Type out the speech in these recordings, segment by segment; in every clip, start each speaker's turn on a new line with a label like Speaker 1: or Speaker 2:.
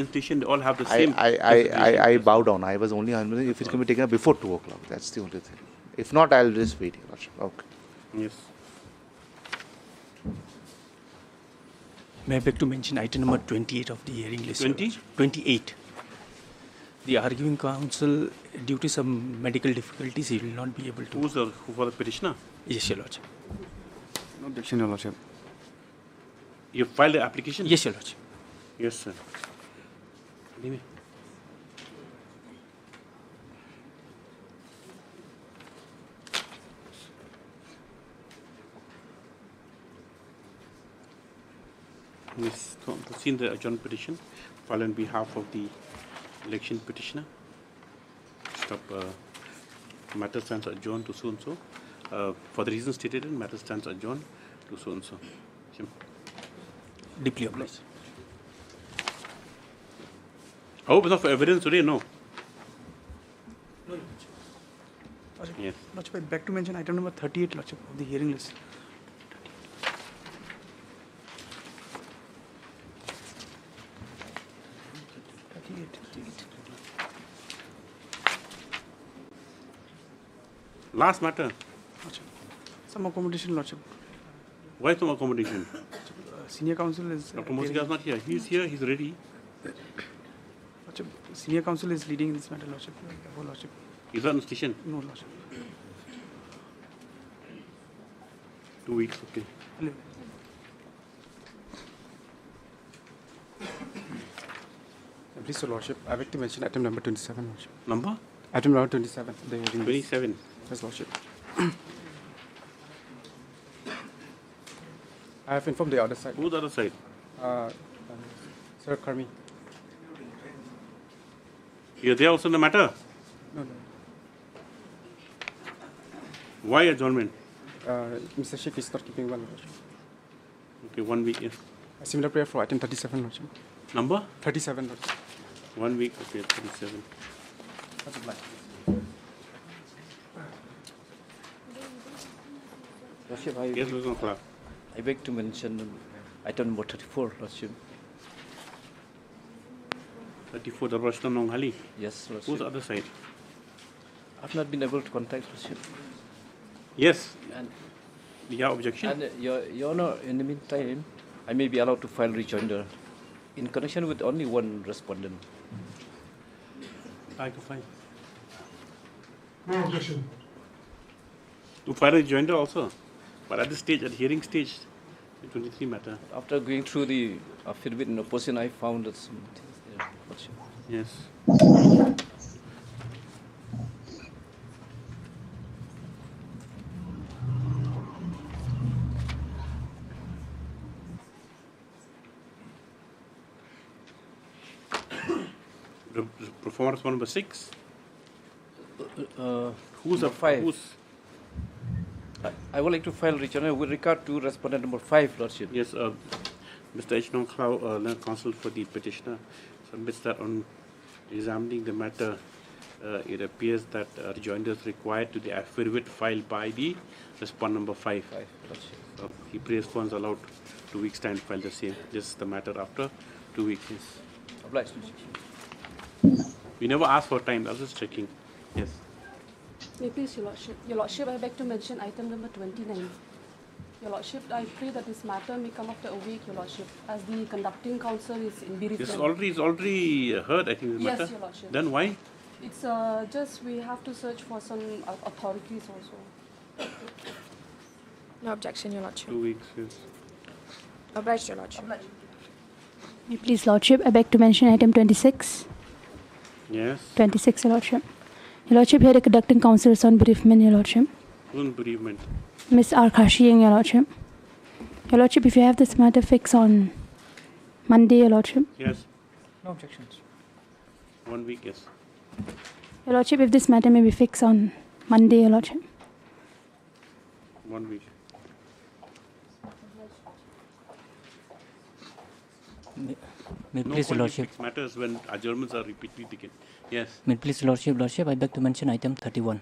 Speaker 1: Institution, they all have the same.
Speaker 2: I bow down. I was only answering if it can be taken up before 2 o'clock. That's the only thing. If not, I'll just wait. Okay.
Speaker 1: Yes.
Speaker 3: May I beg to mention item number 28 of the hearing list?
Speaker 1: 20?
Speaker 3: 28. The arguing counsel, due to some medical difficulties, he will not be able to.
Speaker 1: Who for the petitioner?
Speaker 3: Yes, Your Lordship.
Speaker 4: No objection, Your Lordship.
Speaker 1: You filed the application?
Speaker 3: Yes, Your Lordship.
Speaker 1: Yes, sir. Leave me. Yes, seen the adjourned petition filed on behalf of the election petitioner. Stop. Matter stands adjourned to so and so. For the reasons stated in matter stands adjourned to so and so.
Speaker 3: Deeply obliged.
Speaker 1: I hope it's not for evidence today. No.
Speaker 3: No, Lordship.
Speaker 1: Yes.
Speaker 3: Lordship, I beg to mention item number 38, Lordship, of the hearing list.
Speaker 1: Last matter.
Speaker 3: Lordship. Some accommodation, Lordship.
Speaker 1: Why some accommodation?
Speaker 3: Senior counsel is.
Speaker 1: Dr. Mosika is not here. He's here. He's ready.
Speaker 3: Lordship, senior counsel is leading this matter, Lordship. Lordship.
Speaker 1: He's on station.
Speaker 3: No, Lordship.
Speaker 1: 2 weeks. Okay.
Speaker 3: Hello.
Speaker 4: Please, Your Lordship, I beg to mention item number 27, Lordship.
Speaker 1: Number?
Speaker 4: Item number 27, the hearing list.
Speaker 1: 27.
Speaker 4: Yes, Lordship. I have informed the other side.
Speaker 1: Who's the other side?
Speaker 4: Sir Karmi.
Speaker 1: You're there also in the matter?
Speaker 4: No.
Speaker 1: Why adjournment?
Speaker 4: Mr. Sheikh is not keeping well, Lordship.
Speaker 1: Okay, 1 week. Yes.
Speaker 4: A similar prayer for item 37, Lordship.
Speaker 1: Number?
Speaker 4: 37, Lordship.
Speaker 1: 1 week. Okay, 37.
Speaker 4: That's a black.
Speaker 5: Lordship,
Speaker 1: Yes, Mr. Clark.
Speaker 5: I beg to mention item number 34, Lordship.
Speaker 1: 34, the Rashtam Nonghali.
Speaker 5: Yes, Lordship.
Speaker 1: Who's the other side?
Speaker 5: I've not been able to contact Lordship.
Speaker 1: Yes.
Speaker 5: And,
Speaker 1: Yeah, objection?
Speaker 5: and Your Honor, in the meantime, I may be allowed to file rejoinder in connection with only one respondent.
Speaker 1: I can file.
Speaker 6: No objection.
Speaker 1: To file a rejoinder also. But at this stage, at hearing stage, the 23 matter.
Speaker 5: After going through the affidavit in opposition, I found that some things there, Lordship.
Speaker 1: Yes. Performance number 6. Who's
Speaker 5: number
Speaker 1: up?
Speaker 5: 5.
Speaker 1: Who's?
Speaker 5: I would like to file rejoinder with regard to respondent number 5, Lordship.
Speaker 1: Yes, Mr. H. Nong Klau, counsel for the petitioner, submits that on examining the matter, it appears that rejoinder is required to the affidavit filed by the respondent number 5. So he pre-responds allowed 2 weeks time to file the same. This is the matter after 2 weeks. Yes.
Speaker 5: Obliged, Lordship.
Speaker 1: We never asked for time. I was just checking. Yes.
Speaker 7: May please, Your Lordship. Your Lordship, I beg to mention item number 29. Your Lordship, I pray that this matter may come after a week, Your Lordship, as the conducting counsel is in bereavement.
Speaker 1: This is already heard, I think, this
Speaker 7: Yes,
Speaker 1: matter.
Speaker 7: Your Lordship.
Speaker 1: Then why?
Speaker 7: It's just we have to search for some authorities also.
Speaker 8: No objection, Your Lordship.
Speaker 1: 2 weeks, yes.
Speaker 8: Obliged, Your Lordship.
Speaker 9: May please, Lordship, I beg to mention item 26.
Speaker 1: Yes.
Speaker 9: 26, Your Lordship. Your Lordship, here the conducting counsel is on bereavement, Your Lordship.
Speaker 1: Who's bereavement?
Speaker 9: Miss Arkashiying, Your Lordship. Your Lordship, if you have this matter fixed on Monday, Your Lordship.
Speaker 1: Yes.
Speaker 4: No objections.
Speaker 1: 1 week, yes.
Speaker 9: Your Lordship, if this matter may be fixed on Monday, Your Lordship.
Speaker 1: 1 week.
Speaker 10: May
Speaker 1: No
Speaker 10: please,
Speaker 1: point in
Speaker 10: Lordship.
Speaker 1: fixed matters when adjournments are repeatedly taken. Yes.
Speaker 10: May please, Lordship, I beg to mention item 31.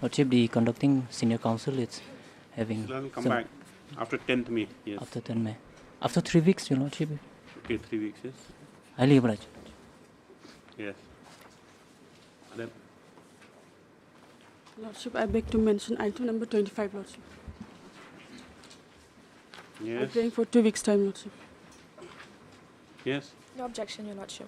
Speaker 10: Lordship, the conducting senior counsel is having
Speaker 1: Let me come
Speaker 10: some-
Speaker 1: back after 10th May. Yes.
Speaker 10: after 10 May. After 3 weeks, Your Lordship.
Speaker 1: Okay, 3 weeks, yes.
Speaker 10: Highly obliged.
Speaker 1: Yes. Then,
Speaker 7: Lordship, I beg to mention item number 25, Lordship. I'm
Speaker 1: yes.
Speaker 7: praying for 2 weeks' time, Lordship.
Speaker 1: Yes.
Speaker 8: No objection, Your Lordship.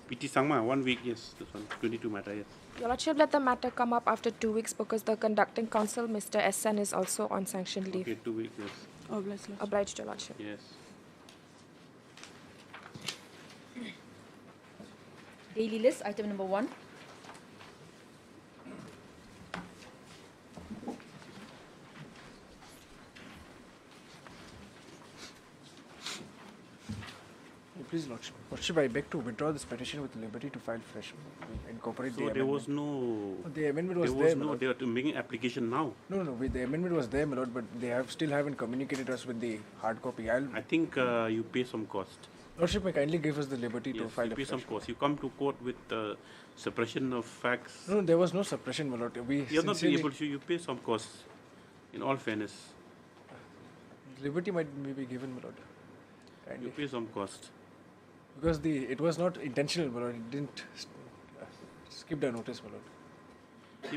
Speaker 1: PT Sangma, 1 week, yes. This one, 22 matter, yes.
Speaker 8: Your Lordship, let the matter come up after 2 weeks because the conducting counsel, Mr. San, is also on sanctioned leave.
Speaker 1: Okay, 2 weeks, yes.
Speaker 7: Obliged, Lordship.
Speaker 8: Obliged, Your Lordship.
Speaker 1: Yes.
Speaker 11: Daily list, item number 1.
Speaker 4: Please, Lordship. Lordship, I beg to withdraw this petition with liberty to file fresh. Incorporate the
Speaker 1: So
Speaker 4: amendment.
Speaker 1: there was no.
Speaker 4: The amendment was
Speaker 1: there
Speaker 4: there,
Speaker 1: was
Speaker 4: my
Speaker 1: no.
Speaker 4: lord.
Speaker 1: They are making application now.
Speaker 4: No, the amendment was there, my lord, but they still haven't communicated us with the hard copy.
Speaker 1: I think you pay some cost.
Speaker 4: Lordship may kindly give us the liberty to
Speaker 1: Yes,
Speaker 4: file
Speaker 1: you
Speaker 4: a
Speaker 1: pay some
Speaker 4: fresh.
Speaker 1: cost. You come to court with suppression of facts.
Speaker 4: No, there was no suppression, my lord. We
Speaker 1: You are not
Speaker 4: sincerely-
Speaker 1: able to. You pay some costs. In all fairness,
Speaker 4: Liberty might be given, my lord.
Speaker 1: you
Speaker 4: Kindly.
Speaker 1: pay some cost.
Speaker 4: Because it was not intentional, my lord. It didn't skip the notice, my lord.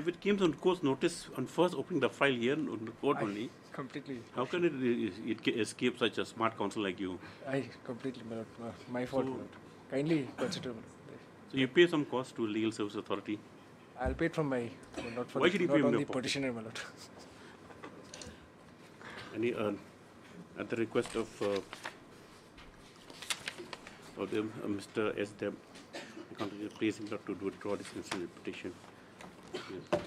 Speaker 1: If it came on court's notice on first opening the file here on the court only,
Speaker 4: Completely.
Speaker 1: how can it escape such a smart counsel like you?
Speaker 4: I completely, my lord. My fault,
Speaker 1: So-
Speaker 4: my lord. Kindly consider, my lord.
Speaker 1: So you pay some cost to legal service authority.
Speaker 4: I'll pay it from my, not for
Speaker 1: Why
Speaker 4: the,
Speaker 1: should you
Speaker 4: not
Speaker 1: pay
Speaker 4: on
Speaker 1: from
Speaker 4: the
Speaker 1: your pocket?
Speaker 4: petitioner, my lord.
Speaker 1: Any at the request of Mr. S. Deb, I continue to please him not to withdraw this incident petition. Yes.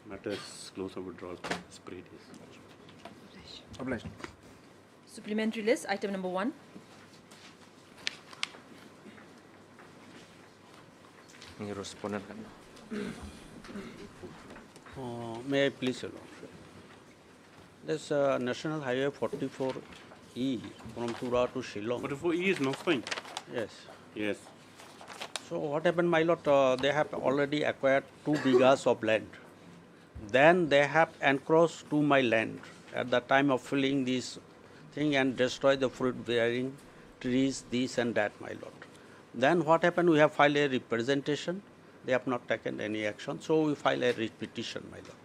Speaker 1: Matter is close of withdrawal. Sprayed, yes.
Speaker 4: Obliged.
Speaker 11: Supplementary list, item number 1.
Speaker 12: May I please, Your Lordship? This National Highway 44E from Tura to Shillong.
Speaker 1: 44E is no fine.
Speaker 12: Yes.
Speaker 1: Yes.
Speaker 12: So what happened, my lord? They have already acquired 2 bighas of land. Then they have encroached to my land at the time of filling this thing and destroy the fruit-bearing trees, this and that, my lord. Then what happened? We have filed a representation. They have not taken any action. So we file a writ petition, my lord,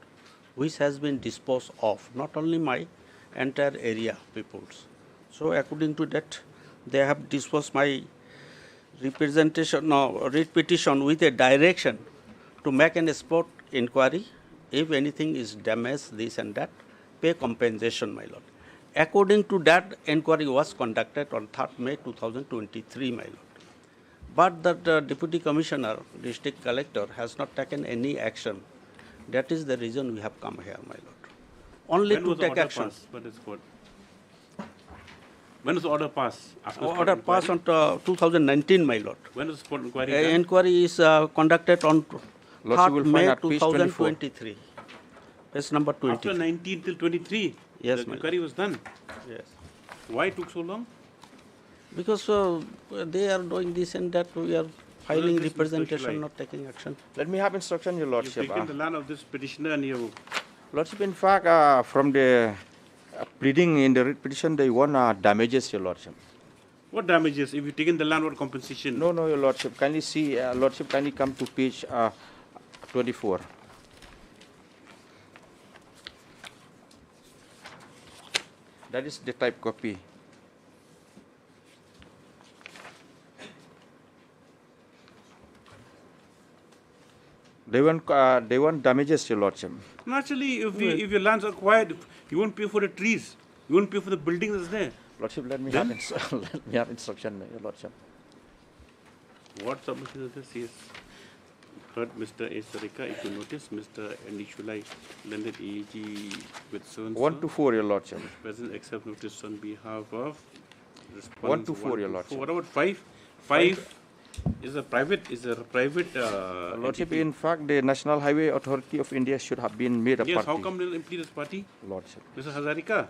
Speaker 12: which has been disposed of, not only my entire area peoples. So according to that, they have disposed my representation, no, writ petition with a direction to make an spot inquiry. If anything is damaged, this and that, pay compensation, my lord. According to that, inquiry was conducted on 3rd May 2023, my lord. But the Deputy Commissioner, District Collector, has not taken any action. That is the reason we have come here, my lord. Only
Speaker 1: When
Speaker 12: to
Speaker 1: was the
Speaker 12: take
Speaker 1: order
Speaker 12: action.
Speaker 1: passed? What is what? When was the order passed? After the
Speaker 12: Order
Speaker 1: spot
Speaker 12: passed
Speaker 1: inquiry?
Speaker 12: on 2019, my lord.
Speaker 1: When was the spot inquiry done?
Speaker 12: Inquiry is conducted on
Speaker 5: Lordship will
Speaker 12: 3rd
Speaker 5: find
Speaker 12: May
Speaker 5: at page 24.
Speaker 12: 2023. Page number 20.
Speaker 1: After 19 till 23,
Speaker 12: Yes,
Speaker 1: the
Speaker 12: my
Speaker 1: inquiry was done.
Speaker 12: Yes.
Speaker 1: Why it took so long?
Speaker 12: Because they are doing this and that, we are filing
Speaker 1: this Mr.
Speaker 12: representation,
Speaker 1: Shulai?
Speaker 12: not taking action.
Speaker 5: Let me have instruction, Your
Speaker 1: You've
Speaker 5: Lordship.
Speaker 1: taken the land of this petitioner and you.
Speaker 5: Lordship, in fact, from the pleading in the writ petition, they want damages, Your Lordship.
Speaker 1: What damages? If you've taken the land, what compensation?
Speaker 5: No, Your Lordship. Kindly see, Lordship, kindly come to page 24. That is the type copy. They want damages, Your Lordship.
Speaker 1: Naturally, if your lands are acquired, you won't pay for the trees. You won't pay for the buildings that's there.
Speaker 5: Lordship, let me
Speaker 1: Then?
Speaker 5: have let me have instruction, Your Lordship.
Speaker 1: What submission is this? Yes. Heard Mr. A. Sarika, if you notice, Mr. Andy Shulai landed AEG with so-and-so.
Speaker 5: 1 to 4, Your Lordship.
Speaker 1: Present accept notice on behalf of
Speaker 5: 1 to 4, Your Lordship.
Speaker 1: What about 5? 5 is a private,
Speaker 5: Lordship,
Speaker 1: entity.
Speaker 5: in fact, the National Highway Authority of India should have been made a
Speaker 1: Yes,
Speaker 5: party.
Speaker 1: how come they'll impede this party?
Speaker 5: Lordship.
Speaker 1: Mr. Hazarika,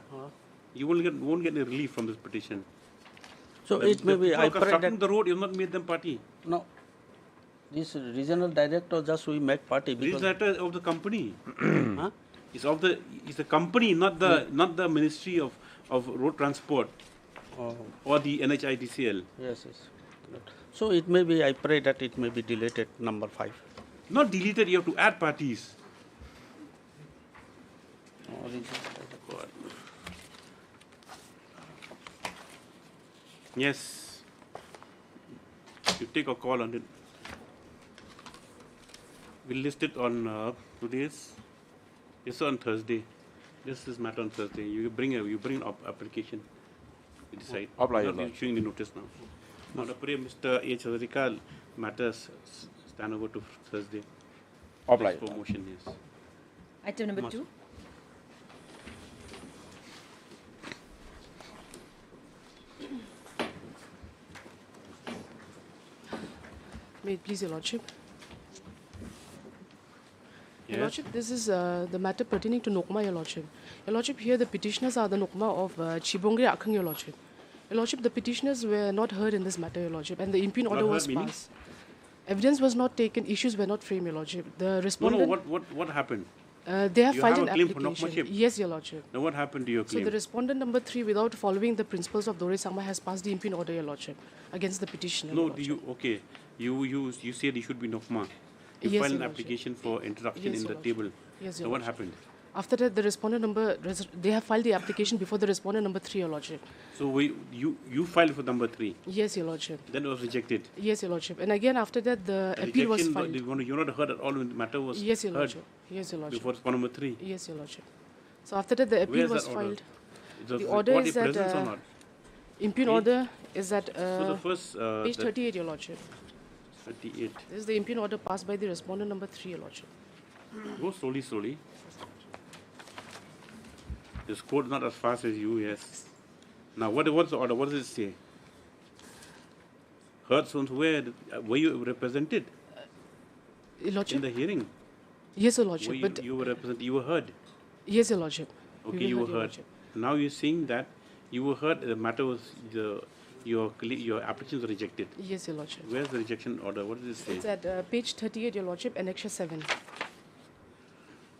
Speaker 1: you won't get any relief from this petition.
Speaker 12: So
Speaker 1: The
Speaker 12: it may be,
Speaker 1: people
Speaker 12: I pray
Speaker 1: constructing
Speaker 12: that,
Speaker 1: the road, you have not made them party.
Speaker 12: no, this regional director just we make party
Speaker 1: This
Speaker 12: because,
Speaker 1: letter of the company.
Speaker 12: huh?
Speaker 1: It's the company, not the Ministry of Road Transport. Or the NHIDCL?
Speaker 12: Yes, yes. So it may be, I pray that it may be deleted, number 5.
Speaker 1: Not deleted, you have to add parties. Yes. You take a call on it. We'll list it on today's. It's on Thursday. This is matter on Thursday. You bring an application. You decide.
Speaker 2: Apply
Speaker 1: Not
Speaker 2: your
Speaker 1: issuing the notice now. Now, the prayer, Mr. H. Hazarika, matters stand over to Thursday.
Speaker 2: Apply.
Speaker 1: For motion, yes.
Speaker 11: Item number 2.
Speaker 13: May it please Your Lordship.
Speaker 1: Yes.
Speaker 13: Your Lordship, this is the matter pertaining to Nokma, Your Lordship. Your Lordship, here the petitioners are the Nokma of Chibongre Akhang, Your Lordship. Your Lordship, the petitioners were not heard in this matter, Your Lordship, and the impugn order was passed. Evidence was not taken, issues were not framed, Your Lordship. The respondent...
Speaker 1: No, what happened?
Speaker 13: They have filed an
Speaker 1: claim for
Speaker 13: application.
Speaker 1: Nokmaship?
Speaker 13: Yes, Your Lordship.
Speaker 1: Now what happened to your claim?
Speaker 13: So the respondent number 3, without following the principles of Dore Sangma, has passed the impugn order, Your Lordship, against the petitioner.
Speaker 1: No, you said it should be Nokma. You
Speaker 13: Yes,
Speaker 1: filed an
Speaker 13: Your Lordship.
Speaker 1: application for introduction
Speaker 13: Yes,
Speaker 1: in
Speaker 13: Your
Speaker 1: the table.
Speaker 13: Yes,
Speaker 1: So
Speaker 13: Your
Speaker 1: what
Speaker 13: Lordship.
Speaker 1: happened?
Speaker 13: After that, the respondent number, they have filed the application before the respondent number 3, Your Lordship.
Speaker 1: So you filed for number 3.
Speaker 13: Yes, Your Lordship.
Speaker 1: Then it was rejected.
Speaker 13: Yes, Your Lordship. And again, after that, the appeal was filed.
Speaker 1: You're not heard at all when the matter was
Speaker 13: Yes, Your
Speaker 1: heard
Speaker 13: Lordship. Yes, Your Lordship.
Speaker 1: before respondent number 3.
Speaker 13: Yes, Your Lordship. So after that, the appeal
Speaker 1: Where's
Speaker 13: was
Speaker 1: that order?
Speaker 13: filed.
Speaker 1: Is the
Speaker 13: The order
Speaker 1: court
Speaker 13: is
Speaker 1: in
Speaker 13: that
Speaker 1: presence or not?
Speaker 13: impugn
Speaker 1: Page-
Speaker 13: order is that
Speaker 1: So the first
Speaker 13: page
Speaker 1: the
Speaker 13: 38, Your Lordship.
Speaker 1: 38.
Speaker 13: This is the impugn order passed by the respondent number 3, Your Lordship.
Speaker 1: Go slowly. This court not as fast as you, yes. Now what's the order? What does it say? Heard soon where were you represented
Speaker 13: Your
Speaker 1: in
Speaker 13: Lordship?
Speaker 1: the hearing?
Speaker 13: Yes, Your Lordship.
Speaker 1: Were
Speaker 13: But
Speaker 1: you were represented. You were heard.
Speaker 13: yes, Your Lordship.
Speaker 1: Okay,
Speaker 13: We
Speaker 1: you
Speaker 13: will
Speaker 1: were
Speaker 13: heard, Your
Speaker 1: heard.
Speaker 13: Lordship.
Speaker 1: Now you're saying that you were heard. The matter was your application was rejected.
Speaker 13: Yes, Your Lordship.
Speaker 1: Where's the rejection order? What does it say?
Speaker 13: It's at page 38, Your Lordship, Annexure 7.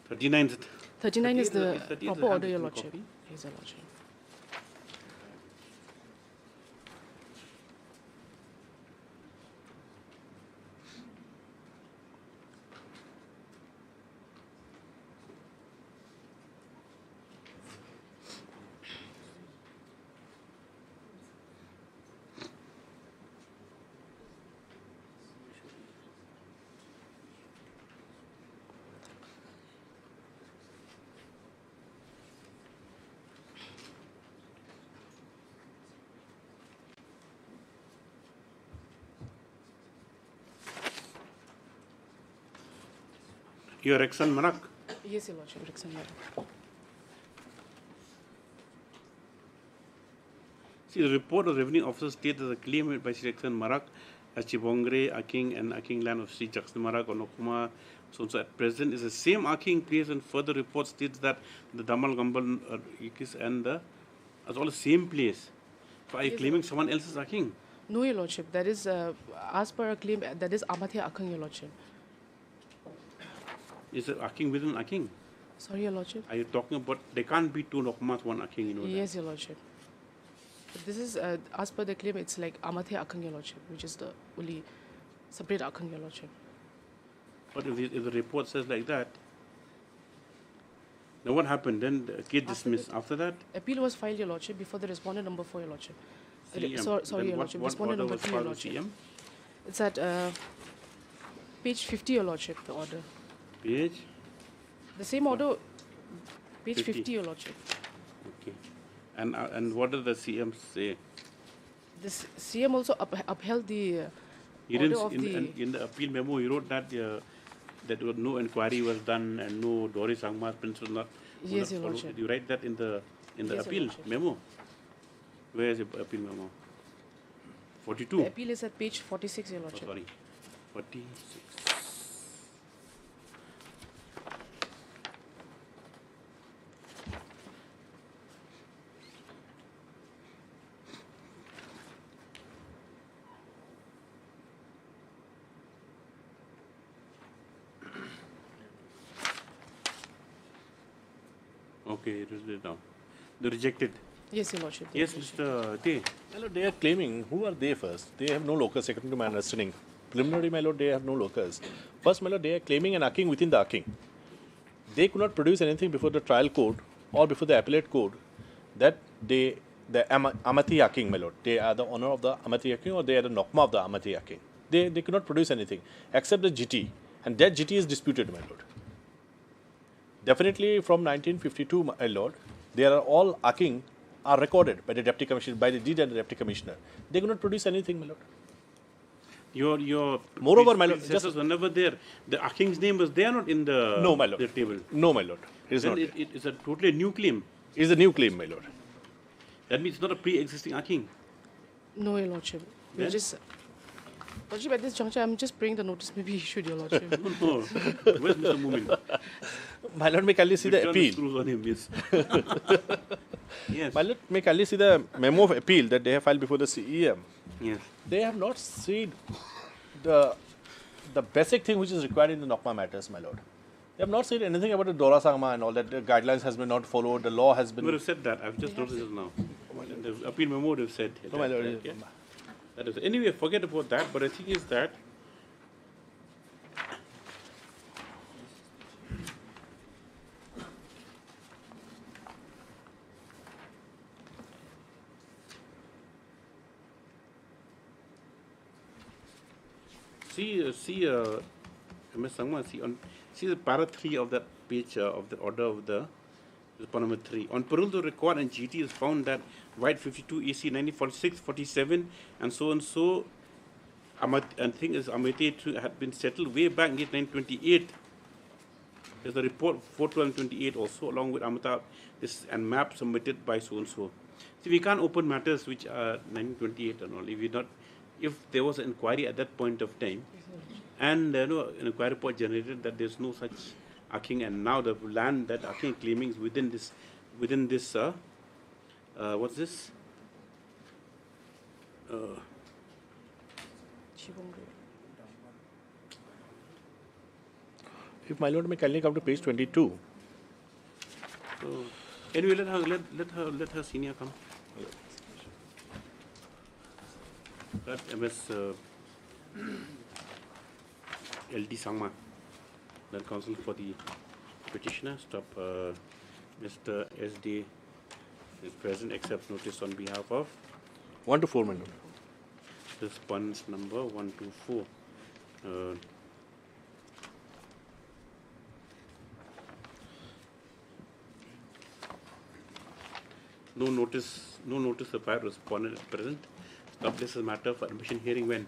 Speaker 1: 39.
Speaker 13: 39 is the
Speaker 1: 38
Speaker 13: proper
Speaker 1: the
Speaker 13: order, Your
Speaker 1: handwritten
Speaker 13: Lordship.
Speaker 1: copy.
Speaker 13: Yes, Your Lordship.
Speaker 1: Your Exxon Manak.
Speaker 13: Yes, Your Lordship. Rixon, Madam.
Speaker 1: See, the report of revenue officer states that the claim made by Sri Exxon Marak as Chibongre, Aking, and Aking land of Sri Jackson Marak or Nokuma, so at present is the same Aking place, and further report states that the Damal Gambal Ikis and the are all the same place. So are you
Speaker 13: Yes,
Speaker 1: claiming someone else's Aking?
Speaker 13: No, Your Lordship. That is, as per a claim, that is Amatya Akhang, Your Lordship.
Speaker 1: Is it Aking within Aking?
Speaker 13: Sorry, Your Lordship.
Speaker 1: Are you talking about there can't be two Nokumas, one Aking, you know?
Speaker 13: Yes, Your Lordship. But this is, as per the claim, it's like Amatya Akhang, Your Lordship, which is the only separate Akhang, Your Lordship.
Speaker 1: But if the report says like that, then what happened? Then the case dismissed. After that,
Speaker 13: Appeal was filed, Your Lordship, before the respondent number 4, Your Lordship.
Speaker 1: CM.
Speaker 13: Sorry,
Speaker 1: Then
Speaker 13: Your
Speaker 1: what-
Speaker 13: Lordship.
Speaker 1: what
Speaker 13: Respondent
Speaker 1: order
Speaker 13: number
Speaker 1: was
Speaker 13: 3, Your
Speaker 1: filed with
Speaker 13: Lordship.
Speaker 1: CM?
Speaker 13: It's at page 50, Your Lordship, the order.
Speaker 1: Page?
Speaker 13: The same order, page
Speaker 1: 50.
Speaker 13: 50, Your Lordship.
Speaker 1: Okay. And what does the CM say?
Speaker 13: This CM also upheld the
Speaker 1: You
Speaker 13: order
Speaker 1: didn't
Speaker 13: of the...
Speaker 1: in the appeal memo. You wrote that that no inquiry was done and no Doris Angma's principle not.
Speaker 13: Yes, Your
Speaker 1: followed.
Speaker 13: Lordship.
Speaker 1: Did you write that in the
Speaker 13: Yes, Your
Speaker 1: appeal
Speaker 13: Lordship.
Speaker 1: memo? Where is the appeal memo? 42.
Speaker 13: The appeal is at page 46, Your
Speaker 1: Oh,
Speaker 13: Lordship.
Speaker 1: sorry, 46. Okay, it is down. The rejected.
Speaker 13: Yes, Your Lordship.
Speaker 1: Yes, Mr. T.
Speaker 14: My lord, they are claiming, who are they first? They have no locus, according to my understanding. Preliminary, my lord, they have no locus. First, my lord, they are claiming an arcing within the arcing. They could not produce anything before the trial court or before the appellate court that the Amati arcing, my lord. They are the owner of the Amati arcing or they are the Nokma of the Amati arcing. They could not produce anything except the GT. And that GT is disputed, my lord. Definitely from 1952, my lord, they are all arcing are recorded by the deputy commissioner, by the deed and the deputy commissioner. They could not produce anything, my lord.
Speaker 1: Your
Speaker 14: Moreover, my lord,
Speaker 1: just whenever there, the Aking's name was there, not in the
Speaker 14: no, my lord.
Speaker 1: The table.
Speaker 14: No, my lord. It is
Speaker 1: then
Speaker 14: not.
Speaker 1: It is a totally new claim.
Speaker 14: It is a new claim, my lord.
Speaker 1: That means it's not a pre-existing Aking.
Speaker 13: No, Your Lordship. We're just. Lordship, at this juncture, I'm just praying the notice may be issued, Your Lordship.
Speaker 1: No. Where's Mr. Mumin?
Speaker 14: My lord, may kindly see the appeal.
Speaker 1: Screws on him, yes. Yes.
Speaker 14: My lord, may kindly see the memo of appeal that they have filed before the CEM.
Speaker 1: Yes.
Speaker 14: They have not seen the basic thing which is required in the Nokma matters, my lord. They have not said anything about the Dora Sangma and all that. The guidelines has been not followed. The law has been.
Speaker 1: You would have said that. I've just noticed it now. The appeal memo would have said.
Speaker 14: No, my lord.
Speaker 1: Yeah. That is, anyway, forget about that. But the thing is that see, Ms. Sangma, see the para 3 of that page of the order of the number 3. On parole to record and GT is found that White 52 AC 1946, 47, and so and so. And thing is, Amate had been settled way back in 1928. There's a report 41228 also, along with Amata, this and map submitted by so and so. See, we can't open matters which are 1928 and all. If there was an inquiry at that point of time, and an inquiry report generated that there's no such Aking, and now the land that Aking claiming is within this, what's this?
Speaker 14: If my lord may kindly come to page 22.
Speaker 1: So, anyway, let her senior come. That MS LD Sangma, the counsel for the petitioner. Stop. Mr. SD is present, accepts notice on behalf of
Speaker 14: 1 to 4, my lord.
Speaker 1: Respondents number 1 to 4. No notice of prior respondent is present. Stop this as a matter for admission hearing when?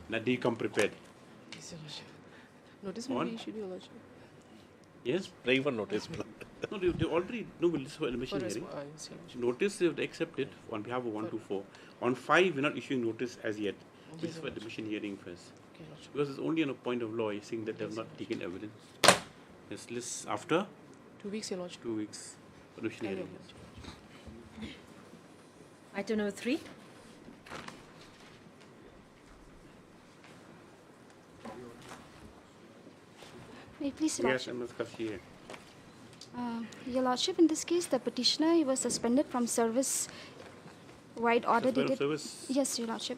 Speaker 1: Now, do you come prepared?
Speaker 13: Yes, Your Lordship. Notice may be issued, Your Lordship.
Speaker 1: Yes?
Speaker 14: Praying for notice.
Speaker 1: No, they already know we'll list for admission hearing.
Speaker 13: Yes, Your Lordship.
Speaker 1: Notice they have accepted on behalf of 1 to 4. On 5, we're not issuing notice as yet. We'll list for admission hearing first.
Speaker 13: Okay, Lordship.
Speaker 1: Because it's only on a point of law, you're saying that they have not taken evidence. Let's list after
Speaker 13: 2 weeks, Your Lordship.
Speaker 1: 2 weeks. Admission hearing.
Speaker 11: Item number 3.
Speaker 9: May I please, Your
Speaker 1: Yes,
Speaker 9: Lordship?
Speaker 1: Ms. Kassier.
Speaker 9: Your Lordship, in this case, the petitioner, he was suspended from service. White order
Speaker 1: Suspended
Speaker 9: dated.
Speaker 1: service?
Speaker 9: Yes, Your Lordship.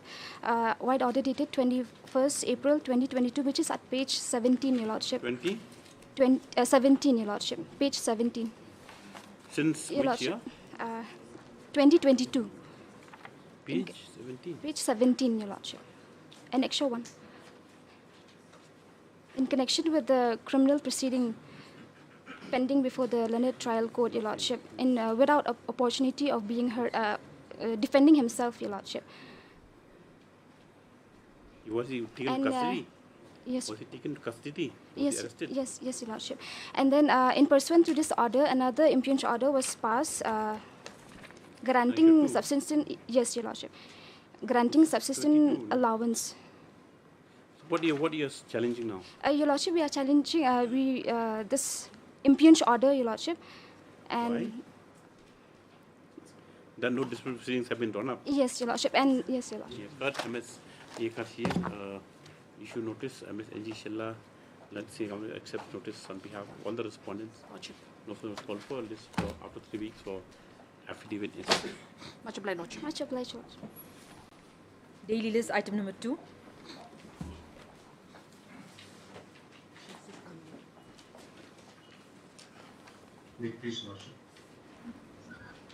Speaker 9: White order dated 21st April 2022, which is at page 17, Your Lordship. 17, Your Lordship. Page 17.
Speaker 1: Since
Speaker 9: Your
Speaker 1: which year?
Speaker 9: Lordship. 2022.
Speaker 1: Page 17.
Speaker 9: Page 17, Your Lordship. Annexure 1. In connection with the criminal proceeding pending before the Learned Trial Court, Your Lordship, and without opportunity of being heard, defending himself, Your Lordship.
Speaker 1: Was he taken to custody?
Speaker 9: Yes.
Speaker 1: Was he taken to custody? Was
Speaker 9: Yes,
Speaker 1: he arrested?
Speaker 9: yes, Your Lordship. And then, in pursuant to this order, another impugned order was passed, granting subsistence. Yes, Your Lordship. Granting subsistence allowance.
Speaker 1: So what are you challenging now?
Speaker 9: Your Lordship, we are challenging this impugned order, Your Lordship, and.
Speaker 1: Why? That no dispute proceedings have been drawn up.
Speaker 9: Yes, Your Lordship, and yes, Your Lordship.
Speaker 1: Yes, but MS Yekasi issue notice. MS NG Shella, let's say, accept notice on behalf of all the respondents. No further call for this for after 3 weeks for affidavit is.
Speaker 13: Much obliged, Lordship.
Speaker 9: Much obliged, Lordship.
Speaker 11: Daily list item number 2.
Speaker 15: Please,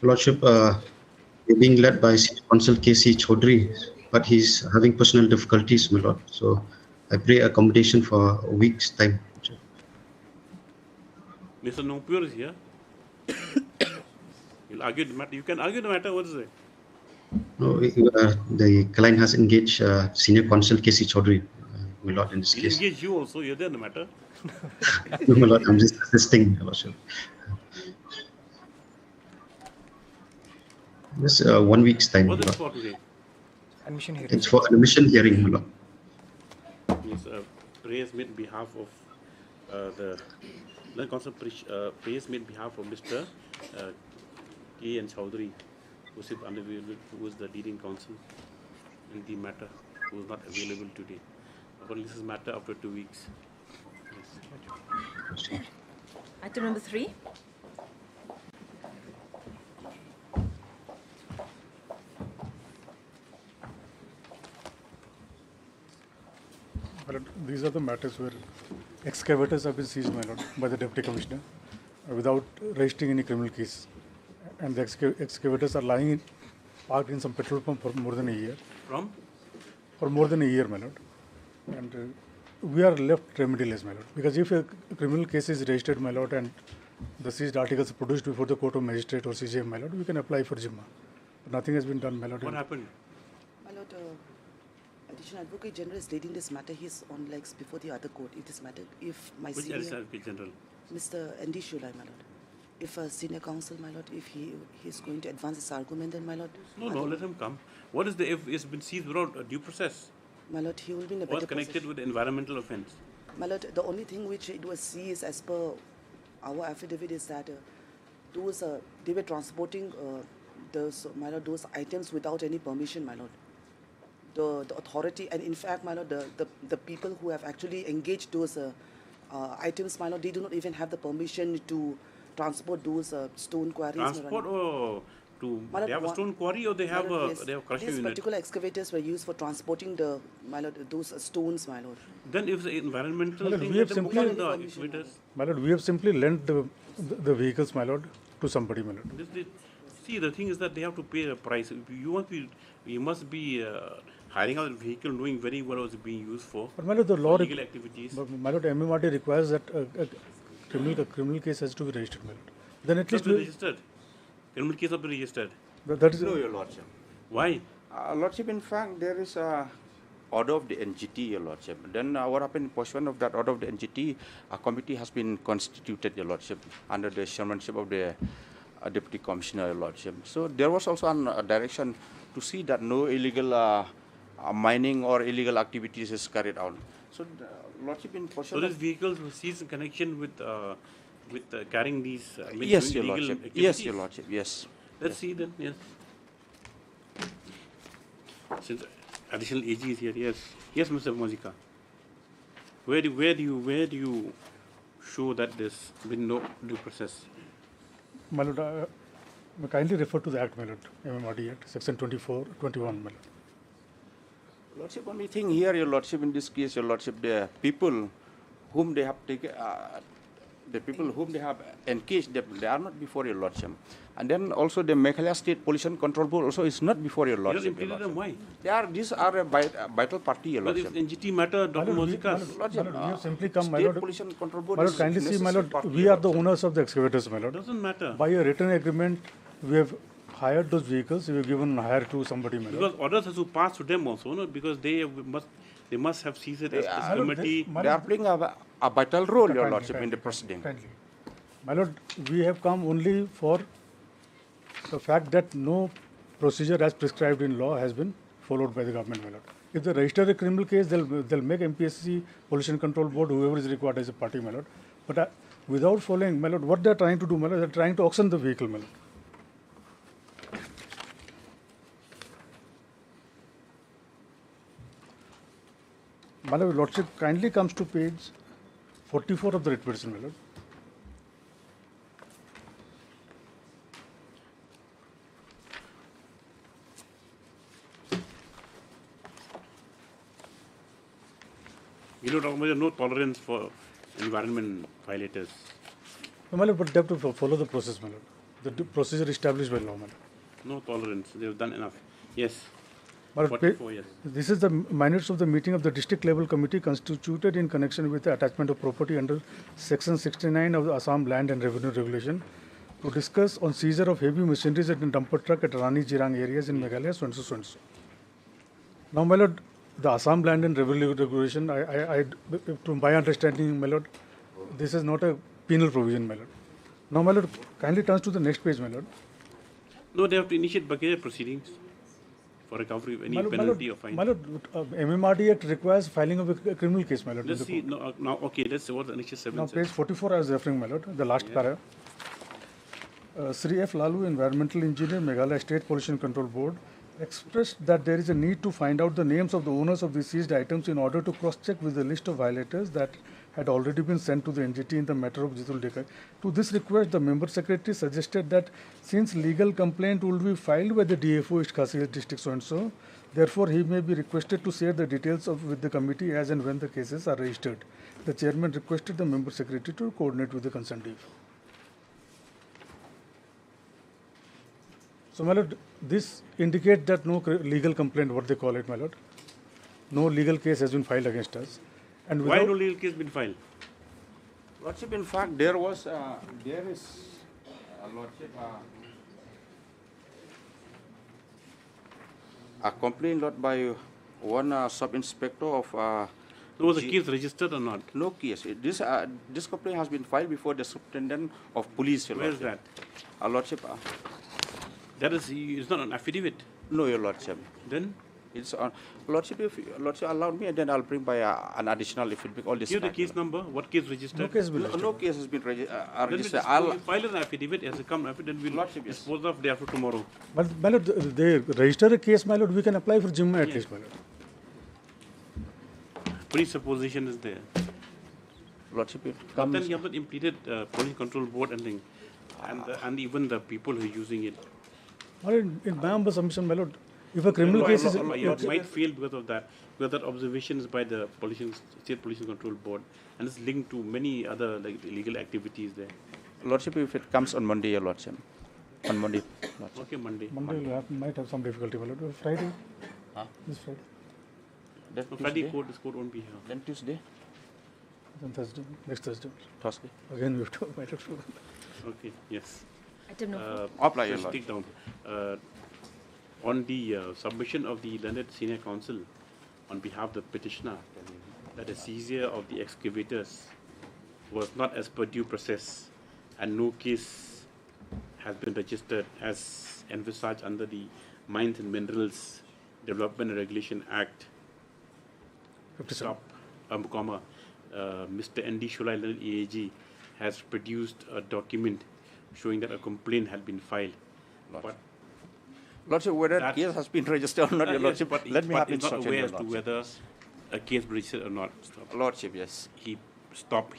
Speaker 15: Lordship, we're being led by Counsel K.C. Chaudhary, but he's having personal difficulties, my Lord. So I pray accommodation for a week's time.
Speaker 1: Mr. Nopur is here. You'll argue the matter. You can argue the matter. What is it?
Speaker 15: No, the client has engaged Senior Counsel K.C. Chaudhary, my Lord, in this
Speaker 1: He'll
Speaker 15: case.
Speaker 1: engage you also. You're there in the matter.
Speaker 15: No, my Lord, I'm just assisting, Lordship. Just 1 week's time.
Speaker 1: What is
Speaker 15: my
Speaker 1: it
Speaker 15: Lord.
Speaker 1: for today?
Speaker 4: Admission hearing.
Speaker 15: It's for admission hearing, my Lord.
Speaker 1: Means prayers made on behalf of the Council prayers made on behalf of Mr. K. N. Chaudhary, who is unavailable, who is the leading counsel in the matter, who is not available today. But this is matter after 2 weeks. Yes.
Speaker 11: Item number 3.
Speaker 16: Well, these are the matters where excavators have been seized, my Lord, by the Deputy Commissioner without registering any criminal case. And the excavators are lying parked in some petrol pump for more than a year.
Speaker 1: From?
Speaker 16: For more than a year, my Lord. And we are left remediless, my Lord. Because if a criminal case is registered, my Lord, and the seized articles are produced before the Court of Magistrate or CJM, my Lord, we can apply for Jimma. But nothing has been done, my Lord.
Speaker 1: What happened?
Speaker 17: My Lord, Additional Advocate General is leading this matter. He's on legs before the other court. It is matter if my
Speaker 1: Which
Speaker 17: senior...
Speaker 1: Advocate General?
Speaker 17: Mr. Andy Shulai, my Lord. If a senior counsel, my Lord, if he's going to advance his argument, then, my Lord...
Speaker 1: No, let him come. What is the if it's been seized without a due process?
Speaker 17: My Lord, he will be in a
Speaker 1: Or
Speaker 17: better
Speaker 1: connected
Speaker 17: position.
Speaker 1: with the environmental offence?
Speaker 17: My Lord, the only thing which it was seized as per our affidavit is that they were transporting those items without any permission, my Lord. The authority, and in fact, my Lord, the people who have actually engaged those items, my Lord, they do not even have the permission to transport those stone quarries.
Speaker 1: Transport or to they have a stone quarry or they have they have crushing
Speaker 17: These
Speaker 1: unit?
Speaker 17: particular excavators were used for transporting those stones, my Lord.
Speaker 1: Then if the environmental
Speaker 16: My Lord,
Speaker 1: thing,
Speaker 16: we
Speaker 1: let
Speaker 16: have
Speaker 1: them put
Speaker 16: simply,
Speaker 1: on the excavators.
Speaker 16: my Lord, we have simply lent the vehicles, my Lord, to somebody, my Lord.
Speaker 1: See, the thing is that they have to pay a price. If you must be hiring out a vehicle knowing very well what it's being used for.
Speaker 16: But my Lord, the law
Speaker 1: illegal activities.
Speaker 16: But my Lord, MMRD requires that a criminal case has to be registered, my Lord. Then at least
Speaker 1: be registered. Criminal case have been registered.
Speaker 16: That is
Speaker 18: no, Your Lordship.
Speaker 1: Why?
Speaker 18: Lordship, in fact, there is a order of the NGT, Your Lordship. Then what happened in pursuant of that order of the NGT, a committee has been constituted, Your Lordship, under the chairmanship of the Deputy Commissioner, Your Lordship. So there was also a direction to see that no illegal mining or illegal activities is carried out. So, Lordship, in pursuant
Speaker 1: So these vehicles were seized in connection with carrying these
Speaker 18: yes, Your
Speaker 1: illegal
Speaker 18: Lordship.
Speaker 1: activities?
Speaker 18: Yes, Your Lordship. Yes.
Speaker 1: Let's see then. Yes. Since additional AG is here, yes. Yes, Mr. Mozika. Where do you show that there's been no due process?
Speaker 16: My Lord, kindly refer to the Act, my Lord, MMRD Act, Section 24, 21, my Lord.
Speaker 18: Lordship, only thing here, Your Lordship, in this case, Your Lordship, the people whom they have taken, the people whom they have engaged, they are not before Your Lordship. And then also the Meghalaya State Pollution Control Board also is not before Your Lordship.
Speaker 1: You have impeached them, why?
Speaker 18: These are a vital party, Your
Speaker 1: But
Speaker 18: Lordship.
Speaker 1: if NGT matter, Dr. Mozika.
Speaker 16: My Lord, we have simply come, my
Speaker 18: State
Speaker 16: Lord.
Speaker 18: Pollution Control Board
Speaker 16: My Lord,
Speaker 18: is
Speaker 16: kindly see, my
Speaker 18: necessary
Speaker 16: Lord,
Speaker 18: party,
Speaker 16: we
Speaker 18: Your
Speaker 16: are the
Speaker 18: Lordship.
Speaker 16: owners of the excavators, my Lord.
Speaker 1: Doesn't matter.
Speaker 16: By a written agreement, we have hired those vehicles, we have given hire to somebody, my Lord.
Speaker 1: Because orders have to pass to them also, no? Because they must have seized it as committee.
Speaker 18: They are playing a vital role, Your Lordship, in the proceeding.
Speaker 16: My Lord, we have come only for the fact that no procedure as prescribed in law has been followed by the government, my Lord. If they register a criminal case, they'll make MPSC, Pollution Control Board, whoever is required as a party, my Lord. But without following, my Lord, what they are trying to do, my Lord, they are trying to auction the vehicle, my Lord. My Lord, Lordship kindly comes to page 44 of the writ petition, my Lord.
Speaker 1: You know, no tolerance for environment violators.
Speaker 16: No, my lord, but they have to follow the process, my lord. The procedure established by law, my lord.
Speaker 1: No tolerance. They've done enough. Yes.
Speaker 16: But
Speaker 1: 44 years.
Speaker 16: this is the minutes of the meeting of the district level committee constituted in connection with the attachment of property under section 69 of the Assam Land and Revenue Regulation to discuss on seizure of heavy machineries at a dumper truck at Rani Jirang areas in Meghalaya, so and so, so and so. Now, my lord, the Assam Land and Revenue Regulation, to my understanding, my lord, this is not a penal provision, my lord. Now, my lord, kindly turn to the next page, my lord.
Speaker 1: No, they have to initiate Bagheera proceedings for recovery of any penalty or fine.
Speaker 16: My lord, MMRD Act requires filing of a criminal case, my lord.
Speaker 1: Let's see. No, now, okay, let's see what the initial 7
Speaker 16: Now,
Speaker 1: says.
Speaker 16: page 44, I was referring, my lord, the last para. Sri F. Lalu, environmental engineer, Meghalaya State Pollution Control Board, expressed that there is a need to find out the names of the owners of the seized items in order to cross-check with the list of violators that had already been sent to the NGT in the matter of Jitul Dekar. To this request, the member secretary suggested that since legal complaint will be filed by the DFO East Khasiyas district so-and-so, therefore he may be requested to share the details with the committee as and when the cases are registered. The chairman requested the member secretary to coordinate with the concerned DFO. So, my lord, this indicates that no legal complaint, what they call it, my lord, no legal case has been filed against us. And
Speaker 1: why no legal case been filed?
Speaker 18: Lordship, in fact, there is Lordship, a complaint lodged by one sub-inspector of.
Speaker 1: Was the case registered or not?
Speaker 18: No case. This complaint has been filed before the superintendent of police.
Speaker 1: Where is that?
Speaker 18: Lordship.
Speaker 1: That is, it's not an affidavit.
Speaker 18: No, your Lordship.
Speaker 1: Then?
Speaker 18: It's on Lordship. If Lordship allowed me, and then I'll bring by an additional affidavit. All this.
Speaker 1: Give the case number. What case registered?
Speaker 16: No case has been registered.
Speaker 18: No case has been registered.
Speaker 1: I'll file an affidavit as a come affidavit. We'll dispose of day after tomorrow.
Speaker 16: But my lord, they register a case, my lord. We can apply for Jimma at least, my lord.
Speaker 1: Presupposition is there.
Speaker 18: Lordship,
Speaker 1: but then you have not impeded Pollution Control Board and even the people who are using it.
Speaker 16: Well, in my humble submission, my lord, if a criminal case is...
Speaker 1: It might fail because of that observations by the State Pollution Control Board, and it's linked to many other illegal activities there.
Speaker 18: Lordship, if it comes on Monday, your Lordship. On Monday. Lordship.
Speaker 1: Okay, Monday.
Speaker 16: Monday might have some difficulty, my lord. Friday? This Friday.
Speaker 1: No, Friday this court won't be here.
Speaker 18: Then Tuesday?
Speaker 16: Then Thursday, next Thursday.
Speaker 18: Thursday.
Speaker 16: Again, we have to write it.
Speaker 1: Okay, yes.
Speaker 11: Item number.
Speaker 18: Apply your
Speaker 1: stick down. On the submission of the learned senior counsel on behalf of the petitioner, that the seizure of the excavators was not as per due process and no case has been registered as envisaged under the Mines and Minerals Development and Regulation Act. Mr. N.D. Shulai, EAG, has produced a document showing that a complaint had been filed.
Speaker 18: But Lordship, whether that case has been registered or not, your Lordship, let me have
Speaker 1: instruction. Not aware as to whether a case registered or not.
Speaker 18: Lordship, yes.
Speaker 1: He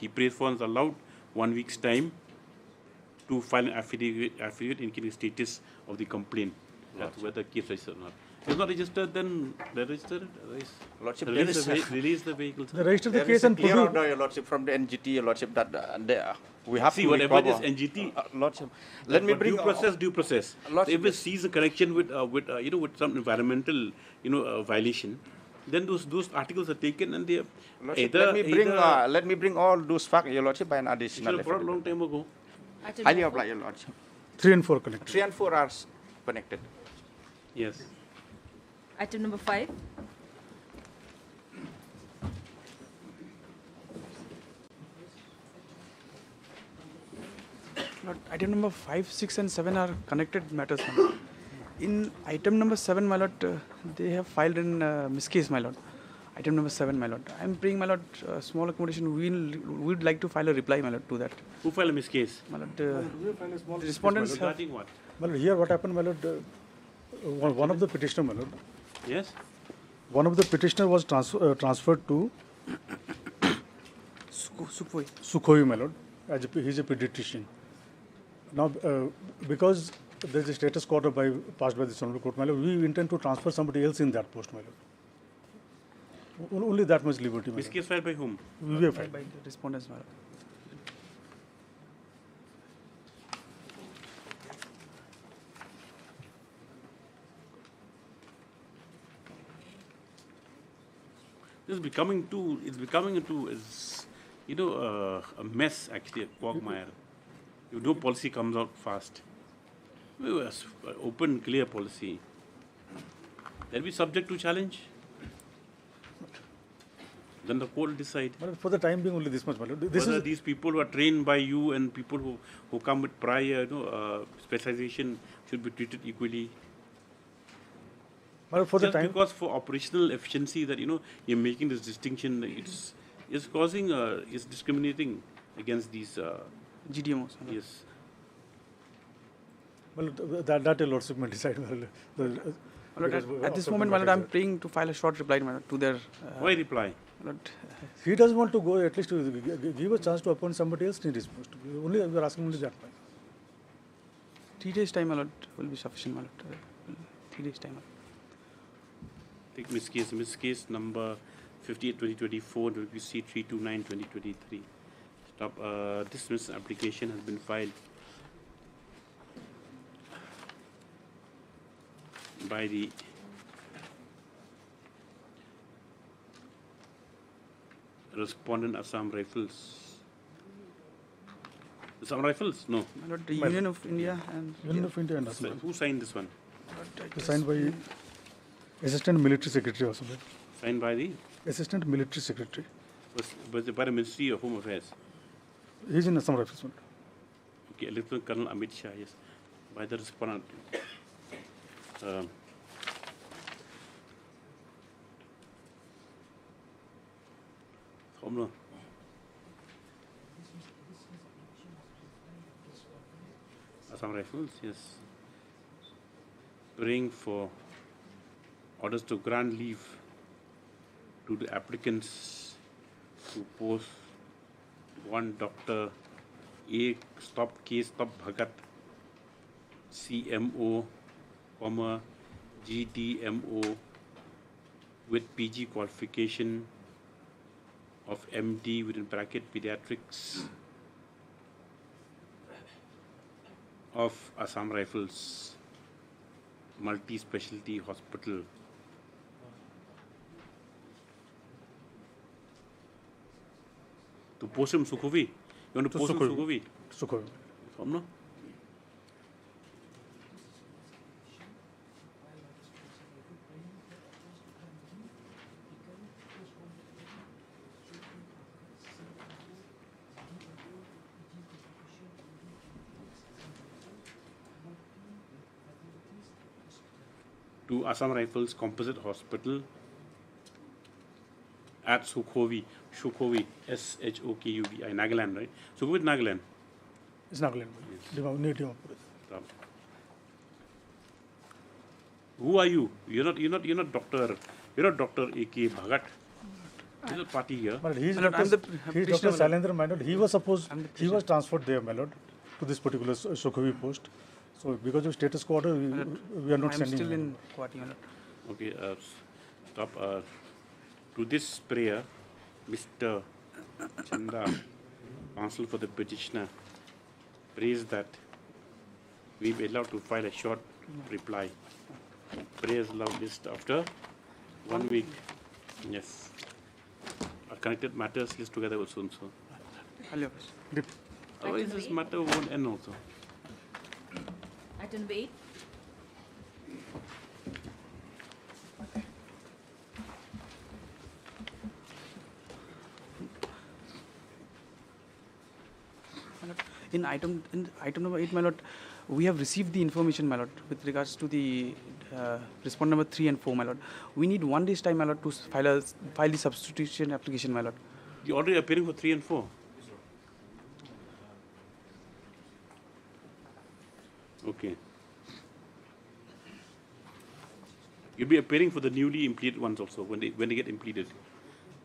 Speaker 1: prayed for us allowed 1 week's time to file an affidavit indicating the status of the complaint as to whether case registered or not. If it's not registered, then they register it.
Speaker 18: Lordship,
Speaker 1: release the vehicle.
Speaker 16: They register the case and
Speaker 18: clear order, your Lordship, from the NGT, your Lordship, that we have
Speaker 1: see
Speaker 18: to
Speaker 1: whatever
Speaker 18: recover.
Speaker 1: is NGT.
Speaker 18: Lordship, let me bring
Speaker 1: due process.
Speaker 18: Lordship,
Speaker 1: if it sees a connection with some environmental violation, then those articles are taken and they
Speaker 18: let me bring all those facts, your Lordship, by an additional.
Speaker 1: It brought a long time ago.
Speaker 18: Highly apply, your Lordship.
Speaker 16: 3 and 4 connected.
Speaker 18: 3 and 4 are connected.
Speaker 1: Yes.
Speaker 11: Item number 5.
Speaker 3: Item number 5, 6 and 7 are connected matters. In item number 7, my lord, they have filed in miscase, my lord. Item number 7, my lord. I am praying, my lord, small accommodation. We would like to file a reply, my lord, to that.
Speaker 1: Who filed a miscase?
Speaker 3: My lord, the respondents have...
Speaker 1: What?
Speaker 16: My lord, here what happened, my lord, one of the petitioner, my lord.
Speaker 1: Yes?
Speaker 16: One of the petitioner was transferred to Sukhoi, my lord. He is a pediatrician. Now, because there is a status order passed by the Tribunal court, my lord, we intend to transfer somebody else in that post, my lord. Only that much liberty.
Speaker 1: This case filed by whom?
Speaker 16: We have filed.
Speaker 3: By the respondents, my lord.
Speaker 1: It's becoming into, a mess actually, a quagmire. If no policy comes out fast. Open, clear policy. They'll be subject to challenge. Then the court will decide.
Speaker 16: But for the time being, only this much.
Speaker 1: Whether these people who are trained by you and people who come with prior specialization should be treated equally.
Speaker 16: But for the
Speaker 1: Just
Speaker 16: time,
Speaker 1: because for operational efficiency that you're making this distinction, it's causing it's discriminating against these
Speaker 3: GDMOs.
Speaker 1: Yes.
Speaker 16: well, that a lordship may decide.
Speaker 3: At this moment, my lord, I'm praying to file a short reply, my lord, to their.
Speaker 1: Why reply?
Speaker 3: Lord,
Speaker 16: He doesn't want to go. At least to give a chance to appoint somebody else in his post. Only we are asking only that.
Speaker 3: 3 days time, my lord, will be sufficient, my lord. 3 days time.
Speaker 1: Take Miss case number 58/2024, WC 329/2023. Stop. Dismiss application has been filed by the respondent Assam Rifles. Assam Rifles? No.
Speaker 3: My lord, the Union of India and.
Speaker 16: Union of India and Assam.
Speaker 1: Who signed this one?
Speaker 16: Signed by Assistant Military Secretary also.
Speaker 1: Signed by the?
Speaker 16: Assistant Military Secretary.
Speaker 1: Was by the Ministry of Home Affairs.
Speaker 16: He's in Assam Rifles.
Speaker 1: Okay, Lieutenant Colonel Amit Shah, yes. By the respondent. Assam Rifles, yes. Praying for orders to grant leave to the applicants to post one Dr. A. Stop K. Stop Bhagat, CMO, GDMO with PG qualification of MD within bracket pediatrics of Assam Rifles multi-specialty hospital. To post him Sukhovi? You want to post him Sukhovi?
Speaker 16: Sukhovi.
Speaker 1: No? To Assam Rifles Composite Hospital at Sukhovi, SHOKUVI, Nagaland, right? Sukhovi, Nagaland.
Speaker 16: It's Nagaland. Yes. Native.
Speaker 1: Who are you? You're not Doctor A.K. Bhagat. There's a party here.
Speaker 16: But he's Dr. Sailendra, my lord. He was transferred there, my lord, to this particular Sukhovi post. So because of status quo order, we are not sending.
Speaker 3: I'm still in Guwahati, my lord.
Speaker 1: Okay, stop. To this prayer, Mr. Chanda, counsel for the petitioner, prays that we be allowed to file a short reply. Prayers allowed list after 1 week. Yes. Our connected matters list together will soon. Otherwise, this matter won't end also.
Speaker 11: Item 8.
Speaker 3: In item number 8, my lord, we have received the information, my lord, with regards to the respondent number 3 and 4, my lord. We need 1 day's time, my lord, to file the substitution application, my lord.
Speaker 1: You already appearing for 3 and 4? Okay. You'll be appearing for the newly impleted ones also when they get impleted.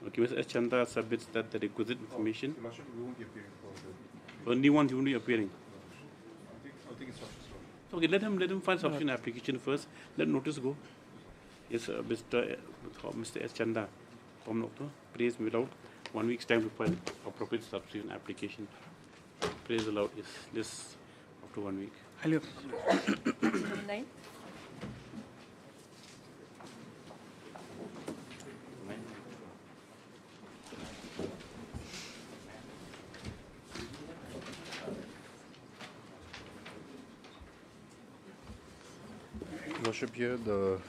Speaker 1: Okay, Mr. S. Chanda submits that the requisite information. For the new ones, you won't be appearing.
Speaker 6: I think it's sufficient.
Speaker 1: Okay, let him file substitution application first. Let notice go. Yes, Mr. S. Chanda. Praise without 1 week's time to file appropriate substitution application. Praise allowed is this after 1 week.
Speaker 3: Hello.
Speaker 11: 9.
Speaker 6: Lordship, here the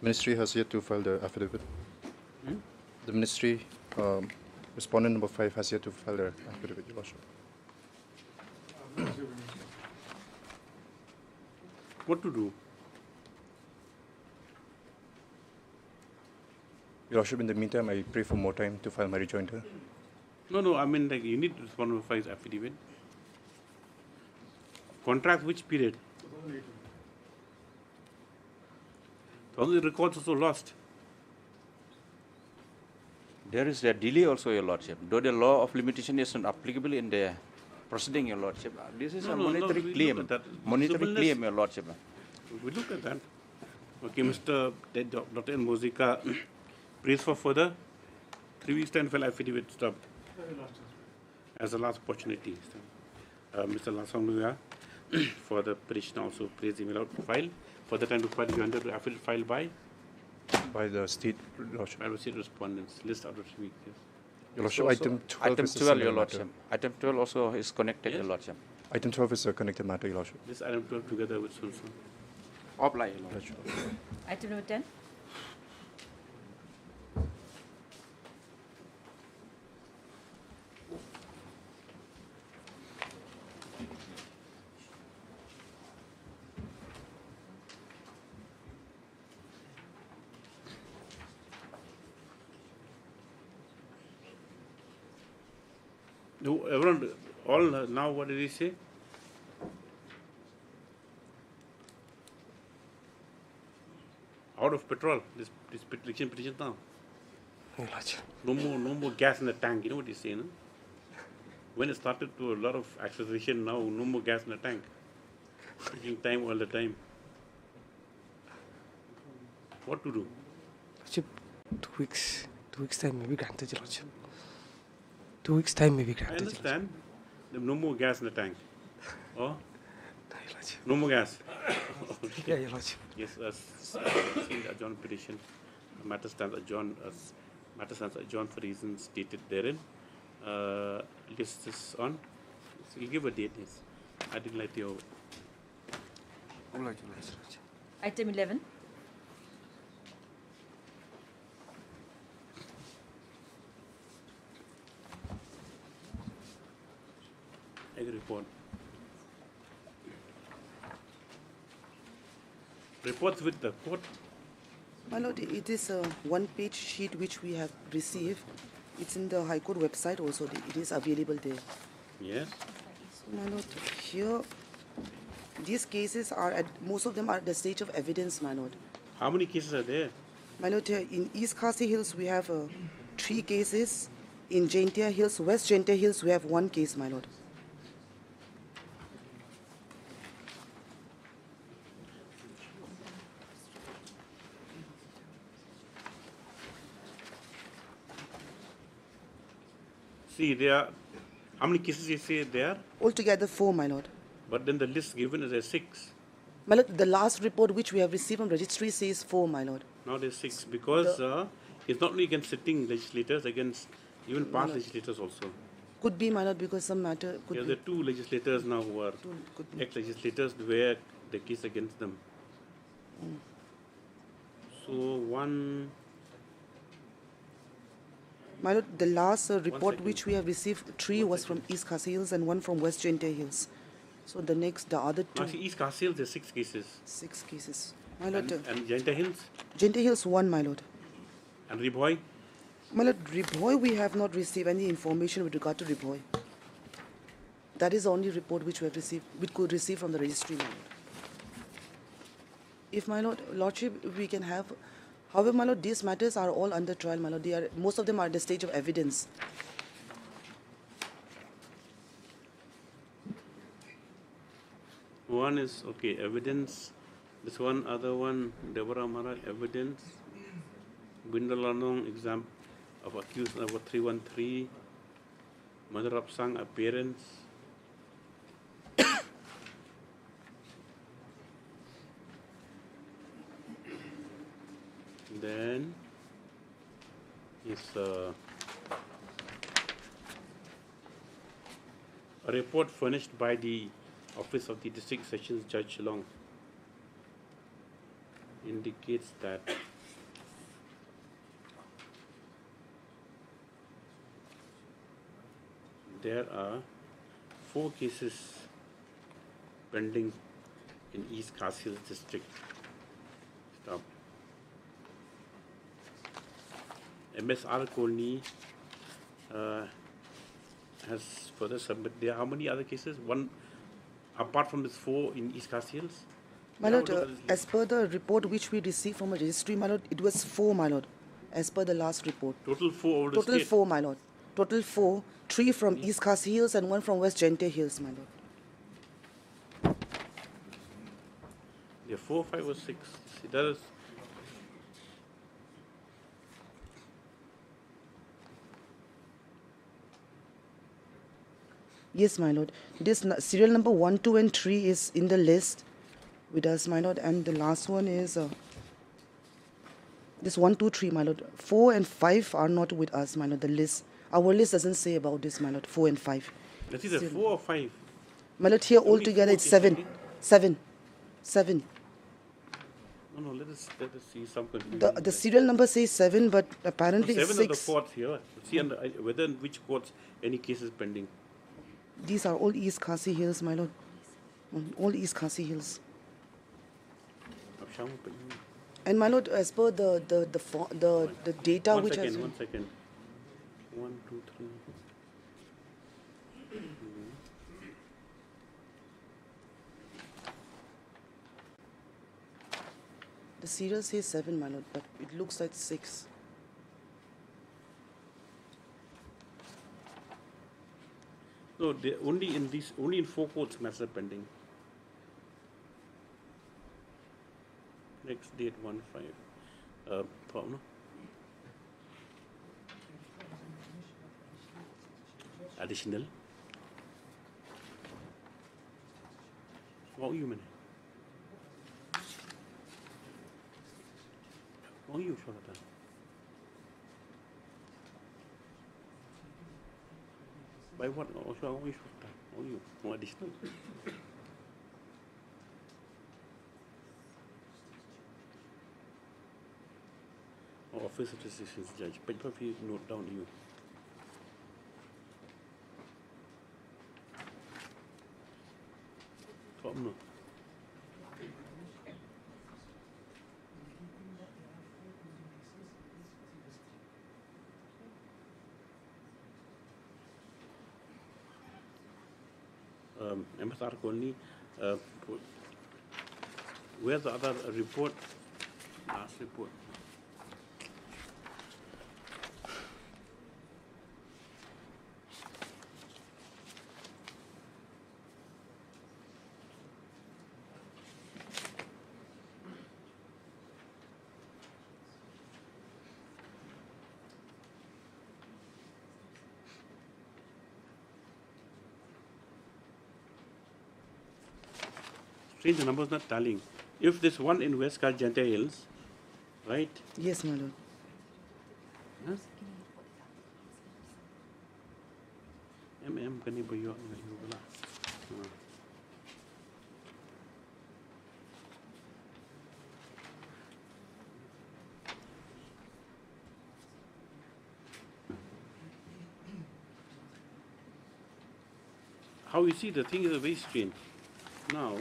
Speaker 6: ministry has yet to file the affidavit. The ministry, respondent number 5 has yet to file their affidavit, Your Lordship.
Speaker 1: What to do?
Speaker 6: Your Lordship, in the meantime, I pray for more time to file my rejoinder.
Speaker 1: No, I mean, like, you need to respond number 5's affidavit. Contract which period? All the records also lost.
Speaker 18: There is a delay also, Your Lordship. Though the law of limitation is not applicable in the proceeding, Your Lordship. This is a monetary claim. Monetary claim, Your Lordship.
Speaker 1: We look at that. Okay, Mr. Dr. Mozika, prays for further 3 weeks time file affidavit stop as a last opportunity. Mr. Lasangluya for the petition also prays him allowed to file. For the time to file, you under the affidavit filed by
Speaker 6: the state, Lordship.
Speaker 1: By the state respondents. List out of 3 weeks. Yes.
Speaker 6: Your Lordship, item 12
Speaker 18: item
Speaker 6: is
Speaker 18: 12, Your
Speaker 6: matter.
Speaker 18: Lordship. Item 12 also is connected, Your Lordship.
Speaker 6: Item 12 is a connected matter, Your Lordship.
Speaker 1: This item 12 together with Sulsan.
Speaker 18: Apply, Your Lordship.
Speaker 11: Item number 10.
Speaker 1: No, everyone, all now, what did he say? Out of petrol, this petition now. No more gas in the tank. You know what he's saying? No? When it started to a lot of acceleration, now no more gas in the tank. Taking time all the time. What to do?
Speaker 19: 2 weeks. 2 weeks time maybe granted, Lordship. 2 weeks time maybe
Speaker 1: I
Speaker 19: granted.
Speaker 1: understand. There's no more gas in the tank. Oh? No more gas.
Speaker 19: Yeah, Your Lordship.
Speaker 1: Yes, seen the adjourned petition. The matter stands adjourned for reasons stated therein. List this on. So you give a date, yes. I didn't like your.
Speaker 11: Item 11.
Speaker 1: Report. Reports with the court.
Speaker 17: My Lord, it is a one-page sheet which we have received. It's in the High Court website also. It is available there.
Speaker 1: Yes.
Speaker 17: So, my Lord, here, these cases are most of them are at the stage of evidence, my Lord.
Speaker 1: How many cases are there?
Speaker 17: My Lord, in East Khasi Hills we have 3 cases. In Jaintia Hills, West Jaintia Hills, we have 1 case, my Lord.
Speaker 1: See, there are, how many cases you say there?
Speaker 17: Altogether 4, my Lord.
Speaker 1: But then the list given is a 6.
Speaker 17: My Lord, the last report which we have received from registry says 4, my Lord.
Speaker 1: Now there's 6 because it's not only against sitting legislators, against even past legislators also.
Speaker 17: Could be, my Lord, because some matter could
Speaker 1: There
Speaker 17: be.
Speaker 1: are 2 legislators now who are ex-legislators where the case against them. So one.
Speaker 17: My Lord, the last report which we have received, 3 was from East Khasi Hills and 1 from West Jaintia Hills. So the other 2.
Speaker 1: Now see, East Khasi Hills, there's 6 cases.
Speaker 17: 6 cases. My Lord.
Speaker 1: And Jaintia Hills?
Speaker 17: Jaintia Hills 1, my Lord.
Speaker 1: And Riboy?
Speaker 17: My Lord, Riboy, we have not received any information with regard to Riboy. That is the only report which we have received, which could receive from the registry, my Lord. If, my Lordship, we can have. However, my Lord, these matters are all under trial, my Lord. Most of them are at the stage of evidence.
Speaker 1: One is, okay, evidence. This one, other one, Deborah Mara, evidence. Bindalanong, of accused number 313, mother of son appearance. Then is a report furnished by the Office of the District Sessions Judge Shillong indicates that there are 4 cases pending in East Kashmir district. Stop. MSR Kolni has further submitted. There are how many other cases? One, apart from this 4 in East Kashmir?
Speaker 17: My lord, as per the report which we received from a registry, my lord, it was 4, my lord, as per the last report.
Speaker 1: Total 4 over the
Speaker 17: Total
Speaker 1: state?
Speaker 17: 4, my lord. Total 4, 3 from East Khasi Hills and 1 from West Gente Hills, my lord.
Speaker 1: There are 4, 5 or 6. See, that is
Speaker 17: Yes, my lord. This serial number 1, 2 and 3 is in the list with us, my lord, and the last one is this 1, 2, 3, my lord. 4 and 5 are not with us, my lord, the list. Our list doesn't say about this, my lord, 4 and 5.
Speaker 1: That is a 4 or 5?
Speaker 17: My lord, here altogether it's 7. 7. 7.
Speaker 1: No, let us see some confusion.
Speaker 17: The serial number says 7, but apparently it's
Speaker 1: 7
Speaker 17: 6.
Speaker 1: of the courts here. See under, whether in which courts any cases pending.
Speaker 17: These are all East Khasi Hills, my lord. All East Khasi Hills. And my lord, as per the data
Speaker 1: One
Speaker 17: which
Speaker 1: second,
Speaker 17: has been...
Speaker 1: 1 second. 1, 2, 3.
Speaker 17: The serial says 7, my lord, but it looks like 6.
Speaker 1: No, they only in 4 courts matters are pending. Next date 1/5. Problem. Additional. What you mean? What you sure that? By what? Also, what you sure that? What you? What additional? Office of Decisions Judge. But if you note down you. Problem. MSR Kolni, where's the other report? Last report. Strange, the number's not tallying. If this one in West Gente Hills, right?
Speaker 17: Yes, my lord.
Speaker 1: Huh? Can you buy your how you see the thing is very strange. Now,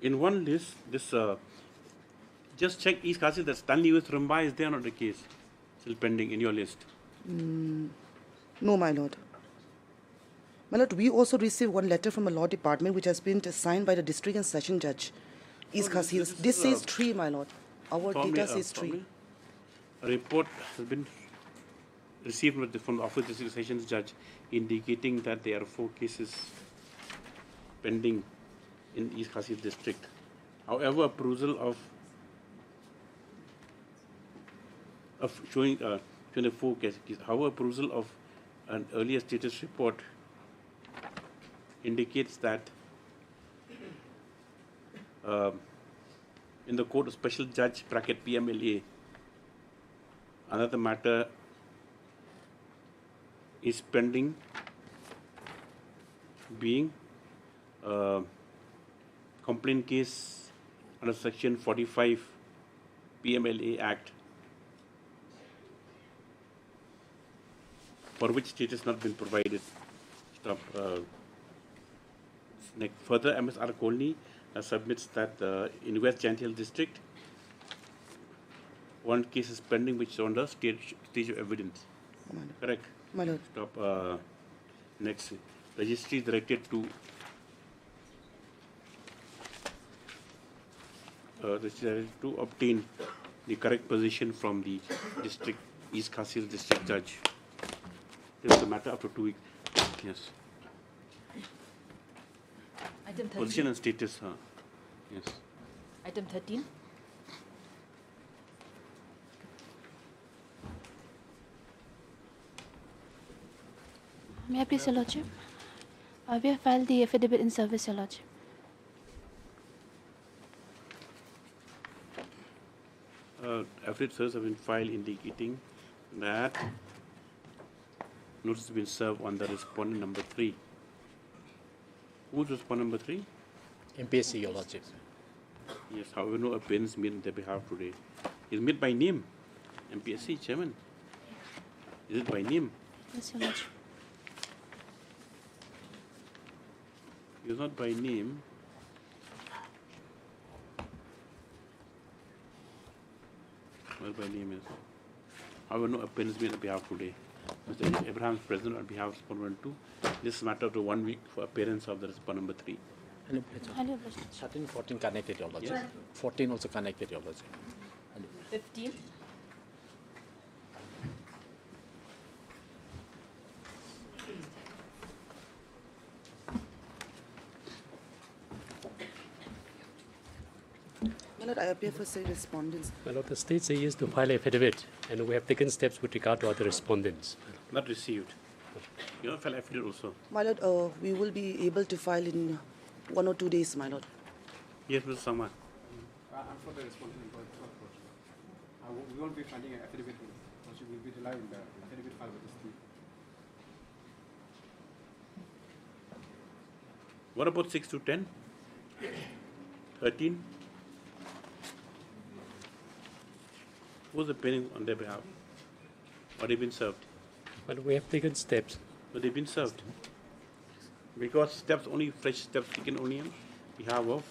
Speaker 1: in one list, this just check East Kashmir that Stanley with Rumbai is there not the case still pending in your list?
Speaker 17: No, my lord. My lord, we also received one letter from a law department which has been signed by the district and session judge. East Kashmir. This says 3, my lord. Our data says 3.
Speaker 1: A report has been received from the Office of District Sessions Judge indicating that there are 4 cases pending in East Kashmir district. However, perusal of showing 24 cases. However, perusal of an earlier status report indicates that in the court of special judge bracket PMLA, another matter is pending, being complaint case under section 45 PMLA Act, for which status not been provided. Stop. Further, MSR Kolni submits that in West Jandhal district, one case is pending which is on the stage of evidence. Correct?
Speaker 17: My lord.
Speaker 1: Stop. Next, registry is directed to obtain the correct position from the district East Khasir district judge. This is the matter after 2 weeks. Yes.
Speaker 11: Item 13.
Speaker 1: Position and status. Yes.
Speaker 11: Item 13.
Speaker 20: May I please, Your Lordship? We have filed the affidavit in service, Your Lordship.
Speaker 1: Affidavits have been filed indicating that notice has been served on the respondent number 3. Who's respondent number 3?
Speaker 21: MPSC, Your Lordship.
Speaker 1: Yes, however, no appearance made on their behalf today. Is made by name. MPSC chairman. Is it by name?
Speaker 20: Yes, Your Lordship.
Speaker 1: It's not by name. What by name is? However, no appearance made on behalf today. Mr. Abraham is present on behalf of respondent 2. This matter to 1 week for appearance of the respondent number 3.
Speaker 21: 13, 14 connected, Your Lordship. Yes. 14 also connected, Your Lordship.
Speaker 11: 15.
Speaker 17: My lord, I appear for say respondents.
Speaker 21: My Lord, the state says yes to file affidavit, and we have taken steps with regard to other respondents.
Speaker 1: Not received. You don't file affidavit also.
Speaker 17: My lord, we will be able to file in 1 or 2 days, my lord.
Speaker 1: Yes, Mr. Sama.
Speaker 22: I'm for the respondent. We won't be filing an affidavit. We will be relying on the affidavit filed with the state.
Speaker 1: What about 6 to 10? 13? Who's appearing on their behalf? Or they've been served?
Speaker 21: Well, we have taken steps.
Speaker 1: But they've been served. Because steps, only fresh steps taken only on behalf of.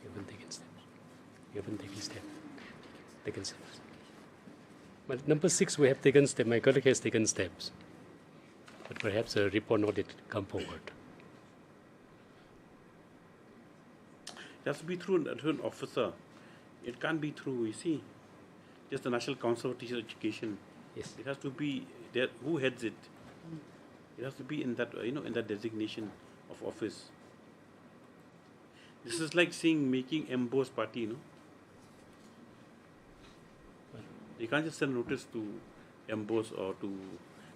Speaker 21: We haven't taken steps. We haven't taken steps. Taken steps. But number 6, we have taken steps. My colleague has taken steps. But perhaps a report not yet come forward.
Speaker 1: It has to be through an officer. It can't be through, you see, just the National Council of Teacher Education.
Speaker 21: Yes.
Speaker 1: It has to be there. Who heads it? It has to be in that, in that designation of office. This is like saying making embossed party, You can't just send notice to emboss or to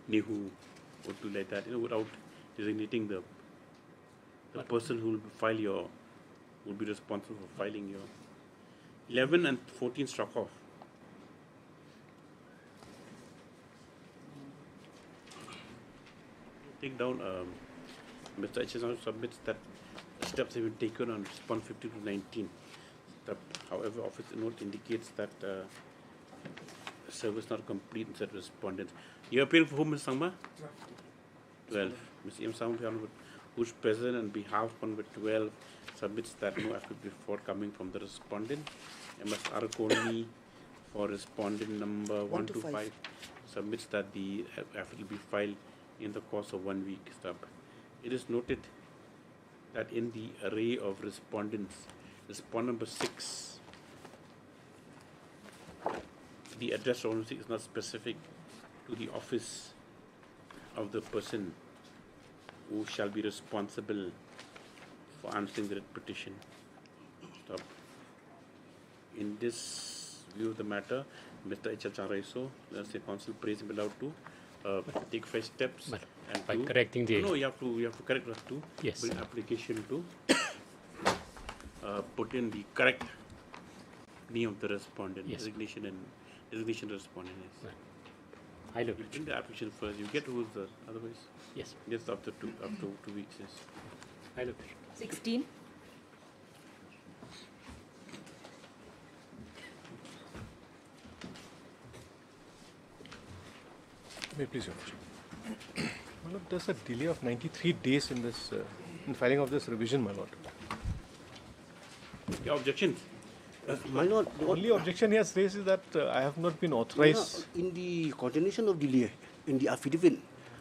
Speaker 1: Nehu or to like that, without designating the person who will be responsible for filing your 11 and 14 struck off. Take down, Mr. HSR submits that steps have been taken on response 50 to 19. However, office note indicates that service not complete in said respondents. You appeal for whom, Ms. Sangma? 12. Ms. M. Sangma, who's present on behalf of number 12, submits that no affidavit before coming from the respondent. MS Arakoni for respondent number 1 to 5 submits that the affidavit will be filed in the course of 1 week. It is noted that in the array of respondents, respondent number 6, the address is not specific to the office of the person who shall be responsible for answering the petition. Stop. In this view of the matter, Mr. H. Charaiso, the council prays him allowed to take 5 steps and
Speaker 21: by
Speaker 1: to,
Speaker 21: correcting the
Speaker 1: no, you have to correct us to
Speaker 21: Yes.
Speaker 1: bring application to put in the correct name of the respondent,
Speaker 21: Yes.
Speaker 1: designation respondent. Yes.
Speaker 21: I look
Speaker 1: You bring the application first. You get who's the otherwise.
Speaker 21: Yes.
Speaker 1: Just after 2 weeks. Yes.
Speaker 21: I look
Speaker 11: 16.
Speaker 4: May I please, Your Lordship. My Lord, there's a delay of 93 days in this, in filing of this revision, my Lord.
Speaker 1: Your objections?
Speaker 7: My Lord,
Speaker 4: The only objection he has raised is that I have not been authorized.
Speaker 7: in the continuation of delay in the affidavit,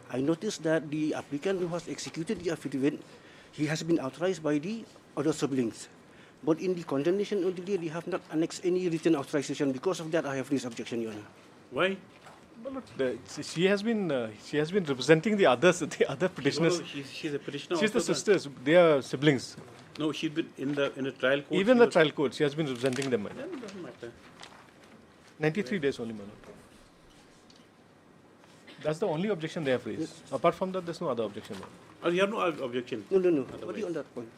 Speaker 7: I noticed that the applicant who has executed the affidavit, he has been authorized by the other siblings. But in the condemnation of delay, they have not annexed any written authorization. Because of that, I have raised objection, Your Honor.
Speaker 1: Why?
Speaker 4: My Lord, she has been representing the others, the other petitioners.
Speaker 1: No, she's a petitioner.
Speaker 4: She's the
Speaker 1: also,
Speaker 4: sisters. They are siblings.
Speaker 1: No, she's been in the trial court.
Speaker 4: Even
Speaker 1: she
Speaker 4: the
Speaker 1: was-
Speaker 4: trial court, she has been representing them, my Lord.
Speaker 1: Then it doesn't matter.
Speaker 4: 93 days only, my Lord. That's the only objection they have raised. Apart from that, there's no other objection, my Lord.
Speaker 1: Oh, you have no objection?
Speaker 7: No.
Speaker 1: Otherwise.
Speaker 7: Only on that point.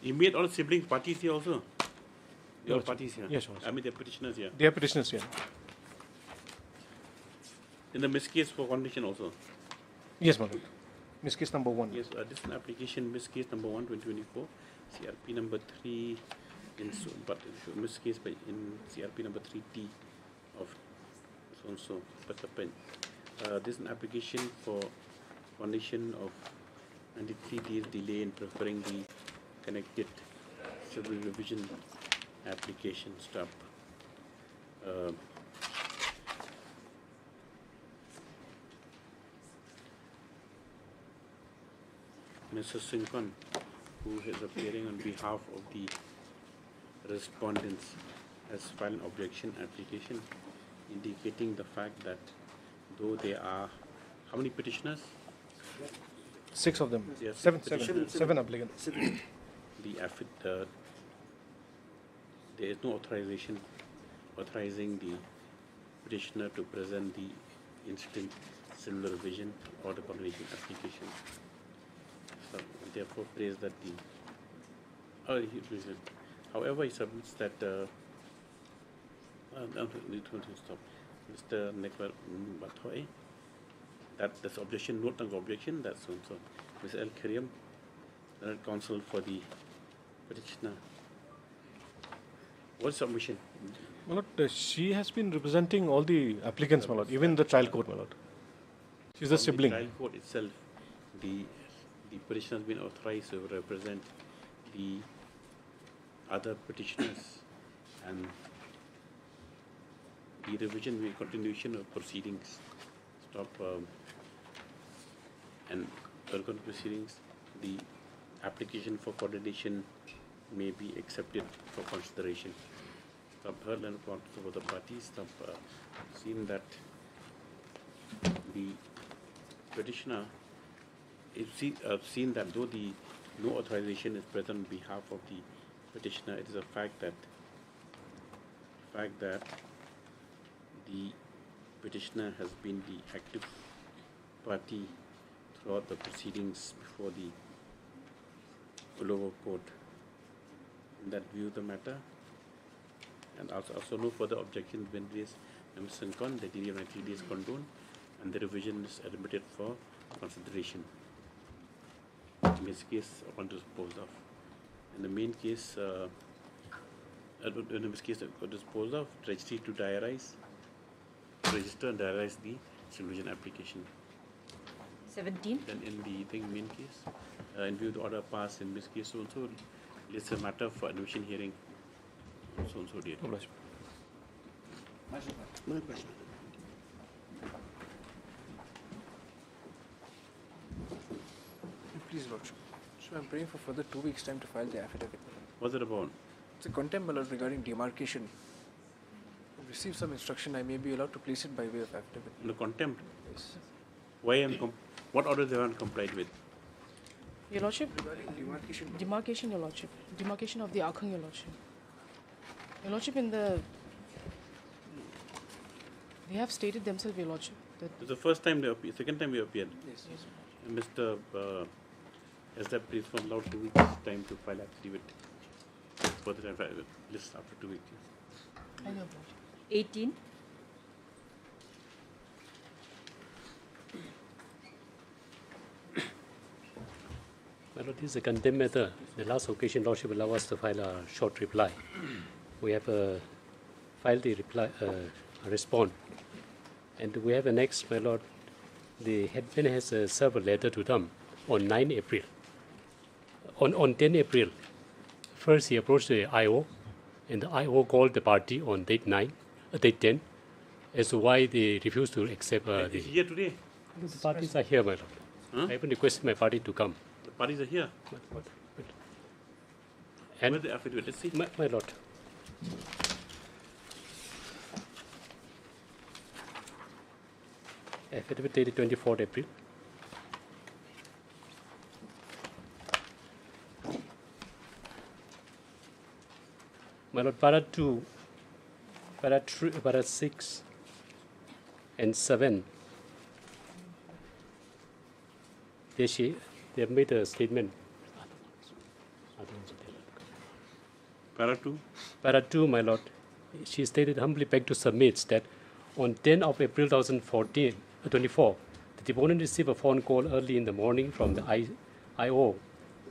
Speaker 1: You made all siblings parties here also? Your
Speaker 4: Yes,
Speaker 1: parties here?
Speaker 4: yes, yes.
Speaker 1: I mean, they're petitioners here.
Speaker 4: They are petitioners here.
Speaker 1: In the miscase for condition also?
Speaker 4: Yes, my Lord. Miscase number 1.
Speaker 1: Yes, this is an application, miscase number 1, 2024, CRP number 3, but miscase in CRP number 3T of so-and-so, Patapen. This is an application for condition of 93 days delay in preferring the connected civil revision application stop. Mr. Sinkan, who is appearing on behalf of the respondents, has filed an objection application indicating the fact that though there are, how many petitioners?
Speaker 4: 6 of them.
Speaker 1: Yes,
Speaker 4: 7
Speaker 1: petitioners.
Speaker 4: applicants.
Speaker 1: There is no authorization authorizing the petitioner to present the instant civil revision or the condemnation application. So therefore, praise that however, he submits that. Stop, Mr. Nekvar Bathoy. That's objection. Note of objection. That's so. Mr. L. Karim, counsel for the petitioner. What's submission?
Speaker 4: My Lord, she has been representing all the applicants, my Lord, even the trial court, my Lord. She's a sibling.
Speaker 1: The trial court itself, the petitioner has been authorized to represent the other petitioners, and the revision will continuation of proceedings. Stop and further proceedings. The application for condemnation may be accepted for consideration. Heard and for the parties seen that the petitioner is seen that though no authorization is present on behalf of the petitioner, it is a fact that the petitioner has been the active party throughout the proceedings before the lower court. In that view of the matter, and also no further objections been raised by Mr. Sinkon, the delay of 90 days condoned, and the revision is admitted for consideration. In this case, upon disposed of. In the main case, in this case, dispose of, registry to diarize, register and diarize the supervision application.
Speaker 11: 17.
Speaker 1: Then in the main case, in view of the order passed in this case also, it's a matter for admission hearing. So did.
Speaker 8: Please, Lordship. So I'm praying for further 2 weeks' time to file the affidavit.
Speaker 1: What's it about?
Speaker 8: It's a contempt alert regarding demarcation. I've received some instruction. I may be allowed to place it by way of affidavit.
Speaker 1: The contempt?
Speaker 8: Yes.
Speaker 1: Why what orders they haven't complied with?
Speaker 13: Your Lordship?
Speaker 8: Demarcation.
Speaker 13: Demarcation, Your Lordship. Demarcation of the Akhang, Your Lordship. Your Lordship, in the... They have stated themselves, Your Lordship, that...
Speaker 1: It's the first time they appeared, second time we appeared.
Speaker 8: Yes.
Speaker 1: Mr. Asda, please from allowed 2 weeks time to file affidavit. For the time, list after 2 weeks.
Speaker 13: I know,
Speaker 11: 18.
Speaker 21: Well, this is a contempt matter. The last occasion, Lordship allowed us to file a short reply. We have filed the reply, response. And we have a next, my Lord, the headman has served a letter to them on 9 April. On 10 April, first he approached the I.O. and the I.O. called the party on date 10 as to why they refused to accept the...
Speaker 1: Here today?
Speaker 21: The parties are here, my Lord.
Speaker 1: Huh?
Speaker 21: I even requested my party to come.
Speaker 1: The parties are here?
Speaker 21: And
Speaker 1: where's the affidavit? Let's see.
Speaker 21: My Lord. Affidavit dated 24th April. My Lord, para 2, para 6 and 7, they have made a statement.
Speaker 1: Para 2?
Speaker 21: Para 2, my Lord, she stated humbly begged to submit that on 10 of April 2024, the deponent received a phone call early in the morning from the I.O.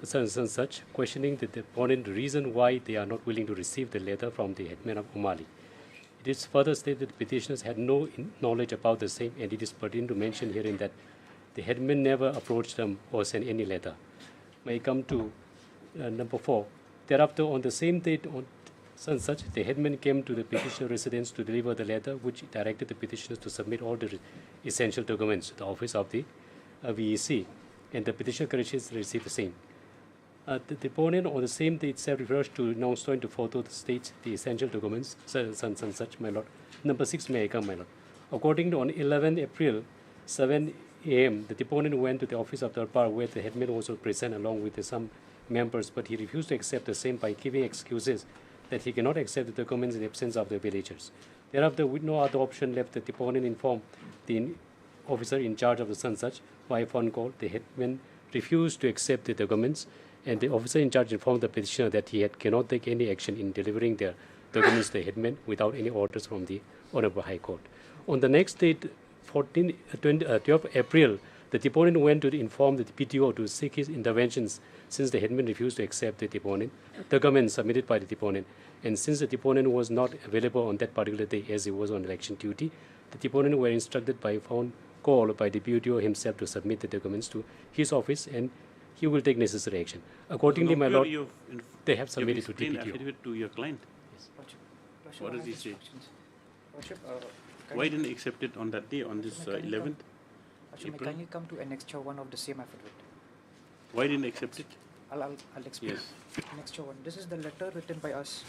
Speaker 21: Such, questioning the deponent the reason why they are not willing to receive the letter from the headman of Umali. It is further stated that petitioners had no knowledge about the same, and it is pertinent to mention herein that the headman never approached them or sent any letter. May I come to number 4. Thereafter, on the same date, on such, the headman came to the petitioner residence to deliver the letter, which directed the petitioners to submit all the essential documents to the office of the VEC, and the petitioner received the same. The deponent on the same day itself refers to now starting to photo the states the essential documents, such, my Lord. Number 6, may I come, my Lord. According to on 11 April, 7 a.m., the deponent went to the office of the bar where the headman was also present along with some members, but he refused to accept the same by giving excuses that he cannot accept the documents in the absence of the villagers. Thereafter, with no other option left, the deponent informed the officer in charge of the such by phone call. The headman refused to accept the documents, and the officer in charge informed the petitioner that he cannot take any action in delivering the documents to the headman without any orders from the Honorable High Court. On the next date, 12 April, the deponent went to inform the PTO to seek his interventions since the headman refused to accept the documents submitted by the deponent. And since the deponent was not available on that particular day as he was on election duty, the deponent were instructed by phone call by the PTO himself to submit the documents to his office, and he will take necessary action. Accordingly, my Lord, they have submitted to DPTO.
Speaker 1: Affidavit to your client?
Speaker 8: Yes. Lordship,
Speaker 1: What does he say?
Speaker 8: Lordship,
Speaker 1: why didn't he accept it on that day, on this 11th
Speaker 10: Lordship, can you come to Annexure 1 of the same affidavit?
Speaker 1: Why didn't he accept it?
Speaker 10: I'll explain.
Speaker 1: Yes.
Speaker 10: Annexure 1. This is the letter written by us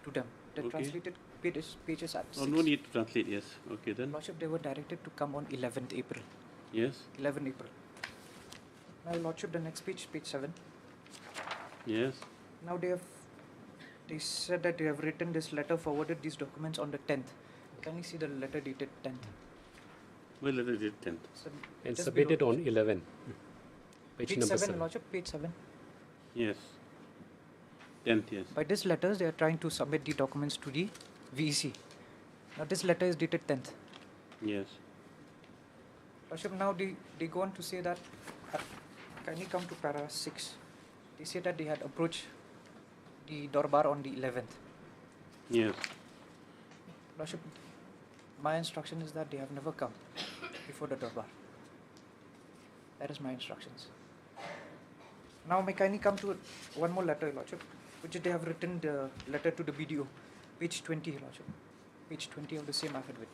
Speaker 10: to them. The
Speaker 1: Okay.
Speaker 10: translated pages at 6.
Speaker 1: Oh, no need to translate, yes. Okay, then.
Speaker 10: Lordship, they were directed to come on 11th April.
Speaker 1: Yes.
Speaker 10: 11 April. Now, Lordship, the next page, page 7.
Speaker 1: Yes.
Speaker 10: Now they said that they have written this letter, forwarded these documents on the 10th. Can you see the letter dated 10th?
Speaker 1: Well, letter dated 10th.
Speaker 21: And
Speaker 10: just
Speaker 21: submitted
Speaker 10: below.
Speaker 21: on 11. Page number
Speaker 10: 7, Lordship, page 7.
Speaker 1: Yes. 10th, yes.
Speaker 10: By this letters, they are trying to submit the documents to the VEC. Now, this letter is dated 10th.
Speaker 1: Yes.
Speaker 10: Lordship, now they go on to say that, can you come to para 6? They say that they had approached the Dorbar on the 11th.
Speaker 1: Yes.
Speaker 10: Lordship, my instruction is that they have never come before the Darbar. That is my instructions. Now may kindly come to one more letter, Lordship, which they have written the letter to the BDO, page 20, Lordship, page 20 of the same affidavit.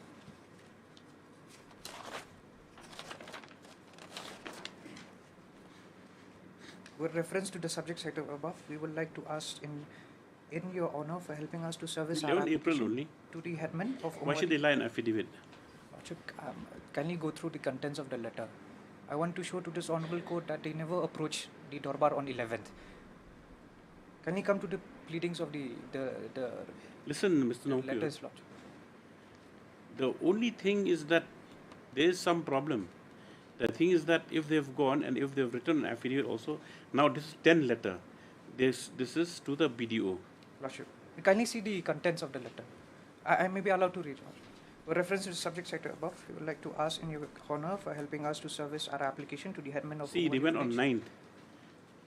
Speaker 10: With reference to the subject sector above, we would like to ask in your honor for helping us to service our
Speaker 1: 11 April
Speaker 10: application
Speaker 1: only.
Speaker 10: to the headman of
Speaker 1: Why should they lie in affidavit?
Speaker 10: Lordship, kindly go through the contents of the letter. I want to show to this honorable court that they never approached the Darbar on 11th. Can you come to the pleadings of the
Speaker 1: Listen, Mr. Nopio,
Speaker 10: letters, Lordship?
Speaker 1: the only thing is that there is some problem. The thing is that if they've gone and if they've written an affidavit also, now this is 10 letter. This is to the BDO.
Speaker 10: Lordship, kindly see the contents of the letter. I may be allowed to read, Lordship. With reference to the subject sector above, we would like to ask in your honor for helping us to service our application to the headman of...
Speaker 1: See, they went on 9th.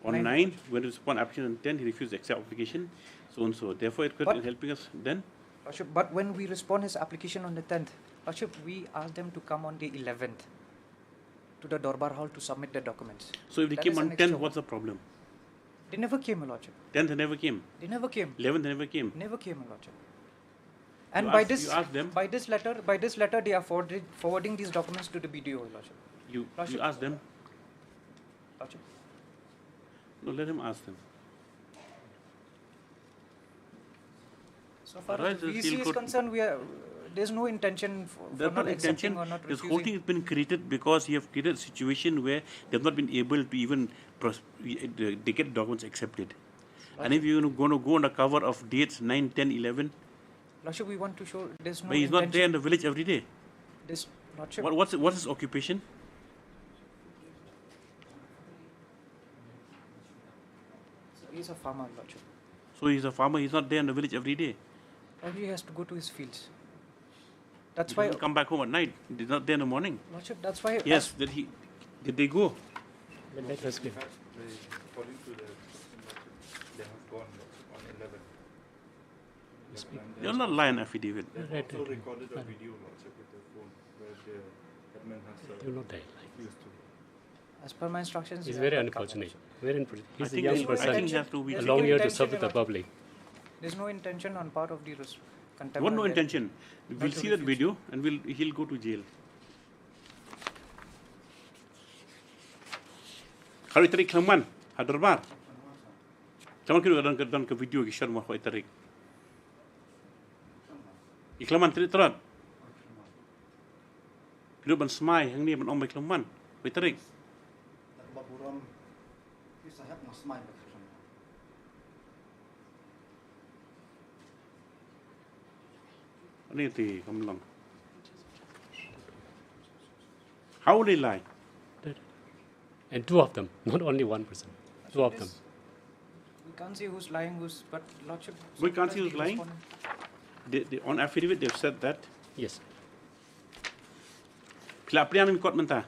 Speaker 1: On 9th, when it was upon application on 10th, he refused to accept application, so and so. Therefore, it could be helping us then.
Speaker 10: Lordship, but when we respond his application on the 10th, Lordship, we asked them to come on the 11th to the Darbar Hall to submit the documents.
Speaker 1: So if they came on 10th, what's the problem?
Speaker 10: They never came, Lordship.
Speaker 1: 10th they never came.
Speaker 10: They never came.
Speaker 1: 11th they never came.
Speaker 10: Never came, Lordship. And
Speaker 1: You
Speaker 10: by
Speaker 1: asked them?
Speaker 10: by this letter, they are forwarding these documents to the BDO, Lordship.
Speaker 1: You
Speaker 10: Lordship.
Speaker 1: asked them?
Speaker 10: Lordship.
Speaker 1: No, let him ask them.
Speaker 10: So far
Speaker 1: Otherwise,
Speaker 10: as
Speaker 1: the
Speaker 10: VC
Speaker 1: seal
Speaker 10: is
Speaker 1: court-
Speaker 10: concerned, there's no intention for
Speaker 1: There's
Speaker 10: not
Speaker 1: no
Speaker 10: accepting
Speaker 1: intention.
Speaker 10: or not
Speaker 1: This
Speaker 10: refusing.
Speaker 1: whole thing has been created because you have created a situation where they've not been able to even they get documents accepted. And if you're going to go on the cover of dates 9, 10, 11,
Speaker 10: Lordship, we want to show there's no
Speaker 1: but he's not
Speaker 10: intention.
Speaker 1: there in the village every day.
Speaker 10: This, Lordship,
Speaker 1: What's his occupation?
Speaker 10: he's a farmer, Lordship.
Speaker 1: So he's a farmer, he's not there in the village every day.
Speaker 10: Probably he has to go to his fields. That's
Speaker 1: He
Speaker 10: why,
Speaker 1: doesn't come back home at night. He's not there in the morning.
Speaker 10: Lordship, that's why...
Speaker 1: Yes, did they go?
Speaker 21: Let us give.
Speaker 2: According to the they have gone on 11.
Speaker 1: You're not lying affidavit.
Speaker 2: They have also recorded a video also with the phone where the headman has
Speaker 21: You're not there.
Speaker 2: used to.
Speaker 10: As per my instructions,
Speaker 21: It's
Speaker 10: you
Speaker 21: very
Speaker 10: have not come,
Speaker 21: unfortunate.
Speaker 10: Lordship.
Speaker 21: Very unfortunate. He's a
Speaker 1: think
Speaker 21: young
Speaker 1: there's no
Speaker 21: person,
Speaker 1: intention- there's
Speaker 21: long
Speaker 10: no
Speaker 21: here to
Speaker 10: intention
Speaker 21: serve the
Speaker 10: about-
Speaker 21: public.
Speaker 10: There's no intention on part of the contempt.
Speaker 1: What no
Speaker 10: or
Speaker 1: intention? We'll
Speaker 10: to
Speaker 1: see that
Speaker 10: refuse.
Speaker 1: video and he'll go to jail. Kalau tarik kelaman, hadarbar. Kamu kira dan ke video kisah rumah kau tarik. Iklaman tarik terat. Kira ban semai, yang ni ban omai kelaman, kau tarik.
Speaker 5: Baburam, saya nak semai.
Speaker 1: Ini ti kamu lang. How would they lie?
Speaker 21: And two of them, not only one person. Two of them.
Speaker 10: We can't see who's lying, but Lordship...
Speaker 1: We can't see who's
Speaker 10: the
Speaker 1: lying?
Speaker 10: respondent-
Speaker 1: On affidavit they've said that.
Speaker 21: Yes.
Speaker 1: Bila apa yang court mentah?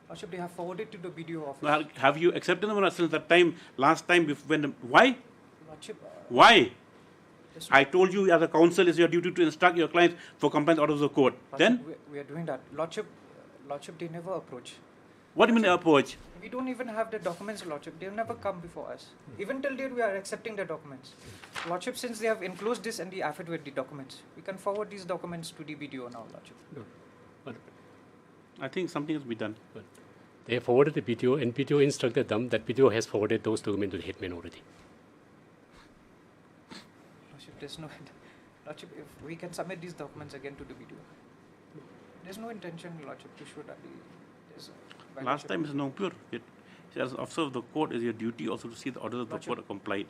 Speaker 10: Lordship, they have forwarded to the BDO office.
Speaker 1: Have you accepted them or not since that time, last time, why?
Speaker 10: Lordship,
Speaker 1: Why? I told you as a counsel, it's your duty to instruct your clients for compliance out of the court. Then?
Speaker 10: we are doing that. Lordship, they never approach.
Speaker 1: What do you mean approach?
Speaker 10: We don't even have the documents, Lordship. They've never come before us. Even till date, we are accepting the documents. Lordship, since they have enclosed this and the affidavit, the documents, we can forward these documents to the BDO now, Lordship.
Speaker 21: No. But
Speaker 1: I think something has to be done.
Speaker 21: they have forwarded the PTO, and PTO instructed them that PTO has forwarded those documents to the headman already.
Speaker 10: Lordship, there's no... Lordship, if we can submit these documents again to the BDO. There's no intention, Lordship, to show that there's a
Speaker 1: Last time is no pure. As an officer of the court, is your duty also to see the orders of the court are complied.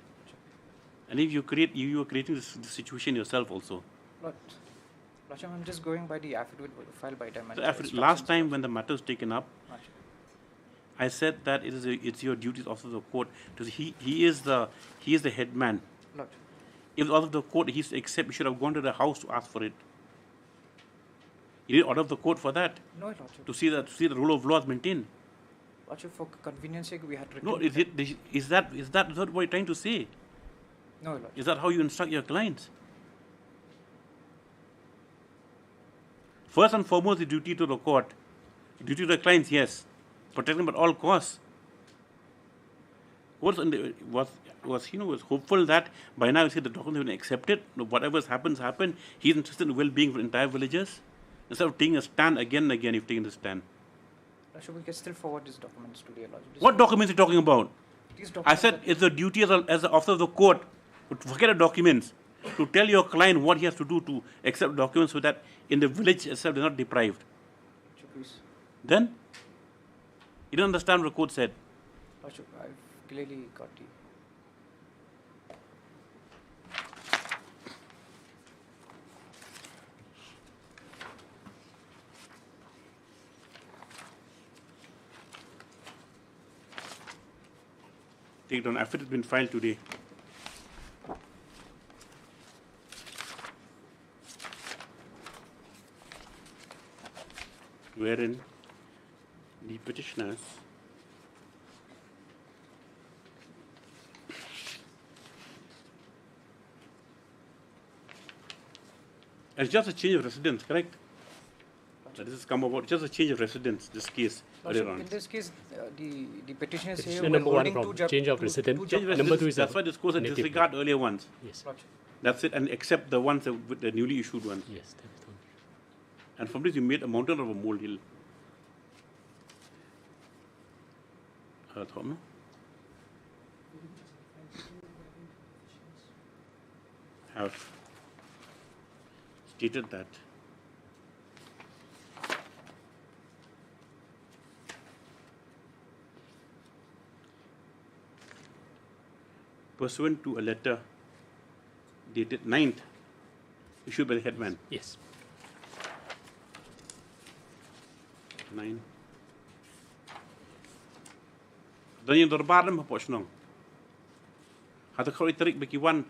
Speaker 1: And if you are creating this situation yourself also.
Speaker 10: Lordship, I'm just going by the affidavit filed by them.
Speaker 1: The last time when the matter was taken up, I said that it's your duty as officer of the court to he is the headman.
Speaker 10: Lord.
Speaker 1: If the order of the court he should have gone to the house to ask for it. You need order of the court for that.
Speaker 10: No, Lordship.
Speaker 1: To see the rule of law is maintained.
Speaker 10: Lordship, for convenience sake, we had written.
Speaker 1: No, is that what you're trying to say?
Speaker 10: No, Lordship.
Speaker 1: Is that how you instruct your clients? First and foremost, the duty to the court, duty to the clients, yes, protect them at all costs. Was hopeful that by now, you see, the documents have been accepted. Whatever happens, happened. He's interested in the well-being of the entire villagers. Instead of taking a stand again and again, you've taken the stand.
Speaker 10: Lordship, we can still forward these documents to the Lordship.
Speaker 1: What documents are you talking about?
Speaker 10: These
Speaker 1: I
Speaker 10: documents
Speaker 1: said it's the duty as the officer of the court to forget the documents, to tell your client what he has to do to accept documents so that in the village itself they're not deprived.
Speaker 10: Please.
Speaker 1: Then, you don't understand what the court said.
Speaker 10: Lordship, I've clearly got you.
Speaker 1: Take it on. Affidavit has been filed today. Wherein the petitioners it's just a change of residence, correct? This has come about just a change of residence, this case. Earlier on.
Speaker 10: In this case, the petitioners say
Speaker 21: Petitioner number one from change of residence. Number two is
Speaker 1: that's why this course and disregard earlier ones.
Speaker 21: Yes.
Speaker 1: That's it, and accept the ones with the newly issued ones.
Speaker 21: Yes, that is the one.
Speaker 1: And from this you made a mountain of a molehill. No? Have stated that pursuant to a letter dated 9th issued by the headman.
Speaker 21: Yes.
Speaker 1: 9. Dan yung dorbar nam hapo snong. Hata kau iterik bagi wan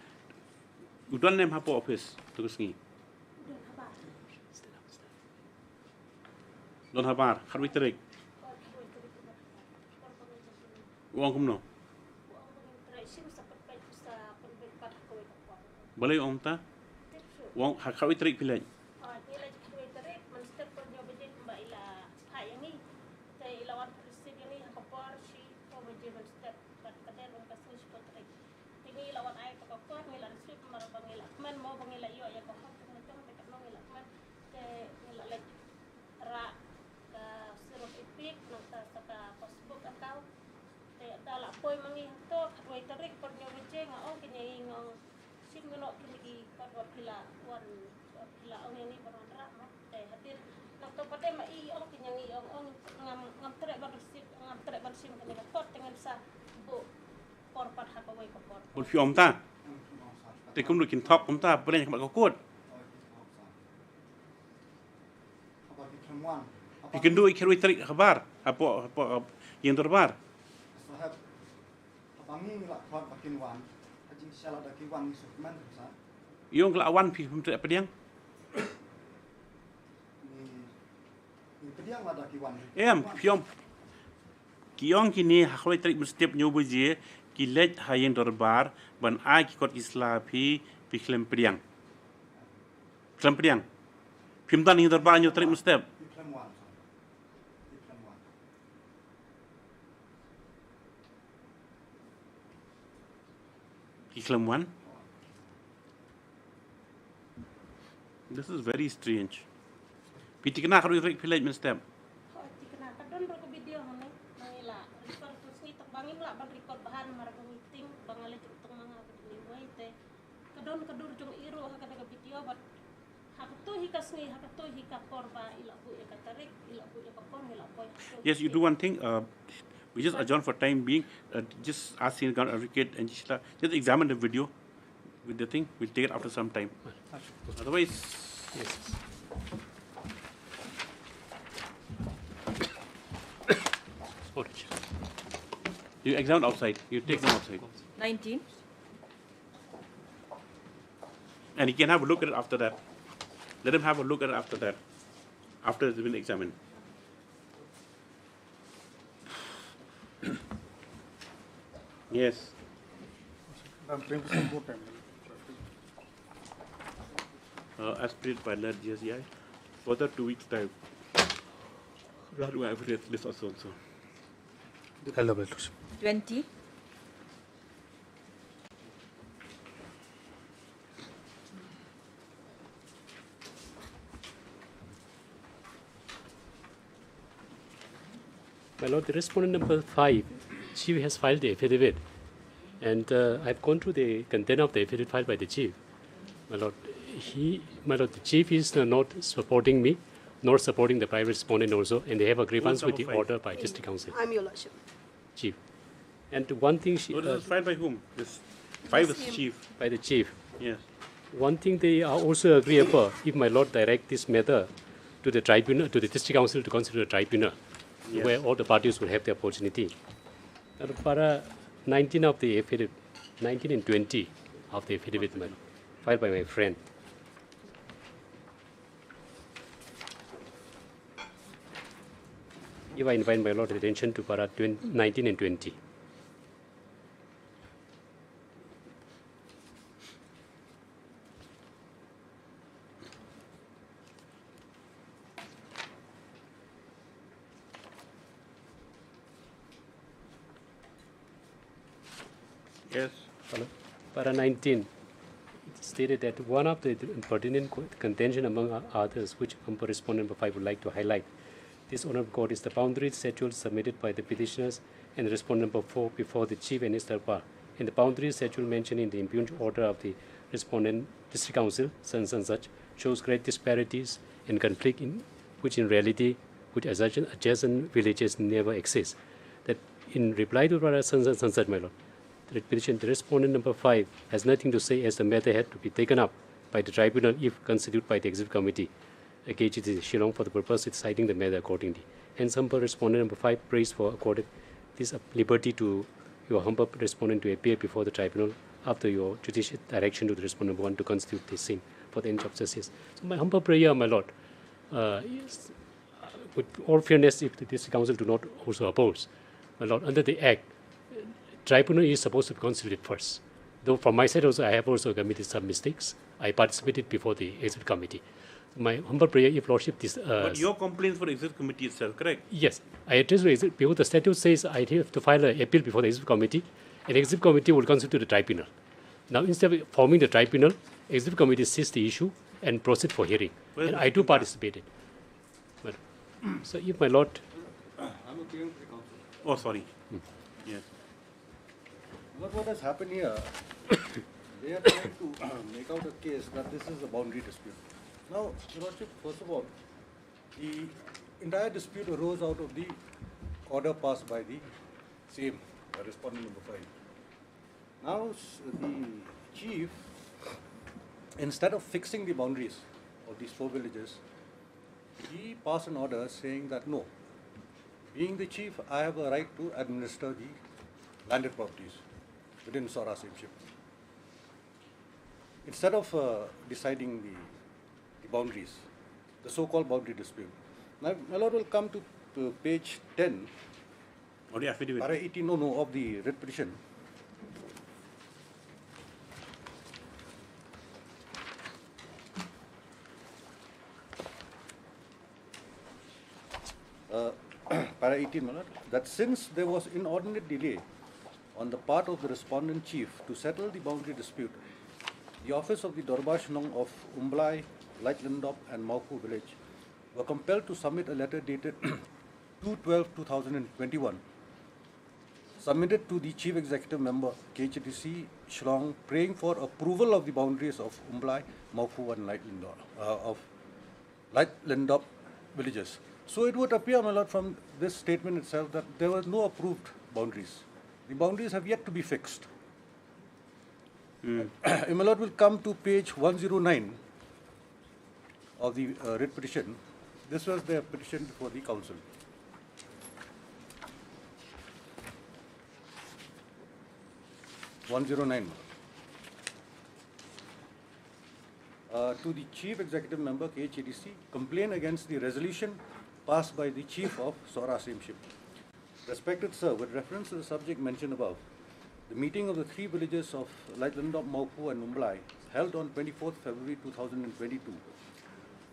Speaker 1: udan nem hapo office tugas ngi. Don habar, kau iterik. Uang kumno. Boleh om ta? Uang kau iterik pilih. Bol fi om ta. Te kum kin thok om ta pren yak ko kod. Ikan do ikir witrik khabar apa yang terbar.
Speaker 5: Sahab abangi la khot bakin wan ajing shala da ki wan sukman sa.
Speaker 1: Yung kelawan pi pem apa diang?
Speaker 5: Ni pediang la da ki wan.
Speaker 1: Piom. Kiong kini hak witrik mesti nyoba je kilet hayang terbar ban ai ki kot islapi pi klem pediang. Klem pediang. Pimtan yang terbar nyo trik mesti. Islam one. This is very strange. Piti kena kalau direct village mesti. Yes, you do one thing. We just adjourn for time being. Just ask the advocate and just examine the video with the thing. We'll take it after some time. Otherwise, yes. You examine outside. You take them outside.
Speaker 11: 19.
Speaker 1: And he can have a look at it after that. Let him have a look at it after that. After it's been examined. Yes.
Speaker 16: I'm praying for some more time.
Speaker 1: As prayed by Lord GSI. further 2 weeks' time. That we have read this also.
Speaker 4: Hello, Lordship.
Speaker 11: 20.
Speaker 21: My Lord, the respondent number 5, Chief has filed the affidavit, and I've gone through the content of the affidavit filed by the Chief. My Lord, the Chief is not supporting me, nor supporting the private respondent also, and they have a grievance with the order by District Council.
Speaker 12: I'm your Lordship.
Speaker 21: Chief. And one thing she...
Speaker 1: So this is filed by whom? This 5 is Chief.
Speaker 21: By the Chief.
Speaker 1: Yes.
Speaker 21: One thing they are also agreeable, if my Lord direct this matter to the Tribunal, to the District Council to consider a tribunal, yes, where all the parties will have the opportunity. Para 19 of the affidavit, 19 and 20 of the affidavit filed by my friend. If I invite my Lord's attention to para 19 and 20.
Speaker 1: Yes.
Speaker 21: Para 19, it stated that one of the pertinent contention among others, which Respondent number 5 would like to highlight, this Honourable Court, is the boundary schedule submitted by the petitioners and the Respondent number 4 before the Chief and his Darbar. In the boundary schedule mentioned in the impugned order of the Respondent District Council, such, shows great disparities and conflict which in reality, which adjacent villages never exist. That in reply to such, my Lord, the petition, the Respondent number 5 has nothing to say, as the matter had to be taken up by the tribunal if constituted by the Executive Committee, KGT Shillong, for the purpose of deciding the matter accordingly. Hence, humble Respondent number 5 prays for accorded this liberty to your humble Respondent to appear before the tribunal after your judicial direction to the Respondent number 1 to constitute the same for the end of justice. So my humble prayer, my Lord, is, with all fairness, if the District Council do not also oppose, my Lord, under the Act, Tribunal is supposed to be constituted first. Though from my side also, I have also committed some mistakes. I participated before the Executive Committee. My humble prayer, if Lordship...
Speaker 1: but your complaints for the Executive Committee itself, correct?
Speaker 21: Yes. I addressed the because the statute says I have to file an appeal before the Executive Committee, and the Executive Committee will constitute the tribunal. Now, instead of forming the tribunal, Executive Committee sees the issue and proceed for hearing. Well, and I do participated. But, so if my Lord...
Speaker 14: I'm appealing to the council.
Speaker 1: Oh, sorry. Yes.
Speaker 14: What has happened here, they are trying to make out a case that this is a boundary dispute. Now, Your Lordship, first of all, the entire dispute arose out of the order passed by the same Respondent number 5. Now, the Chief, instead of fixing the boundaries of these 4 villages, he passed an order saying that no, being the Chief, I have a right to administer the landed properties within Coercive. Instead of deciding the boundaries, the so-called boundary dispute. Now, my Lord will come to page 10.
Speaker 1: Or the affidavit?
Speaker 14: Para 18, no, of the writ petition. Para 18, my Lord, that since there was inordinate delay on the part of the Respondent Chief to settle the boundary dispute, the office of the Darbar Shnong of Umblai, Laitlindop and Mauku village were compelled to submit a letter dated 2/12/2021, submitted to the Chief Executive Member KHTC Shlong, praying for approval of the boundaries of Umblai, Mauku and Laitlindop villages. So it would appear, my Lord, from this statement itself that there were no approved boundaries. The boundaries have yet to be fixed. My Lord will come to page 109 of the writ petition. This was their petition before the council. To the Chief Executive Member KHADC, complain against the resolution passed by the Chief of Coercive. Respected Sir, with reference to the subject mentioned above, the meeting of the 3 villages of Laitlindop, Mauku and Umblai, held on 24th February 2022,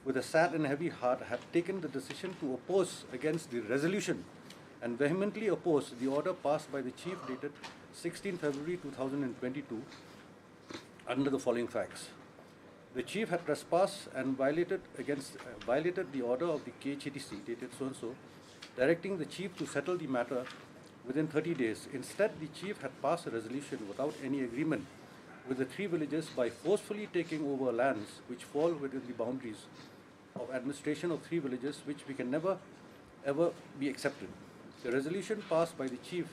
Speaker 14: with a sad and heavy heart, had taken the decision to oppose against the resolution and vehemently oppose the order passed by the Chief dated 16 February 2022 under the following facts. The Chief had trespassed and violated the order of the KHTC dated so-and-so, directing the Chief to settle the matter within 30 days. Instead, the Chief had passed a resolution without any agreement with the three villages by forcefully taking over lands which fall within the boundaries of administration of three villages, which we can never ever be accepted. The resolution passed by the Chief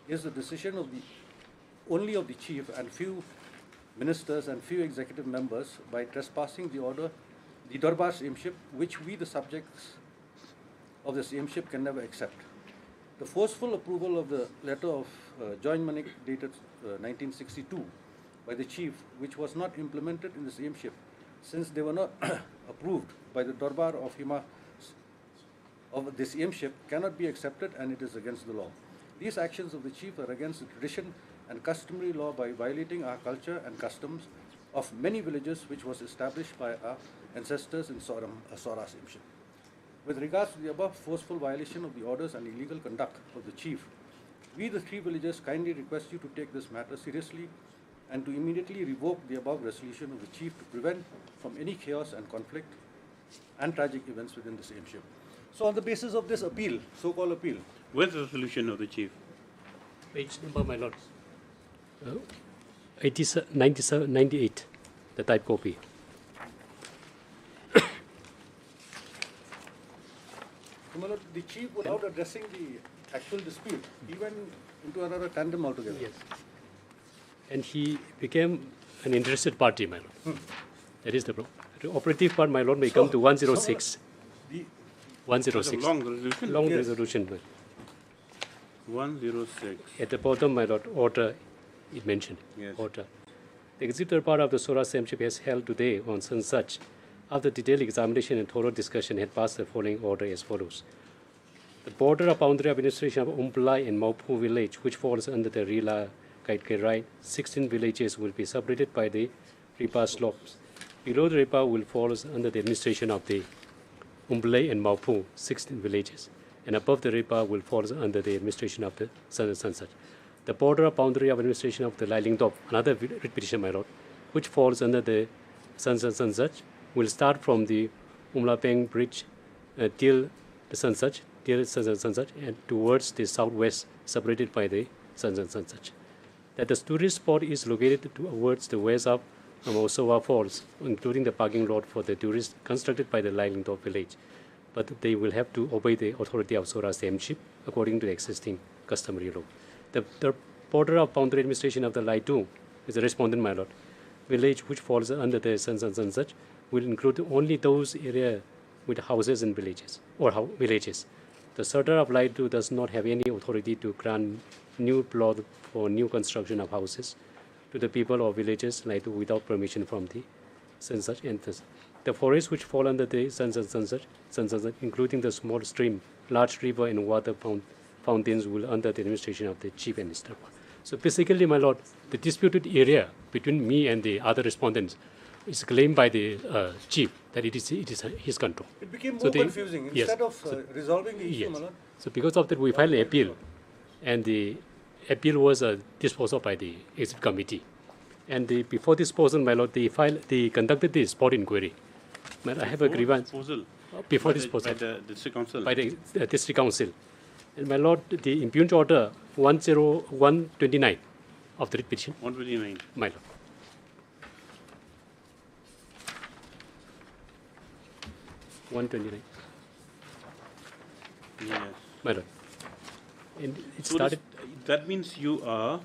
Speaker 14: is the decision of only of the Chief and few ministers and few executive members by trespassing the order, the Darbar Sameemship, which we the subjects of the Sameemship can never accept. The forceful approval of the letter of adjournment dated 1962 by the Chief, which was not implemented in the Sameemship, since they were not approved by the Darbar of Hima of the Sameemship, cannot be accepted, and it is against the law. These actions of the Chief are against the tradition and customary law by violating our culture and customs of many villages which was established by our ancestors in Sora Sameemship. With regards to the above forceful violation of the orders and illegal conduct of the Chief, we the three villages kindly request you to take this matter seriously and to immediately revoke the above resolution of the Chief to prevent from any chaos and conflict and tragic events within the Sameemship. So on the basis of this appeal, so-called appeal.
Speaker 1: Where's the resolution of the Chief?
Speaker 21: Page number, my lord. 98, the type copy.
Speaker 14: The Chief, without addressing the actual dispute, he went into another tandem altogether.
Speaker 21: Yes. And he became an interested party, my lord. That is the problem. The operative part, my lord, may come to 106. 106.
Speaker 1: Long resolution?
Speaker 21: Long resolution.
Speaker 1: 106.
Speaker 21: At the bottom, my lord, order, it mentioned.
Speaker 1: Yes.
Speaker 21: Order. The executive part of the Sora Sameemship has held today on such. After detailed examination and thorough discussion, had passed the following order as follows. The border of boundary administration of Umplai and Maupu village, which falls under the Rila Kaitkerai, 16 villages will be separated by the Ripa slopes. Below the Ripa will fall under the administration of the Umplai and Maupu, 16 villages. And above the Ripa will fall under the administration of the Sansat. The border of boundary of administration of the Lailingdop, another petition, my lord, which falls under the Sansat, will start from the Umlapeng bridge till the Sansat, and towards the southwest, separated by the Sansat. That the tourist spot is located towards the west of Mosowa Falls, including the parking lot for the tourists constructed by the Lailingdop village. But they will have to obey the authority of Sora Sameemship according to the existing customary law. The border of boundary administration of the Laitu is a respondent, my lord. Village which falls under the Sansat will include only those areas with houses and villages, villages. The Sardar of Laitu does not have any authority to grant new plot for new construction of houses to the people of villages Laitu without permission from the Sansat and the forests which fall under the Sansat, including the small stream, large river and water fountains will under the administration of the Chief Minister. So basically, my lord, the disputed area between me and the other respondents is claimed by the Chief that it is his control.
Speaker 14: It became
Speaker 21: so
Speaker 14: more confusing. Instead
Speaker 21: yes,
Speaker 14: of resolving the issue,
Speaker 21: yes.
Speaker 14: my lord.
Speaker 21: So because of that, we filed an appeal, and the appeal was disposed of by the executive committee. And before disposal, my lord, they conducted the spot inquiry. I have a grievance. Before disposal.
Speaker 1: By the district council.
Speaker 21: By the district council. And my lord, the impugned order 10129 of the writ petition.
Speaker 1: 129.
Speaker 21: My lord.
Speaker 1: Yes.
Speaker 21: My lord. And it
Speaker 1: so
Speaker 21: started.
Speaker 1: That means you're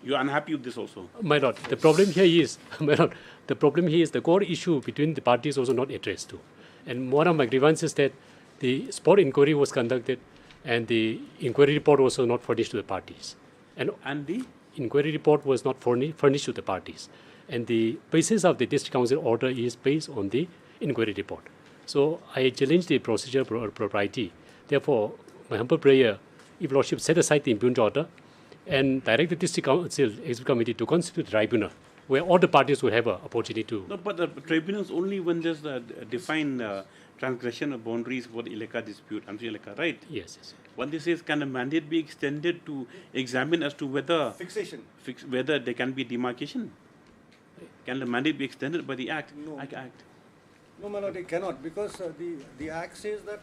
Speaker 1: unhappy with this also.
Speaker 21: My lord, the problem here is, my lord, the problem here is the core issue between the parties also not addressed to. And one of my grievances is that the spot inquiry was conducted and the inquiry report was also not furnished to the parties. And
Speaker 1: the
Speaker 21: inquiry report was not furnished to the parties. And the basis of the district council order is based on the inquiry report. So I challenge the procedure propriety. Therefore, my humble prayer, if Lordship set aside the impugned order and direct the district council executive committee to constitute a tribunal where all the parties will have an opportunity to.
Speaker 1: No, but the tribunals only when there's a defined transgression of boundaries for the ilaka dispute, ilaka, right?
Speaker 21: Yes, yes.
Speaker 1: What this is, can a mandate be extended to examine as to whether
Speaker 14: Fixation.
Speaker 1: Whether there can be demarcation? Can the mandate be extended by the Act?
Speaker 14: No.
Speaker 1: Act?
Speaker 14: No, my lord, it cannot, because the Act says that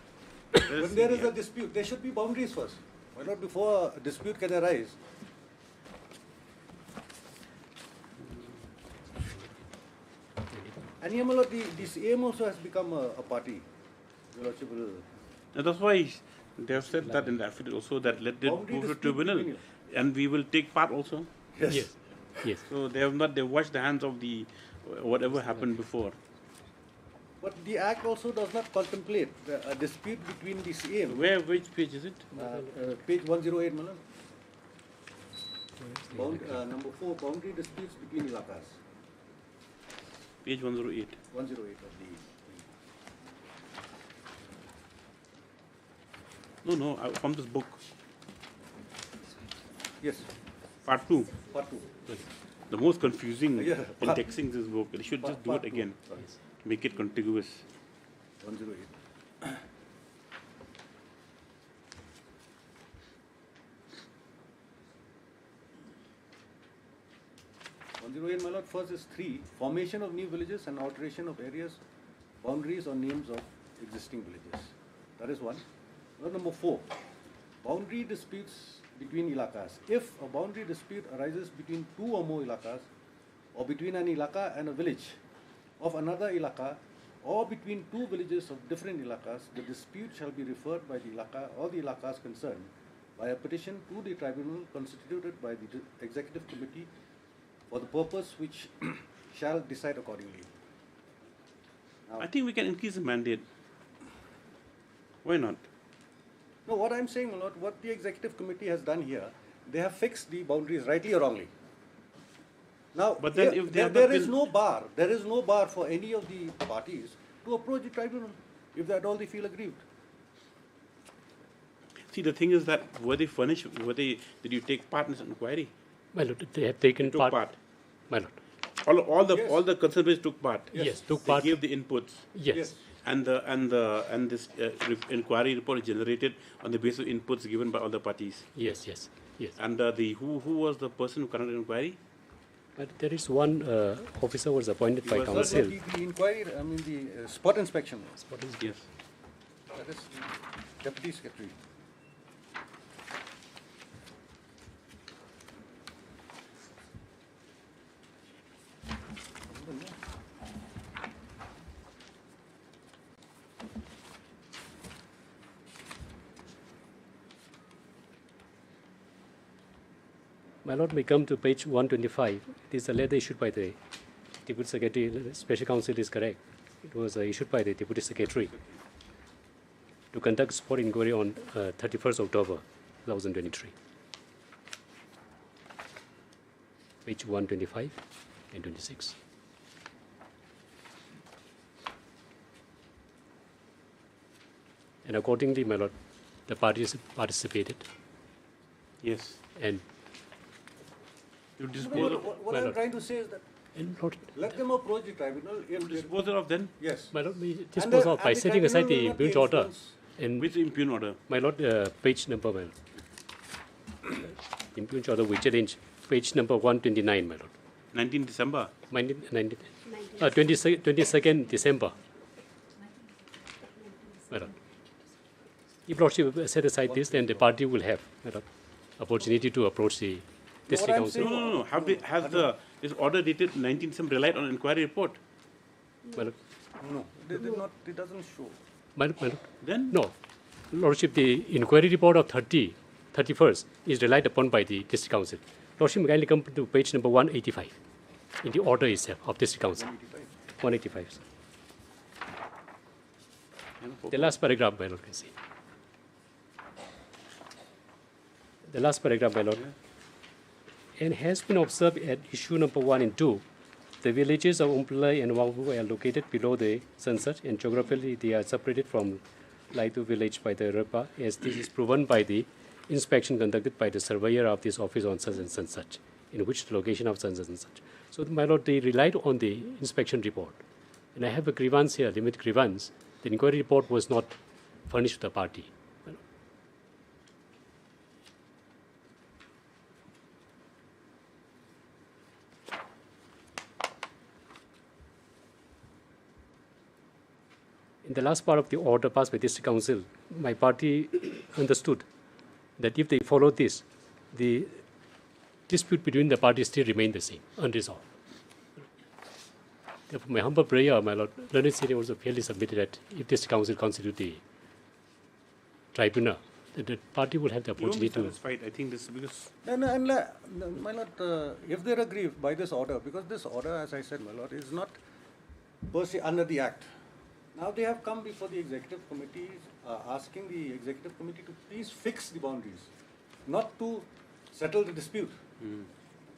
Speaker 14: when there is a dispute, there should be boundaries first. My lord, before a dispute can arise. And here, my lord, this aim also has become a party. Your lordship will.
Speaker 1: And that's why they have said that in the affidavit also, that let it go to tribunal, and we will take part also.
Speaker 14: Yes.
Speaker 21: Yes. Yes.
Speaker 1: So they have not, they washed the hands of the whatever happened before.
Speaker 14: But the Act also does not contemplate a dispute between the aim.
Speaker 1: Which page is it?
Speaker 14: Page 108, my lord. Number 4, boundary disputes between ilakas.
Speaker 1: Page 108.
Speaker 14: 108 of the.
Speaker 1: No, from this book.
Speaker 14: Yes.
Speaker 1: Part 2.
Speaker 14: Part 2.
Speaker 1: The most confusing
Speaker 14: part-
Speaker 1: indexing this book. They should just do
Speaker 14: part
Speaker 1: it
Speaker 14: 2.
Speaker 1: again.
Speaker 14: Sorry.
Speaker 1: Make it contiguous.
Speaker 14: 108. My lord, first is 3, formation of new villages and alteration of areas, boundaries or names of existing villages. That is 1. Number 4, boundary disputes between ilakas. If a boundary dispute arises between 2 or more ilakas, or between an ilaka and a village of another ilaka, or between 2 villages of different ilakas, the dispute shall be referred by the ilaka or the ilakas concerned by a petition to the tribunal constituted by the executive committee for the purpose which shall decide accordingly. Now,
Speaker 1: I think we can increase the mandate. Why not?
Speaker 14: no, what I'm saying, my lord, what the executive committee has done here, they have fixed the boundaries rightly or wrongly. Now,
Speaker 1: But then if they have
Speaker 14: there
Speaker 1: not
Speaker 14: is
Speaker 1: been-
Speaker 14: no bar, there is no bar for any of the parties to approach the tribunal if at all they feel aggrieved.
Speaker 1: See, the thing is that were they furnished? Did you take part in this inquiry?
Speaker 21: My lord, they have taken
Speaker 1: Took part.
Speaker 21: My lord.
Speaker 1: All the concerned parties took part.
Speaker 21: Yes, took
Speaker 1: They
Speaker 21: part.
Speaker 1: gave the inputs.
Speaker 21: Yes.
Speaker 1: And this inquiry report is generated on the basis of inputs given by all the parties.
Speaker 21: Yes. Yes.
Speaker 1: And who was the person who conducted the inquiry?
Speaker 21: But there is one officer was appointed by
Speaker 1: was-
Speaker 21: council.
Speaker 14: The inquiry, I mean the spot inspection.
Speaker 1: Yes.
Speaker 14: That is the deputy secretary.
Speaker 21: My lord, we come to page 125. It is a letter issued by the Deputy Secretary. The Special Counsel is correct. It was issued by the Deputy Secretary to conduct spot inquiry on 31st October 2023. Page 125 and 26. And accordingly, my lord, the parties participated.
Speaker 1: Yes.
Speaker 21: And
Speaker 1: you
Speaker 14: What I'm trying to say is that let them approach the tribunal.
Speaker 1: Dispose of them?
Speaker 14: Yes.
Speaker 21: My lord, we dispose of by setting aside the impugned order. And
Speaker 1: which impugned order?
Speaker 21: My lord, page number, my lord. Impugned order, we challenge page number 129, my lord.
Speaker 1: 19 December?
Speaker 21: 22nd December. My lord. If lordship set aside this, then the party will have, my lord, opportunity to approach the district council.
Speaker 1: No. Has this order dated 19 December relied on inquiry report?
Speaker 21: My lord.
Speaker 14: No, they did not. It doesn't show.
Speaker 21: My lord.
Speaker 1: Then?
Speaker 21: No. Lordship, the inquiry report of 31st is relied upon by the district council. Lordship, kindly come to page number 185 in the order itself of district council. 185. Sir. The last paragraph, my lord, can see. The last paragraph, my lord. And has been observed at issue number 1 and 2, the villages of Umplai and Wangbu are located below the sunset, and geographically they are separated from Laitu village by the Repa, as this is proven by the inspection conducted by the surveyor of this office on such and such, in which the location of such and such. So, my lord, they relied on the inspection report. And I have a grievance here, limit grievance. The inquiry report was not furnished to the party. In the last part of the order passed by District Council, my party understood that if they follow this, the dispute between the parties still remain the same, unresolved. Therefore, my humble prayer, my lord, learned senior also fairly submitted that if District Council constitute the tribunal, the party will have the opportunity to.
Speaker 1: Satisfied. I think this is because.
Speaker 14: My lord, if they're aggrieved by this order, because this order, as I said, my lord, is not per se under the Act. Now they have come before the executive committee, asking the executive committee to please fix the boundaries, not to settle the dispute.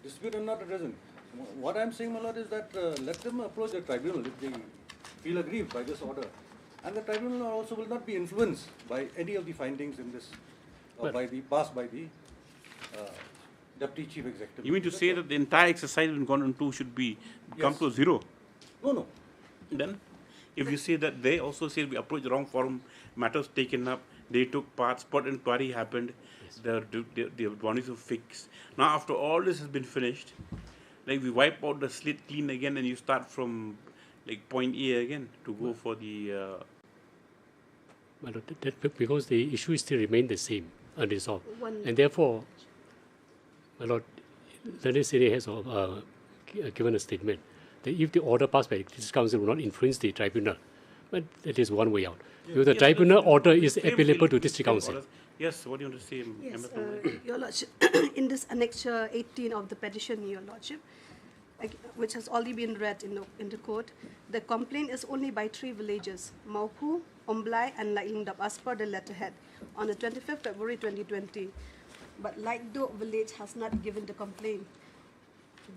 Speaker 14: Dispute are not arisen. What I am saying, my lord, is that let them approach the tribunal if they feel aggrieved by this order. And the tribunal also will not be influenced by any of the findings in this, passed by the Deputy Chief Executive.
Speaker 1: You mean to say that the entire exercise in Condemnation 2 should be come to zero?
Speaker 14: No.
Speaker 1: Then, if you say that they also say we approached the wrong forum, matters taken up, they took part, spot inquiry happened, the boundaries were fixed. Now, after all this has been finished, like we wipe out the slate clean again and you start from like point A again to go for the.
Speaker 21: Well, because the issue still remain the same, unresolved, and therefore, my lord, the city has given a statement that if the order passed by this council will not influence the tribunal, but that is one way out. Because the tribunal order is applicable to district council.
Speaker 1: Yes, what do you want to say?
Speaker 9: Yes, Your Lordship, in this Annexure 18 of the petition, Your Lordship, which has already been read in the court, the complaint is only by 3 villages, Maupu, Omblai, and Laingdap, as per the letterhead, on the 25th February 2020. But Laikdo village has not given the complaint.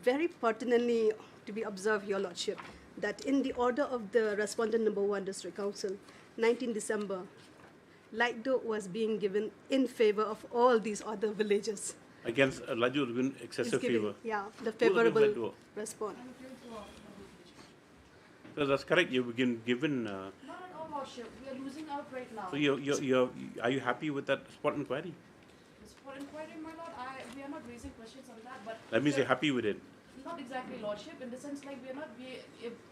Speaker 9: Very pertinently to be observed, Your Lordship, that in the order of the Respondent number 1 District Council, 19 December, Laikdo was being given in favor of all these other villages.
Speaker 1: Against Laju has been excessive favor.
Speaker 9: Yeah, the favorable response.
Speaker 1: So that's correct. You've been given.
Speaker 13: Not at all, Lordship. We are losing out right now.
Speaker 1: So are you happy with that spot inquiry?
Speaker 13: The spot inquiry, my lord, we are not raising questions on that, but.
Speaker 1: That means you're happy with it.
Speaker 13: Not exactly, Lordship, in the sense like we are not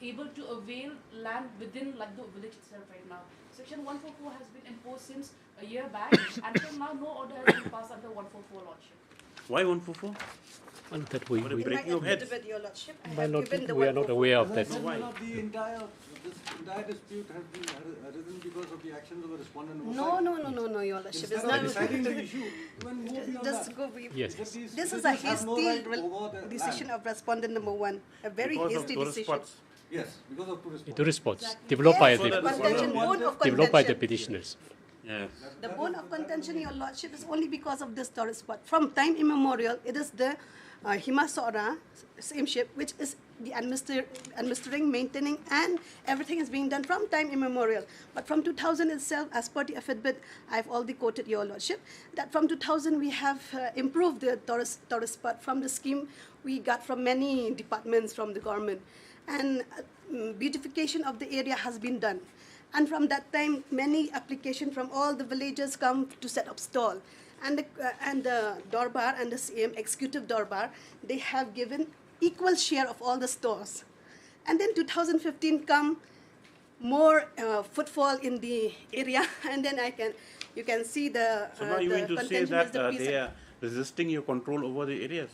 Speaker 13: able to avail land within like the village itself right now. Section 144 has been imposed since a year back, and until now no order has been passed under 144, Lordship.
Speaker 1: Why 144?
Speaker 21: Well, that we
Speaker 1: breaking of heads.
Speaker 9: Your Lordship,
Speaker 21: we are not aware of that.
Speaker 14: Why? The entire dispute has been arisen because of the actions of the respondent.
Speaker 9: No, Your Lordship. It's not
Speaker 14: deciding the issue.
Speaker 9: Just go brief.
Speaker 21: Yes.
Speaker 9: This is a hasty decision of Respondent number 1. A very hasty decision.
Speaker 14: Yes, because of
Speaker 21: tourist spots developed by the petitioners.
Speaker 1: Yes.
Speaker 9: The bone of contention, Your Lordship, is only because of this tourist spot. From time immemorial, it is the Himasora, same ship, which is the administering, maintaining, and everything is being done from time immemorial. But from 2000 itself, as per the affidavit, I've already quoted, Your Lordship, that from 2000 we have improved the tourist spot from the scheme we got from many departments from the government. And beautification of the area has been done. And from that time, many applications from all the villages come to set up stall. And the Dorbar and the CM, Executive Dorbar, they have given equal share of all the stores. And then 2015 come more footfall in the area, and then you can see the
Speaker 1: So now you mean to say that they are resisting your control over the areas?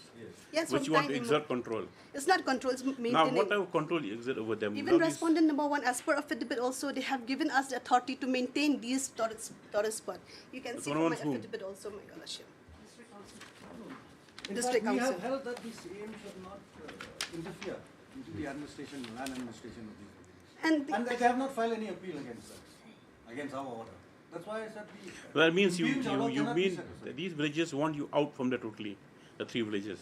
Speaker 9: Yes,
Speaker 1: which you want to exert control?
Speaker 9: It's not control, it's maintaining.
Speaker 1: Now, what type of control you exert over them?
Speaker 9: Even Respondent number 1, as per affidavit also, they have given us the authority to maintain these tourist spots. You can see from my affidavit also, my Lordship.
Speaker 14: District Council. We have held that the CM should not interfere into the administration, land administration of these villages. And they have not filed any appeal against us, against our order. That's why I said
Speaker 1: that means you mean that these villages want you out from there totally, the 3 villages.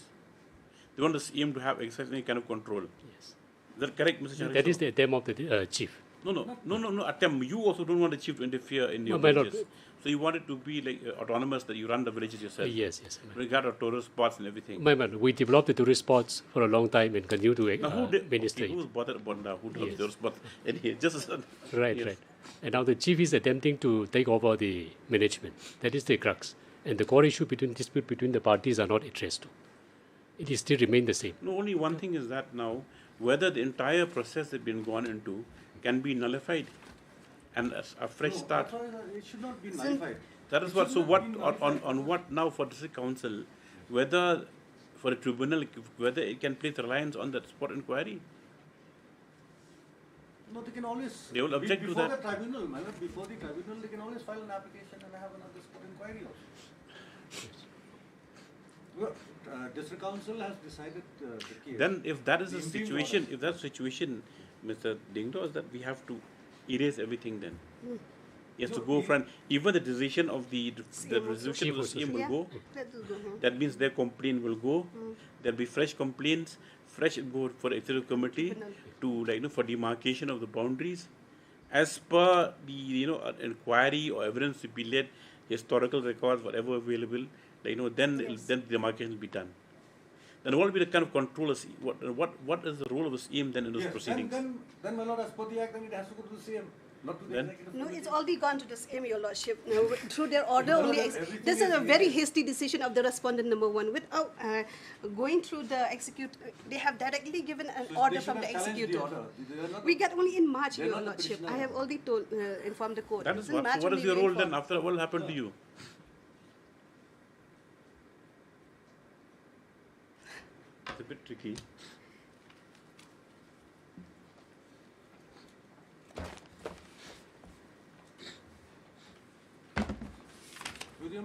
Speaker 1: They want the CM to have exactly any kind of control.
Speaker 21: Yes.
Speaker 1: Is that correct, Mr. Chandra?
Speaker 21: That is the attempt of the chief.
Speaker 1: No, attempt. You also don't want the chief to interfere in your
Speaker 21: No, my lord.
Speaker 1: villages. So you want it to be like autonomous, that you run the villages yourself.
Speaker 21: Yes.
Speaker 1: Regard of tourist spots and everything.
Speaker 21: My man, we developed the tourist spots for a long time and continue to
Speaker 1: Now,
Speaker 21: administer.
Speaker 1: who's bothered about now? Who developed tourist spots? Anyway, just
Speaker 21: Right. And now the chief is attempting to take over the management. That is the crux. And the core issue dispute between the parties are not addressed to. It is still remain the same.
Speaker 1: No, only one thing is that now, whether the entire process that's been gone into can be nullified and a fresh start.
Speaker 14: It should not be nullified.
Speaker 1: That is what. So what on what now for district council, whether for a tribunal, whether it can place reliance on that spot inquiry?
Speaker 14: No, they can always.
Speaker 1: They will object to that.
Speaker 14: Before the tribunal, my lord, before the tribunal, they can always file an application and have another spot inquiry also. Well, district council has decided the case.
Speaker 1: Then, if that is the situation, Mr. Dingdo, is that we have to erase everything then. He has to go from even the decision of the resolution of the CM will go. That means their complaint will go. There'll be fresh complaints, fresh go for the executive committee to for demarcation of the boundaries, as per the inquiry or evidence to be led, historical records, whatever available. Then the demarcation will be done. Then what will be the kind of control? What is the role of the CM then in those proceedings?
Speaker 14: Then, my lord, as per the act, then it has to go to the CM, not to the executive.
Speaker 9: No, it's already gone to the CM, Your Lordship. No, through their order only. This is a very hasty decision of the respondent number 1. Without going through the they have directly given an order from the executive. We get only in March, Your Lordship. I have already informed the court.
Speaker 1: That is what. So what is your role then after what will happen to you? It's a bit tricky.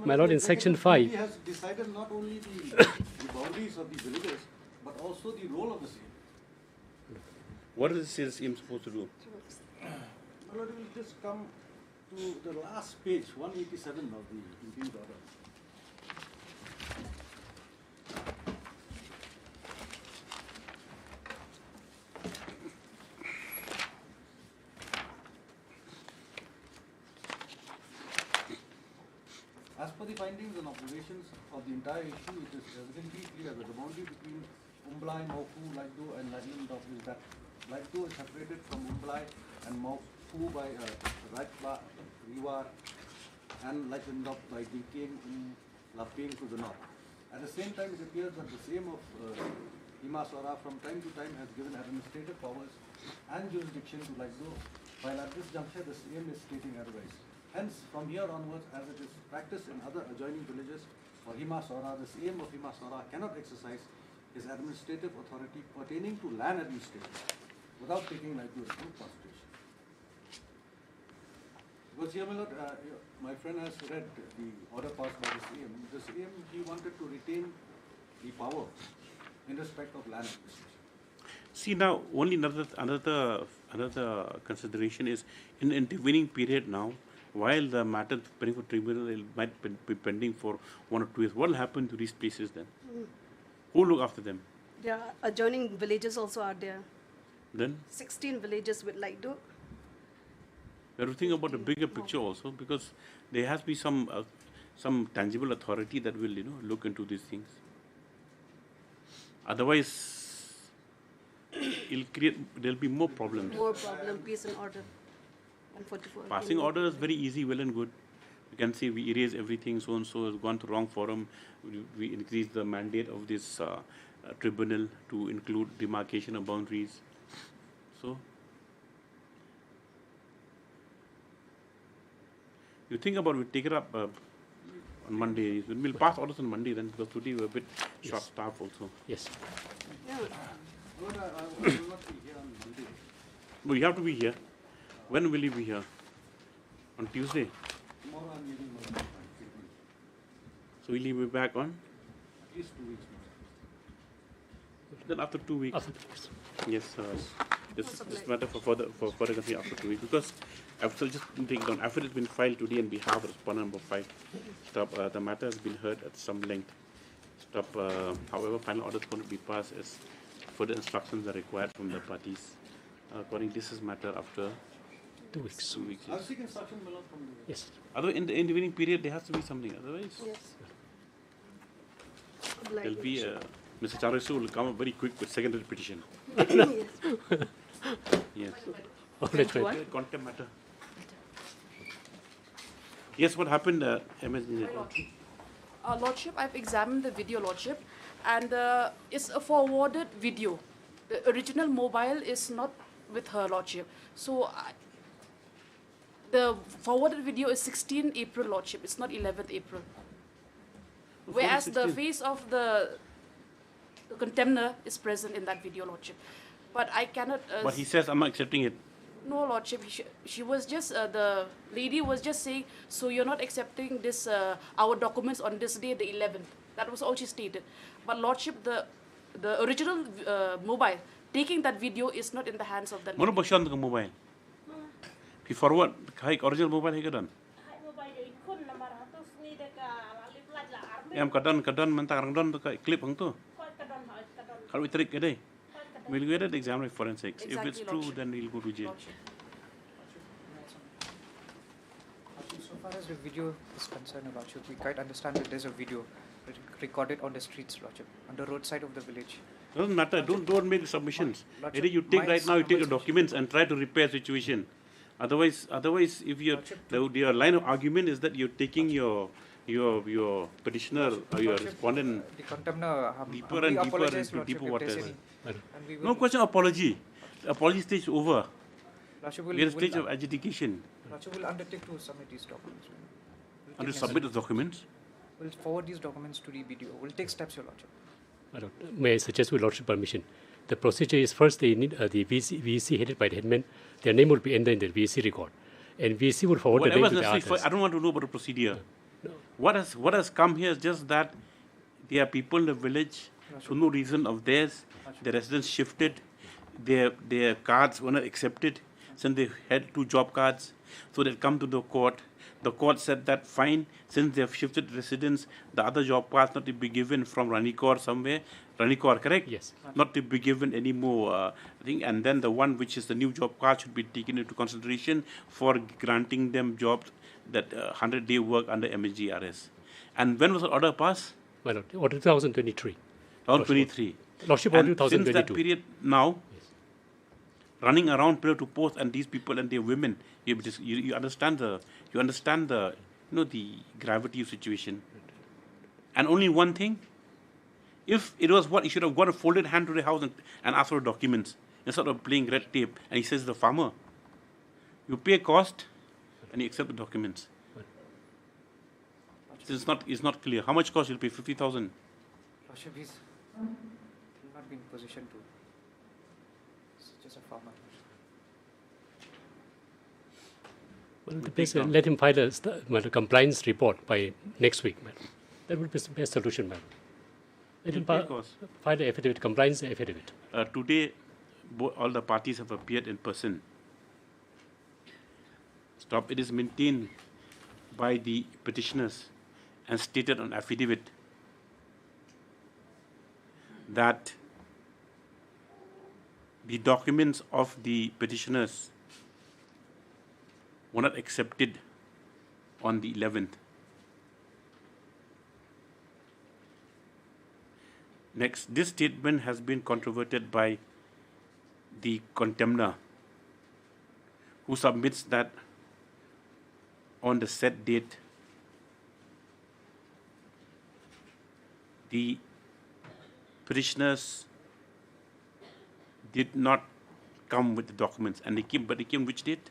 Speaker 21: My lord, in section 5.
Speaker 14: He has decided not only the boundaries of the villages, but also the role of the CM.
Speaker 1: What is the CM supposed to do?
Speaker 14: My lord, we will just come to the last page, 187 of the impeached order. As per the findings and observations of the entire issue, it is evidently clear that the boundary between Umblai, Maufu, Laikdo and Lightning-Dog is that Laikdo is separated from Umblai and Maufu by Raitba, Riwar and Lightning-Dog by Diking Laping to the north. At the same time, it appears that the same of Himaswara from time to time has given administrative powers and jurisdiction to Laikdo, while at this juncture the same is stating otherwise. Hence, from here onwards, as it is practiced in other adjoining villages, for Himaswara, the CM of Himaswara cannot exercise his administrative authority pertaining to land administration without taking Laikdo into consideration. Because here, my lord, my friend has read the order passed by the CM. The CM, he wanted to retain the power in respect of land administration.
Speaker 1: See, now only another consideration is in intervening period now. While the matter pending for tribunal, it might be pending for 1 or 2 years. What will happen to these places then? Who will look after them?
Speaker 9: There are adjoining villages also are there.
Speaker 1: Then?
Speaker 9: 16 villages with Laikdo.
Speaker 1: We have to think about the bigger picture also, because there has to be some tangible authority that will look into these things. Otherwise, there'll be more problems.
Speaker 9: More problem, peace and order.
Speaker 1: Passing order is very easy, well and good. You can say we erase everything, so and so has gone to wrong forum. We increase the mandate of this tribunal to include demarcation of boundaries. So, you think about we take it up on Monday. We'll pass orders on Monday then, because today we're a bit short-staffed also.
Speaker 21: Yes.
Speaker 9: Yeah.
Speaker 14: Lord, I will not be here on Monday.
Speaker 1: But you have to be here. When will you be here? On Tuesday?
Speaker 14: Tomorrow I'm leaving my treatment.
Speaker 1: So will you be back on?
Speaker 14: At least 2 weeks more.
Speaker 1: Then after 2 weeks.
Speaker 21: After 2 weeks.
Speaker 1: Yes, this matter for further consideration after 2 weeks, because I've still just taken down. Affidavit has been filed today on behalf of respondent number 5. The matter has been heard at some length. However, final order is going to be passed as further instructions are required from the parties. According to this matter after
Speaker 21: 2 weeks.
Speaker 1: 2 weeks.
Speaker 14: I'll seek instruction, my lord, from the...
Speaker 21: Yes.
Speaker 1: Otherwise, in the intervening period, there has to be something. Otherwise,
Speaker 9: Yes.
Speaker 1: there'll be Mr. Chandrasu will come up very quick with secondary petition. Yes.
Speaker 21: Oh, that's right.
Speaker 1: Contempt matter. Yes, what happened, MS?
Speaker 12: Lordship, I've examined the video, Lordship, and it's a forwarded video. The original mobile is not with her, Lordship. So the forwarded video is 16 April, Lordship. It's not 11th April. Whereas the face of the contender is present in that video, Lordship. But I cannot...
Speaker 1: but he says, I'm not accepting it.
Speaker 12: No, Lordship. She was just, the lady was just saying, so you're not accepting this, our documents on this day, the 11th. That was all she stated. But Lordship, the original mobile, taking that video is not in the hands of the lady.
Speaker 1: Mana pasyan dengan mobile? He forward, original mobile he done. Yang kadang mentang kadang tu clip hang tu. Kalau we trick kedai, we'll get it examine forensics. If it's true, then we'll go to jail.
Speaker 10: So far as the video is concerned, Lordship, we quite understand that there's a video recorded on the streets, Lordship, on the roadside of the village.
Speaker 1: Doesn't matter. Don't make submissions. Either you take right now, you take the documents and try to repair situation. Otherwise, if your line of argument is that you're taking your petitioner or your respondent deeper and deeper into deeper waters. No question of apology. Apology stage is over. We are at a stage of adjudication.
Speaker 10: Lordship will undertake to submit these documents.
Speaker 1: And to submit the documents?
Speaker 10: We'll forward these documents to the BDO. We'll take steps, Your Lordship.
Speaker 21: May I suggest with Lordship permission? The procedure is first they need the VC headed by the headman. Their name will be entered in the VC record. And VC will forward the name to the others.
Speaker 1: I don't want to know about the procedure. No. What has come here is just that there are people in the village for no reason of theirs. The residents shifted. Their cards were not accepted. Since they had 2 job cards. So they come to the court. The court said that fine, since they have shifted residence, the other job cards not to be given from Ranikor somewhere. Ranikor, correct?
Speaker 21: Yes.
Speaker 1: Not to be given any more thing. And then the one which is the new job card should be taken into consideration for granting them jobs that 100-day work under MSGRS. And when was the order passed?
Speaker 21: Well, order 2023.
Speaker 1: 2023.
Speaker 21: Lordship order
Speaker 1: and
Speaker 21: 2022.
Speaker 1: Since that period now, running around pillar to post, and these people and their women, you understand the the gravity of situation. And only one thing, if it was what he should have got a folded hand to the house and asked for documents instead of playing red tape. And he says the farmer, you pay cost and you accept the documents. It's not clear. How much cost you'll pay? 50,000.
Speaker 10: Lordship, he's not been in position to. It's just a farmer.
Speaker 21: Well, let him file a compliance report by next week, madam. That would be the best solution, madam. Let him file the affidavit, compliance affidavit.
Speaker 1: Today, all the parties have appeared in person. It is maintained by the petitioners and stated on affidavit that the documents of the petitioners were not accepted on the 11th. Next, this statement has been controverted by the contender, who submits that on the set date, the petitioners did not come with the documents, and they came which date?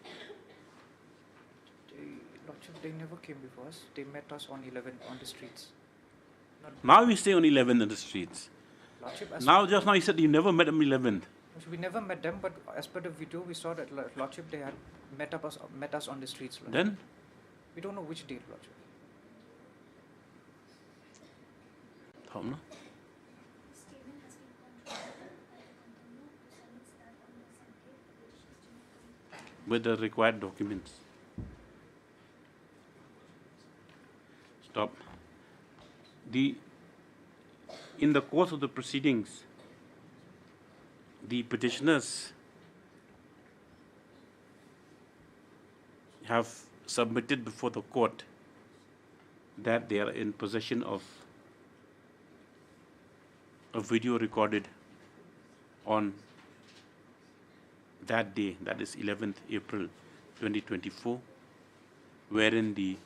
Speaker 10: They never came before us. They met us on 11 on the streets.
Speaker 1: Now we stay on 11 on the streets. Just now you said you never met them 11th.
Speaker 10: We never met them, but as per the video, we saw that Lordship, they had met us on the streets. Lordship.
Speaker 1: Then?
Speaker 10: We don't know which date, Lordship.
Speaker 1: How no? With the required documents. Stop. In the course of the proceedings, the petitioners have submitted before the court that they are in possession of a video recorded on that day, that is 11th April 2024, wherein the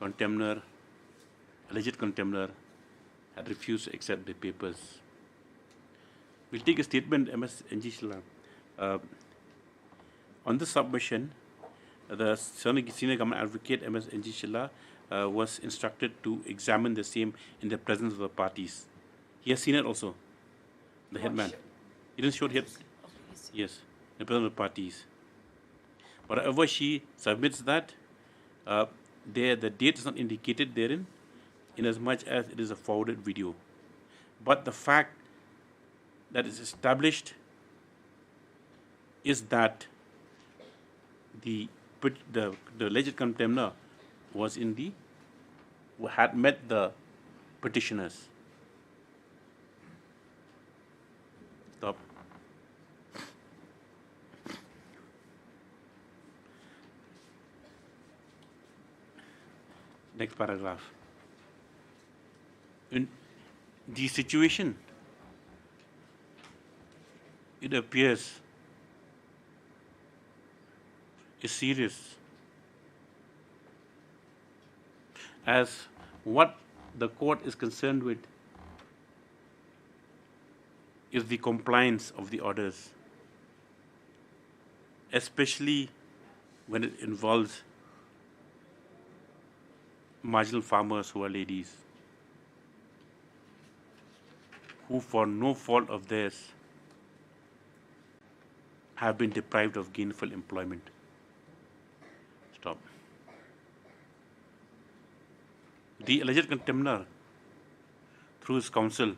Speaker 1: contemnor, alleged contemnor, had refused to accept the papers. We'll take a statement, MS Njishla. On this submission, the senior government advocate, MS Njishla, was instructed to examine the same in the presence of the parties. He has seen it also, the headman. He didn't show it here. Yes, in the presence of the parties. But however she submits that, the date is not indicated therein, inasmuch as it is a forwarded video. But the fact that is established is that the alleged contemnor was had met the petitioners. Stop. Next paragraph. In the situation, it appears, is serious, as what the court is concerned with is the compliance of the orders, especially when it involves marginal farmers who are ladies, who for no fault of theirs have been deprived of gainful employment. Stop. The alleged contemnor, through his counsel,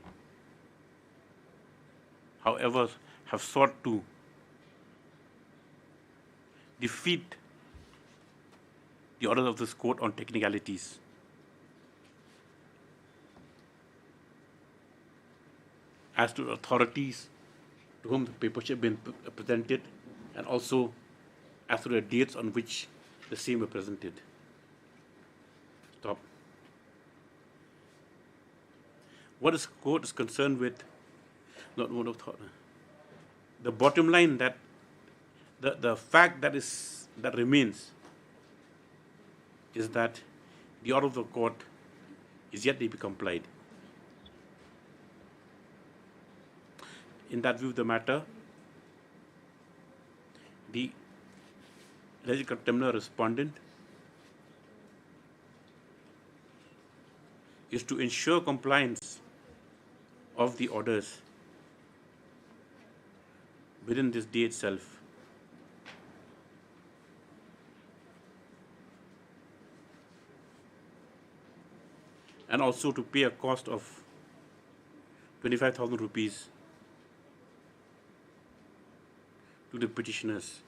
Speaker 1: however, have sought to defeat the orders of this court on technicalities. As to authorities to whom the papers have been presented, and also as to the dates on which the same were presented. Stop. What this court is concerned with, not one of the bottom line, that the fact that remains is that the order of the court is yet to be complied. In that view of the matter, the alleged contemnor respondent is to ensure compliance of the orders within this day itself. And also to pay a cost of 25,000 rupees to the petitioners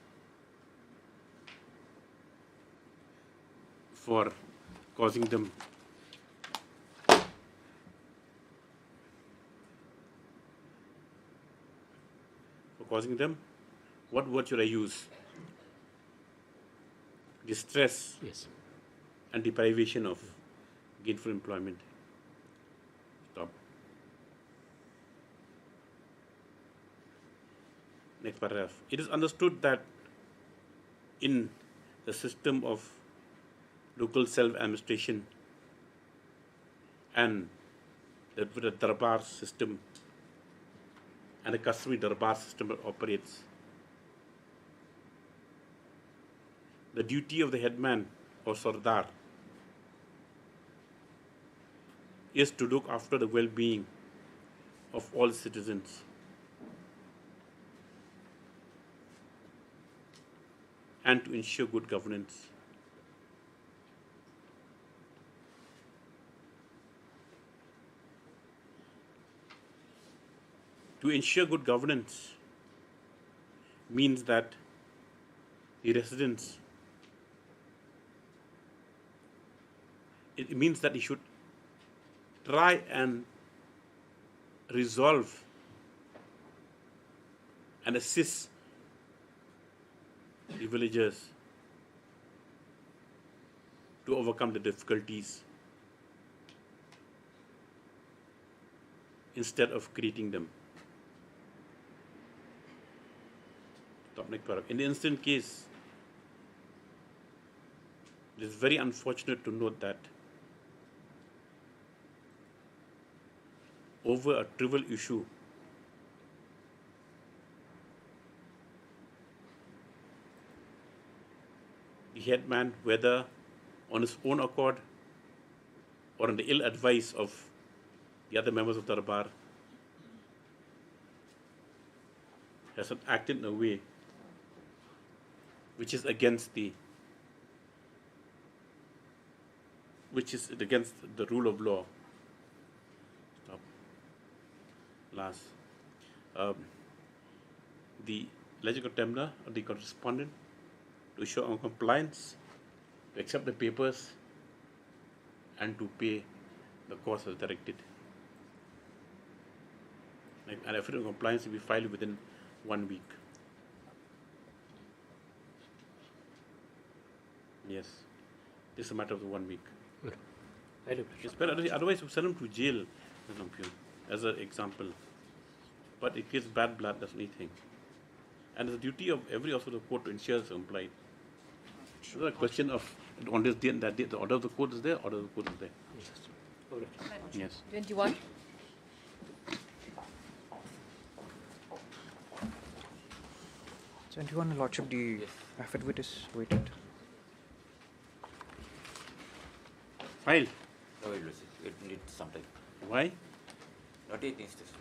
Speaker 1: for causing them what word should I use? Distress,
Speaker 21: yes,
Speaker 1: and deprivation of gainful employment. Stop. Next paragraph. It is understood that in the system of local self-administration and the darbar system and the customary darbar system that operates, the duty of the headman or sardar is to look after the well-being of all citizens and to ensure good governance. To ensure good governance means that the residents, it means that he should try and resolve and assist the villagers to overcome the difficulties instead of creating them. In the instant case, it is very unfortunate to note that over a trivial issue, the headman, whether on his own accord or on the ill advice of the other members of the Darbar, has acted in a way which is against the rule of law. Stop. Last. The alleged contemptor or the correspondent to show compliance, to accept the papers, and to pay the cost as directed. An affidavit of compliance will be filed within 1 week. Yes, this is a matter of the 1 week. Yes, but otherwise, we send them to jail as an example. But it gives bad blood, that's anything. And it's the duty of every officer of the court to ensure it's complied. It's not a question of on this day and that day, the order of the court is there, order of the court is there. Yes.
Speaker 11: 21.
Speaker 10: Lordship, the affidavit is waited.
Speaker 1: File.
Speaker 3: No, it needs some time.
Speaker 1: Why?
Speaker 3: Not it needs this.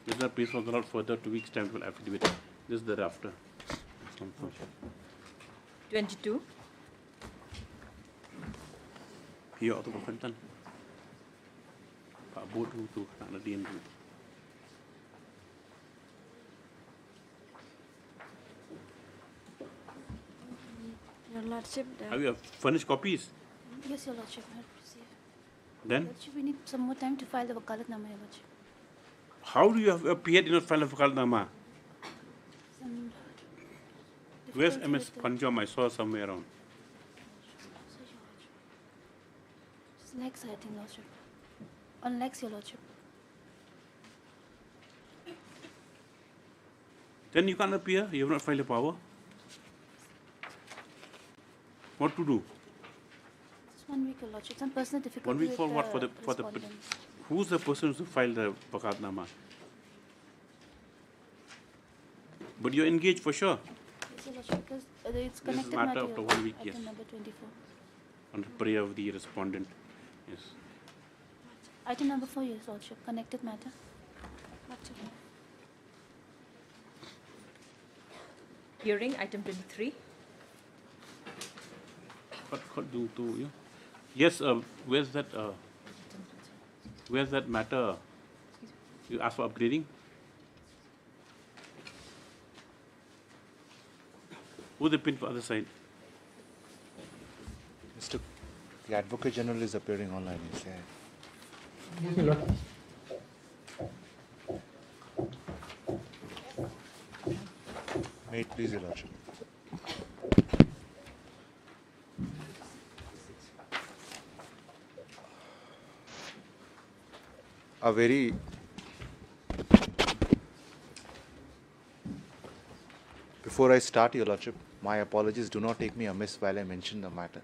Speaker 1: Listener, please hold out further 2 weeks' time for affidavit. This is thereafter.
Speaker 11: 22.
Speaker 1: Here, auto consultant. Pak Board to Canadian.
Speaker 15: Your Lordship.
Speaker 1: Have you furnished copies?
Speaker 15: Yes, Your Lordship. I have received.
Speaker 1: Then?
Speaker 15: Lordship, we need some more time to file the wakalatnama, Your Lordship.
Speaker 1: How do you have appeared in a file of wakalatnama?
Speaker 15: Some
Speaker 1: Where's MS Panjam? I saw somewhere around.
Speaker 15: It's Lex, I think, Lordship. On Lex, Your Lordship.
Speaker 1: Then you can't appear. You have not filed a power. What to do?
Speaker 15: Just 1 week, Your Lordship. Some personal difficulty.
Speaker 1: 1 week for
Speaker 15: with
Speaker 1: what? For the
Speaker 15: respondents.
Speaker 1: who's the person who filed the wakalatnama? But you're engaged for sure.
Speaker 15: Yes, Your Lordship, because it's
Speaker 1: This is
Speaker 15: connected
Speaker 1: matter after 1 week, yes.
Speaker 15: Item number 24.
Speaker 1: On the prayer of the respondent. Yes.
Speaker 15: Item number 4, Your Lordship. Connected matter. Lordship.
Speaker 11: Hearing, item 23.
Speaker 1: What do to you? Yes, where's that matter? You asked for upgrading? Who's the pin for other side?
Speaker 2: The Advocate General is appearing online. Yes, May it please, Your Lordship. A very before I start, Your Lordship, my apologies. Do not take me amiss while I mention the matter.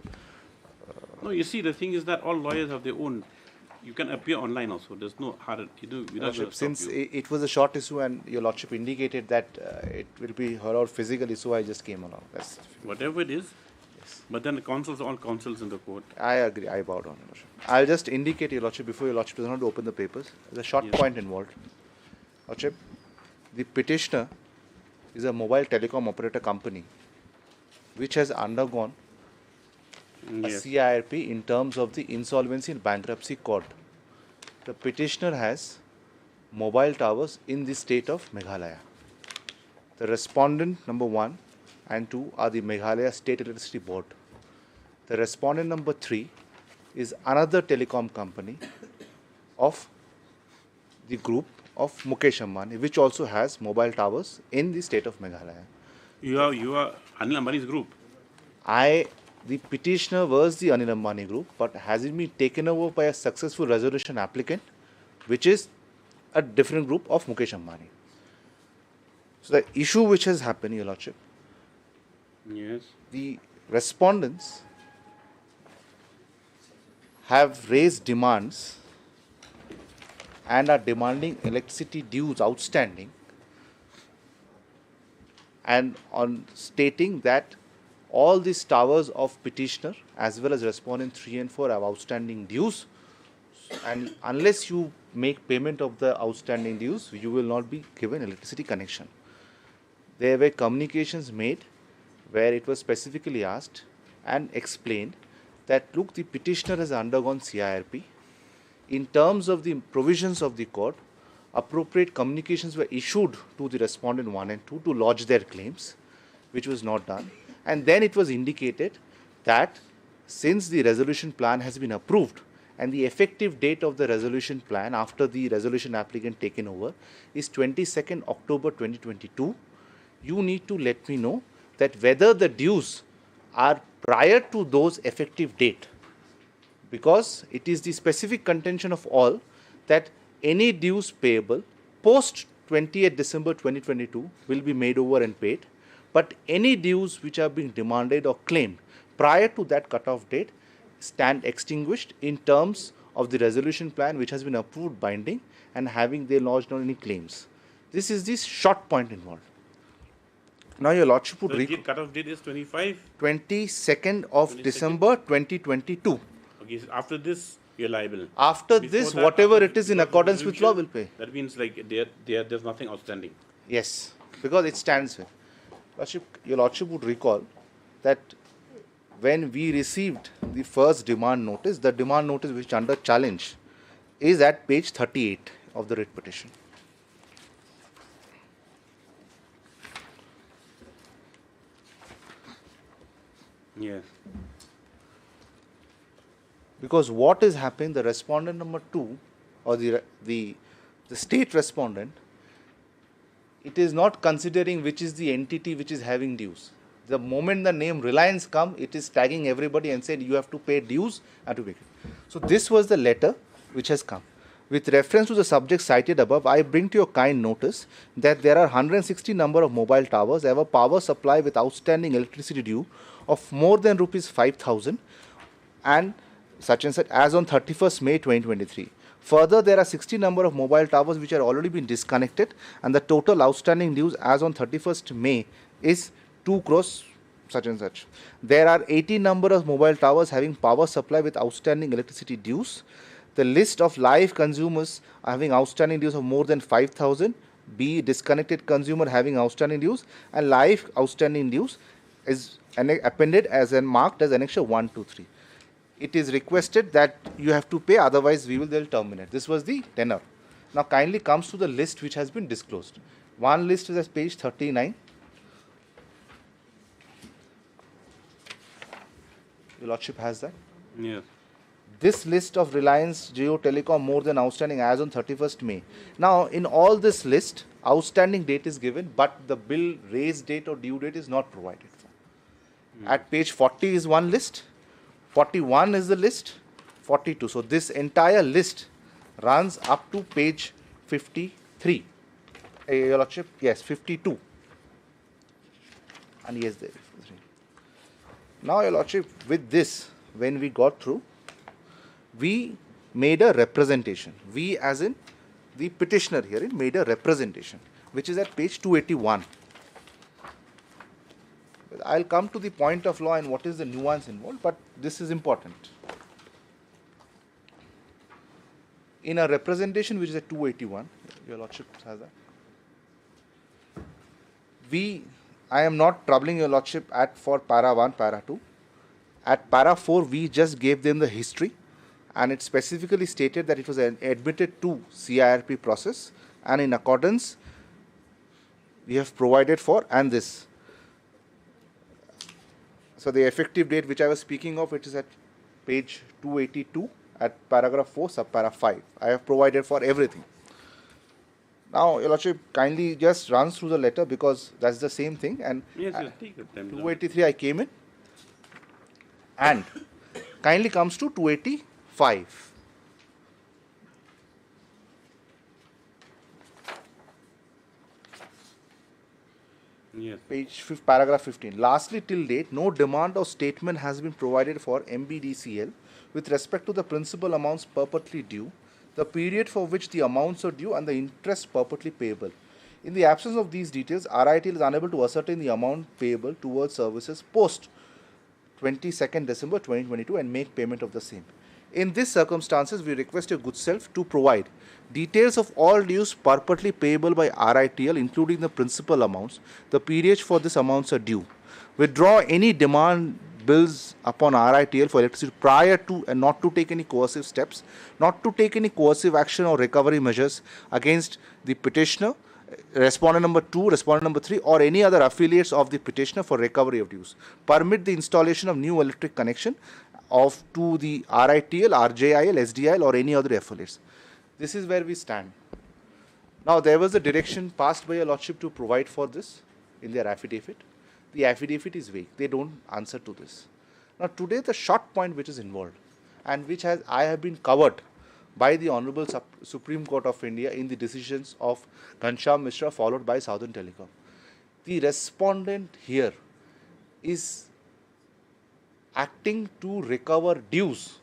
Speaker 1: No, you see, the thing is that all lawyers have their own. You can appear online also. There's no hard.
Speaker 2: Lordship, since it was a short issue and Your Lordship indicated that it will be heard out physically, so I just came along. That's
Speaker 1: whatever it is. Yes. But then the counsels, all counsels in the court.
Speaker 2: I agree. I bow down, Your Lordship. I'll just indicate, Your Lordship, before Your Lordship does not open the papers. There's a short point involved. Lordship, the petitioner is a mobile telecom operator company which has undergone a CIRP in terms of the insolvency and bankruptcy court. The petitioner has mobile towers in the state of Meghalaya. The respondent number 1 and 2 are the Meghalaya State Electricity Board. The respondent number 3 is another telecom company of the group of Mukesh Ambani, which also has mobile towers in the state of Meghalaya.
Speaker 1: You are Anil Ambani's group.
Speaker 2: I the petitioner was the Anil Ambani group, but has it been taken over by a successful resolution applicant, which is a different group of Mukesh Ambani. So the issue which has happened, Your Lordship,
Speaker 1: yes,
Speaker 2: the respondents have raised demands and are demanding electricity dues outstanding, and on stating that all these towers of petitioner as well as respondent 3 and 4 have outstanding dues, and unless you make payment of the outstanding dues, you will not be given electricity connection. There were communications made where it was specifically asked and explained that, look, the petitioner has undergone CIRP. In terms of the provisions of the court, appropriate communications were issued to the respondent 1 and 2 to lodge their claims, which was not done. And then it was indicated that since the resolution plan has been approved and the effective date of the resolution plan after the resolution applicant taken over is 22nd October 2022, you need to let me know that whether the dues are prior to those effective date, because it is the specific contention of all that any dues payable post 20th December 2022 will be made over and paid, but any dues which are being demanded or claimed prior to that cutoff date stand extinguished in terms of the resolution plan which has been approved binding and having they lodged on any claims. This is the short point involved. Now your Lordship would
Speaker 1: the cutoff date is
Speaker 2: 22nd of December 2022.
Speaker 1: Okay, so after this you're liable.
Speaker 2: After
Speaker 1: Before
Speaker 2: this,
Speaker 1: that,
Speaker 2: whatever
Speaker 1: after
Speaker 2: it is in
Speaker 1: because of
Speaker 2: accordance with law will pay.
Speaker 1: That means like there's nothing outstanding.
Speaker 2: Yes, because it stands here. Your Lordship would recall that when we received the first demand notice, the demand notice which is under challenge is at page 38 of the writ petition.
Speaker 1: Yes.
Speaker 2: Because what is happening, the respondent number 2 or the state respondent, it is not considering which is the entity which is having dues. The moment the name Reliance come, it is tagging everybody and said you have to pay dues and to pay. So this was the letter which has come. With reference to the subject cited above, I bring to your kind notice that there are 160 number of mobile towers have a power supply with outstanding electricity due of more than rupees 5,000 and such and such as on 31st May 2023. Further, there are 60 number of mobile towers which are already been disconnected, and the total outstanding dues as on 31st May is 2 crores such and such. There are 80 number of mobile towers having power supply with outstanding electricity dues. The list of live consumers having outstanding dues of more than 5,000, B, disconnected consumer having outstanding dues, and live outstanding dues is appended as and marked as annexure 1, 2, 3. It is requested that you have to pay, otherwise they'll terminate. This was the tenor. Now kindly comes to the list which has been disclosed. One list is at page 39. Your Lordship has that?
Speaker 1: Yes.
Speaker 2: This list of Reliance Jio Telecom more than outstanding as on 31st May. Now in all this list, outstanding date is given, but the bill raise date or due date is not provided for. At page 40 is one list. 41 is the list, 42. So this entire list runs up to page 53. Your Lordship, yes, 52. And yes, there. Now, Your Lordship, with this, when we got through, we made a representation. We, as in the petitioner here, made a representation, which is at page 281. I'll come to the point of law and what is the nuance involved, but this is important. In a representation which is at 281, Your Lordship has that. I am not troubling Your Lordship for para 1, para 2. At para 4, we just gave them the history, and it specifically stated that it was admitted to CIRP process, and in accordance, we have provided for and this. So the effective date which I was speaking of, it is at page 282 at paragraph 4, subpara 5. I have provided for everything. Now, Your Lordship, kindly just runs through the letter because that's the same thing. And
Speaker 1: yes, take the time.
Speaker 2: 283 I came in. and kindly comes to 285.
Speaker 1: Yes.
Speaker 2: Paragraph 15. Lastly, till date, no demand or statement has been provided for MBDCL with respect to the principal amounts purportedly due, the period for which the amounts are due, and the interest purportedly payable. In the absence of these details, RITL is unable to ascertain the amount payable towards services post 22nd December 2022 and make payment of the same. In these circumstances, we request your good self to provide details of all dues purportedly payable by RITL, including the principal amounts, the periods for these amounts are due. Withdraw any demand bills upon RITL for electricity prior to and not to take any coercive steps, not to take any coercive action or recovery measures against the petitioner, respondent number 2, respondent number 3, or any other affiliates of the petitioner for recovery of dues. Permit the installation of new electric connection to the RITL, RJIL, SDIL, or any other affiliates. This is where we stand. Now, there was a direction passed by your lordship to provide for this in their affidavit. The affidavit is vague. They don't answer to this. Now, today the short point which is involved and which I have been covered by the Honorable Supreme Court of India in the decisions of Ghanshyam Mishra followed by Southern Telecom. The respondent here is acting to recover dues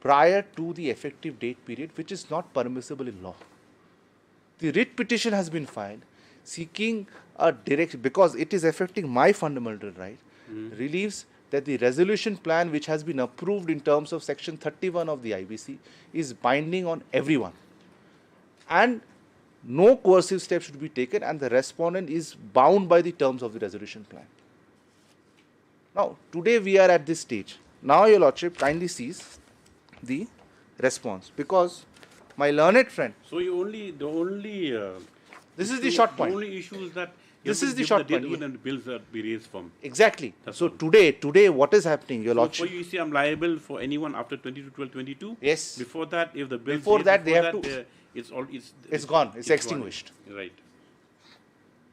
Speaker 2: prior to the effective date period, which is not permissible in law. The writ petition has been filed seeking a direction, because it is affecting my fundamental right, relieves that the resolution plan which has been approved in terms of section 31 of the IBC is binding on everyone. And no coercive steps should be taken, and the respondent is bound by the terms of the resolution plan. Now, today we are at this stage. Now, your lordship kindly sees the response, because my learned friend.
Speaker 1: So
Speaker 2: this is the short point.
Speaker 1: The only issue is that
Speaker 2: this is the short point.
Speaker 1: When the bills are be raised from.
Speaker 2: Exactly. So today, what is happening, your lordship?
Speaker 1: So you see, I'm liable for anyone after 22/12/22.
Speaker 2: Yes.
Speaker 1: Before that, if the bills
Speaker 2: it's gone. It's extinguished.
Speaker 1: Gone. Right.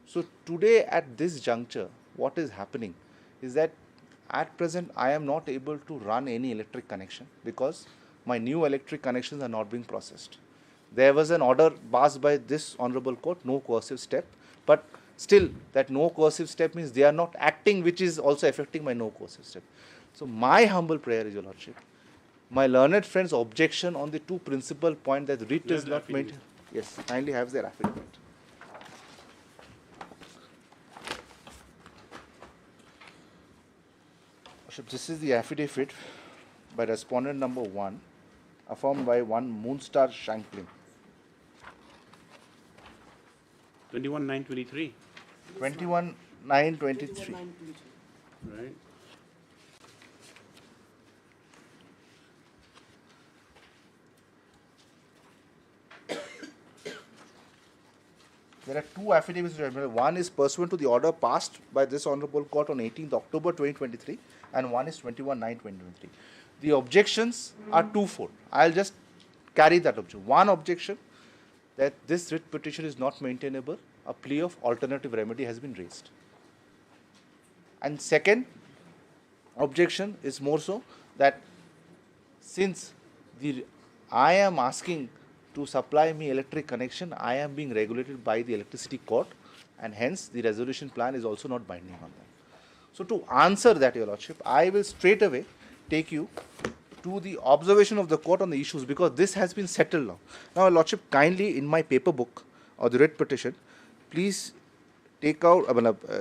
Speaker 2: So today, at this juncture, what is happening is that at present, I am not able to run any electric connection because my new electric connections are not being processed. There was an order passed by this honorable court, no coercive step, but still that no coercive step means they are not acting, which is also affecting my no coercive step. So my humble prayer is, your lordship, my learned friend's objection on the two principal points that writ is not made. Yes, kindly have their affidavit. This is the affidavit by respondent number 1, affirmed by one Moonstar Shanklin.
Speaker 1: 21/9/23.
Speaker 2: 21/9/23.
Speaker 1: Right.
Speaker 2: There are two affidavits. One is pursuant to the order passed by this honorable court on 18th October 2023, and one is 21/9/2023. The objections are twofold. I'll just carry that objection. One objection, that this writ petition is not maintainable, a plea of alternative remedy has been raised. And second objection is more so that since I am asking to supply me electric connection, I am being regulated by the electricity court, and hence the resolution plan is also not binding on them. So to answer that, your lordship, I will straight away take you to the observation of the court on the issues, because this has been settled now. Now, your lordship, kindly in my paper book or the writ petition, please take out,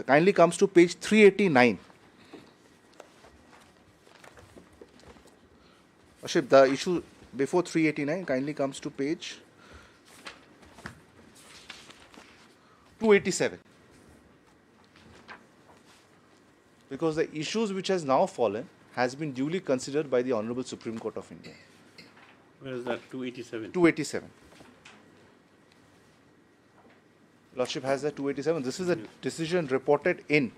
Speaker 2: kindly comes to page 389. Lordship, the issue before 389 kindly comes to page 287. Because the issues which has now fallen has been duly considered by the Honorable Supreme Court of India.
Speaker 1: Where is that? 287.
Speaker 2: 287. Lordship has that 287. This is a decision reported in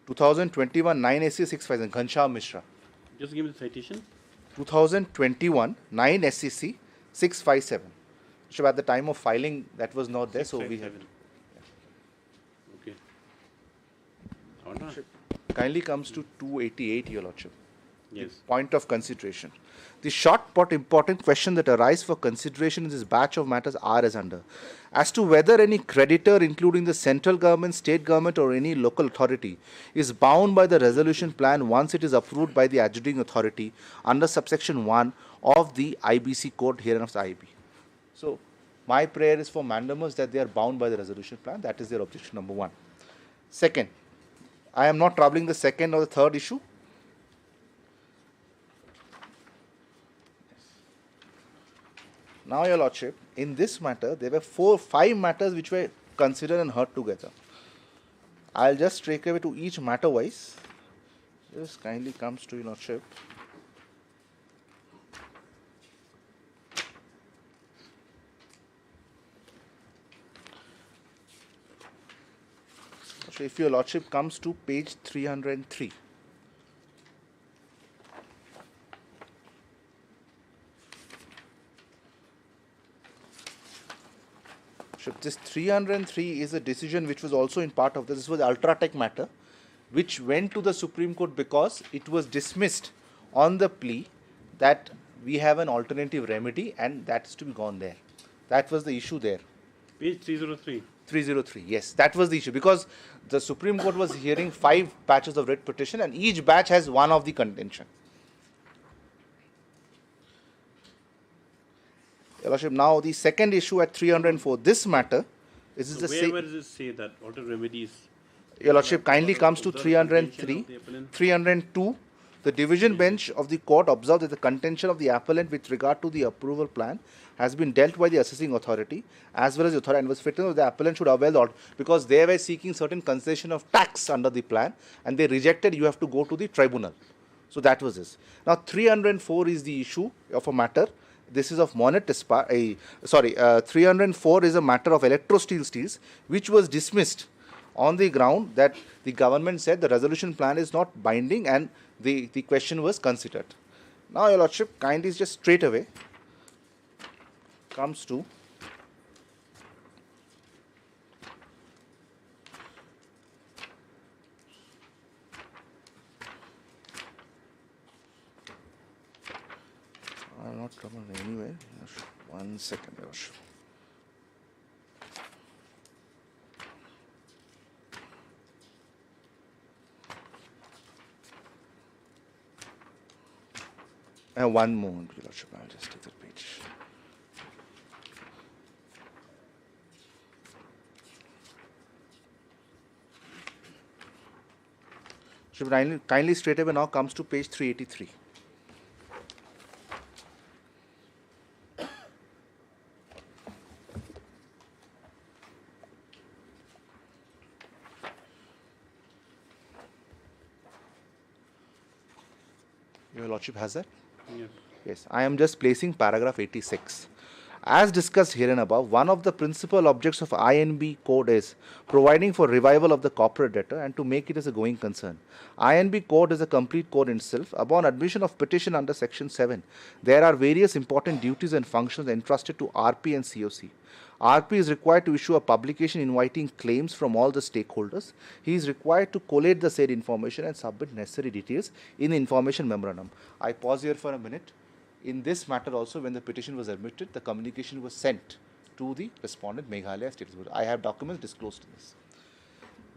Speaker 2: 2021 9 SC 657, Ghanshyam Mishra.
Speaker 1: Just give me the citation.
Speaker 2: 2021 9 SCC 657. So at the time of filing, that was not there, so we have.
Speaker 1: Okay.
Speaker 2: kindly comes to 288, Your Lordship.
Speaker 1: Yes.
Speaker 2: The point of consideration. The short but important question that arise for consideration in this batch of matters are as under. As to whether any creditor, including the central government, state government or any local authority, is bound by the resolution plan once it is approved by the adjudicating authority under subsection 1 of the IBC code herein of the IB. So, my prayer is for mandamus that they are bound by the resolution plan. That is their objection number 1. Second, I am not troubling the second or the third issue. Now, Your Lordship, in this matter, there were 5 matters which were considered and heard together. I'll just straight away to each matter wise. This kindly comes to Your Lordship. So, if Your Lordship comes to page 303. This 303 is a decision which was also in part of this. This was the Ultratech matter, which went to the Supreme Court because it was dismissed on the plea that we have an alternative remedy and that is to be gone there. That was the issue there.
Speaker 1: Page 303.
Speaker 2: 303, yes, that was the issue because the Supreme Court was hearing 5 batches of writ petition and each batch has one of the contention. Your Lordship, now the second issue at 304, this matter, is
Speaker 1: So
Speaker 2: the same.
Speaker 1: where does it say that alter remedies?
Speaker 2: Your Lordship kindly comes to 303, 302. The division bench of the court observed that the contention of the appellant with regard to the approval plan has been dealt by the assessing authority as well as the authority and was fitting that the appellant should avail the order because they were seeking certain concession of tax under the plan and they rejected. You have to go to the tribunal. So that was this. Now 304 is the issue of a matter. This is of Monet 304 is a matter of electro-steel steels which was dismissed on the ground that the government said the resolution plan is not binding and the question was considered. Now, Your Lordship, kindly just straight away comes to I'm not troubled anywhere. One second, Your Lordship. One moment, Your Lordship. I'll just take the page. Kindly straight away now comes to page 383. Your Lordship has that?
Speaker 1: Yes.
Speaker 2: Yes, I am just placing paragraph 86. As discussed here and above, one of the principal objects of INB code is providing for revival of the corporate debtor and to make it as a going concern. INB code is a complete code in itself. Upon admission of petition under section 7, there are various important duties and functions entrusted to RP and COC. RP is required to issue a publication inviting claims from all the stakeholders. He is required to collate the said information and submit necessary details in the information memorandum. I pause here for a minute. In this matter also, when the petition was admitted, the communication was sent to the respondent, Meghalaya State. I have documents disclosed in this.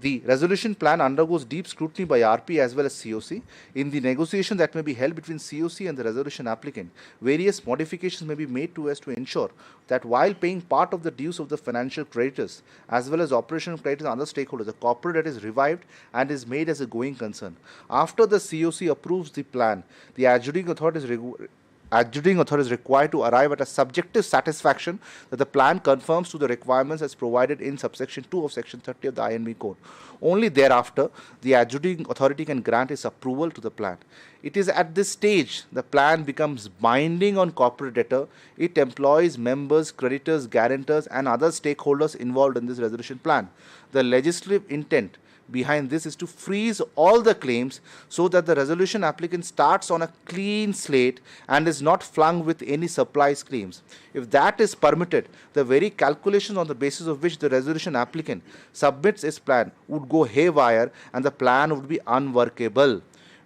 Speaker 2: The resolution plan undergoes deep scrutiny by RP as well as COC. In the negotiation that may be held between COC and the resolution applicant, various modifications may be made to ensure that while paying part of the dues of the financial creditors as well as operational creditors and other stakeholders, the corporate debt is revived and is made as a going concern. After the COC approves the plan, the adjudicating authority is required to arrive at a subjective satisfaction that the plan conforms to the requirements as provided in subsection 2 of section 30 of the INB code. Only thereafter, the adjudicating authority can grant its approval to the plan. It is at this stage the plan becomes binding on corporate debtor. It employs members, creditors, guarantors and other stakeholders involved in this resolution plan. The legislative intent behind this is to freeze all the claims so that the resolution applicant starts on a clean slate and is not flung with any surprise claims. If that is permitted, the very calculations on the basis of which the resolution applicant submits its plan would go haywire and the plan would be unworkable.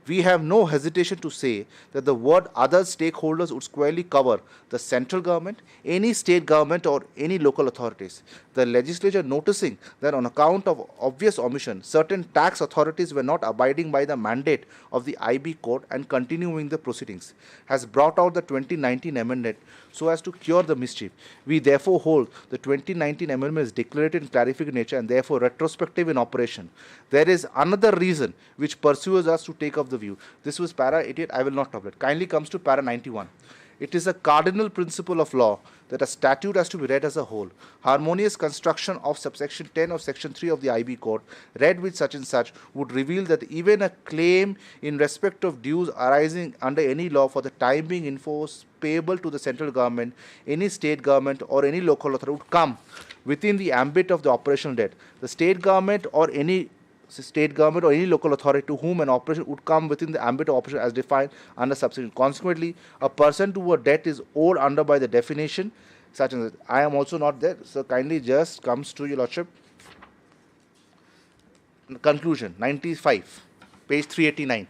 Speaker 2: We have no hesitation to say that the word other stakeholders would squarely cover the central government, any state government or any local authorities. The legislature, noticing that on account of obvious omission, certain tax authorities were not abiding by the mandate of the IB court and continuing the proceedings, has brought out the 2019 amendment so as to cure the mischief. We therefore hold the 2019 amendment is declarative in clarificatory nature and therefore retrospective in operation. There is another reason which pursues us to take up the view. This was para 88, I will not talk about it. Kindly comes to para 91. It is a cardinal principle of law that a statute has to be read as a whole. Harmonious construction of subsection 10 of section 3 of the IB Code, read with such and such, would reveal that even a claim in respect of dues arising under any law for the time being enforced payable to the central government, any state government or any local authority would come within the ambit of the operational debt. The state government or any local authority to whom an operation would come within the ambit of operation as defined under subsection. Consequently, a person to whom a debt is owed under by the definition, such as I am also not there, so kindly just comes to your lordship. Conclusion, 95, page 389.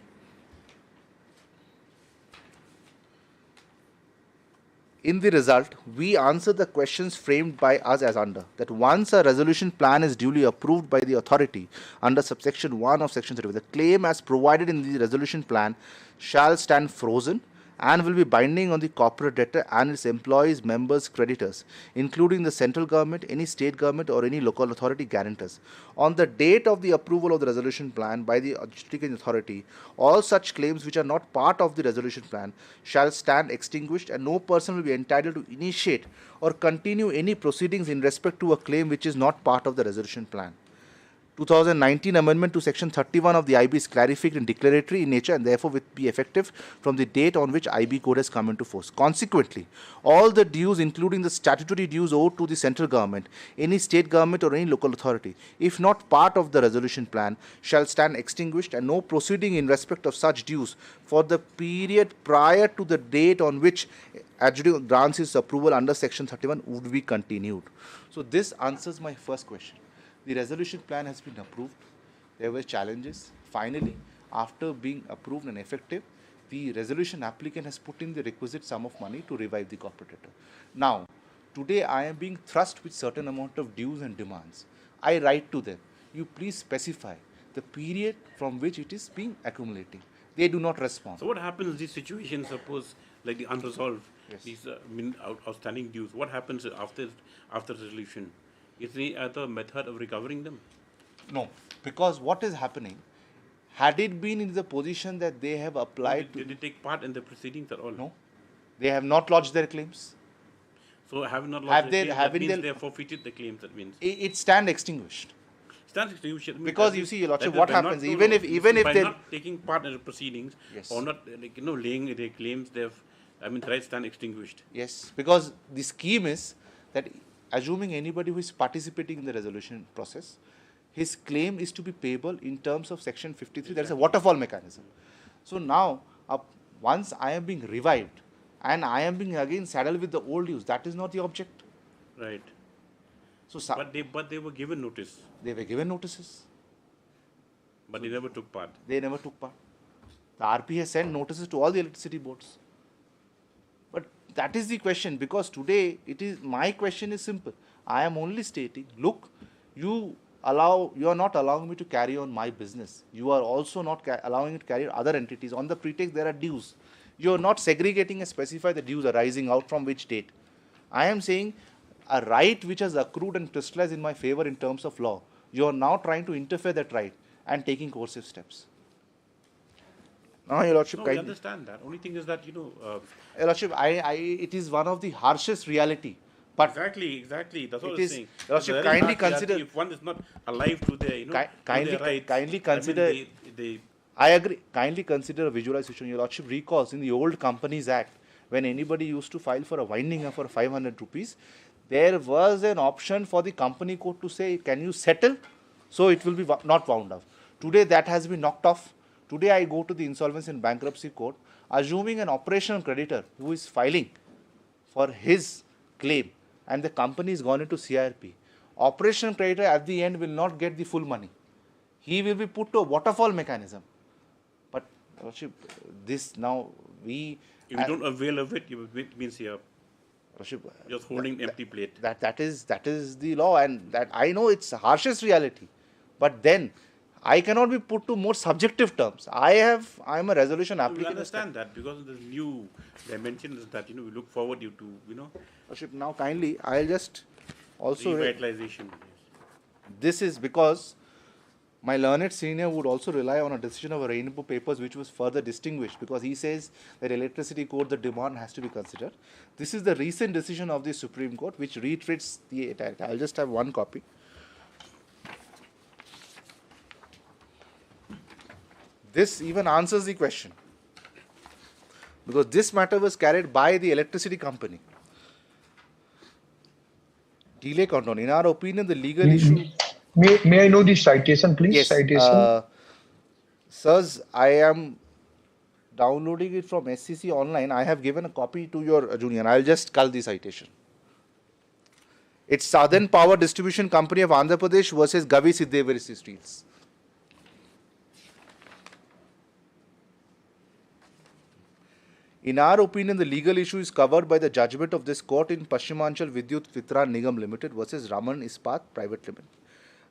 Speaker 2: In the result, we answer the questions framed by us as under, that once a resolution plan is duly approved by the authority under subsection 1 of section 3, the claim as provided in the resolution plan shall stand frozen and will be binding on the corporate debtor and its employees, members, creditors, including the central government, any state government or any local authority guarantors. On the date of the approval of the resolution plan by the adjudicating authority, all such claims which are not part of the resolution plan shall stand extinguished and no person will be entitled to initiate or continue any proceedings in respect to a claim which is not part of the resolution plan. 2019 amendment to section 31 of the IB is clarified and declaratory in nature and therefore will be effective from the date on which IB code has come into force. Consequently, all the dues including the statutory dues owed to the central government, any state government or any local authority, if not part of the resolution plan, shall stand extinguished and no proceeding in respect of such dues for the period prior to the date on which adjudicator grants his approval under section 31 would be continued. So this answers my first question. The resolution plan has been approved. There were challenges. Finally, after being approved and effective, the resolution applicant has put in the requisite sum of money to revive the corporate debtor. Now, today I am being thrust with certain amount of dues and demands. I write to them, you please specify the period from which it is being accumulating. They do not respond.
Speaker 1: So what happens in these situations, suppose like the unresolved, these outstanding dues, what happens after resolution? Is there any other method of recovering them?
Speaker 2: No, because what is happening, had it been in the position that they have applied
Speaker 1: Did they take part in the proceedings at all?
Speaker 2: No. They have not lodged their claims.
Speaker 1: So have not lodged their claims, that means they have forfeited the claims, that means?
Speaker 2: It stands extinguished.
Speaker 1: Stands extinguished.
Speaker 2: Because you see, Your Lordship, what happens, even if
Speaker 1: by
Speaker 2: they...
Speaker 1: not taking part in the proceedings, or not laying their claims, the rights stand extinguished.
Speaker 2: Yes, because the scheme is that assuming anybody who is participating in the resolution process, his claim is to be payable in terms of section 53. There is a waterfall mechanism. So now, once I am being revived and I am being again saddled with the old dues, that is not the object.
Speaker 1: Right.
Speaker 2: So,
Speaker 1: but they were given notice.
Speaker 2: They were given notices.
Speaker 1: But they never took part.
Speaker 2: They never took part. The RP has sent notices to all the electricity boards. But that is the question, because today my question is simple. I am only stating, look, you are not allowing me to carry on my business. You are also not allowing me to carry on other entities on the pretext there are dues. You are not segregating and specify the dues arising out from which date. I am saying a right which has accrued and crystallized in my favor in terms of law. You are now trying to interfere that right and taking coercive steps. Your Lordship,
Speaker 1: no, I understand that. Only thing is that, Your
Speaker 2: Lordship, it is one of the harshest reality. But
Speaker 1: exactly. That's what I'm saying.
Speaker 2: Your Lordship, kindly consider.
Speaker 1: If one is not alive to their,
Speaker 2: kindly consider. I agree. Kindly consider a visualization. Your Lordship recalls in the old Companies Act, when anybody used to file for a winding up for 500 rupees, there was an option for the company court to say, can you settle So it will be not wound up. Today that has been knocked off. Today I go to the Insolvency and Bankruptcy Court, assuming an operational creditor who is filing for his claim and the company is gone into CIRP. Operational creditor at the end will not get the full money. He will be put to a waterfall mechanism. But this now we...
Speaker 1: If you don't avail of it, it means you're just holding empty plate.
Speaker 2: That is the law, and that I know it's the harshest reality. But then I cannot be put to more subjective terms. I am a resolution applicant.
Speaker 1: We understand that because of the new dimensions that we look forward to
Speaker 2: Now kindly, I'll just also
Speaker 1: revitalization.
Speaker 2: This is because my learned senior would also rely on a decision of a Rainbow Papers, which was further distinguished because he says that electricity code, the demand has to be considered. This is the recent decision of the Supreme Court, which reiterates the. I'll just have one copy. This even answers the question because this matter was carried by the electricity company. Delay countdown. In our opinion, the legal issue.
Speaker 6: May I know the citation, please?
Speaker 2: Yes,
Speaker 6: citation.
Speaker 2: Sirs, I am downloading it from SCC online. I have given a copy to your junior. I'll just cull the citation. It's Southern Power Distribution Company of Andhra Pradesh versus Gavi Siddhevarisi Steels. In our opinion, the legal issue is covered by the judgment of this court in Paschimanchal Vidyut Vitran Nigam Limited versus Raman Ispat Private Limited.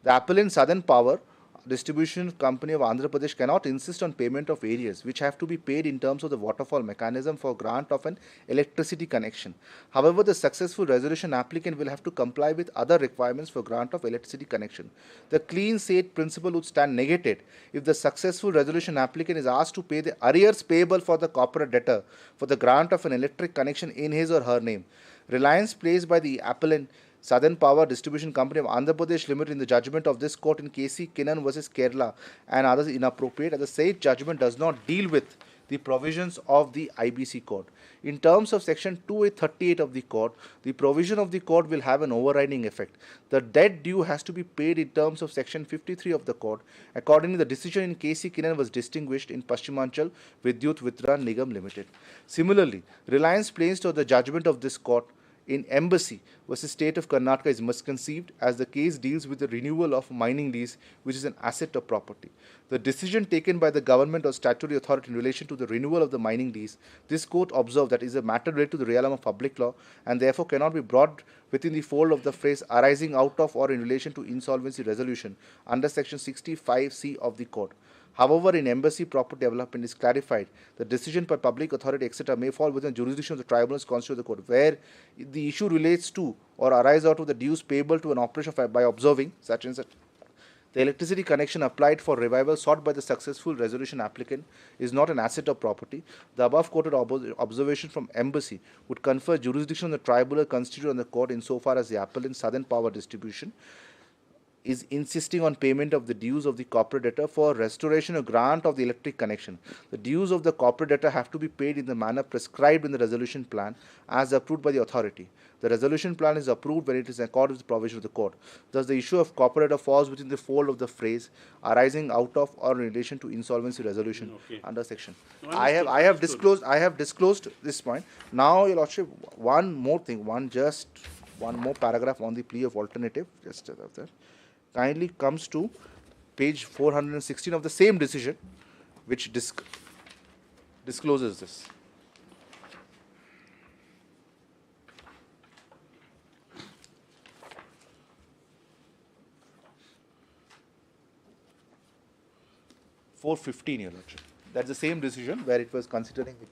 Speaker 2: The appellant Southern Power Distribution Company of Andhra Pradesh cannot insist on payment of areas which have to be paid in terms of the waterfall mechanism for grant of an electricity connection. However, the successful resolution applicant will have to comply with other requirements for grant of electricity connection. The clean slate principle would stand negated if the successful resolution applicant is asked to pay the arrears payable for the corporate debtor for the grant of an electric connection in his or her name. Reliance placed by the appellant Southern Power Distribution Company of Andhra Pradesh Limited in the judgment of this court in KC Kinnan versus Kerala and others inappropriate, as the said judgment does not deal with the provisions of the IBC Code. In terms of section 2838 of the Code, the provision of the Code will have an overriding effect. The debt due has to be paid in terms of section 53 of the Code. Accordingly, the decision in KC Kinnan was distinguished in Paschimanchal Vidyut Vitran Nigam Limited. Similarly, Reliance plains to the judgment of this court in Embassy versus State of Karnataka is misconceived as the case deals with the renewal of mining lease, which is an asset or property. The decision taken by the government or statutory authority in relation to the renewal of the mining lease, this court observed that is a matter related to the realm of public law and therefore cannot be brought within the fold of the phrase arising out of or in relation to insolvency resolution under section 65C of the Code. However, in embassy property development is clarified, the decision by public authority, etc., may fall within the jurisdiction of the tribunals constituted the court, where the issue relates to or arises out of the dues payable to an operation by observing such and such. The electricity connection applied for revival sought by the successful resolution applicant is not an asset or property. The above quoted observation from embassy would confer jurisdiction on the tribunal constituted on the court insofar as the appellant Southern Power Distribution is insisting on payment of the dues of the corporate debtor for restoration or grant of the electric connection. The dues of the corporate debtor have to be paid in the manner prescribed in the resolution plan as approved by the authority. The resolution plan is approved when it is in accordance with the provision of the court. Thus, the issue of corporate debtor falls within the fold of the phrase arising out of or in relation to insolvency resolution under section. No, I have disclosed this point. Now, Your Lordship, one more thing, one more paragraph on the plea of alternative. Just there. Kindly comes to page 416 of the same decision, which discloses this. (415), Your Lordship. That's the same decision where it was considering it.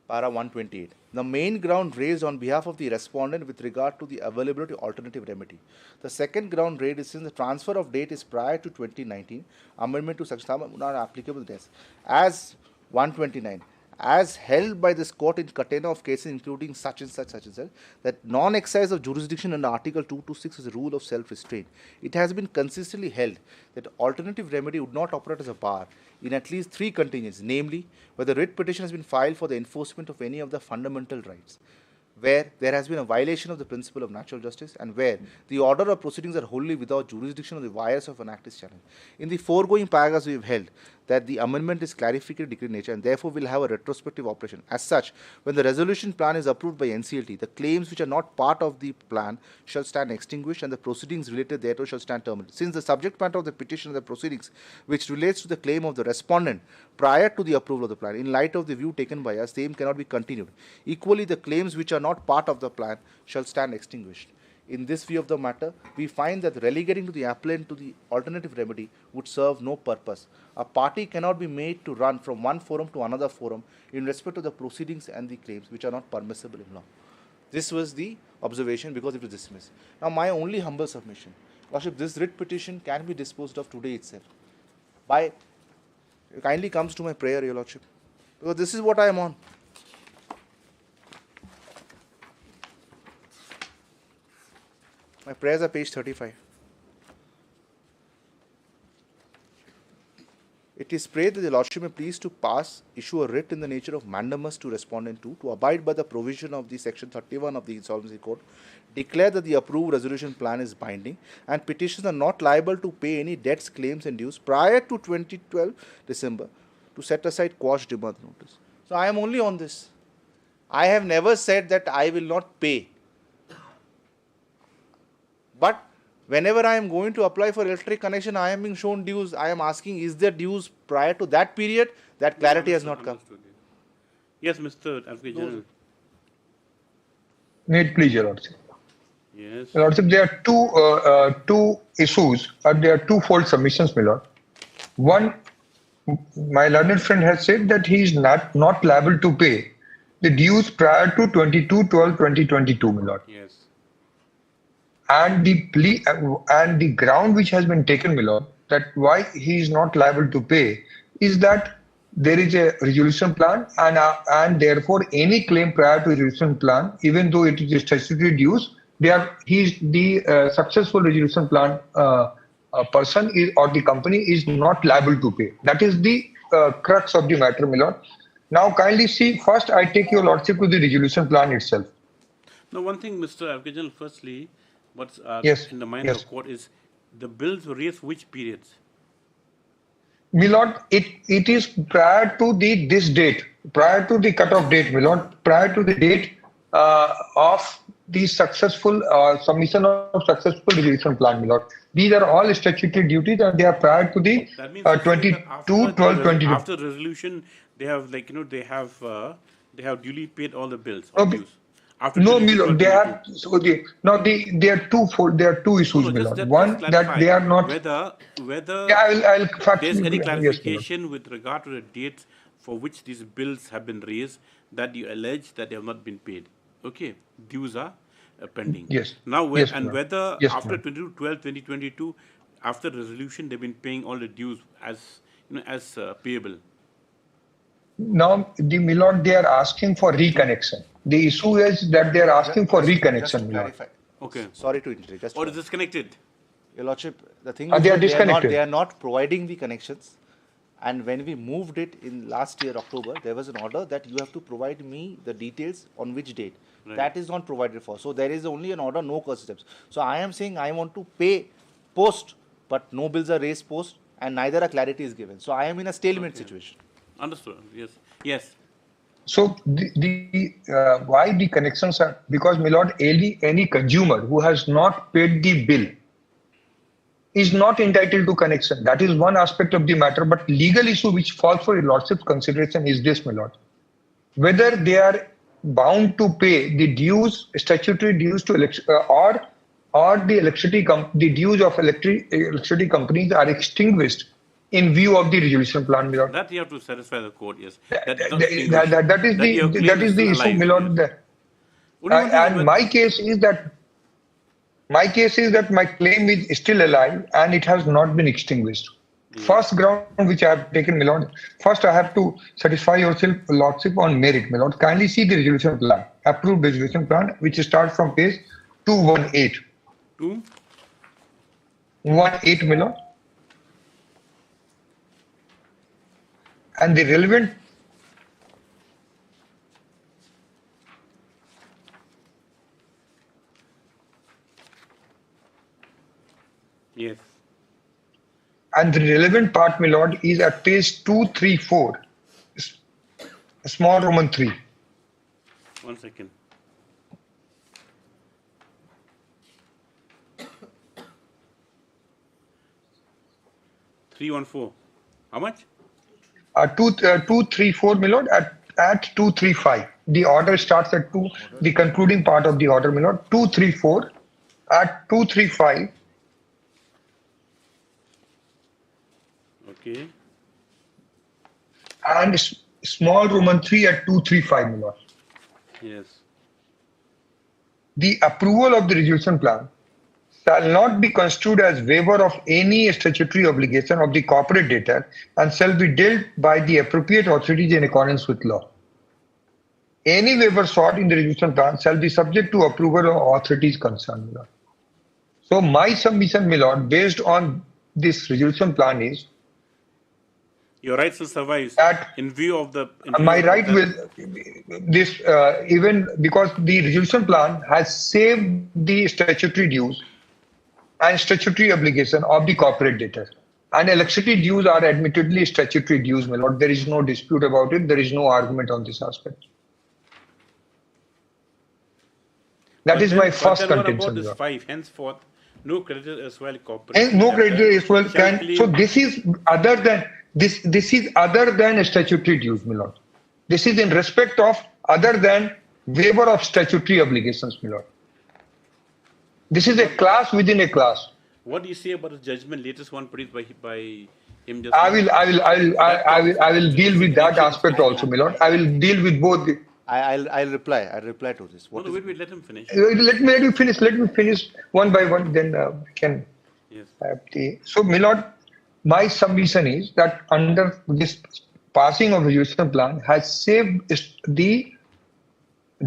Speaker 2: Para 128. The main ground raised on behalf of the respondent with regard to the availability of alternative remedy. The second ground raised is since the transfer of date is prior to 2019, amendment to such not applicable this. As 129. As held by this court in catena of cases including such and such, that non-exercise of jurisdiction under Article 226 is a rule of self-restraint. It has been consistently held that alternative remedy would not operate as a bar in at least three contingencies, namely, where the writ petition has been filed for the enforcement of any of the fundamental rights. where there has been a violation of the principle of natural justice and where the order of proceedings are wholly without jurisdiction of the wires of an act is challenged. In the foregoing paragraphs, we have held that the amendment is clarificatory degree nature and therefore will have a retrospective operation. As such, when the resolution plan is approved by NCLT, the claims which are not part of the plan shall stand extinguished and the proceedings related thereto shall stand terminated. Since the subject matter of the petition and the proceedings which relates to the claim of the respondent prior to the approval of the plan, in light of the view taken by us, same cannot be continued. Equally, the claims which are not part of the plan shall stand extinguished. In this view of the matter, we find that relegating to the appellant to the alternative remedy would serve no purpose. A party cannot be made to run from one forum to another forum in respect of the proceedings and the claims which are not permissible in law. This was the observation because it was dismissed. Now, my only humble submission, Lordship, this writ petition can be disposed of today itself. Kindly comes to my prayer, Your Lordship, because this is what I am on. My prayers are page 35. It is prayed that the Lordship may please to issue a writ in the nature of mandamus to respondent to abide by the provision of the section 31 of the Insolvency Code, declare that the approved resolution plan is binding and petitioners are not liable to pay any debts, claims and dues prior to 2012 December to set aside quash demand notice. So I am only on this. I have never said that I will not pay. But whenever I am going to apply for electric connection, I am being shown dues. I am asking, is there dues prior to that period? That clarity has not come.
Speaker 1: Yes, Mr. Advocate General.
Speaker 6: May it please, Your Lordship.
Speaker 1: Yes.
Speaker 6: Your Lordship, there are two issues, there are twofold submissions, my Lord. One, my learned friend has said that he is not liable to pay the dues prior to 22/12/2022, my Lord.
Speaker 1: Yes.
Speaker 6: And the plea and the ground which has been taken, my Lord, that why he is not liable to pay is that there is a resolution plan and therefore any claim prior to resolution plan, even though it is a statutory dues, he is the successful resolution plan person or the company is not liable to pay. That is the crux of the matter, my Lord. Now kindly see, first I take your Lordship to the resolution plan itself.
Speaker 1: Now, one thing, Mr. Advocate General, firstly, what's in the mind of the court is the bills were raised which periods?
Speaker 6: My Lord, it is prior to this date, prior to the cut-off date, my Lord, prior to the date of the successful submission of successful resolution plan, my Lord. These are all statutory duties and they are prior to the 22/12/22.
Speaker 1: After resolution, they have they have duly paid all the bills or dues.
Speaker 6: No, Milo, they are they are twofold. There are two issues, Milo. One, that they are not.
Speaker 1: Whether
Speaker 6: I'll
Speaker 1: there's any clarification with regard to the dates for which these bills have been raised that you allege that they have not been paid. Okay, dues are pending.
Speaker 6: Yes.
Speaker 1: Now, whether
Speaker 6: yes,
Speaker 1: after 22/12/2022, after resolution, they've been paying all the dues as payable.
Speaker 6: Now, my Lord, they are asking for reconnection. The issue is that they are asking for reconnection.
Speaker 2: Just to clarify.
Speaker 1: Okay.
Speaker 2: Sorry to interrupt.
Speaker 1: Or is disconnected?
Speaker 2: Your Lordship, the thing
Speaker 6: is
Speaker 2: they
Speaker 6: are disconnected.
Speaker 2: They are not providing the connections. And when we moved it in last year, October, there was an order that you have to provide me the details on which date. Right. That is not provided for. So there is only an order, no course steps. So I am saying I want to pay post, but no bills are raised post, and neither a clarity is given. So I am in a stalemate situation.
Speaker 1: Understood. Yes. Yes.
Speaker 6: So why the connections are, because, my Lord, any consumer who has not paid the bill is not entitled to connection. That is one aspect of the matter. But legal issue which falls for your Lordship's consideration is this, my Lord. Whether they are bound to pay the dues, statutory dues to or the dues of electricity companies are extinguished in view of the resolution plan, my Lord.
Speaker 1: That you have to satisfy the court, yes.
Speaker 6: That is the issue, my Lord. And my case is that my claim is still alive and it has not been extinguished. First ground which I have taken, my Lord, first I have to satisfy yourself, Lordship, on merit, my Lord. Kindly see the resolution plan, approved resolution plan, which starts from page 218. 218, my Lord. And the relevant
Speaker 1: Yes.
Speaker 6: And the relevant part, my lord, is at page 234, small Roman 3.
Speaker 1: 1 second. $314. How much?
Speaker 6: 234, my lord, at 235. The order starts at 2, the concluding part of the order, my lord, 234 at 235.
Speaker 1: Okay.
Speaker 6: And small Roman 3 at 235, my lord.
Speaker 1: Yes.
Speaker 6: The approval of the resolution plan shall not be construed as waiver of any statutory obligation of the corporate debtor and shall be dealt by the appropriate authorities in accordance with law. Any waiver sought in the resolution plan shall be subject to approval of authorities concerned, my lord. So my submission, my lord, based on this resolution plan is
Speaker 1: Your rights will survive in view of the.
Speaker 6: my right will this even because the resolution plan has saved the statutory dues and statutory obligation of the corporate debtor. And electricity dues are admittedly statutory dues, my lord. There is no dispute about it. There is no argument on this aspect. That is my first contention.
Speaker 1: What about this 5? Henceforth, no creditor as well corporate.
Speaker 6: And no creditor as well can. So this is other than this. This is other than statutory dues, my lord. This is in respect of other than waiver of statutory obligations, my lord. This is a class within a class.
Speaker 1: What do you say about the judgment, latest one produced by him? Just
Speaker 6: I will deal with that aspect also, my lord. I will deal with both.
Speaker 2: I'll reply. I'll reply to this.
Speaker 1: What wait, let him finish.
Speaker 6: Let me finish. Let me finish one by one. Then we can.
Speaker 1: Yes.
Speaker 6: Have the. So, my lord, my submission is that under this passing of the resolution plan has saved the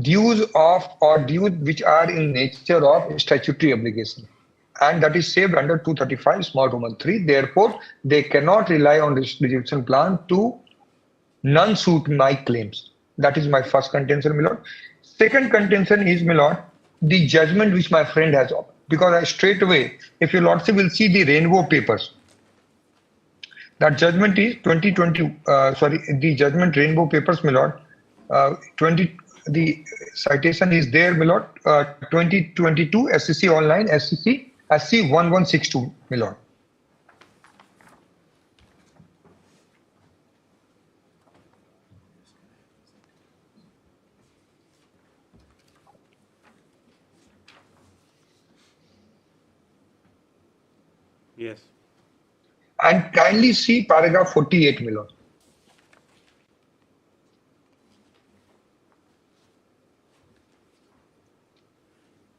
Speaker 6: dues of or dues which are in nature of statutory obligation, and that is saved under 235 small Roman 3. Therefore, they cannot rely on this resolution plan to non-suit my claims. That is my first contention, my lord. Second contention is, my lord, the judgment which my friend has offered. Because I straight away, if your lordship will see the rainbow papers, that judgment is 2020. The judgment rainbow papers, my lord. The citation is there, my lord. 2022 SCC online SCC SC 1162, my lord.
Speaker 1: Yes.
Speaker 6: And kindly see paragraph 48, my lord.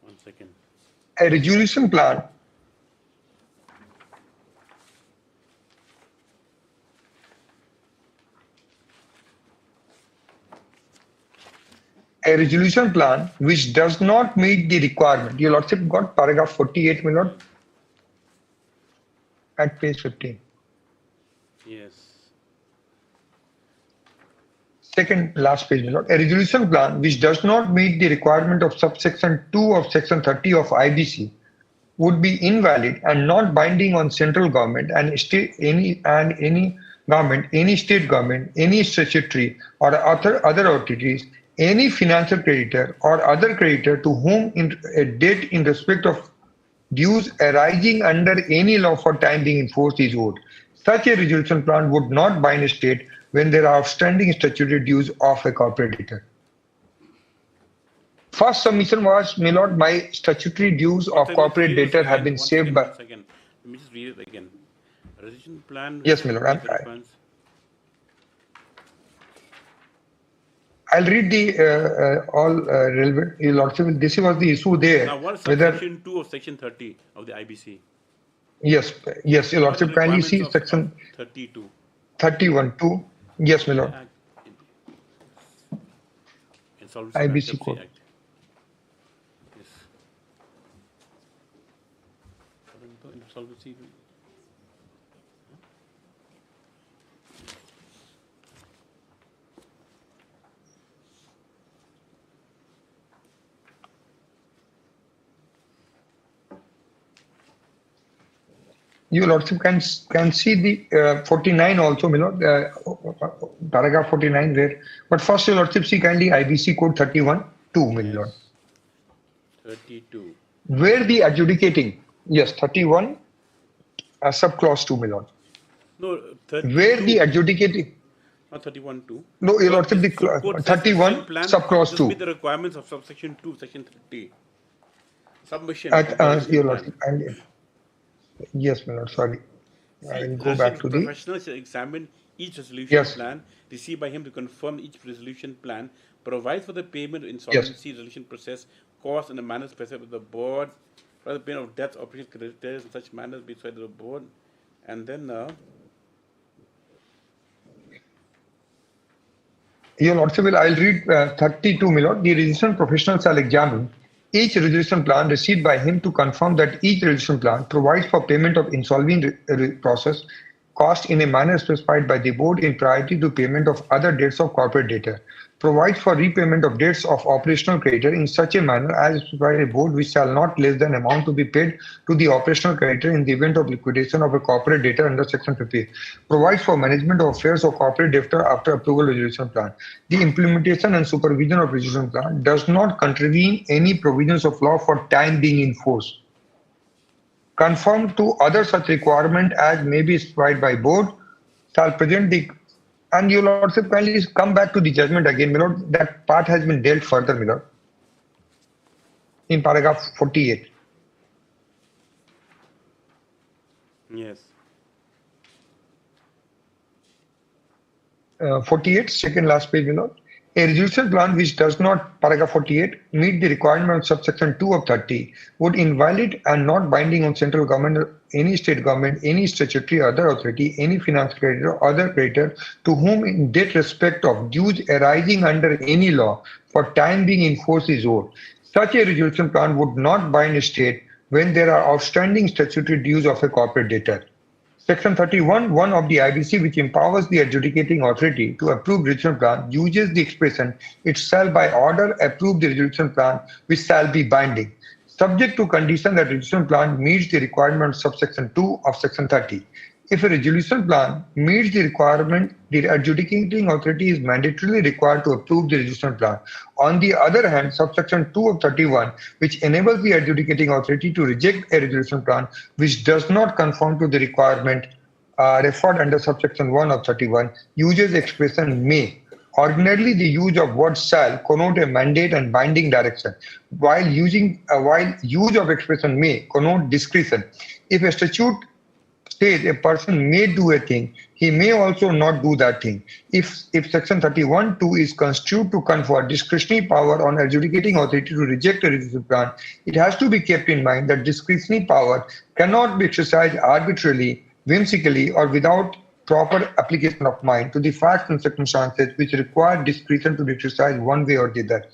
Speaker 1: One second.
Speaker 6: A resolution plan which does not meet the requirement. Your lordship got paragraph 48, my lord, at page 15.
Speaker 1: Yes.
Speaker 6: Second last page, my lord. A resolution plan which does not meet the requirement of subsection 2 of section 30 of IBC would be invalid and not binding on central government and any government, any state government, any statutory or other authorities, any financial creditor or other creditor to whom a debt in respect of dues arising under any law for time being enforced is owed. Such a resolution plan would not bind a state when there are outstanding statutory dues of a corporate debtor. First submission was, my lord, my statutory dues of corporate debtor have been saved by.
Speaker 1: One second. Let me just read it again. Resolution plan.
Speaker 6: Yes, my lord. I'll read the all relevant. Your lordship, this was the issue there.
Speaker 1: Now, what is section 2 of section 30 of the IBC?
Speaker 6: Yes, yes, your lordship. Kindly see section
Speaker 1: 32.
Speaker 6: 31(2). Yes, my lord. IBC code.
Speaker 1: Yes. Insolvency.
Speaker 6: Your Lordship can see the 49 also, my Lord, paragraph 49 there. But first, Your Lordship, see kindly IBC code 31(2), my Lord.
Speaker 1: 32.
Speaker 6: Where the adjudicating, yes, 31, subclause 2, my Lord.
Speaker 1: No, 32.
Speaker 6: Where the adjudicating.
Speaker 1: Not 31(2).
Speaker 6: No, Your Lordship, the
Speaker 1: Subcode
Speaker 6: 31,
Speaker 1: plan,
Speaker 6: subclause 2.
Speaker 1: meet the requirements of subsection 2, section 30. Submission.
Speaker 6: Your Lordship, yes, my Lord, sorry. I will go back to the.
Speaker 1: Professionals shall examine each resolution plan received by him to confirm each resolution plan, provides for the payment of insolvency resolution process costs in a manner specified with the board, for the payment of debts, operational creditors in such manner be decided by the board, and then.
Speaker 6: Your Lordship, I'll read 32, my Lord. The resolution professional shall examine each resolution plan received by him to confirm that each resolution plan provides for payment of insolvency process cost in a manner specified by the board in priority to payment of other debts of corporate debtor, provides for repayment of debts of operational creditor in such a manner as specified by a board which shall not less than amount to be paid to the operational creditor in the event of liquidation of a corporate debtor under section 50, provides for management of affairs of corporate debtor after approval of resolution plan. The implementation and supervision of resolution plan does not contravene any provisions of law for time being in force. Conform to other such requirement as may be specified by board, shall present the. And your Lordship, kindly come back to the judgment again, my Lord. That part has been dealt further, my Lord, in paragraph 48.
Speaker 1: Yes.
Speaker 6: 48, second last page, my Lord. A resolution plan which does not, paragraph 48, meet the requirement of subsection 2 of 30 would invalid and not binding on central government, any state government, any statutory other authority, any financial creditor or other creditor to whom in debt respect of dues arising under any law for time being in force is owed. Such a resolution plan would not bind a state when there are outstanding statutory dues of a corporate debtor. Section 31(1) of the IBC, which empowers the adjudicating authority to approve resolution plan, uses the expression "it shall by order approve the resolution plan, which shall be binding," subject to condition that resolution plan meets the requirement of subsection 2 of section 30. If a resolution plan meets the requirement, the adjudicating authority is mandatorily required to approve the resolution plan. On the other hand, subsection 2 of 31, which enables the adjudicating authority to reject a resolution plan which does not conform to the requirement referred under subsection 1 of 31, uses expression may. Ordinarily, the use of word shall connote a mandate and binding direction, while use of expression may connote discretion. If a statute says a person may do a thing, he may also not do that thing. If section 31(2) is construed to confer discretionary power on adjudicating authority to reject a resolution plan, it has to be kept in mind that discretionary power cannot be exercised arbitrarily, whimsically, or without proper application of mind to the facts and circumstances which require discretion to be exercised one way or the other.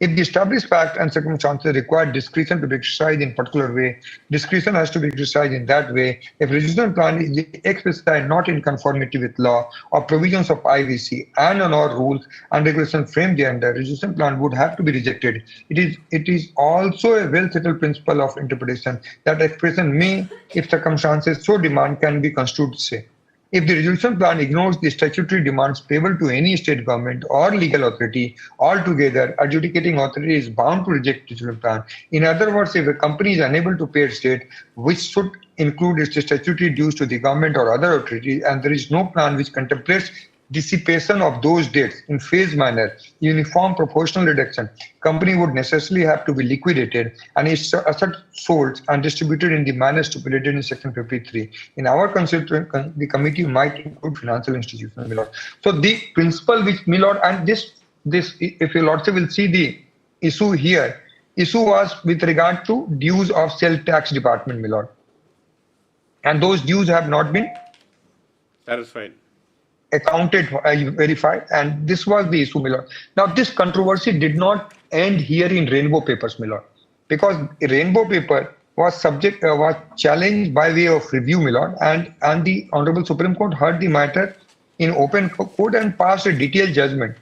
Speaker 6: If the established facts and circumstances require discretion to be exercised in particular way, discretion has to be exercised in that way. If resolution plan is exercised not in conformity with law or provisions of IBC and on our rules and regulations framed thereunder, resolution plan would have to be rejected. It is also a well-settled principle of interpretation that expression may, if circumstances so demand, can be construed to say. If the resolution plan ignores the statutory demands payable to any state government or legal authority altogether, adjudicating authority is bound to reject the resolution plan. In other words, if a company is unable to pay its debt, which should include its statutory dues to the government or other authority, and there is no plan which contemplates dissipation of those debts in phased manner, uniform proportional reduction, company would necessarily have to be liquidated and its assets sold and distributed in the manner stipulated in section 53. In our consideration, the committee might include financial institutions, my lord. So the principle which, my lord, and this, if your lordship will see the issue here, issue was with regard to dues of sales tax department, my lord. And those dues have not been
Speaker 1: satisfied,
Speaker 6: accounted, verified, and this was the issue, my lord. Now, this controversy did not end here in Rainbow Papers, my lord, because Rainbow Paper was was challenged by way of review, my lord, and the Honorable Supreme Court heard the matter in open court and passed a detailed judgment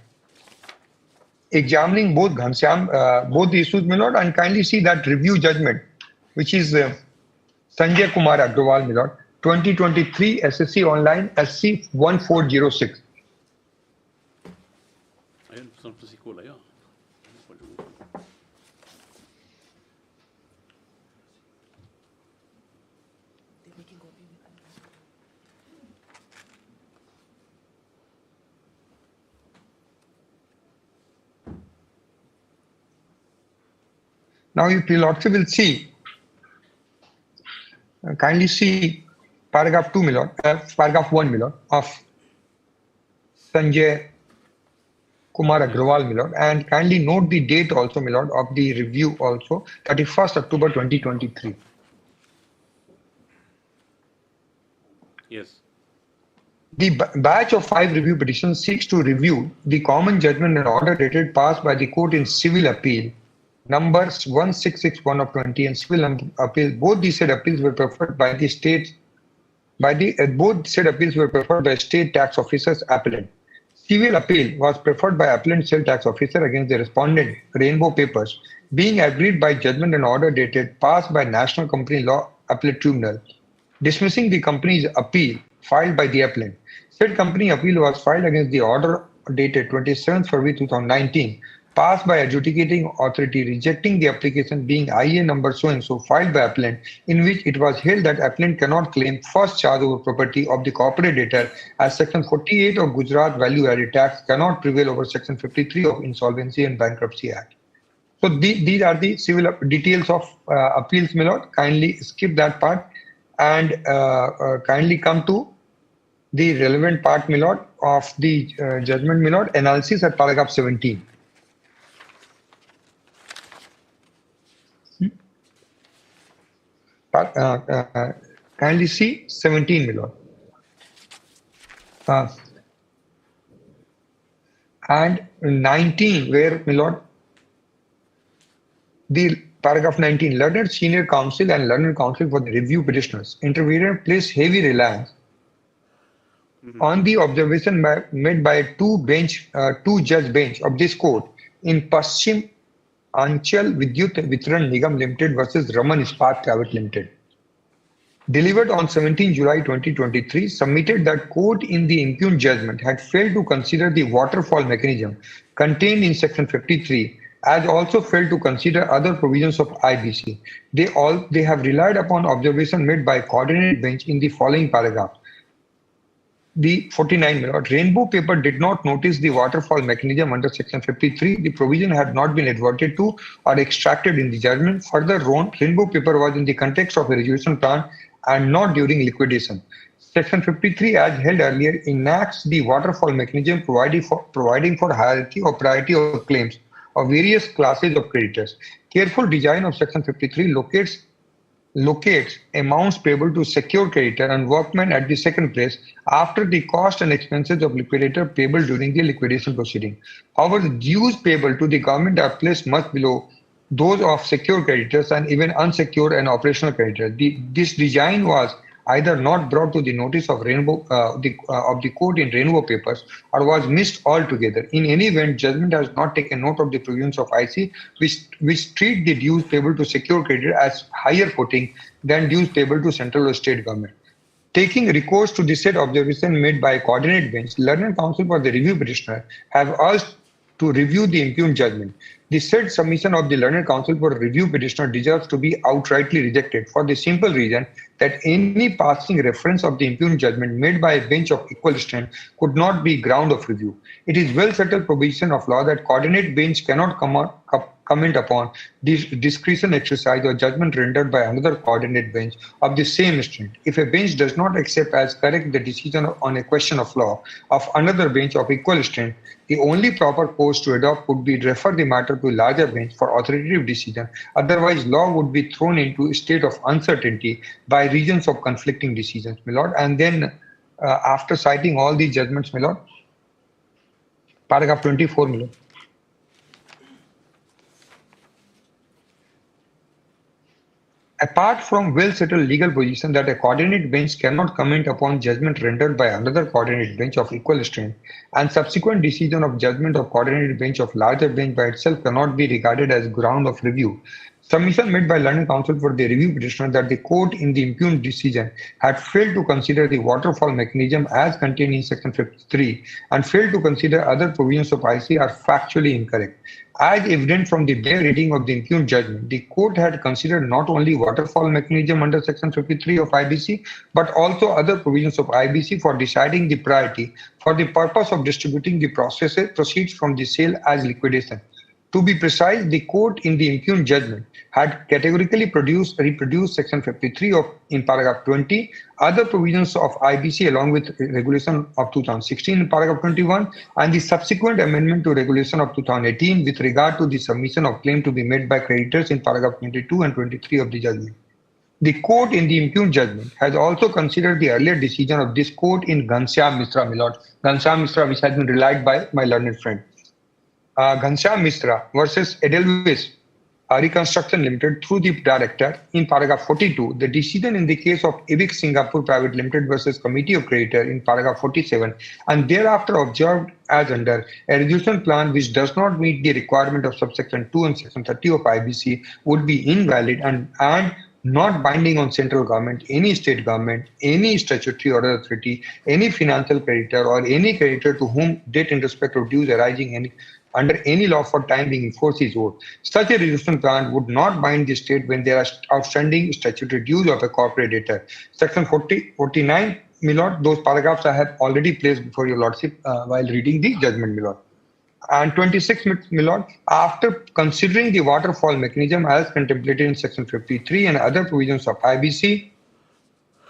Speaker 6: examining both both the issues, my lord, and kindly see that review judgment, which is Sanjay Kumar Agrawal, my lord. 2023 SSC Online SC 1406. Now, if your lordship will see, kindly see paragraph 2, my lord, paragraph 1, my lord, of Sanjay Kumar Agrawal, my lord, and kindly note the date also, my lord, of the review also, 31st October 2023.
Speaker 1: Yes.
Speaker 6: The batch of 5 review petitions seeks to review the common judgment and order dated passed by the court in civil appeal numbers 1661 of 20 and civil appeal. Both these said appeals were preferred by the state both said appeals were preferred by state tax officers appellant. Civil appeal was preferred by appellant sale tax officer against the respondent Rainbow Papers, being agreed by judgment and order dated passed by National Company Law Appellate Tribunal, dismissing the company's appeal filed by the appellant. Said company appeal was filed against the order dated 27th February 2019, passed by adjudicating authority rejecting the application being IA number so-and-so filed by appellant, in which it was held that appellant cannot claim first charge over property of the corporate debtor as Section 48 of Gujarat Value Added Tax cannot prevail over Section 53 of Insolvency and Bankruptcy Act. So these are the civil details of appeals, my lord. Kindly skip that part and kindly come to the relevant part, my lord, of the judgment, my lord, analysis at paragraph 17. Kindly see 17, my lord. And 19, where, my lord, the paragraph 19, learned senior counsel and learned counsel for the review petitioners. Intervener placed heavy reliance on the observation made by two-judge bench of this court in Paschim Anchal Vidyut Vitran Nigam Limited versus Raman Ispat Private Limited. Delivered on 17 July 2023, submitted that court in the impugned judgment had failed to consider the waterfall mechanism contained in Section 53, as also failed to consider other provisions of IBC. They have relied upon observation made by coordinate bench in the following paragraph. The 49, my lord, Rainbow Paper did not notice the waterfall mechanism under Section 53. The provision had not been adverted to or extracted in the judgment. Further, Rainbow Paper was in the context of a resolution plan and not during liquidation. Section 53, as held earlier, enacts the waterfall mechanism providing for hierarchy or priority of claims of various classes of creditors. Careful design of Section 53 locates amounts payable to secured creditor and workman at the second place after the cost and expenses of liquidator payable during the liquidation proceeding. However, the dues payable to the government are placed much below those of secured creditors and even unsecured and operational creditors. This design was either not brought to the notice of the court in Rainbow Papers or was missed altogether. In any event, judgment has not taken note of the provisions of IC which treat the dues payable to secured creditor as higher footing than dues payable to central or state government. Taking recourse to the said observation made by a coordinate bench, learned counsel for the review petitioner have urged to review the impugned judgment. The said submission of the learned counsel for review petitioner deserves to be outrightly rejected for the simple reason that any passing reference of the impugned judgment made by a bench of equal strength could not be ground of review. It is well settled provision of law that coordinate bench cannot comment upon this discretion exercise or judgment rendered by another coordinate bench of the same strength. If a bench does not accept as correct the decision on a question of law of another bench of equal strength, the only proper course to adopt would be refer the matter to a larger bench for authoritative decision. Otherwise, law would be thrown into a state of uncertainty by reasons of conflicting decisions, my lord. And then after citing all these judgments, my lord, paragraph 24, my lord. Apart from well-settled legal position that a coordinate bench cannot comment upon judgment rendered by another coordinate bench of equal strength, and subsequent decision of judgment of coordinate bench of larger bench by itself cannot be regarded as ground of review, Submission made by learned counsel for the review petitioner that the court in the impugned decision had failed to consider the waterfall mechanism as contained in section 53 and failed to consider other provisions of IC are factually incorrect. As evident from the bare reading of the impugned judgment, the court had considered not only waterfall mechanism under section 53 of IBC, but also other provisions of IBC for deciding the priority for the purpose of distributing the proceeds from the sale as liquidation. To be precise, the court in the impugned judgment had categorically reproduced section 53 in paragraph 20, other provisions of IBC along with regulation of 2016 in paragraph 21, and the subsequent amendment to regulation of 2018 with regard to the submission of claim to be made by creditors in paragraph 22 and 23 of the judgment. The court in the impugned judgment has also considered the earlier decision of this court in Ghanshyam Misra, my lord. Ghanshyam Misra, which has been relied by my learned friend. Ghanshyam Misra versus Edelweiss Reconstruction Limited through the director in paragraph 42, the decision in the case of Ibix Singapore Private Limited versus Committee of Creditor in paragraph 47, and thereafter observed as under a resolution plan which does not meet the requirement of subsection 2 and section 30 of IBC would be invalid and not binding on central government, any state government, any statutory or authority, any financial creditor or any creditor to whom debt in respect of dues arising under any law for time being enforced is owed. Such a resolution plan would not bind the state when there are outstanding statutory dues of a corporate debtor. Section 49, my lord, those paragraphs I have already placed before your lordship while reading the judgment, my lord. And 26, my lord, after considering the waterfall mechanism as contemplated in section 53 and other provisions of IBC,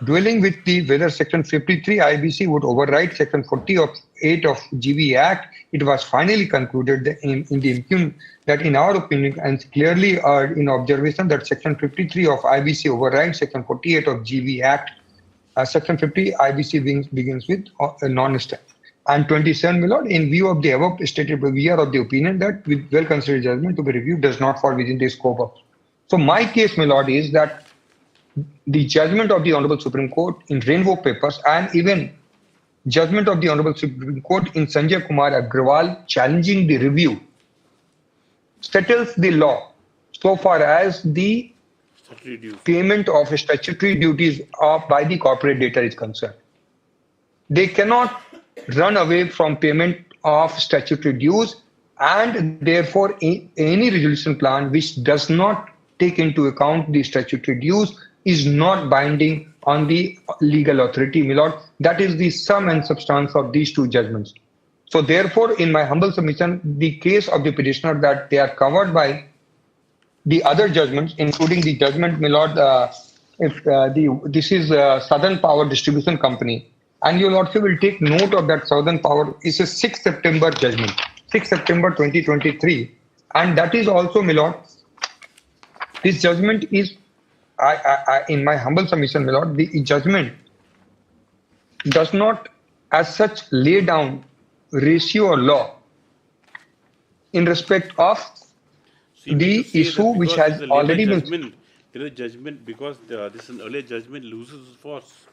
Speaker 6: dwelling with the whether section 53 IBC would override section 48 of GB Act, it was finally concluded that in the impugned that in our opinion and clearly in observation that section 53 of IBC overrides section 48 of GB Act. Section 50 IBC begins with a non-stand. And 27, my lord, in view of the above stated, we are of the opinion that with well-considered judgment to be reviewed does not fall within the scope of. So my case, my lord, is that the judgment of the Honorable Supreme Court in Rainbow Papers and even judgment of the Honorable Supreme Court in Sanjay Kumar Agrawal challenging the review settles the law so far as the payment of statutory duties by the corporate debtor is concerned. They cannot run away from payment of statutory dues, and therefore any resolution plan which does not take into account the statutory dues is not binding on the legal authority, my lord. That is the sum and substance of these two judgments. So therefore, in my humble submission, the case of the petitioner that they are covered by the other judgments, including the judgment, my lord, this is Southern Power Distribution Company, and your lordship will take note of that Southern Power. It's a 6th September judgment, 6th September 2023, and that is also, my lord, this judgment is, in my humble submission, my lord, the judgment does not as such lay down ratio or law in respect of the issue which has already been.
Speaker 1: There is judgment because this is an earlier judgment loses force.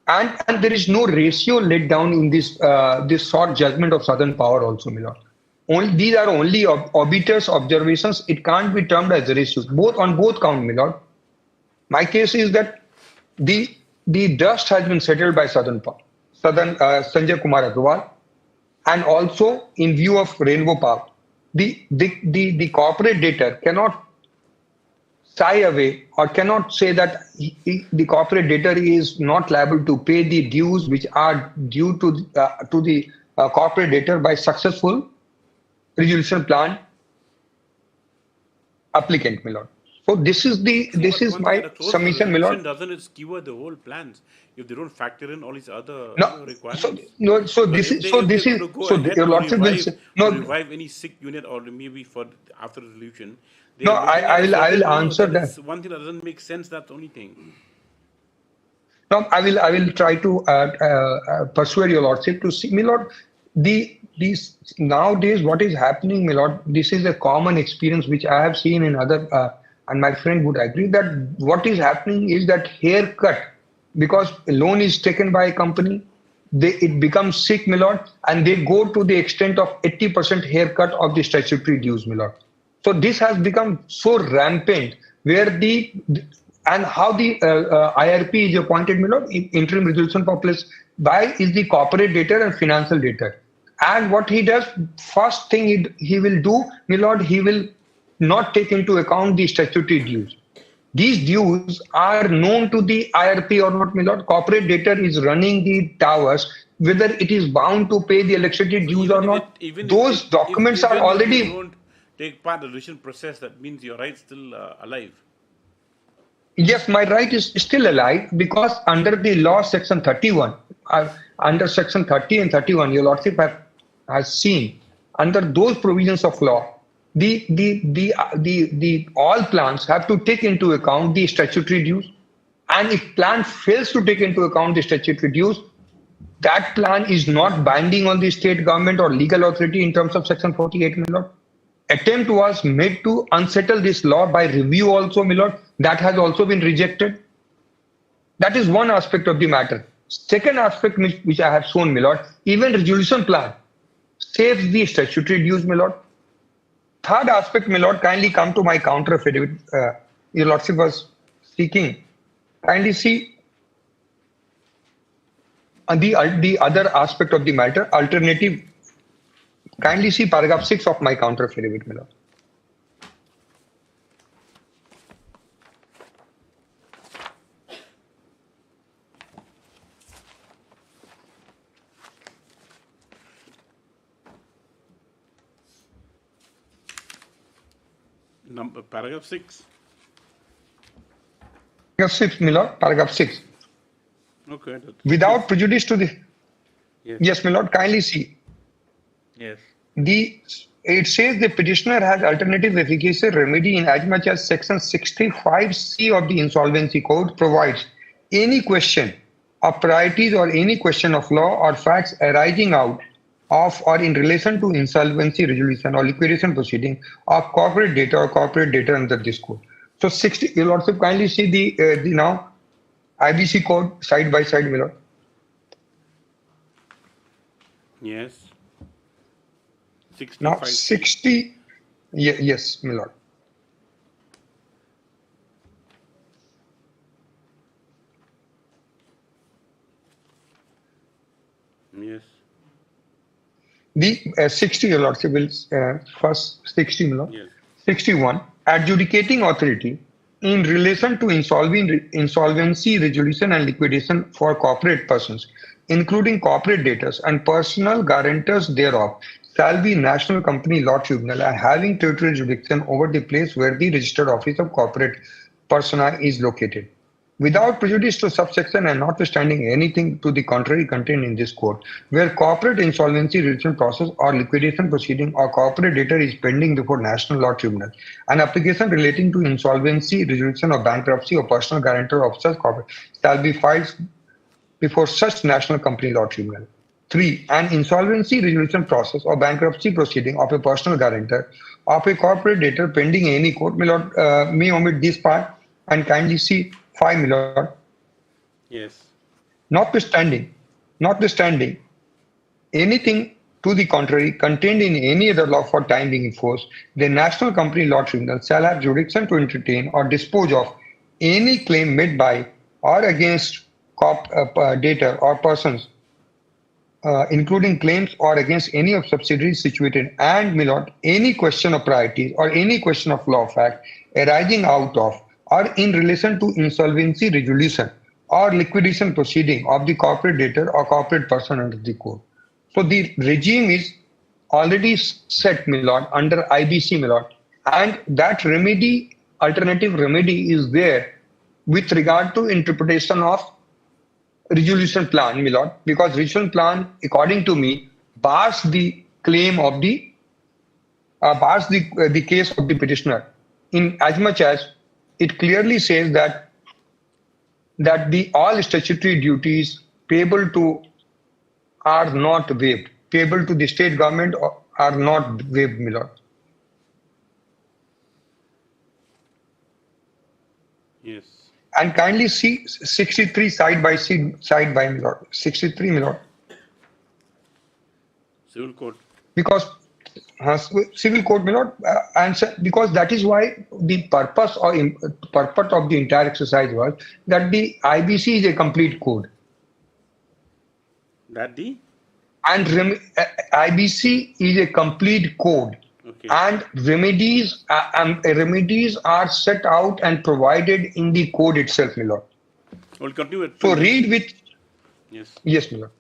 Speaker 6: And there is no ratio laid down in this this short judgment of Southern Power also, my lord. These are only arbiters' observations. It can't be termed as ratios. On both count, my lord. My case is that the dust has been settled by Southern Power, Sanjay Kumar Agrawal, and also in view of Rainbow Power, the corporate debtor cannot shy away or cannot say that the corporate debtor is not liable to pay the dues which are due to the corporate debtor by successful resolution plan applicant, my lord. So this is my submission, my lord.
Speaker 1: Doesn't it skewer the whole plans if they don't factor in all these other requirements?
Speaker 6: Your lordship will say,
Speaker 1: revive any sick unit or maybe for after resolution.
Speaker 6: No, I will answer that.
Speaker 1: One thing that doesn't make sense. That's the only thing.
Speaker 6: No, I will try to persuade your lordship to see, my lord. These nowadays, what is happening, my lord? This is a common experience which I have seen in other, and my friend would agree that what is happening is that haircut, because a loan is taken by a company, it becomes sick, my lord, and they go to the extent of 80% haircut of the statutory dues, my lord. So this has become so rampant where and how the IRP is appointed, my lord, interim resolution populace, by is the corporate debtor and financial debtor. And what he does, first thing he will do, my lord, he will not take into account the statutory dues. These dues are known to the IRP or not, my lord. Corporate debtor is running the towers, whether it is bound to pay the electricity dues or not. Those documents are already.
Speaker 1: If you don't take part in the resolution process, that means your right still alive.
Speaker 6: Yes, my right is still alive because under the law section 31, under section 30 and 31, your lordship has seen under those provisions of law, the all plans have to take into account the statutory dues, and if plan fails to take into account the statutory dues, that plan is not binding on the state government or legal authority in terms of section 48, my lord. Attempt was made to unsettle this law by review also, my lord. That has also been rejected. That is one aspect of the matter. Second aspect which I have shown, my lord, even resolution plan saves the statutory dues, my lord. Third aspect, my lord, kindly come to my counter affidavit. Your lordship was speaking. Kindly see the other aspect of the matter, alternative. Kindly see paragraph 6 of my counter affidavit, my lord.
Speaker 1: Paragraph 6.
Speaker 6: Paragraph 6, my lord. Paragraph 6.
Speaker 1: Okay.
Speaker 6: Without prejudice to the. Yes, my lord. Kindly see.
Speaker 1: Yes.
Speaker 6: It says the petitioner has alternative efficacious remedy in as much as section 65C of the Insolvency Code provides any question of priorities or any question of law or facts arising out of or in relation to insolvency resolution or liquidation proceeding of corporate data or corporate data under this code. So 60, you'll also kindly see the now IBC code side by side, my lord.
Speaker 1: Yes. 65.
Speaker 6: Now 60, yes, my lord.
Speaker 1: Yes.
Speaker 6: The 60, your lordship will first 60, my lord.
Speaker 1: Yes.
Speaker 6: 61, adjudicating authority in relation to insolvency resolution and liquidation for corporate persons, including corporate debtors and personal guarantors thereof, shall be National Company Law Tribunal and having territorial jurisdiction over the place where the registered office of corporate persona is located. Without prejudice to subsection and notwithstanding anything to the contrary contained in this code, where corporate insolvency resolution process or liquidation proceeding or corporate debtor is pending before National Law Tribunal, an application relating to insolvency resolution or bankruptcy or personal guarantor of such corporate shall be filed before such National Company Law Tribunal. 3. An insolvency resolution process or bankruptcy proceeding of a personal guarantor of a corporate debtor pending in any court, my lord, may omit this part and kindly see 5, my lord.
Speaker 1: Yes.
Speaker 6: Notwithstanding anything to the contrary contained in any other law for time being enforced, the National Company Law Tribunal shall have jurisdiction to entertain or dispose of any claim made by or against debtor or persons, including claims or against any of subsidiaries situated, and, my lord, any question of priorities or any question of law fact arising out of or in relation to insolvency resolution or liquidation proceeding of the corporate debtor or corporate person under the code. So the regime is already set, my lord, under IBC, my lord, and that remedy, alternative remedy is there with regard to interpretation of resolution plan, my lord, because resolution plan, according to me, bars the claim of the case of the petitioner, in as much as it clearly says that the all statutory duties payable to are not waived, payable to the state government are not waived, my lord.
Speaker 1: Yes.
Speaker 6: And kindly see 63 side by, my lord. 63, my lord.
Speaker 1: Civil Code.
Speaker 6: Because civil court may not answer, because that is why the purpose of the entire exercise was that the IBC is a complete code.
Speaker 1: That the?
Speaker 6: And IBC is a complete code.
Speaker 1: Okay.
Speaker 6: And remedies are set out and provided in the code itself, my lord.
Speaker 1: We'll continue with.
Speaker 6: So read with.
Speaker 1: Yes.
Speaker 6: Yes, my lord.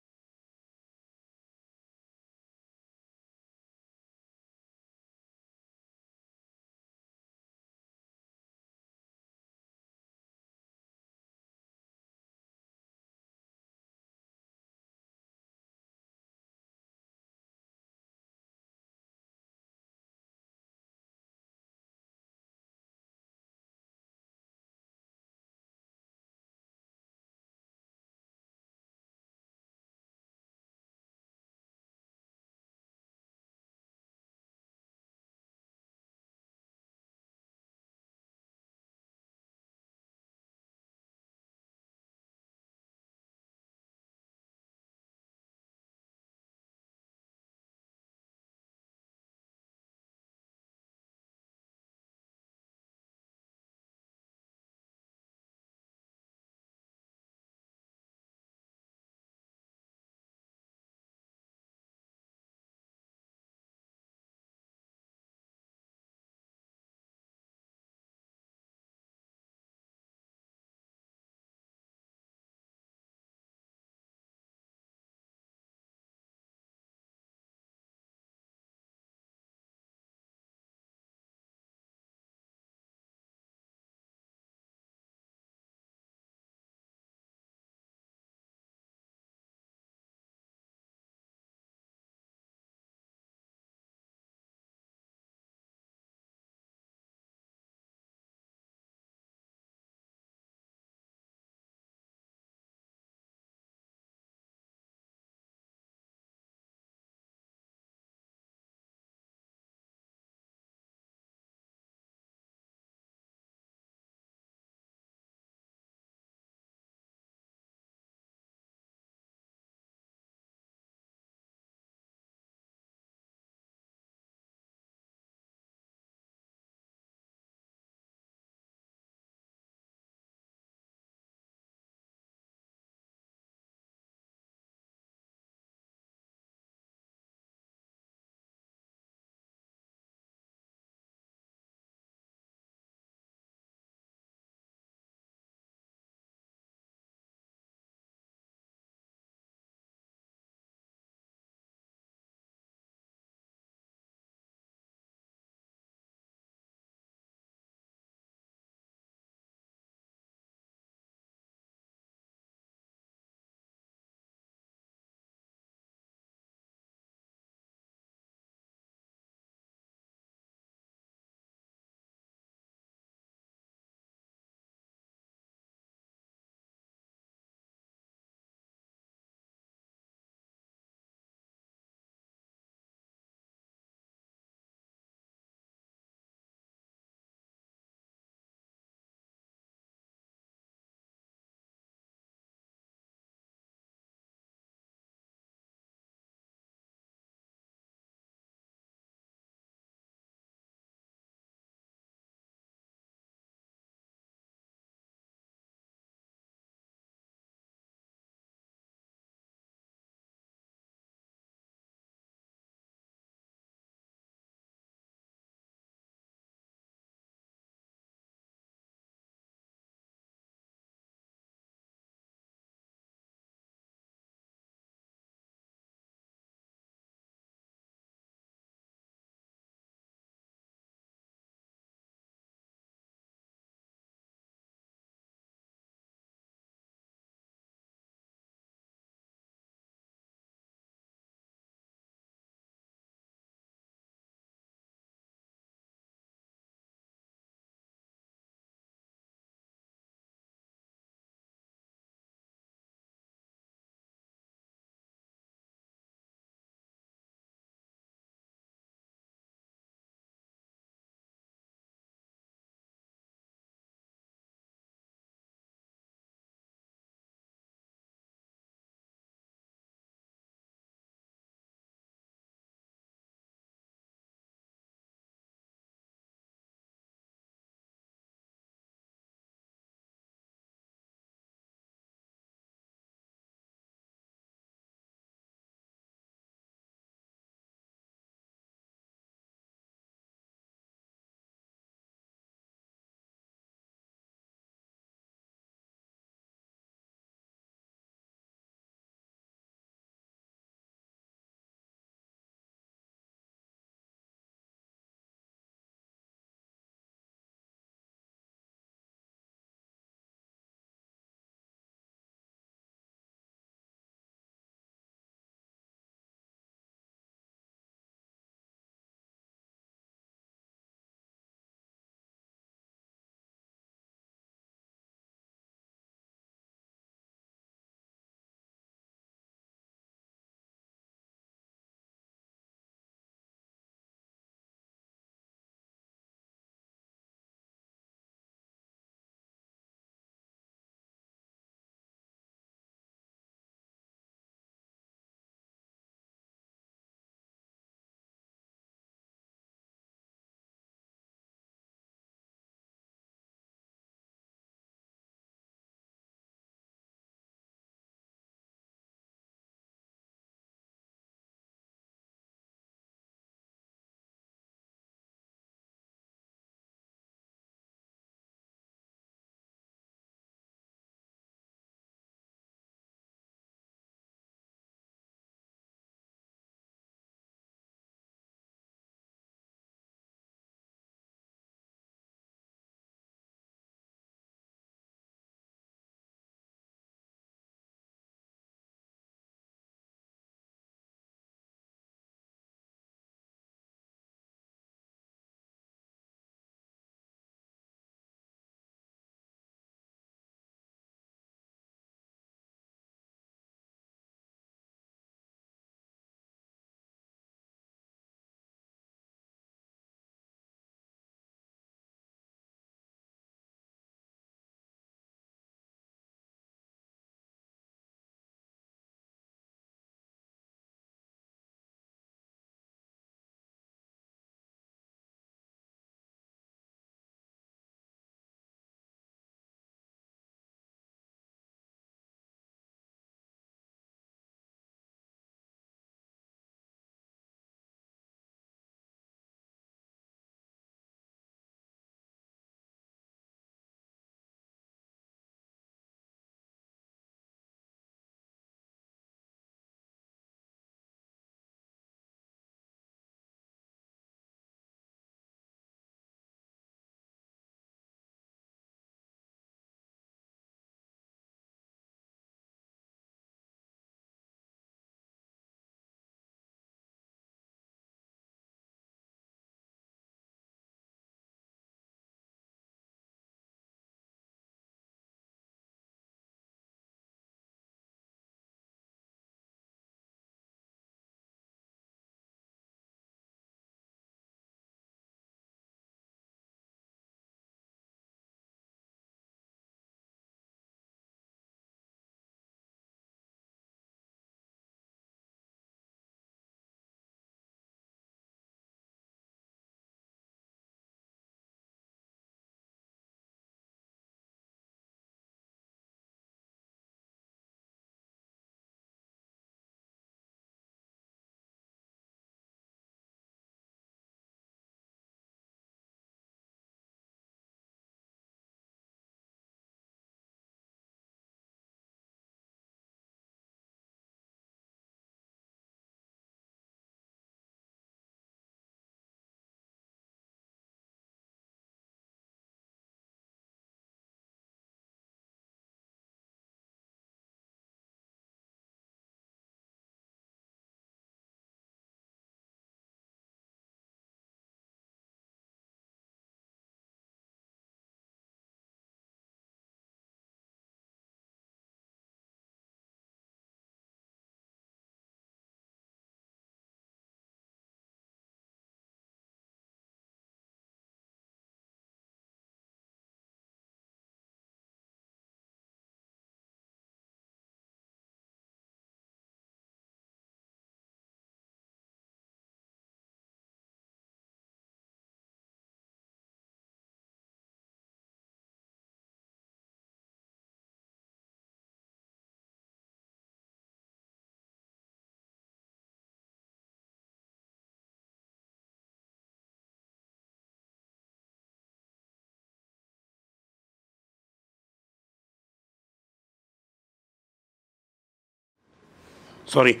Speaker 1: Sorry,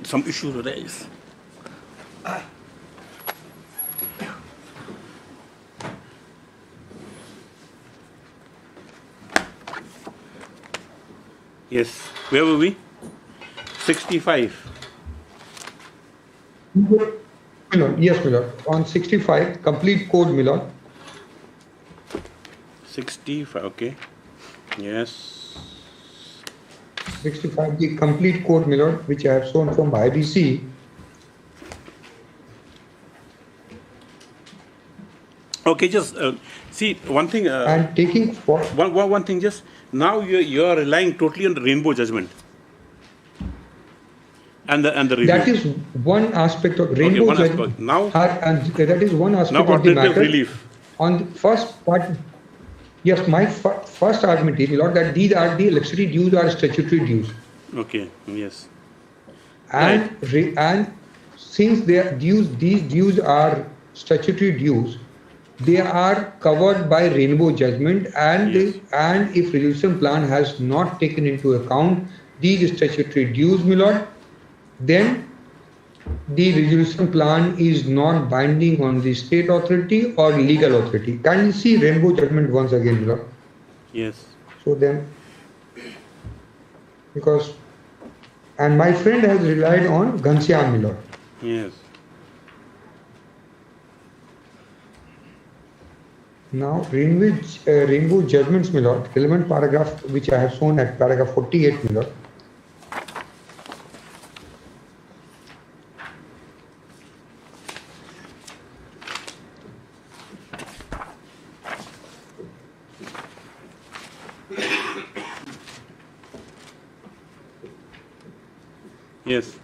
Speaker 1: some issues arise. Yes, where were we? 65.
Speaker 6: Yes, my lord. On 65, complete code, my lord.
Speaker 1: 65, okay. Yes.
Speaker 6: 65, the complete code, my lord, which I have shown from IBC.
Speaker 1: Okay, just see one thing.
Speaker 6: And taking
Speaker 1: one thing, just now you are relying totally on the rainbow judgment. And the review.
Speaker 6: That is one aspect of rainbow judgment.
Speaker 1: Now,
Speaker 6: and that is one aspect
Speaker 1: now
Speaker 6: of the matter.
Speaker 1: Relief.
Speaker 6: On the first part, yes, my first argument is, Lord, that these are the electricity dues are statutory dues.
Speaker 1: Okay. Yes.
Speaker 6: And and since they are these dues are statutory dues, they are covered by rainbow judgment, and and if resolution plan has not taken into account these statutory dues, my lord, then the resolution plan is not binding on the state authority or legal authority. Can you see rainbow judgment once again, my lord?
Speaker 1: Yes.
Speaker 6: So then, because, and my friend has relied on Ghanshyam, my lord.
Speaker 1: Yes.
Speaker 6: Now, rainbow judgments, my lord, relevant paragraph which I have shown at paragraph 48, my lord.
Speaker 1: Yes.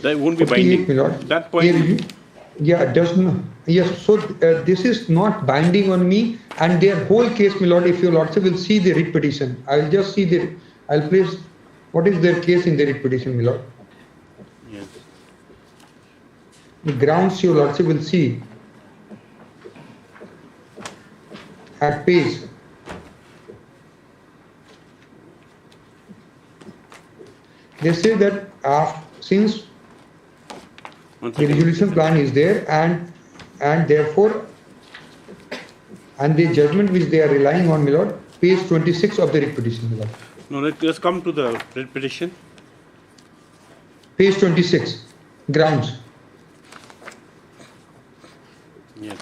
Speaker 1: That won't be binding. That point.
Speaker 6: Yeah, does not. Yes, so this is not binding on me, and their whole case, my lord, if your lordship will see the writ petition, I'll just see I'll place what is their case in the writ petition, my lord.
Speaker 1: Yes.
Speaker 6: The grounds your lordship will see at page. They say that since the resolution plan is there and therefore and the judgment which they are relying on, my lord, page 26 of the writ petition, my lord.
Speaker 1: No, let's come to the writ petition.
Speaker 6: Page 26, grounds.
Speaker 1: Yes.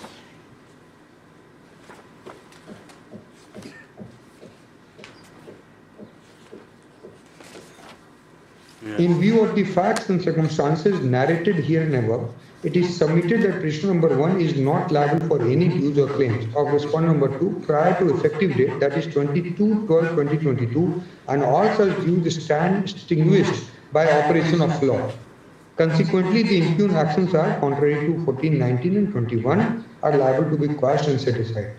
Speaker 6: In view of the facts and circumstances narrated here and above, it is submitted that petitioner number 1 is not liable for any dues or claims of respondent number 2 prior to effective date, that is 22/12/2022, and all such dues stand extinguished by operation of law. Consequently, the impugned actions are contrary to 14, 19 and 21 are liable to be quashed and set aside.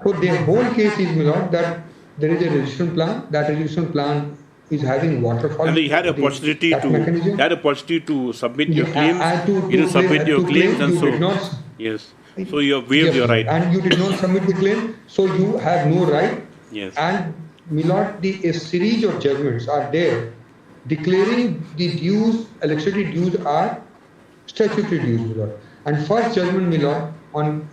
Speaker 6: So their whole case is, my lord, that there is a resolution plan. That resolution plan is having waterfall.
Speaker 1: And you had a opportunity to submit your claims. You didn't submit your claims, and so yes. So you have waived your right.
Speaker 6: And you did not submit the claim, so you have no right.
Speaker 1: Yes.
Speaker 6: And my lord, a series of judgments are there declaring the dues, electricity dues are statutory dues, my lord. And first judgment, my lord,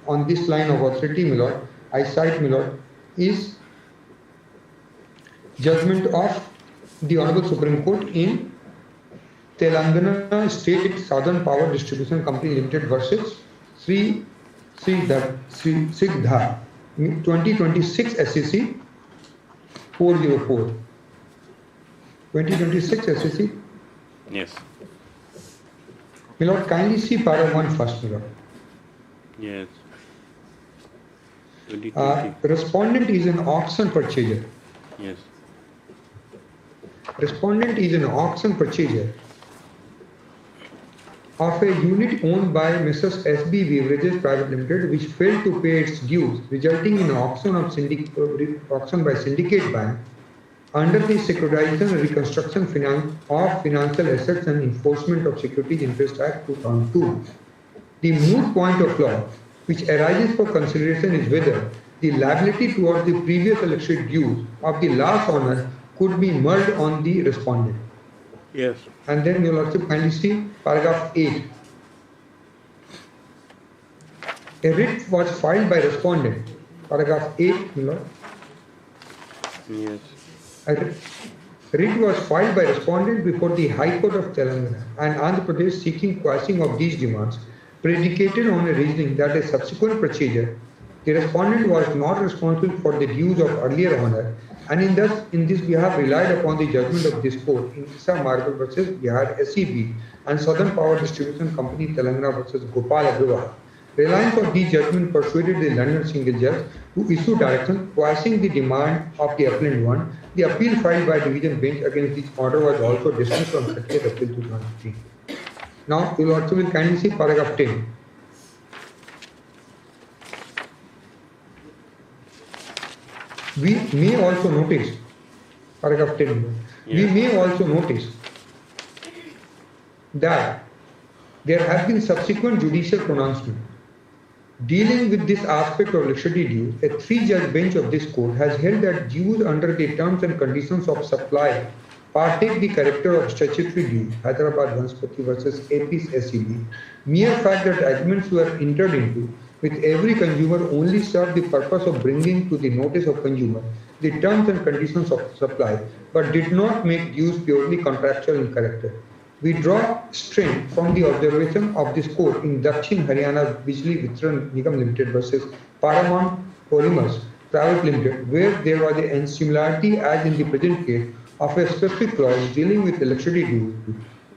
Speaker 6: on this line of authority, my lord, I cite, my lord, is judgment of the Honorable Supreme Court in Telangana State Southern Power Distribution Company Limited versus Sri Sigdha 2026 SEC 404. 2026 SEC.
Speaker 1: Yes.
Speaker 6: My lord, kindly see para 1 first, my lord.
Speaker 1: Yes.
Speaker 6: Respondent is an auction purchaser.
Speaker 1: Yes.
Speaker 6: Respondent is an auction purchaser of a unit owned by Mrs. SB Beverages Private Limited, which failed to pay its dues, resulting in auction by syndicate bank under the Securitization and Reconstruction of Financial Assets and Enforcement of Securities Interest Act 2002. The moot point of law which arises for consideration is whether the liability towards the previous electricity dues of the last owner could be merged on the respondent.
Speaker 1: Yes.
Speaker 6: And then you'll also kindly see paragraph 8. A writ was filed by respondent. Paragraph 8, Milord.
Speaker 1: Yes.
Speaker 6: A writ was filed by respondent before the High Court of Telangana and Andhra Pradesh seeking quashing of these demands, predicated on a reasoning that a subsequent procedure, the respondent was not responsible for the dues of earlier owner, and in this we have relied upon the judgment of this court in Assam Rifles versus Bihar SEB and Southern Power Distribution Company Telangana versus Gopal Agrawal. Reliance on these judgment persuaded the London single judge to issue direction quashing the demand of the appellant one. The appeal filed by division bench against this order was also dismissed on 30th April 2015. Now you also will kindly see paragraph 10. We may also notice, paragraph 10, we may also notice that there have been subsequent judicial pronouncement dealing with this aspect of electricity dues. A three-judge bench of this court has held that dues under the terms and conditions of supply partake the character of statutory dues, Hyderabad Vanspati versus AP's SEB. Mere fact that agreements were entered into with every consumer only serve the purpose of bringing to the notice of consumer the terms and conditions of supply, but did not make dues purely contractual in character. We draw strength from the observation of this court in Dakshin Haryana Bijli Vitran Nigam Limited versus Paramount Polymers Private Limited, where there was a similarity as in the present case of a specific clause dealing with electricity dues.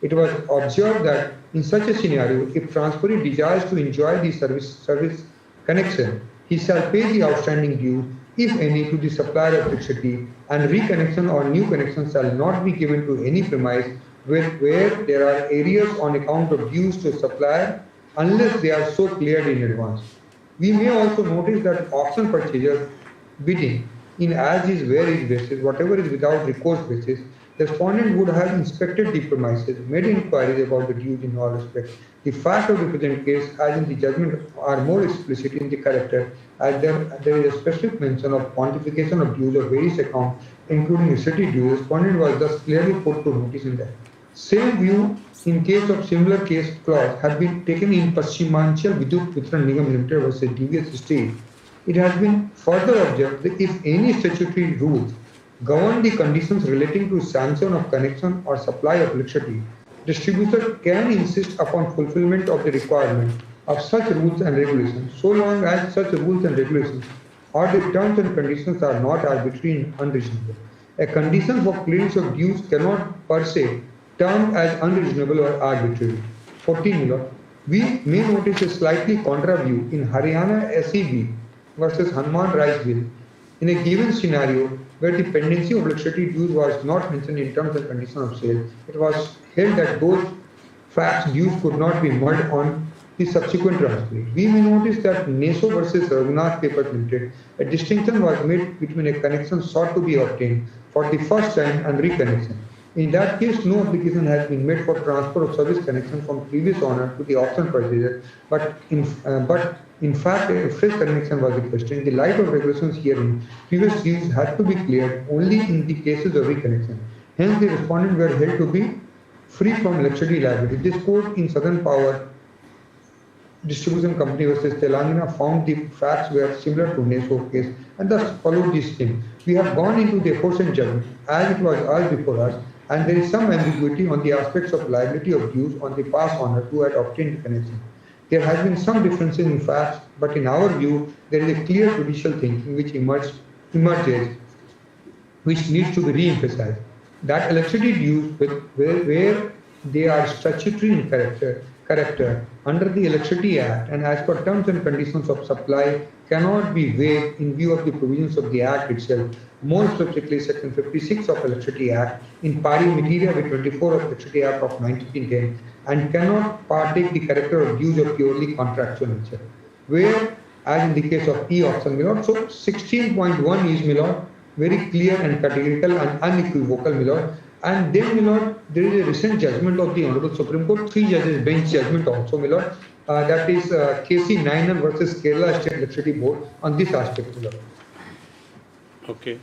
Speaker 6: It was observed that in such a scenario, if transferee desires to enjoy the service connection, he shall pay the outstanding dues, if any, to the supplier of electricity, and reconnection or new connection shall not be given to any premise where there are areas on account of dues to supplier unless they are so cleared in advance. We may also notice that auction purchaser bidding in as is where is basis, whatever is without recourse basis, the respondent would have inspected the premises, made inquiries about the dues in all respects. The fact of the present case, as in the judgment, are more explicit in the character, as there is a specific mention of quantification of dues of various accounts, including city dues. The respondent was thus clearly put to notice in that. Same view in case of similar case clause have been taken in Paschimachal Vidyut Vitran Nigam Limited versus DVS State. It has been further observed that if any statutory rules govern the conditions relating to sanction of connection or supply of electricity, distributor can insist upon fulfillment of the requirement of such rules and regulations, so long as such rules and regulations or the terms and conditions are not arbitrary and unreasonable. A condition for clearance of dues cannot per se termed as unreasonable or arbitrary. 14. We may notice a slightly contra view in Haryana SEB versus Hanuman Rice Bill. In a given scenario where the pendency of electricity dues was not mentioned in terms and conditions of sale, it was held that those facts dues could not be merged on the subsequent transfer. We may notice that NESO versus Raghunath Paper Limited, a distinction was made between a connection sought to be obtained for the first time and reconnection. In that case, no application has been made for transfer of service connection from previous owner to the auction purchaser, but in fact, a fresh connection was requested. In the light of regulations herein, previous dues had to be cleared only in the cases of reconnection. Hence, the respondent were held to be free from electricity liability. This court in Southern Power Distribution Company versus Telangana found the facts were similar to NESO case and thus followed this thing. We have gone into the aforesaid judgment as it was asked before us, and there is some ambiguity on the aspects of liability of dues on the past owner who had obtained the connection. There has been some differences in facts, but in our view, there is a clear judicial thinking which emerges, which needs to be re-emphasized. That electricity dues, where they are statutory in character under the Electricity Act and as per terms and conditions of supply, cannot be waived in view of the provisions of the Act itself, more specifically Section 56 of Electricity Act in pari materia with 24 of Electricity Act of 1910, and cannot partake the character of dues of purely contractual nature. Where, as in the case of e-auction, Milord, so 16.1 is, Milord, very clear and categorical and unequivocal, Milord, And then, my lord, there is a recent judgment of the Honorable Supreme Court, 3 judges bench judgment also, my lord, that is KC 9 versus Kerala State Electricity Board on this aspect, my lord.
Speaker 1: Okay.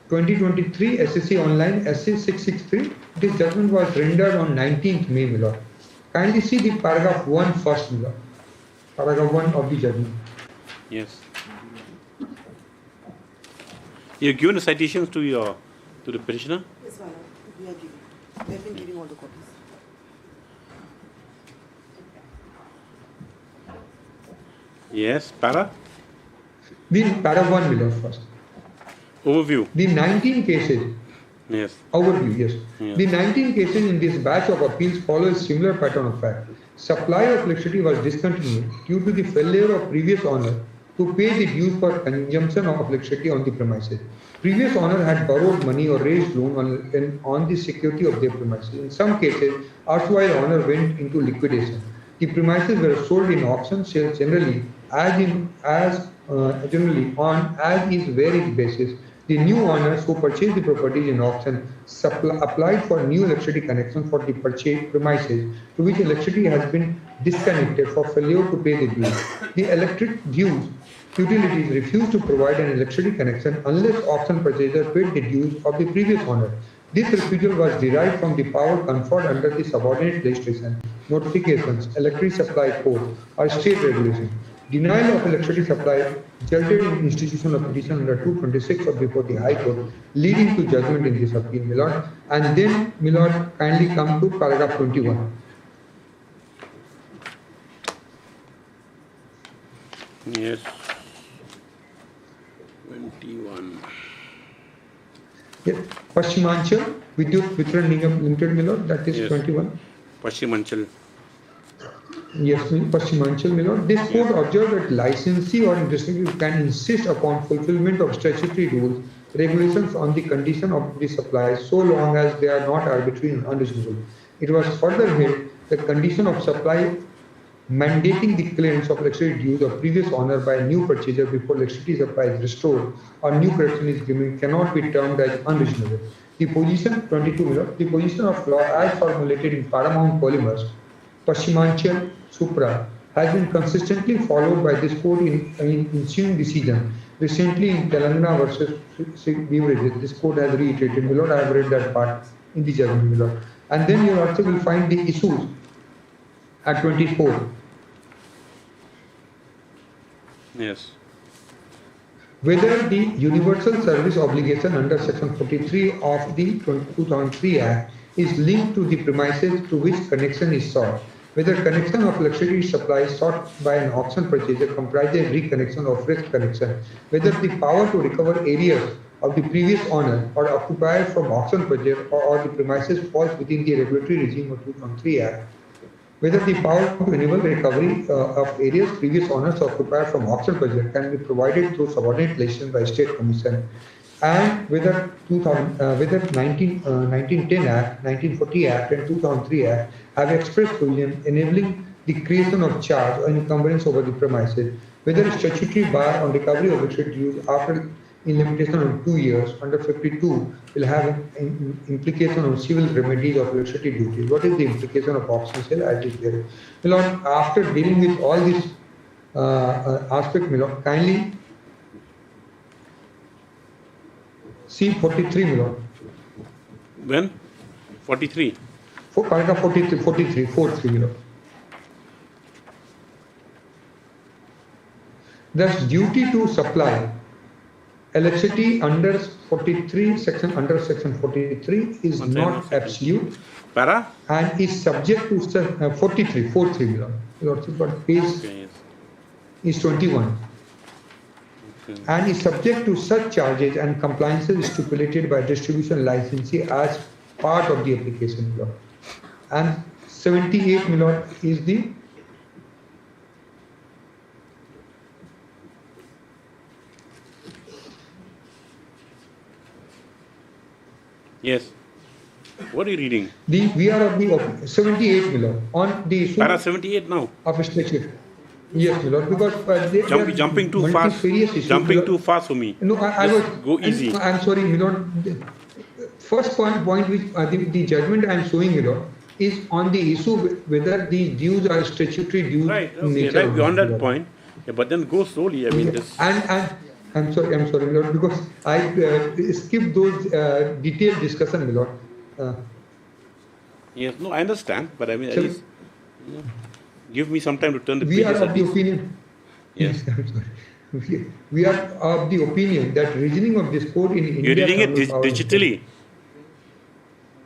Speaker 6: 2023 SSC Online SC 663. This judgment was rendered on 19th May, my lord. Kindly see the paragraph 1 first, my lord. Paragraph 1 of the judgment.
Speaker 1: Yes. You've given the citations to the petitioner?
Speaker 17: Yes, my lord. We are giving. We have been giving all the copies.
Speaker 1: Yes. Para?
Speaker 6: The paragraph 1, my lord, first.
Speaker 1: Overview.
Speaker 6: The 19 cases.
Speaker 1: Yes.
Speaker 6: Overview, yes.
Speaker 1: Yes.
Speaker 6: The 19 cases in this batch of appeals follow a similar pattern of fact. Supply of electricity was discontinued due to the failure of previous owner to pay the dues for consumption of electricity on the premises. Previous owner had borrowed money or raised loan on the security of their premises. In some cases, erstwhile owner went into liquidation. The premises were sold in auction sales generally on as is varied basis. The new owners who purchased the properties in auction applied for new electricity connection for the purchased premises to which electricity has been disconnected for failure to pay the dues. The electric dues utilities refused to provide an electricity connection unless auction purchaser paid the dues of the previous owner. This refusal was derived from the power conferred under the subordinate legislation, notifications, electricity supply code, or state regulation. Denial of electricity supply resulted in institution of petition under 226 of before the High Court, leading to judgment in this appeal, my lord. And then, my lord, kindly come to paragraph 21.
Speaker 1: Yes. 21.
Speaker 6: Yes. Paschimanchal Vidyut Vitran Nigam Limited, my lord, that is
Speaker 1: Yes.
Speaker 6: 21.
Speaker 1: Paschimanchal.
Speaker 6: Yes, Paschimanchal, my lord. This court observed that licensee or distributor can insist upon fulfillment of statutory rules, regulations on the condition of the supply so long as they are not arbitrary and unreasonable. It was further held the condition of supply mandating the claims of electricity dues of previous owner by a new purchaser before electricity supply is restored or new correction is given cannot be termed as unreasonable. The position 22, the position of law as formulated in Paramount Polymers, Paschimanchal Supra, has been consistently followed by this court in ensuing decision. Recently in Telangana versus Beverages, this court has reiterated, my lord, I have read that part in the judgment, my lord. And then you also will find the issues at 24.
Speaker 1: Yes.
Speaker 6: Whether the universal service obligation under section 43 of the 2003 Act is linked to the premises to which connection is sought, whether connection of electricity supply sought by an auction purchaser comprises reconnection or fresh connection, whether the power to recover areas of the previous owner or occupied from auction purchaser or the premises falls within the regulatory regime of 2003 Act, whether the power to enable recovery of areas previous owners occupied from auction purchaser can be provided through subordinate legislation by State Commission, and whether 1910 Act, 1940 Act and 2003 Act have expressed provision enabling the creation of charge or encumbrance over the premises, whether a statutory bar on recovery of electricity dues after in limitation of 2 years under 52 will have an implication on civil remedies of electricity duties. What is the implication of auction sale as is there? Milord, after dealing with all these aspects, Milord, kindly see 43, Milord.
Speaker 1: When? 43?
Speaker 6: Paragraph 43, Milord. Thus, duty to supply electricity under 43 section 43 is not absolute and is subject to 43 Milord. But page is 21 and is subject to such charges and compliances stipulated by distribution licensee as part of the application, Milord. And 78, Milord, is the
Speaker 1: Yes. What are you reading?
Speaker 6: We are of the 78, Milord. On the
Speaker 1: Para 78 now.
Speaker 6: Of a statute. Yes, Milord, because
Speaker 1: jumping too fast. Jumping too fast for me.
Speaker 6: No, I was
Speaker 1: go easy.
Speaker 6: I'm sorry, Milord. first point which the judgment I am showing, you know, is on the issue whether these dues are statutory dues in nature.
Speaker 1: Right, beyond that point. Yeah, but then go slowly. I mean, this.
Speaker 6: And I'm sorry, Lord, because I skipped those detailed discussion, my Lord.
Speaker 1: Yes, no, I understand, but I mean,
Speaker 6: So-
Speaker 1: at least give me some time to turn the
Speaker 6: We are
Speaker 1: pages
Speaker 6: of
Speaker 1: at
Speaker 6: the
Speaker 1: least.
Speaker 6: opinion.
Speaker 1: Yes.
Speaker 6: I'm sorry. We are of the opinion that reasoning of this court in India.
Speaker 1: You're reading it
Speaker 6: Tribunal power-
Speaker 1: digitally.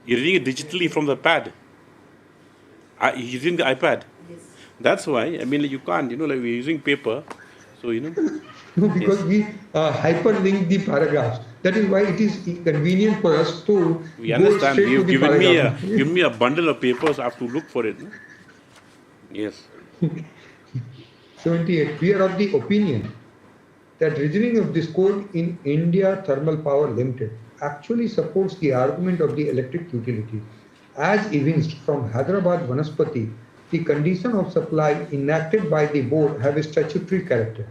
Speaker 1: You're reading it digitally from the pad. Using the iPad. That's why, I mean, like, you can't, you know, like we're using paper, so, you know.
Speaker 6: No, because we hyperlink the paragraphs. That is why it is convenient for us to
Speaker 1: We
Speaker 6: go
Speaker 1: understand.
Speaker 6: straight to
Speaker 1: You've
Speaker 6: the
Speaker 1: given
Speaker 6: paragraph.
Speaker 1: me a bundle of papers. I have to look for it. No? Yes.
Speaker 6: 78. We are of the opinion that reasoning of this court in India Thermal Power Limited actually supports the argument of the electric utility. As evinced from Hyderabad Vanaspati, the condition of supply enacted by the board have a statutory character.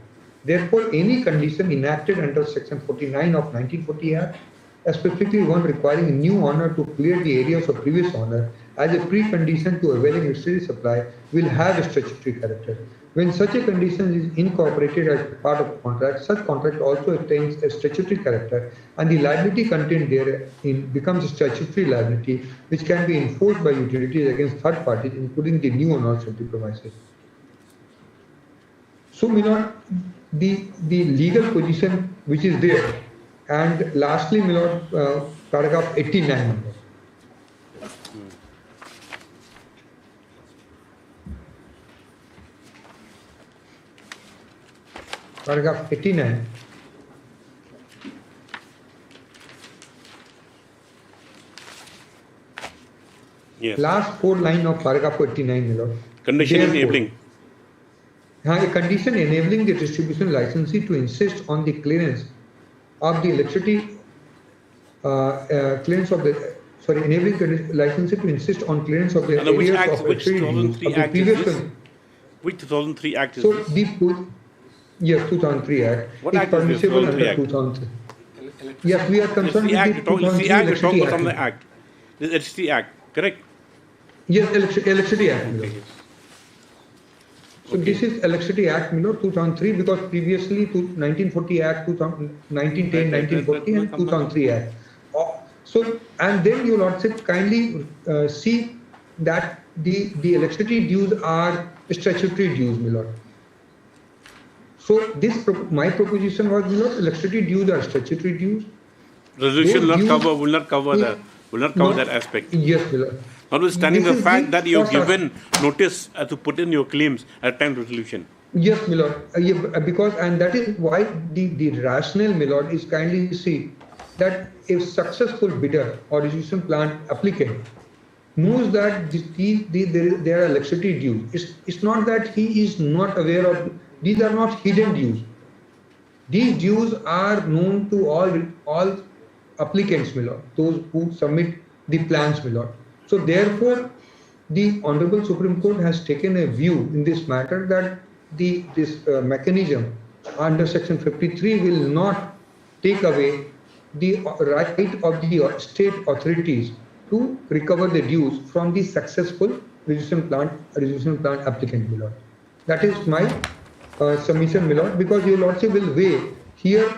Speaker 6: Therefore, any condition enacted under Section 49 of 1940 Act, specifically one requiring a new owner to clear the areas of previous owner as a precondition to availing necessary supply, will have a statutory character. When such a condition is incorporated as part of a contract, such contract also attains a statutory character, and the liability contained therein becomes a statutory liability which can be enforced by utilities against third parties, including the new owners of the premises. So, Milord, the legal position which is there, and lastly, Milord, paragraph 89. Paragraph 89.
Speaker 1: Yes.
Speaker 6: Last 4 line of paragraph 89, my Lord.
Speaker 1: Condition
Speaker 6: Therefore,
Speaker 1: enabling.
Speaker 6: A condition enabling the distribution licensee to insist on the clearance of the electricity, enabling the licensee to insist on clearance of the
Speaker 1: And which
Speaker 6: areas
Speaker 1: act,
Speaker 6: of
Speaker 1: which
Speaker 6: electricity use
Speaker 1: 2003
Speaker 6: of the
Speaker 1: Act is
Speaker 6: previous
Speaker 1: this?
Speaker 6: one.
Speaker 1: Which 2003 Act is
Speaker 6: So
Speaker 1: this?
Speaker 6: the yes, 2003 Act
Speaker 1: What
Speaker 6: is
Speaker 1: act is this,
Speaker 6: permissible
Speaker 1: 2003
Speaker 6: under
Speaker 1: Act?
Speaker 6: 2003. Yes, we are
Speaker 1: It's
Speaker 6: concerned
Speaker 1: the
Speaker 6: with
Speaker 1: Act,
Speaker 6: the
Speaker 1: it's the
Speaker 6: 2003
Speaker 1: Act, you're talking
Speaker 6: Electricity
Speaker 1: about some of
Speaker 6: Act.
Speaker 1: the Act. It's the Act, correct?
Speaker 6: Yes, Electricity Act.
Speaker 1: Okay.
Speaker 6: So this is Electricity Act, 2003, because previously to 1940 Act, 1910, 1940 and 2003 Act. So, and then your lordship kindly see that the electricity dues are statutory dues, my lord. So this my proposition was, my lord, electricity dues are statutory dues.
Speaker 1: Resolution will not cover
Speaker 6: No,
Speaker 1: that aspect.
Speaker 6: Yes, my lord.
Speaker 1: Notwithstanding
Speaker 6: This
Speaker 1: the
Speaker 6: is
Speaker 1: fact that you've
Speaker 6: first
Speaker 1: given notice to put in your claims at time of resolution.
Speaker 6: Yes, my lord. Because, and that is why the rationale, my lord, is kindly see that a successful bidder or resolution plan applicant knows that there are electricity dues. It's not that he is not aware of, these are not hidden dues. These dues are known to all applicants, my lord, those who submit the plans, my lord. So therefore, the Honorable Supreme Court has taken a view in this matter that this mechanism under Section 53 will not take away the right of the state authorities to recover the dues from the successful resolution plan applicant, my lord. That is my submission, my lord, because your lordship will weigh here.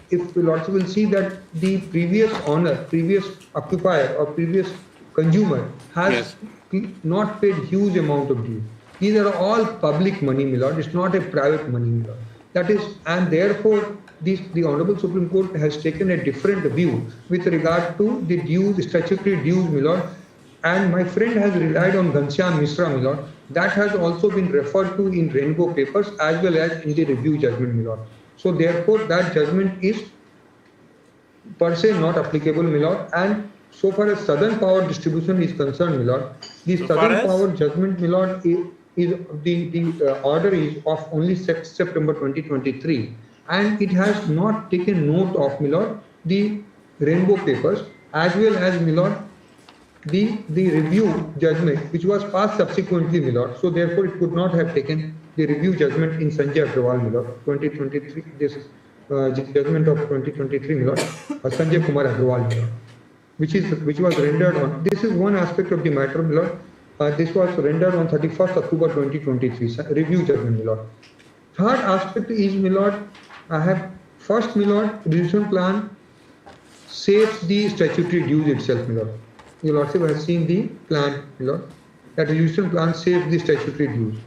Speaker 6: If your lordship will see that the previous owner, previous occupier or previous consumer has not paid huge amount of dues. These are all public money, my lord. It's not a private money, my lord. That is, and therefore, the Honorable Supreme Court has taken a different view with regard to the dues, statutory dues, my lord. And my friend has relied on Ghanshyam Mishra, my lord. That has also been referred to in Rainbow Papers as well as in the review judgment, my lord. So therefore, that judgment is per se not applicable, my lord. And so far as Southern Power Distribution is concerned, my lord, the Southern Power judgment, my lord, is the order is of only September 2023, and it has not taken note of, my lord, the Rainbow Papers as well as, my lord, the review judgment which was passed subsequently, my lord. So therefore, it could not have taken the review judgment in Sanjay Agrawal, my lord, 2023. This judgment of 2023, my lord, Sanjay Kumar Agrawal, my lord, which was rendered on. This is one aspect of the matter, my lord. This was rendered on 31st October 2023. Review judgment, my lord. Third aspect is, my lord, I have first, my lord, resolution plan saves the statutory dues itself, my lord. Your lordship has seen the plan, my lord. That resolution plan saves the statutory dues.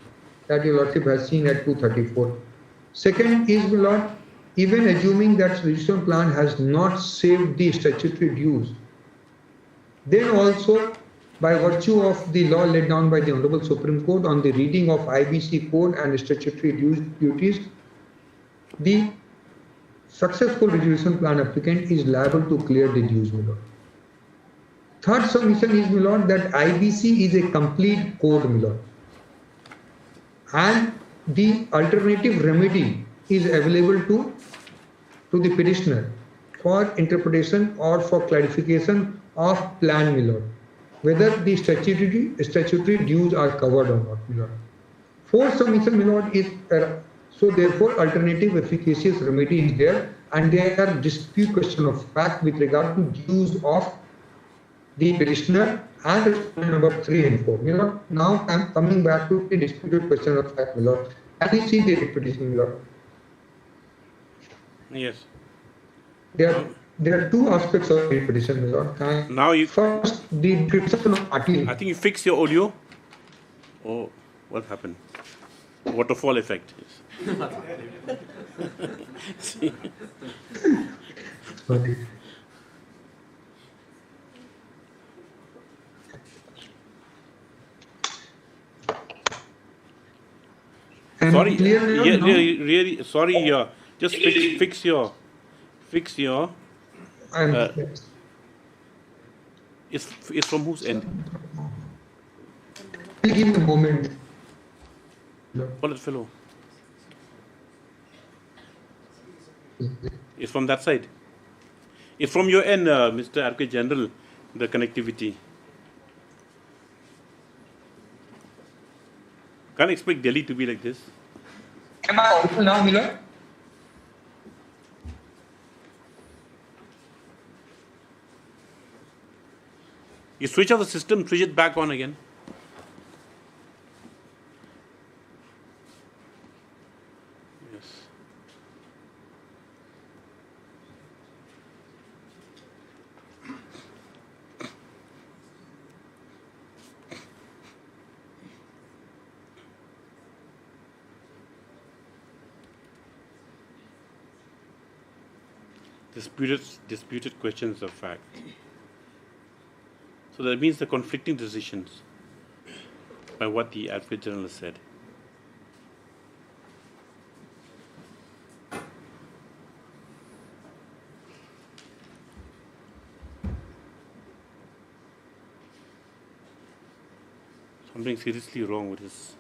Speaker 6: That your lordship has seen at 234. Second is, my lord, even assuming that resolution plan has not saved the statutory dues, then also by virtue of the law laid down by the Honorable Supreme Court on the reading of IBC code and statutory duties, the successful resolution plan applicant is liable to clear the dues, my lord. Third submission is, my lord, that IBC is a complete code, my lord, and the alternative remedy is available to the petitioner for interpretation or for clarification of plan, my lord, whether the statutory dues are covered or not, my lord. Fourth submission, my lord, is so therefore alternative efficacious remedy is there, and there are dispute question of fact with regard to dues of the petitioner and number 3 and 4. My lord, now I am coming back to the disputed question of fact, my lord. Can you see the petition, my lord?
Speaker 1: Yes.
Speaker 6: There are two aspects of the petition, my lord.
Speaker 1: Now you
Speaker 6: first, the description of party.
Speaker 1: I think you fix your audio. Oh, what happened? Waterfall effect. See?
Speaker 6: Sorry.
Speaker 1: Sorry,
Speaker 6: clear now?
Speaker 1: really sorry. Just fix your. It's from whose end?
Speaker 6: Give me a moment.
Speaker 1: Hold it, fellow. It's from that side. It's from your end, Mr. Advocate General, the connectivity. Can't expect Delhi to be like this.
Speaker 6: Am I audible now, Miller?
Speaker 1: You switch off the system, switch it back on again. Yes. Disputed questions of fact. So that means the conflicting decisions by what the Advocate General said. Something seriously wrong with his.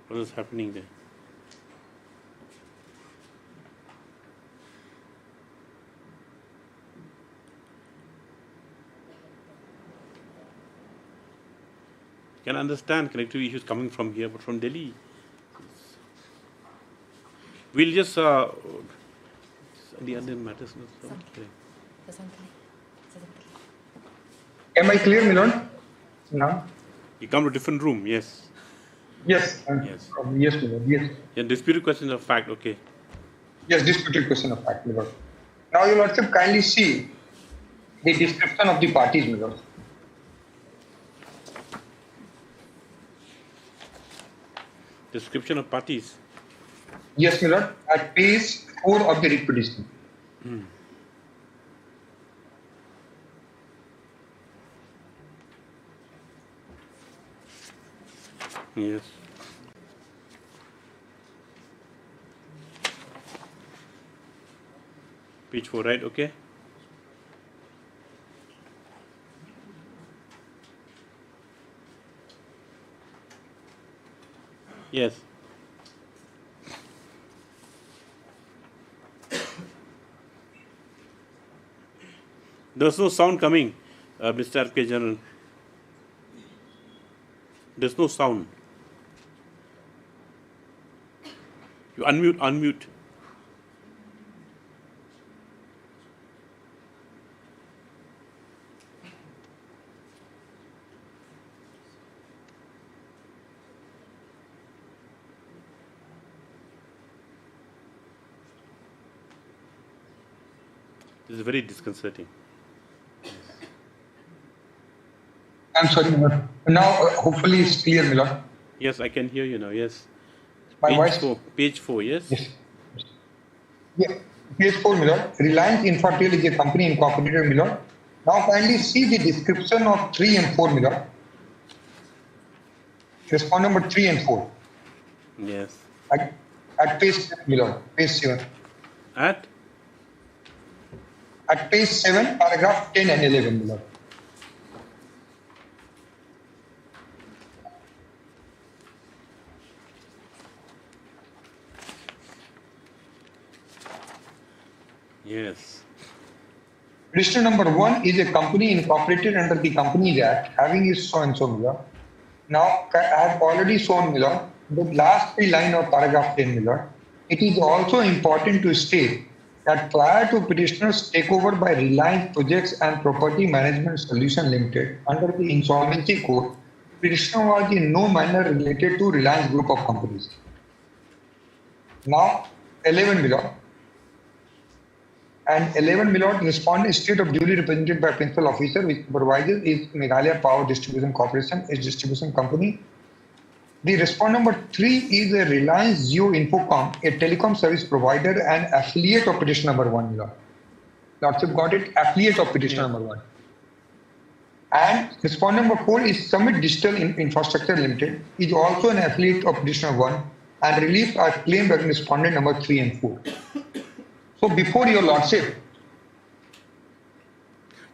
Speaker 1: What is happening there? Can understand connectivity issues coming from here, but from Delhi, we'll just the other matters.
Speaker 6: Am I clear, Milan? Now?
Speaker 1: You come to a different room, yes.
Speaker 6: Yes.
Speaker 1: Yes.
Speaker 6: Yes, Milan. Yes.
Speaker 1: Yeah, disputed questions of fact, okay.
Speaker 6: Yes, disputed question of fact, Milan. Now, you Lordship, kindly see the description of the parties, Milan.
Speaker 1: Description of parties.
Speaker 6: Yes, my lord, at page 4 of the writ petition.
Speaker 1: Yes. Page 4, right? Okay. Yes. There's no sound coming, Mr. Advocate General. There's no sound. You unmute. This is very disconcerting.
Speaker 6: I'm sorry, my lord. Now, hopefully it's clear, my lord.
Speaker 1: Yes, I can hear you now. Yes.
Speaker 6: My
Speaker 1: page
Speaker 6: voice?
Speaker 1: 4. Page 4, yes?
Speaker 6: Yes. Yeah. Page 4, my lord. Reliance Infotel is a company incorporated, my lord. Now, kindly see the description of 3 and 4, my lord. Respond number 3 and 4.
Speaker 1: Yes.
Speaker 6: At page 7, my lord. Page 7. At page 7, paragraph 10 and 11, my lord.
Speaker 1: Yes.
Speaker 6: Petitioner number 1 is a company incorporated under the Companies Act, having its so and so, my lord. Now, I have already shown, my lord, the last 3 lines of paragraph 10, my lord. It is also important to state that prior to petitioner's takeover by Reliance Projects and Property Management Solution Limited under the Insolvency Code, petitioner was in no manner related to Reliance Group of Companies. Now, 11, my lord. And 11, my lord, respondent state of duly represented by principal officer, which supervises is Meghalaya Power Distribution Corporation, its distribution company. The respondent number 3 is a Reliance Jio Infocom, a telecom service provider and affiliate of petitioner number 1, my lord. Lordship got it, affiliate of petitioner number 1. And respondent number 4 is Summit Digital Infrastructure Limited, is also an affiliate of petitioner 1, and relief are claimed by respondent number 3 and 4. So before your lordship,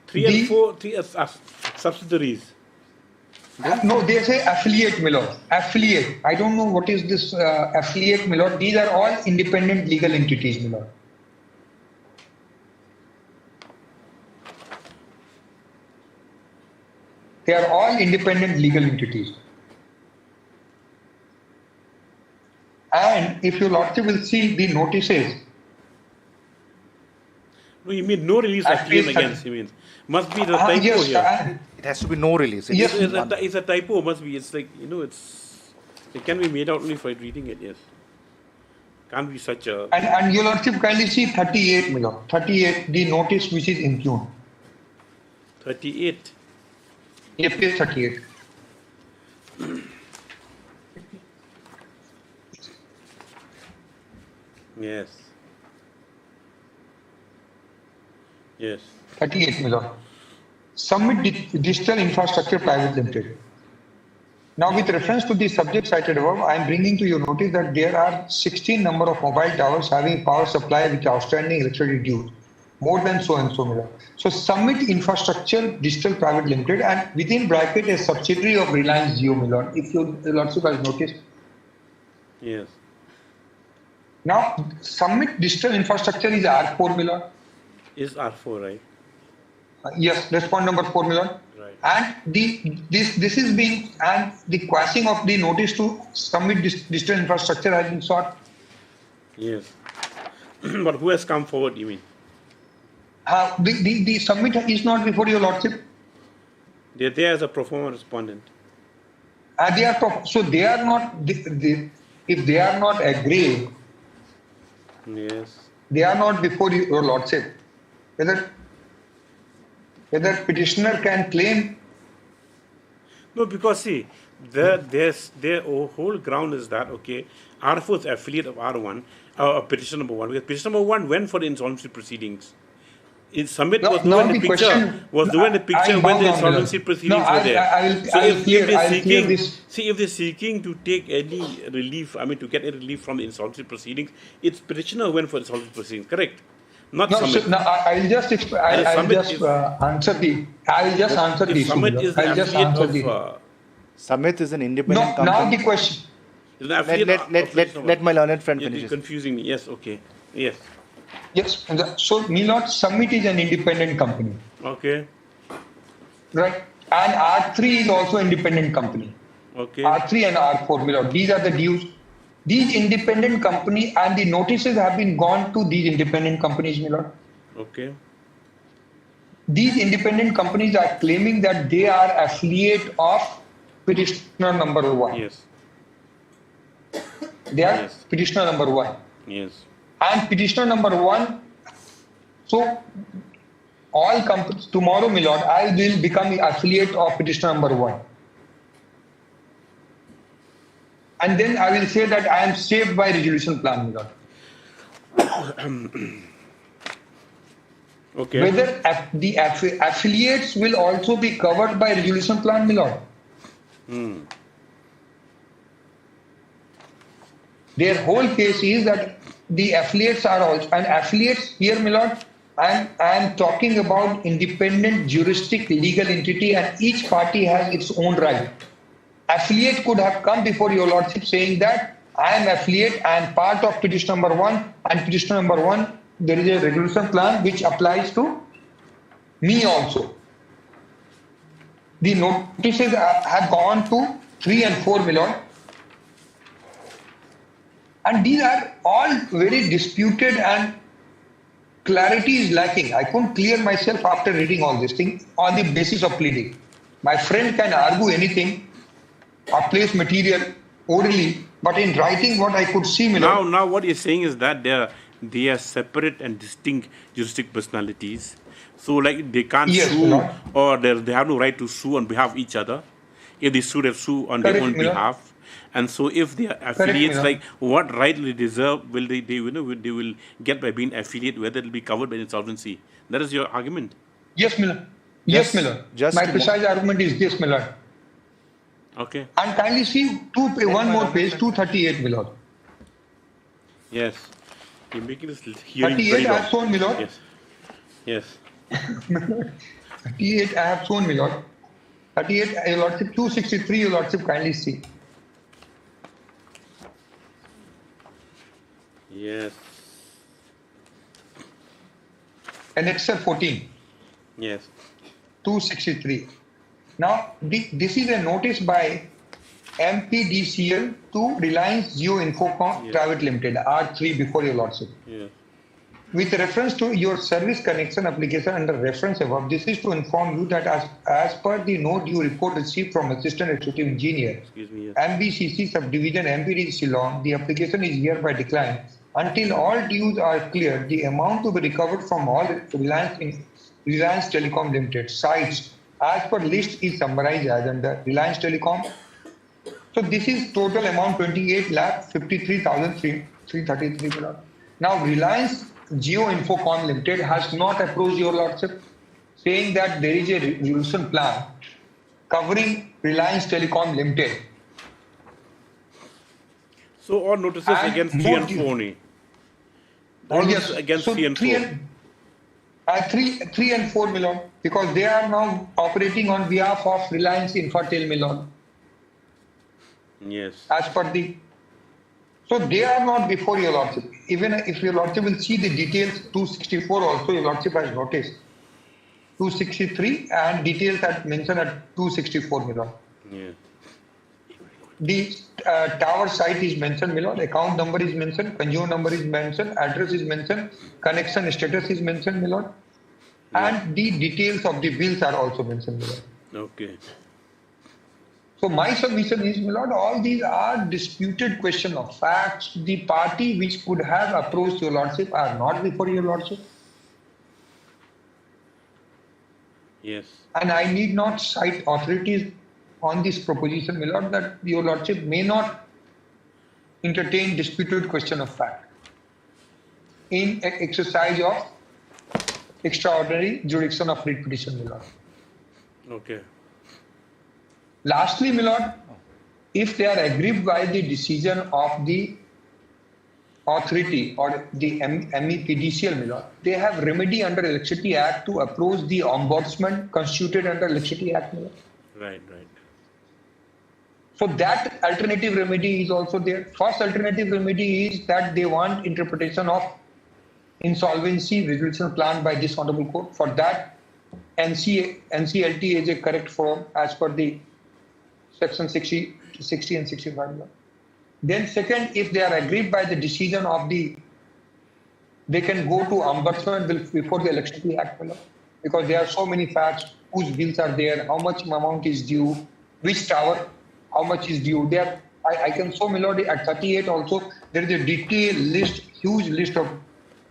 Speaker 1: 3 and 4, 3 are subsidiaries.
Speaker 6: No, they say affiliate, my lord. Affiliate. I don't know what is this affiliate, my lord. These are all independent legal entities, my lord. They are all independent legal entities. And if your lordship will see the notices.
Speaker 1: No, you mean no release of claim against, you mean. Must be the typo
Speaker 6: yes,
Speaker 1: here.
Speaker 2: It has to be no release.
Speaker 6: Yes.
Speaker 1: It's a typo, must be. It's like, it can be made out only for reading it, yes. Can't be such a...
Speaker 6: And your lordship kindly see 38, my lord. 38, the notice which is impugned.
Speaker 1: 38?
Speaker 6: Yes, page 38.
Speaker 1: Yes. Yes.
Speaker 6: 38, my lord. Summit Digital Infrastructure Private Limited. Now, with reference to the subject cited above, I am bringing to your notice that there are 16 number of mobile towers having power supply with outstanding electricity dues, more than so and so, my lord. So, Summit Infrastructure Digital Private Limited, and within bracket a subsidiary of Reliance Jio, my lord, if your lordship has noticed.
Speaker 1: Yes.
Speaker 6: Now, Summit Digital Infrastructure is R4, my lord.
Speaker 1: Is R4, right?
Speaker 6: Yes, respond number 4, my lord.
Speaker 1: Right.
Speaker 6: And this is being, and the quashing of the notice to Summit Digital Infrastructure has been sought.
Speaker 1: Yes. But who has come forward, you mean?
Speaker 6: The Summit is not before your lordship.
Speaker 1: They're there as a pro forma respondent.
Speaker 6: So they are not, if they are not agreed,
Speaker 1: yes,
Speaker 6: they are not before your lordship. Whether petitioner can claim.
Speaker 1: No, because see, their whole ground is that, okay, R4 is affiliate of R1, petition number 1. Because petition number 1 went for the insolvency proceedings. In Summit was the one in the picture, when the insolvency proceedings were there. So if they're seeking to take any relief, to get any relief from the insolvency proceedings, it's petitioner who went for insolvency proceedings, correct? Not Summit.
Speaker 6: I'll just answer the
Speaker 1: Summit is the affiliate of...
Speaker 2: Summit is an independent company.
Speaker 6: Now the question.
Speaker 2: Let my learned friend finish.
Speaker 1: You're confusing me. Yes, okay. Yes.
Speaker 6: Yes. So, Milord, Summit is an independent company.
Speaker 1: Okay.
Speaker 6: Right. And R3 is also independent company.
Speaker 1: Okay.
Speaker 6: R3 and R4, Milord. These are the dues. These independent company and the notices have been gone to these independent companies, my lord.
Speaker 1: Okay.
Speaker 6: These independent companies are claiming that they are affiliate of petitioner number 1.
Speaker 1: Yes.
Speaker 6: They are
Speaker 1: Yes.
Speaker 6: petitioner number 1.
Speaker 1: Yes.
Speaker 6: And petitioner number 1, so all companies, tomorrow, my lord, I will become the affiliate of petitioner number 1. And then I will say that I am saved by resolution plan, my lord.
Speaker 1: Okay.
Speaker 6: Whether the affiliates will also be covered by resolution plan, my lord. Their whole case is that the affiliates are also, and affiliates here, my lord, I am talking about independent juristic legal entity, and each party has its own right. Affiliate could have come before your lordship saying that I am affiliate and part of petition number 1, and petition number 1, there is a resolution plan which applies to me also. The notices have gone to 3 and 4, my lord. And these are all very disputed and clarity is lacking. I couldn't clear myself after reading all this thing on the basis of pleading. My friend can argue anything or place material orally, but in writing what I could see, my lord.
Speaker 1: Now what you're saying is that they are separate and distinct juristic personalities. So like they can't sue, or they have no right to sue on behalf of each other. If they sue on their own behalf. And so if they are affiliates, like what right will they deserve, will they will get by being affiliate, whether it will be covered by insolvency? That is your argument?
Speaker 6: Yes, my lord. Yes, my lord. My precise argument is this, my lord.
Speaker 1: Okay.
Speaker 6: And kindly see one more page, 238, my lord.
Speaker 1: Yes. You're making this hearing
Speaker 6: 38
Speaker 1: very
Speaker 6: I have shown, my lord.
Speaker 1: Yes. Yes.
Speaker 6: 38 I have shown, my lord. 38, your lordship, 263, your lordship, kindly see.
Speaker 1: Yes.
Speaker 6: Annexure 14.
Speaker 1: Yes.
Speaker 6: 263. Now, this is a notice by MPDCL to Reliance Jio Infocom Private Limited, R3, before your lordship.
Speaker 1: Yeah.
Speaker 6: With reference to your service connection application under reference above, this is to inform you that as per the note you report received from Assistant Executive Engineer, MBCC Subdivision MPD Shillong, the application is hereby declined. Until all dues are cleared, the amount to be recovered from all Reliance Telecom Limited sites as per list is summarized as under Reliance Telecom. So this is total amount 28,53,333. Now Reliance Jio Infocom Limited has not approached your lordship saying that there is a resolution plan covering Reliance Telecom Limited.
Speaker 1: So all notices against 3 and 4 only. All
Speaker 6: yes,
Speaker 1: against
Speaker 6: so
Speaker 1: 3 and 4.
Speaker 6: 3 and 4, my lord, because they are now operating on behalf of Reliance Infotel, my lord.
Speaker 1: Yes.
Speaker 6: As per the, so they are not before your lordship. Even if your lordship will see the details, 264 also your lordship has noticed. 263 and details that mentioned at 264, my lord.
Speaker 1: Yeah.
Speaker 6: The tower site is mentioned, my lord. Account number is mentioned, consumer number is mentioned, address is mentioned, connection status is mentioned, my lord. And the details of the bills are also mentioned, my lord.
Speaker 1: Okay.
Speaker 6: So my submission is, my lord, all these are disputed question of facts. The party which could have approached your lordship are not before your lordship.
Speaker 1: Yes.
Speaker 6: And I need not cite authorities on this proposition, my lord, that your lordship may not entertain disputed question of fact in exercise of extraordinary jurisdiction of writ petition, my lord.
Speaker 1: Okay.
Speaker 6: Lastly, my lord, if they are aggrieved by the decision of the authority or the MEPDCL, my lord, they have remedy under Electricity Act to approach the ombudsman constituted under Electricity Act, my lord.
Speaker 1: Right.
Speaker 6: So that alternative remedy is also there. First alternative remedy is that they want interpretation of insolvency resolution plan by this honorable court. For that, NCLT is a correct form as per the section 60 and 65. Then second, if they are aggrieved by the decision of the, they can go to ombudsman before the Electricity Act, my lord, because there are so many facts, whose bills are there, how much amount is due, which tower, how much is due. There, I can show, my lord, at 38 also, there is a detailed list, huge list of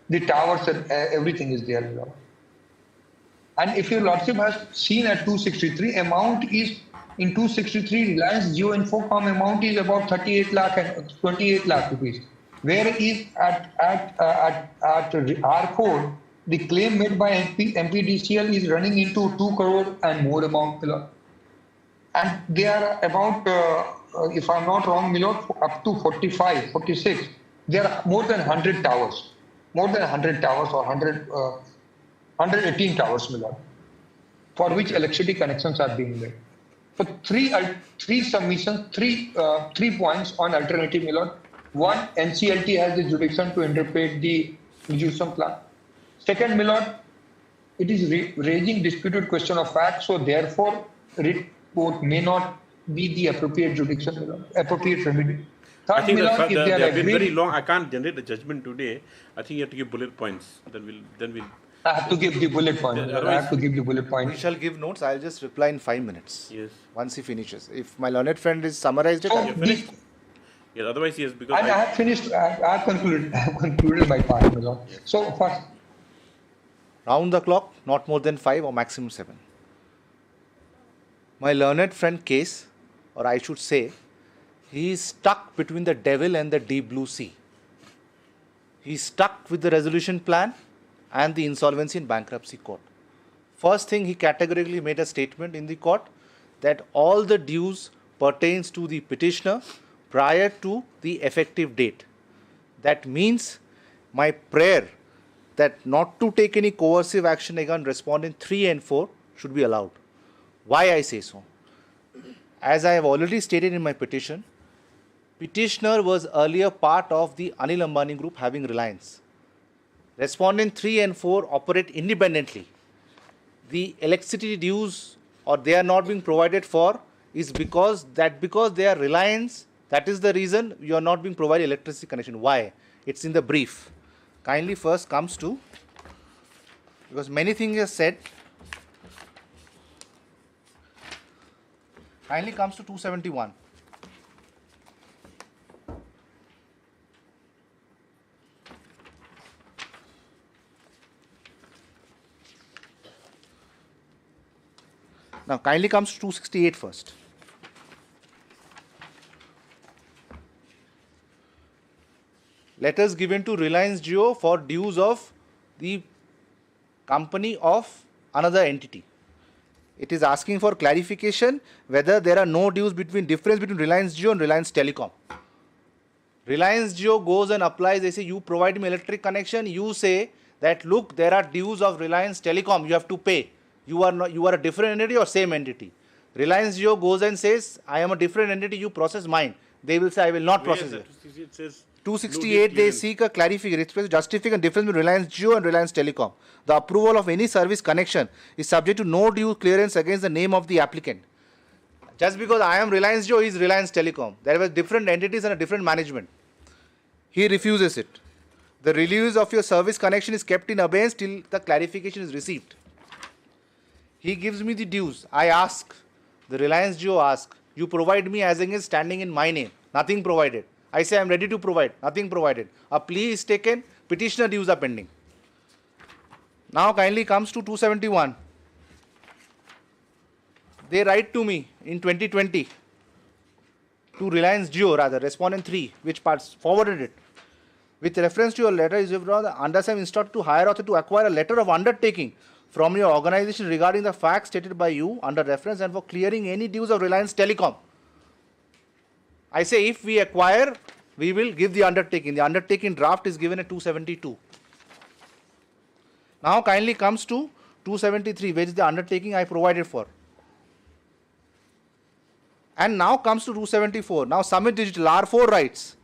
Speaker 6: the towers and everything is there, my lord. And if your lordship has seen at 263, amount is in 263, Reliance Jio Infocom amount is about 38 lakh and 28 lakh rupees. Whereas at our code, the claim made by MPDCL is running into 2 crore and more amount, my lord. And they are about, if I'm not wrong, my lord, up to 45, 46. There are more than 100 towers, more than 100 towers or 118 towers, my lord, for which electricity connections are being made. So three submissions, three points on alternative, my lord. One, NCLT has the jurisdiction to interpret the resolution plan. Second, my lord, it is raising disputed question of fact, so therefore, writ court may not be the appropriate jurisdiction, my lord, appropriate remedy.
Speaker 1: I
Speaker 6: Third,
Speaker 1: think
Speaker 6: my lord, if they
Speaker 1: they
Speaker 6: are
Speaker 1: have been very
Speaker 6: agreed,
Speaker 1: long. I can't generate a judgment today. I think you have to give bullet points. Then we'll.
Speaker 6: I have to give the bullet point. I have to give the bullet point.
Speaker 2: We shall give notes. I'll just reply in 5 minutes.
Speaker 1: Yes.
Speaker 2: Once he finishes. If my learned friend is summarized it,
Speaker 6: So
Speaker 2: I'll
Speaker 1: Finished? Yes. Otherwise, yes. Because
Speaker 6: I have finished. I have concluded. I have concluded my part, my lord. So first,
Speaker 2: round the clock, not more than 5 or maximum 7. My learned friend case, or I should say, he is stuck between the devil and the deep blue sea. He is stuck with the resolution plan and the insolvency and bankruptcy court. First thing, he categorically made a statement in the court that all the dues pertains to the petitioner prior to the effective date. That means my prayer that not to take any coercive action against respondent 3 and 4 should be allowed. Why I say so? As I have already stated in my petition, petitioner was earlier part of the Anil Ambani group having Reliance. Respondent 3 and 4 operate independently. The electricity dues or they are not being provided for is because they are Reliance, that is the reason you are not being provided electricity connection. Why? It's in the brief. Kindly first comes to, because many things are said, kindly comes to 271. Now kindly comes to 268 first. Letters given to Reliance Jio for dues of the company of another entity. It is asking for clarification whether there are no dues difference between Reliance Jio and Reliance Telecom. Reliance Jio goes and applies, they say you provide me electric connection, you say that look, there are dues of Reliance Telecom, you have to pay. You are a different entity or same entity. Reliance Jio goes and says, I am a different entity, you process mine. They will say, I will not process it.
Speaker 1: It says
Speaker 2: 268, they seek a clarification, justifying a difference between Reliance Jio and Reliance Telecom. The approval of any service connection is subject to no due clearance against the name of the applicant. Just because I am Reliance Jio, he is Reliance Telecom. There were different entities and a different management. He refuses it. The release of your service connection is kept in abeyance till the clarification is received. He gives me the dues. I ask, the Reliance Jio asks, you provide me as against standing in my name. Nothing provided. I say I am ready to provide. Nothing provided. A plea is taken. Petitioner dues are pending. Now kindly comes to 271. They write to me in 2020 to Reliance Jio, rather, respondent 3, which parts forwarded it. With reference to your letter, is undersigned instructed to hire authority to acquire a letter of undertaking from your organization regarding the facts stated by you under reference and for clearing any dues of Reliance Telecom. I say if we acquire, we will give the undertaking. The undertaking draft is given at 272. Now kindly comes to 273, which is the undertaking I provided for. And now comes to 274. Now Summit Digital R4 writes,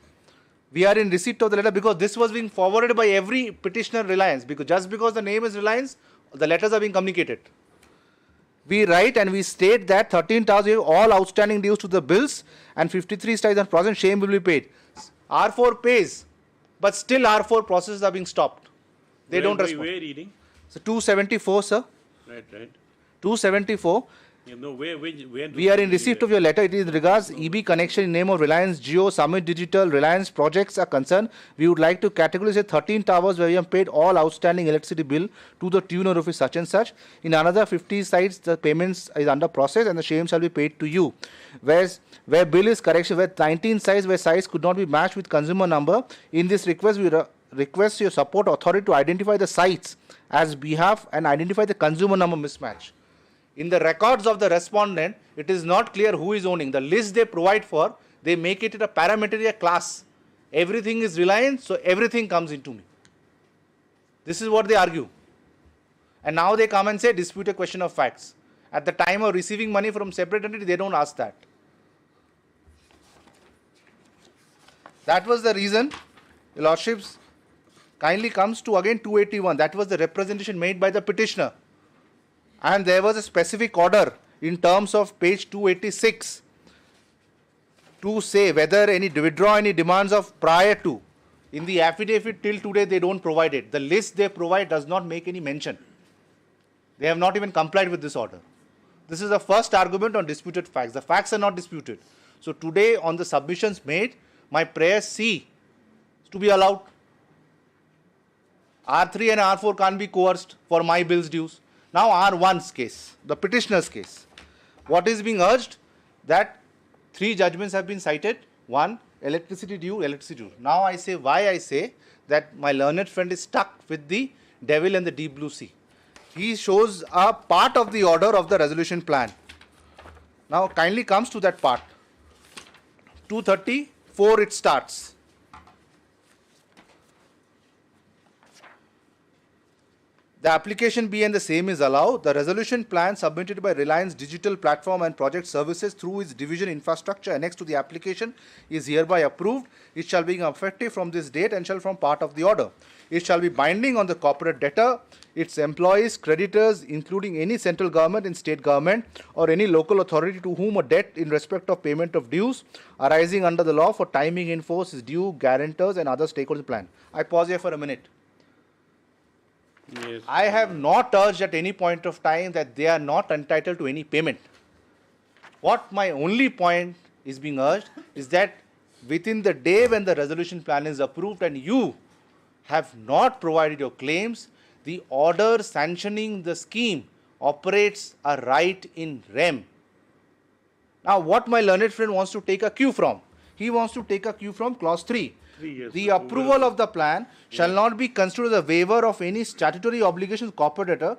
Speaker 2: we are in receipt of the letter because this was being forwarded by every petitioner Reliance. Because just because the name is Reliance, the letters are being communicated. we write and we state that 13,000 all outstanding dues to the bills and 53 strikes and process shame will be paid. R4 pays, but still R4 processes are being stopped. They don't respond.
Speaker 1: Where reading?
Speaker 2: So 274, sir.
Speaker 1: Right.
Speaker 2: 274.
Speaker 1: No, where
Speaker 2: We are in receipt of your letter. It is regards EB connection in name of Reliance Jio, Summit Digital, Reliance projects are concerned. We would like to categorically say 13 towers where we have paid all outstanding electricity bill to the tune of rupees such and such. In another 50 sites, the payments is under process and the same shall be paid to you. Where bill is correction, where 19 sites where sites could not be matched with consumer number. In this request, we request your support authority to identify the sites as behalf and identify the consumer number mismatch. In the records of the respondent, it is not clear who is owning. The list they provide for, they make it a parameter class. Everything is Reliance, so everything comes into me. This is what they argue. And now they come and say disputed question of facts. At the time of receiving money from separate entity, they don't ask that. That was the reason, Your Lordships, kindly comes to again 281. That was the representation made by the petitioner. And there was a specific order in terms of page 286 to say whether withdraw any demands of prior to. In the affidavit till today they don't provide it. The list they provide does not make any mention. They have not even complied with this order. This is the first argument on disputed facts. The facts are not disputed. So today on the submissions made, my prayer C is to be allowed. R3 and R4 can't be coerced for my bills dues. Now R1's case, the petitioner's case. What is being urged? That 3 judgments have been cited. 1, electricity due, electricity due. Now I say why I say that my learned friend is stuck with the devil and the deep blue sea. He shows a part of the order of the resolution plan. Now kindly comes to that part. 234 it starts. The application be and the same is allowed. The resolution plan submitted by Reliance Digital Platform and Project Services through its division infrastructure annexed to the application is hereby approved. It shall be effective from this date and shall form part of the order. It shall be binding on the corporate debtor, its employees, creditors, including any central government and state government or any local authority to whom a debt in respect of payment of dues arising under the law for timing in force is due, guarantors and other stakeholders in the plan. I pause here for a minute.
Speaker 1: Yes.
Speaker 2: I have not urged at any point of time that they are not entitled to any payment. What my only point is being urged is that within the day when the resolution plan is approved and you have not provided your claims, the order sanctioning the scheme operates a right in rem. Now what my learned friend wants to take a cue from? He wants to take a cue from clause 3. The approval of the plan shall not be considered as a waiver of any statutory obligations corporate debtor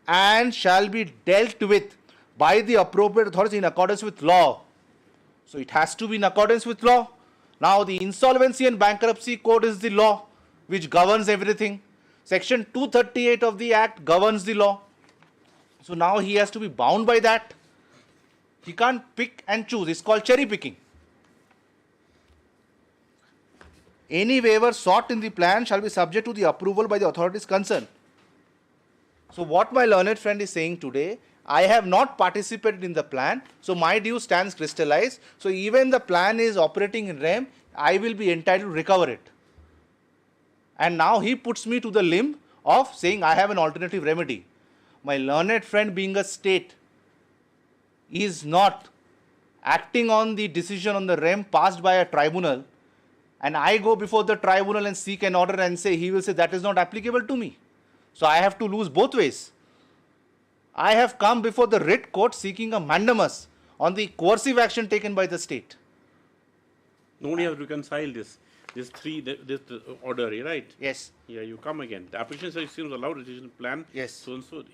Speaker 2: and shall be dealt with by the appropriate authorities in accordance with law. So it has to be in accordance with law. Now the Insolvency and Bankruptcy Code is the law which governs everything. Section 238 of the Act governs the law. So now he has to be bound by that. He can't pick and choose. It's called cherry picking. Any waiver sought in the plan shall be subject to the approval by the authorities concerned. So what my learned friend is saying today, I have not participated in the plan, so my due stands crystallized. So even the plan is operating in rem, I will be entitled to recover it. And now he puts me to the limb of saying I have an alternative remedy. My learned friend being a state is not acting on the decision on the rem passed by a tribunal, and I go before the tribunal and seek an order and say, he will say that is not applicable to me. So I have to lose both ways. I have come before the writ court seeking a mandamus on the coercive action taken by the state.
Speaker 1: Nobody has reconciled this order, right?
Speaker 2: Yes.
Speaker 1: Yeah, you come again. The application seems allowed resolution plan.
Speaker 2: Yes.
Speaker 1: So and so.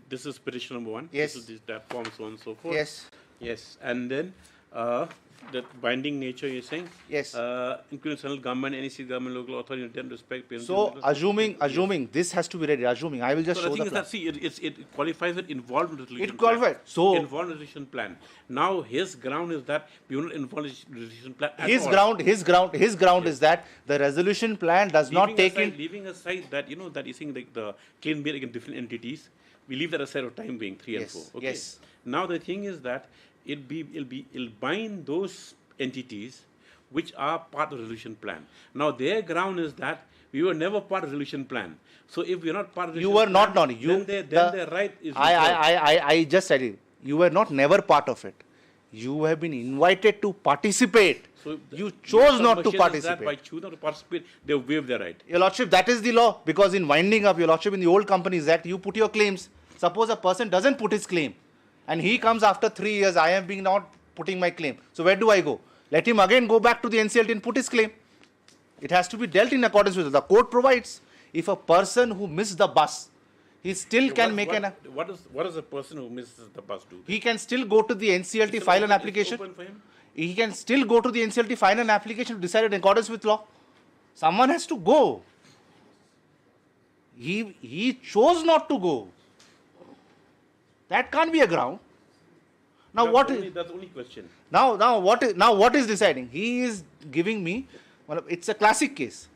Speaker 1: This is petition number 1.
Speaker 2: Yes.
Speaker 1: This is that form, so on and so forth.
Speaker 2: Yes.
Speaker 1: Yes. And then that binding nature you're saying?
Speaker 2: Yes.
Speaker 1: Including central government, any state government, local authority, in respect.
Speaker 2: So assuming this has to be ready. Assuming I will just show the plan.
Speaker 1: It qualifies it involved in resolution.
Speaker 2: It qualifies. So
Speaker 1: involved resolution plan. Now his ground is that we will involve resolution plan.
Speaker 2: His ground is that the resolution plan does not take in.
Speaker 1: Leaving aside that that is saying like the claim made against different entities. We leave that aside of time being 3 and 4. Okay.
Speaker 2: Yes.
Speaker 1: Now the thing is that it'll bind those entities which are part of the resolution plan. Now their ground is that we were never part of the resolution plan. So if we're not part of the
Speaker 2: You
Speaker 1: resolution
Speaker 2: were not,
Speaker 1: plan,
Speaker 2: no, you,
Speaker 1: then their right is
Speaker 2: I just said it. You were not never part of it. You have been invited to participate.
Speaker 1: So
Speaker 2: you chose not to
Speaker 1: That
Speaker 2: participate.
Speaker 1: by choosing not to participate, they waive their right.
Speaker 2: Your Lordship, that is the law. Because in winding up, Your Lordship, in the old Companies Act, you put your claims. Suppose a person doesn't put his claim and he comes after 3 years, I am being not putting my claim. So where do I go? Let him again go back to the NCLT and put his claim. It has to be dealt in accordance with it. The court provides if a person who missed the bus, he still can make an...
Speaker 1: What does a person who misses the bus do?
Speaker 2: He can still go to the NCLT, file an application.
Speaker 1: Open for him?
Speaker 2: He can still go to the NCLT, file an application to decide in accordance with law. Someone has to go. He chose not to go. That can't be a ground. Now
Speaker 1: That's the only question.
Speaker 2: Now what is deciding? He is giving me, well, it's a classic case.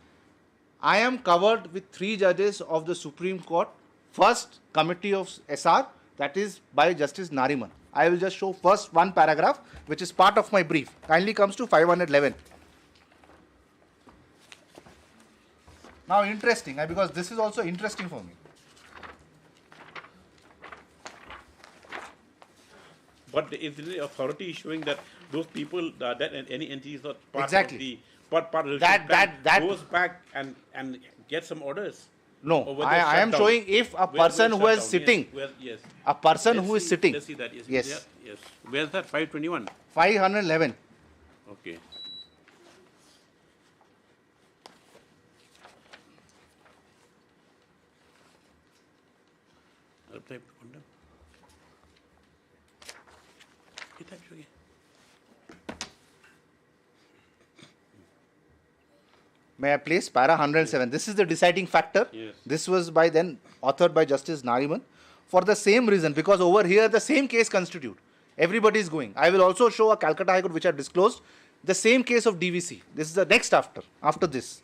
Speaker 2: I am covered with 3 judges of the Supreme Court, first committee of SR, that is by Justice Nariman. I will just show first one paragraph, which is part of my brief. Kindly comes to 511. Now interesting, because this is also interesting for me.
Speaker 1: But is the authority showing that those people, that any entity is not part
Speaker 2: Exactly.
Speaker 1: of the part of the
Speaker 2: That
Speaker 1: goes back and get some orders?
Speaker 2: No,
Speaker 1: Or whether
Speaker 2: I am
Speaker 1: shut
Speaker 2: showing
Speaker 1: down.
Speaker 2: if a
Speaker 1: Where
Speaker 2: person who
Speaker 1: shut
Speaker 2: is
Speaker 1: down?
Speaker 2: sitting,
Speaker 1: Yes.
Speaker 2: a person
Speaker 1: Let's
Speaker 2: who is
Speaker 1: see-
Speaker 2: sitting.
Speaker 1: Let's see that.
Speaker 2: Yes.
Speaker 1: Yes. Where's that? 521.
Speaker 2: 511.
Speaker 1: Okay.
Speaker 2: May I please? Para 107. This is the deciding factor.
Speaker 1: Yes.
Speaker 2: This was by then authored by Justice Nariman. For the same reason, because over here the same case constitute. Everybody is going. I will also show a Calcutta High Court which I disclosed. The same case of DVC. This is the next after this.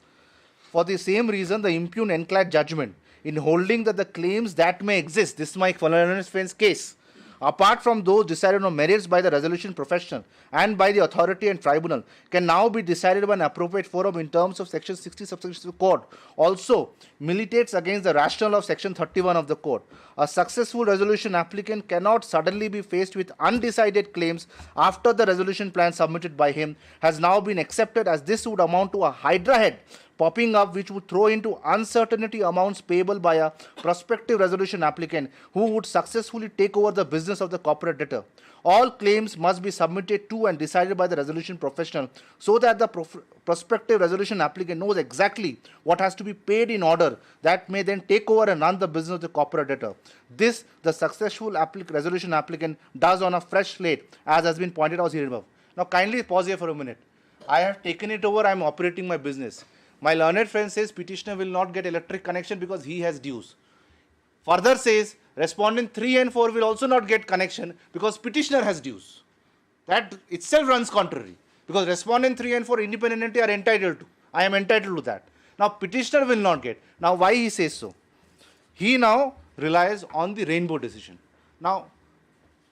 Speaker 2: For the same reason, the impugn enclad judgment in holding that the claims that may exist, this is my friend's case, apart from those decided on merits by the resolution professional and by the authority and tribunal, can now be decided by an appropriate forum in terms of section 60 subsection of the code. Also militates against the rationale of section 31 of the code. A successful resolution applicant cannot suddenly be faced with undecided claims after the resolution plan submitted by him has now been accepted, as this would amount to a hydra head popping up which would throw into uncertainty amounts payable by a prospective resolution applicant who would successfully take over the business of the corporate debtor. All claims must be submitted to and decided by the resolution professional so that the prospective resolution applicant knows exactly what has to be paid in order that may then take over and run the business of the corporate debtor. This, the successful resolution applicant does on a fresh slate, as has been pointed out here above. Now kindly pause here for a minute. I have taken it over, I am operating my business. My learned friend says petitioner will not get electric connection because he has dues. Further says respondent 3 and 4 will also not get connection because petitioner has dues. That itself runs contrary, because respondent 3 and 4 independently are entitled to. I am entitled to that. Now petitioner will not get. Now why he says so? He now relies on the rainbow decision. Now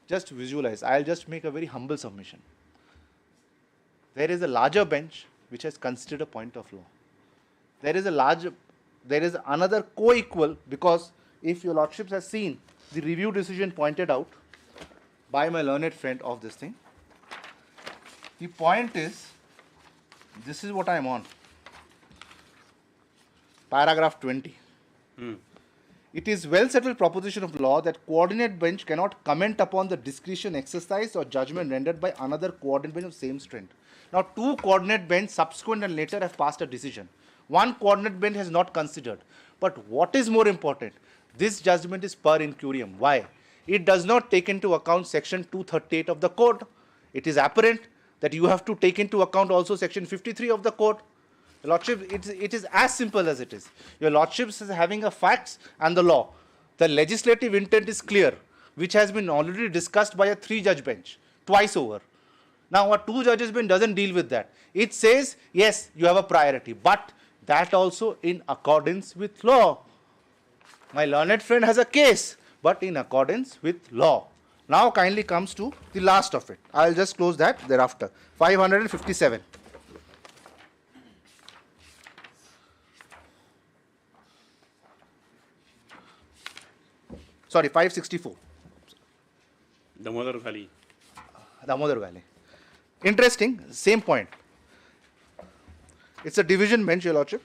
Speaker 2: just visualize. I will just make a very humble submission. There is a larger bench which has considered a point of law. There is another co-equal, because if your lordships have seen the review decision pointed out by my learned friend of this thing, the point is, this is what I am on. Paragraph 20. It is well settled proposition of law that coordinate bench cannot comment upon the discretion exercise or judgment rendered by another coordinate bench of same strength. Now 2 coordinate bench subsequent and later have passed a decision. 1 coordinate bench has not considered. But what is more important, this judgment is per incurium. Why? It does not take into account section 238 of the code. It is apparent that you have to take into account also section 53 of the code. Your lordship, it is as simple as it is. Your lordship is having a facts and the law. The legislative intent is clear, which has been already discussed by a 3-judge bench twice over. Now a 2-judges bench doesn't deal with that. It says, yes, you have a priority, but that also in accordance with law. My learned friend has a case but in accordance with law. Now kindly comes to the last of it. I will just close that thereafter. 557. Sorry, 564.
Speaker 1: Damodar Valley.
Speaker 2: Damodar Valley. Interesting, same point. It's a division bench, Your Lordship.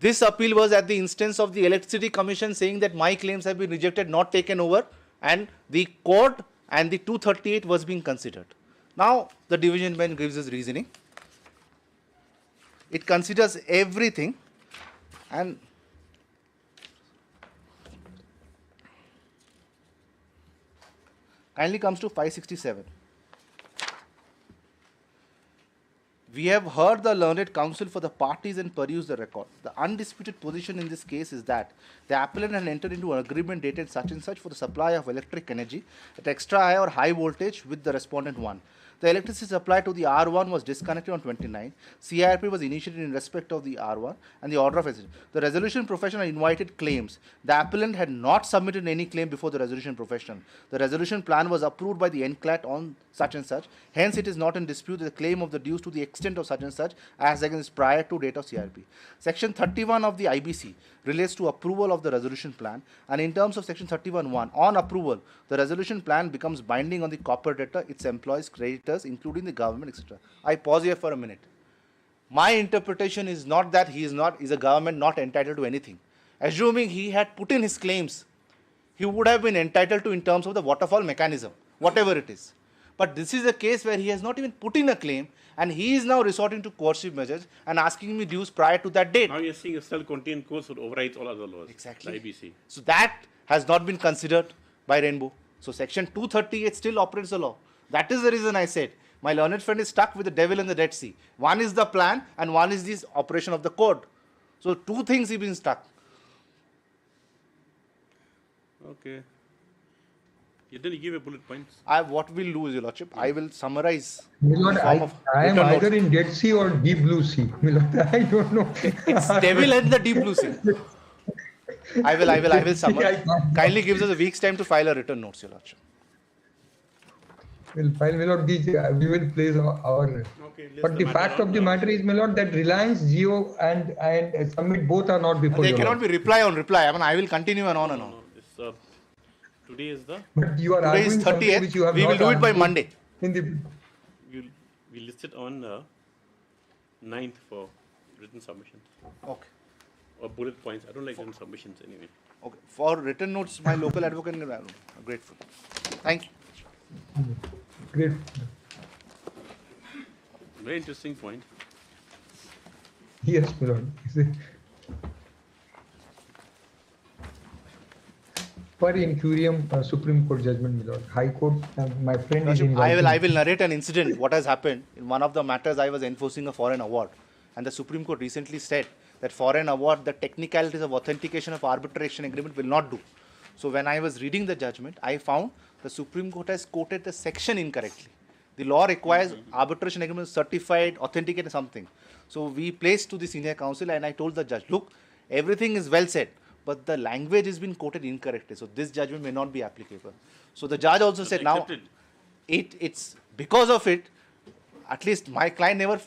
Speaker 2: This appeal was at the instance of the Electricity Commission saying that my claims have been rejected, not taken over, and the court and the 238 was being considered. Now, the division bench gives its reasoning. It considers everything and kindly comes to 567. We have heard the learned counsel for the parties and perused the record. The undisputed position in this case is that the appellant had entered into an agreement dated such and such for the supply of electric energy at extra high or high voltage with the respondent 1. The electricity supply to the R1 was disconnected on 29. CIRP was initiated in respect of the R1 and the order of execution. The resolution professional invited claims. The appellant had not submitted any claim before the resolution professional. The resolution plan was approved by the NCLAT on such and such. Hence, it is not in dispute that the claim of the dues to the extent of such and such as against prior to date of CIRP. Section 31 of the IBC relates to approval of the resolution plan, and in terms of section 31(1), on approval, the resolution plan becomes binding on the corporate debtor, its employees, creditors, including the government, etc. I pause here for a minute. My interpretation is not that he is a government not entitled to anything. Assuming he had put in his claims, he would have been entitled to in terms of the waterfall mechanism, whatever it is. But this is a case where he has not even put in a claim, and he is now resorting to coercive measures and asking me dues prior to that date.
Speaker 1: Now you're saying a self-contained course would override all other laws.
Speaker 2: Exactly.
Speaker 1: The IBC.
Speaker 2: So that has not been considered by Rainbow. So section 238 still operates the law. That is the reason I said my learned friend is stuck with the devil in the Dead Sea. One is the plan and one is this operation of the code. So two things he's been stuck.
Speaker 1: Okay. You didn't give a bullet points.
Speaker 2: What we'll do is, Your Lordship, I will summarize.
Speaker 6: Milord, I am
Speaker 2: written
Speaker 6: either
Speaker 2: notes.
Speaker 6: in Dead Sea or Deep Blue Sea. Milord, I don't know.
Speaker 2: It's devil and the Deep Blue Sea. I will summarize. Kindly gives us a week's time to file a written notes, Your Lordship.
Speaker 6: We'll file, Milord, we will place our but the fact of the matter is, Milord, that Reliance, Jio and Summit both are not before
Speaker 2: They
Speaker 6: your
Speaker 2: cannot
Speaker 6: Lord.
Speaker 2: be reply on reply. I mean, I will continue and on and on.
Speaker 1: Today is the.
Speaker 6: But you are
Speaker 2: Today is
Speaker 6: arguing something
Speaker 2: 30th.
Speaker 6: which you have
Speaker 2: We will
Speaker 6: not
Speaker 2: do it by
Speaker 6: argued
Speaker 2: Monday.
Speaker 6: In the
Speaker 1: We listed on 9th for written submissions.
Speaker 2: Okay.
Speaker 1: Or bullet points. I don't like written submissions anyway.
Speaker 2: Okay. For written notes, my local advocate is grateful. Thank you.
Speaker 6: Great.
Speaker 1: Very interesting point.
Speaker 6: Yes, Milord. Per incurium Supreme Court judgment, Milord. High Court, my friend is in.
Speaker 2: I will narrate an incident. What has happened in one of the matters? I was enforcing a foreign award, and the Supreme Court recently said that foreign award, the technicalities of authentication of arbitration agreement will not do. So when I was reading the judgment, I found the Supreme Court has quoted the section incorrectly. The law requires arbitration agreement certified, authenticated something. So we placed to the senior counsel, and I told the judge, look, everything is well said, but the language has been quoted incorrectly. So this judgment may not be applicable. So the judge also said, now it's because of it, at least my client never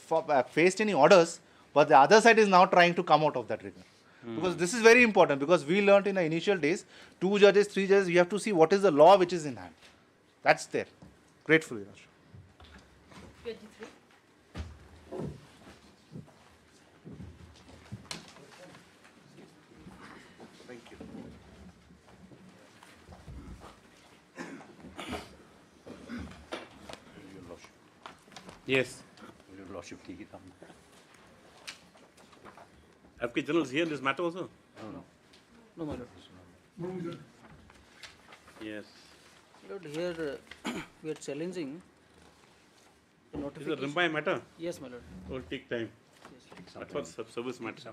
Speaker 2: faced any orders, but the other side is now trying to come out of that rigor. Because this is very important, because we learned in the initial days, 2 judges, 3 judges, we have to see what is the law which is in hand. That's there. Grateful, Your Honor.
Speaker 11: 23.
Speaker 2: Thank you.
Speaker 1: Yes.
Speaker 18: Your Lordship, take it up.
Speaker 1: Have journals here in this matter also?
Speaker 18: No.
Speaker 8: No, my lord.
Speaker 1: Yes.
Speaker 8: Lord, here we are challenging the
Speaker 1: Is
Speaker 8: notification.
Speaker 1: it a Rimbai matter?
Speaker 8: Yes, my lord.
Speaker 1: It will take time.
Speaker 8: Yes.
Speaker 1: That's what service matter.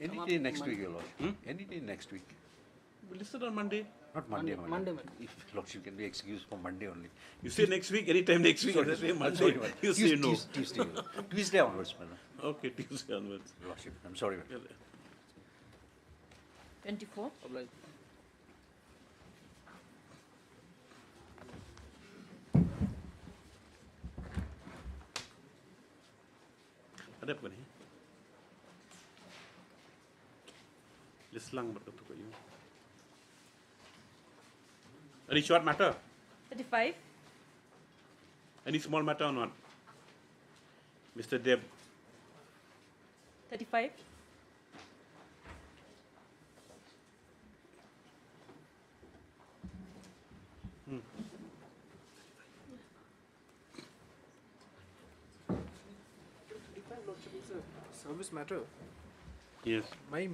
Speaker 18: Any day next week, Your Lordship.
Speaker 1: Hmm?
Speaker 18: Any day next week.
Speaker 1: We listed on Monday.
Speaker 18: Not Monday.
Speaker 8: Monday, madam.
Speaker 18: If Lordship can be excused for Monday only.
Speaker 1: You say next week, anytime next week.
Speaker 18: Sorry,
Speaker 1: I say Monday.
Speaker 18: sorry, madam.
Speaker 1: You say no.
Speaker 18: Tuesday. Tuesday onwards, madam.
Speaker 1: Okay, Tuesday onwards.
Speaker 18: Lordship, I'm sorry, madam.
Speaker 11: 24.
Speaker 1: Ada apa ni? Lislang berkata kayu. Any short matter?
Speaker 11: 35.
Speaker 1: Any small matter or not? Mr. Deb.
Speaker 11: 35.
Speaker 8: Service matter.
Speaker 1: Yes.
Speaker 8: My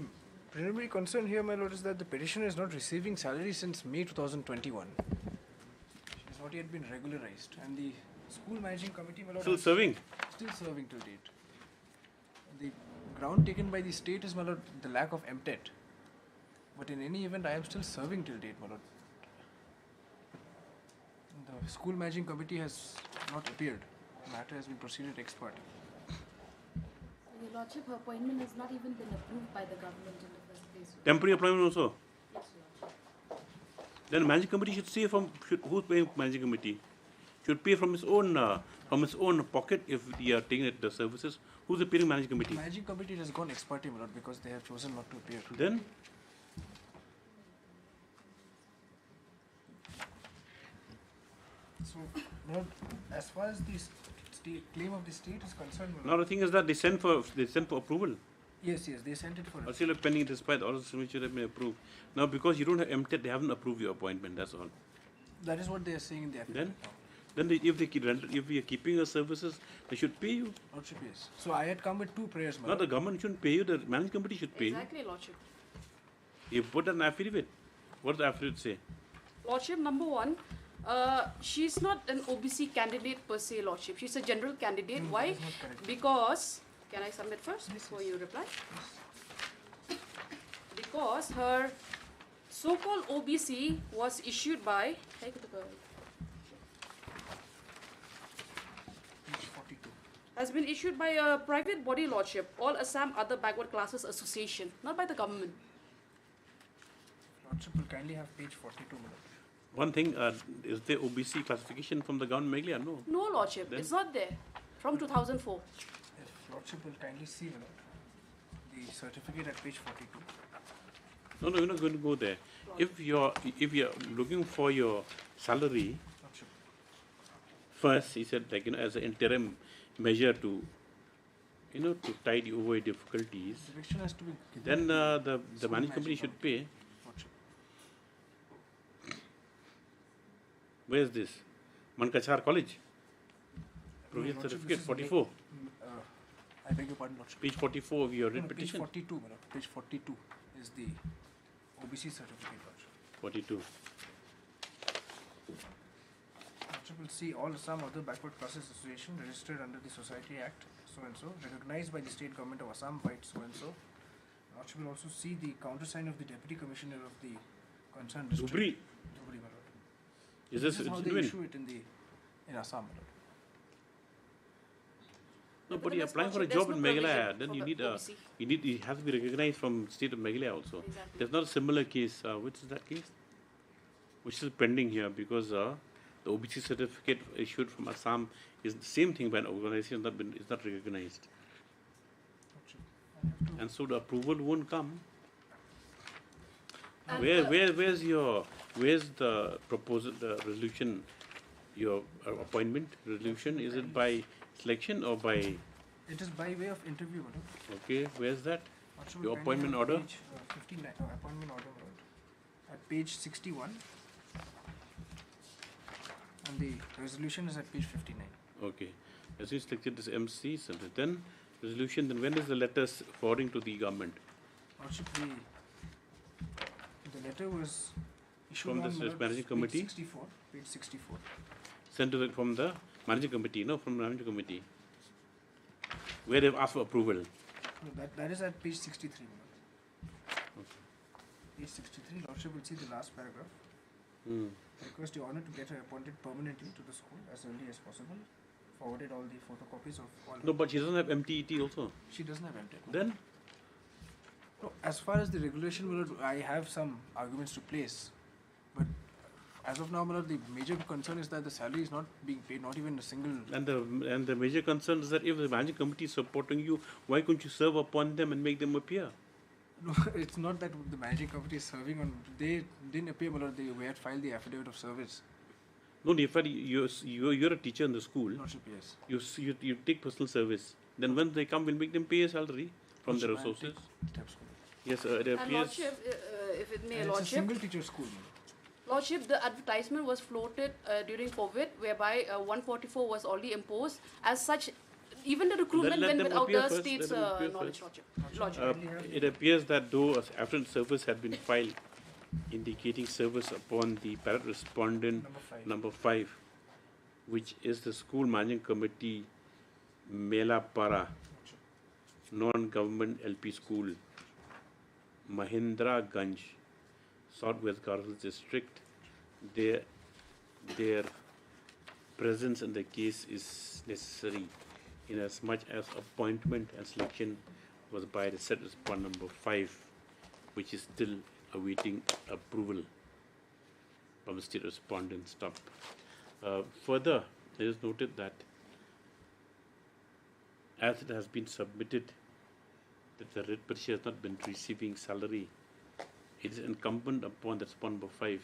Speaker 8: preliminary concern here, my lord, is that the petitioner is not receiving salary since May 2021. She has not yet been regularized, and the school managing committee, my lord,
Speaker 1: Still
Speaker 8: has-
Speaker 1: serving?
Speaker 8: Still serving till date. The ground taken by the state is, my lord, the lack of MTET. But in any event, I am still serving till date, my lord. The school managing committee has not appeared. The matter has been proceeded ex parte.
Speaker 12: Your Lordship, her appointment has not even been approved by the government in the first place.
Speaker 1: Temporary appointment also?
Speaker 12: Yes, Your Lordship.
Speaker 1: Then managing committee should say who's paying managing committee? Should pay from his own pocket if they are taking the services. Who's appearing managing
Speaker 8: The
Speaker 1: committee?
Speaker 8: managing committee has gone ex parte, my lord, because they have chosen not to appear.
Speaker 1: Then?
Speaker 8: So, my lord, as far as the claim of the state is concerned, my
Speaker 1: Now
Speaker 8: lord,
Speaker 1: the thing is that they sent for approval.
Speaker 8: yes, they sent it for
Speaker 1: Or still pending despite the orders which you have been approved. Now because you don't have MTET, they haven't approved your appointment. That's all.
Speaker 8: That is what they are saying in the affidavit.
Speaker 1: Then if we are keeping your services, they should pay you.
Speaker 8: Lordship, yes. So I had come with two prayers, my
Speaker 1: Not the
Speaker 8: lord.
Speaker 1: government shouldn't pay you. The managing committee should pay
Speaker 12: Exactly, Lordship.
Speaker 1: you. You put an affidavit. What does the affidavit say?
Speaker 12: Lordship, number one, she's not an OBC candidate per se, Lordship. She's a general candidate. Why?
Speaker 8: that is not correct.
Speaker 12: Because, can I submit first before you reply? Because her so-called OBC was issued by, has been issued by a private body, Lordship, All Assam Other Backward Classes Association, not by the government.
Speaker 8: Lordship will kindly have page 42, my lord.
Speaker 1: One thing, is there OBC classification from the government of Meghalaya? No.
Speaker 12: No, Lordship,
Speaker 1: Then?
Speaker 12: it's not there. From 2004.
Speaker 8: If Lordship will kindly see, my lord, the certificate at page 42.
Speaker 1: No, we're not going to go there. If you're looking for your salary,
Speaker 8: Lordship.
Speaker 1: first he said as an interim measure to to tide you over difficulties.
Speaker 8: Direction has to be given.
Speaker 1: Then the
Speaker 8: School
Speaker 1: managing company
Speaker 8: management
Speaker 1: should pay.
Speaker 8: Lordship.
Speaker 1: Where is this? Mankachar College. Provision
Speaker 8: Lordship,
Speaker 1: certificate
Speaker 8: this is
Speaker 1: 44.
Speaker 8: I beg your pardon, Lordship.
Speaker 1: Page 44 of your
Speaker 8: No,
Speaker 1: written
Speaker 8: page
Speaker 1: petition.
Speaker 8: 42, my lord. Page 42 is the OBC certificate, Lordship.
Speaker 1: 42.
Speaker 8: Lordship will see all Assam Other Backward Classes Association registered under the Society Act so-and-so, recognized by the State Government of Assam by so-and-so. Lordship will also see the countersign of the Deputy Commissioner of the concerned district.
Speaker 1: Dhubri.
Speaker 8: Dhubri, my lord.
Speaker 1: Is this
Speaker 8: how they
Speaker 1: genuine?
Speaker 8: issue it in Assam, my lord.
Speaker 1: No, but you're applying for a job in Meghalaya, then it has to be recognized from state of Meghalaya also.
Speaker 12: Exactly.
Speaker 1: There's not a similar case. Which is that case? Which is pending here because the OBC certificate issued from Assam is the same thing by an organization is not recognized. And so the approval won't come.
Speaker 12: And
Speaker 1: Where's the proposal, the resolution, your appointment resolution? Is it by selection or by?
Speaker 8: It is by way of interview, my lord.
Speaker 1: Okay, where's that?
Speaker 8: Lordship will
Speaker 1: Your
Speaker 8: kindly
Speaker 1: appointment
Speaker 8: have
Speaker 1: order?
Speaker 8: Page 59, appointment order, my lord. At page 61. And the resolution is at page 59.
Speaker 1: Okay. As you selected this MC, so then resolution, then when is the letter forwarding to the government?
Speaker 8: Lordship, the letter was issued
Speaker 1: From
Speaker 8: on
Speaker 1: this
Speaker 8: my lord,
Speaker 1: managing committee?
Speaker 8: Page 64.
Speaker 1: Sent to from the managing committee, no, from the managing committee. Where they've asked for approval.
Speaker 8: No, that is at page 63. My lord. Page 63, Lordship will see the last paragraph. Request your honor to get her appointed permanently to the school as early as possible. Forwarded all the photocopies of all.
Speaker 1: No, but she doesn't have MTET also.
Speaker 8: She doesn't have MTET.
Speaker 1: Then?
Speaker 8: No, as far as the regulation, my lord, I have some arguments to place, but as of now, my lord, the major concern is that the salary is not being paid, not even a single.
Speaker 1: And the major concern is that if the managing committee is supporting you, why couldn't you serve upon them and make them appear?
Speaker 8: No, it's not that the managing committee is serving on. They didn't appear, my lord. We had filed the affidavit of service.
Speaker 1: No, in fact, you're a teacher in the school.
Speaker 8: Lordship, yes.
Speaker 1: You take personal service. Then when they come, we'll make them pay a salary from their resources. Yes, it
Speaker 12: And
Speaker 1: appears.
Speaker 12: Lordship, if it may,
Speaker 8: And it's a
Speaker 12: Lordship.
Speaker 8: single teacher school.
Speaker 12: Lordship, the advertisement was floated during COVID, whereby 144 was already imposed. As such, even the recruitment
Speaker 1: Let
Speaker 12: went
Speaker 1: them
Speaker 12: without
Speaker 1: appear
Speaker 12: the
Speaker 1: first,
Speaker 12: state's
Speaker 1: let them appear
Speaker 12: knowledge,
Speaker 1: first.
Speaker 12: Lordship.
Speaker 1: It appears that though affidavit service had been filed indicating service upon the parent respondent number 5, which is the school managing committee Mela Para non-government LP school Mahindra Ganj, Southwest Garhwal district. Their presence in the case is necessary inasmuch as appointment and selection was by the said respondent number 5, which is still awaiting approval from the state respondent. Stop. Further, it is noted that as it has been submitted that the writ petition has not been receiving salary, it is incumbent upon the respondent number 5,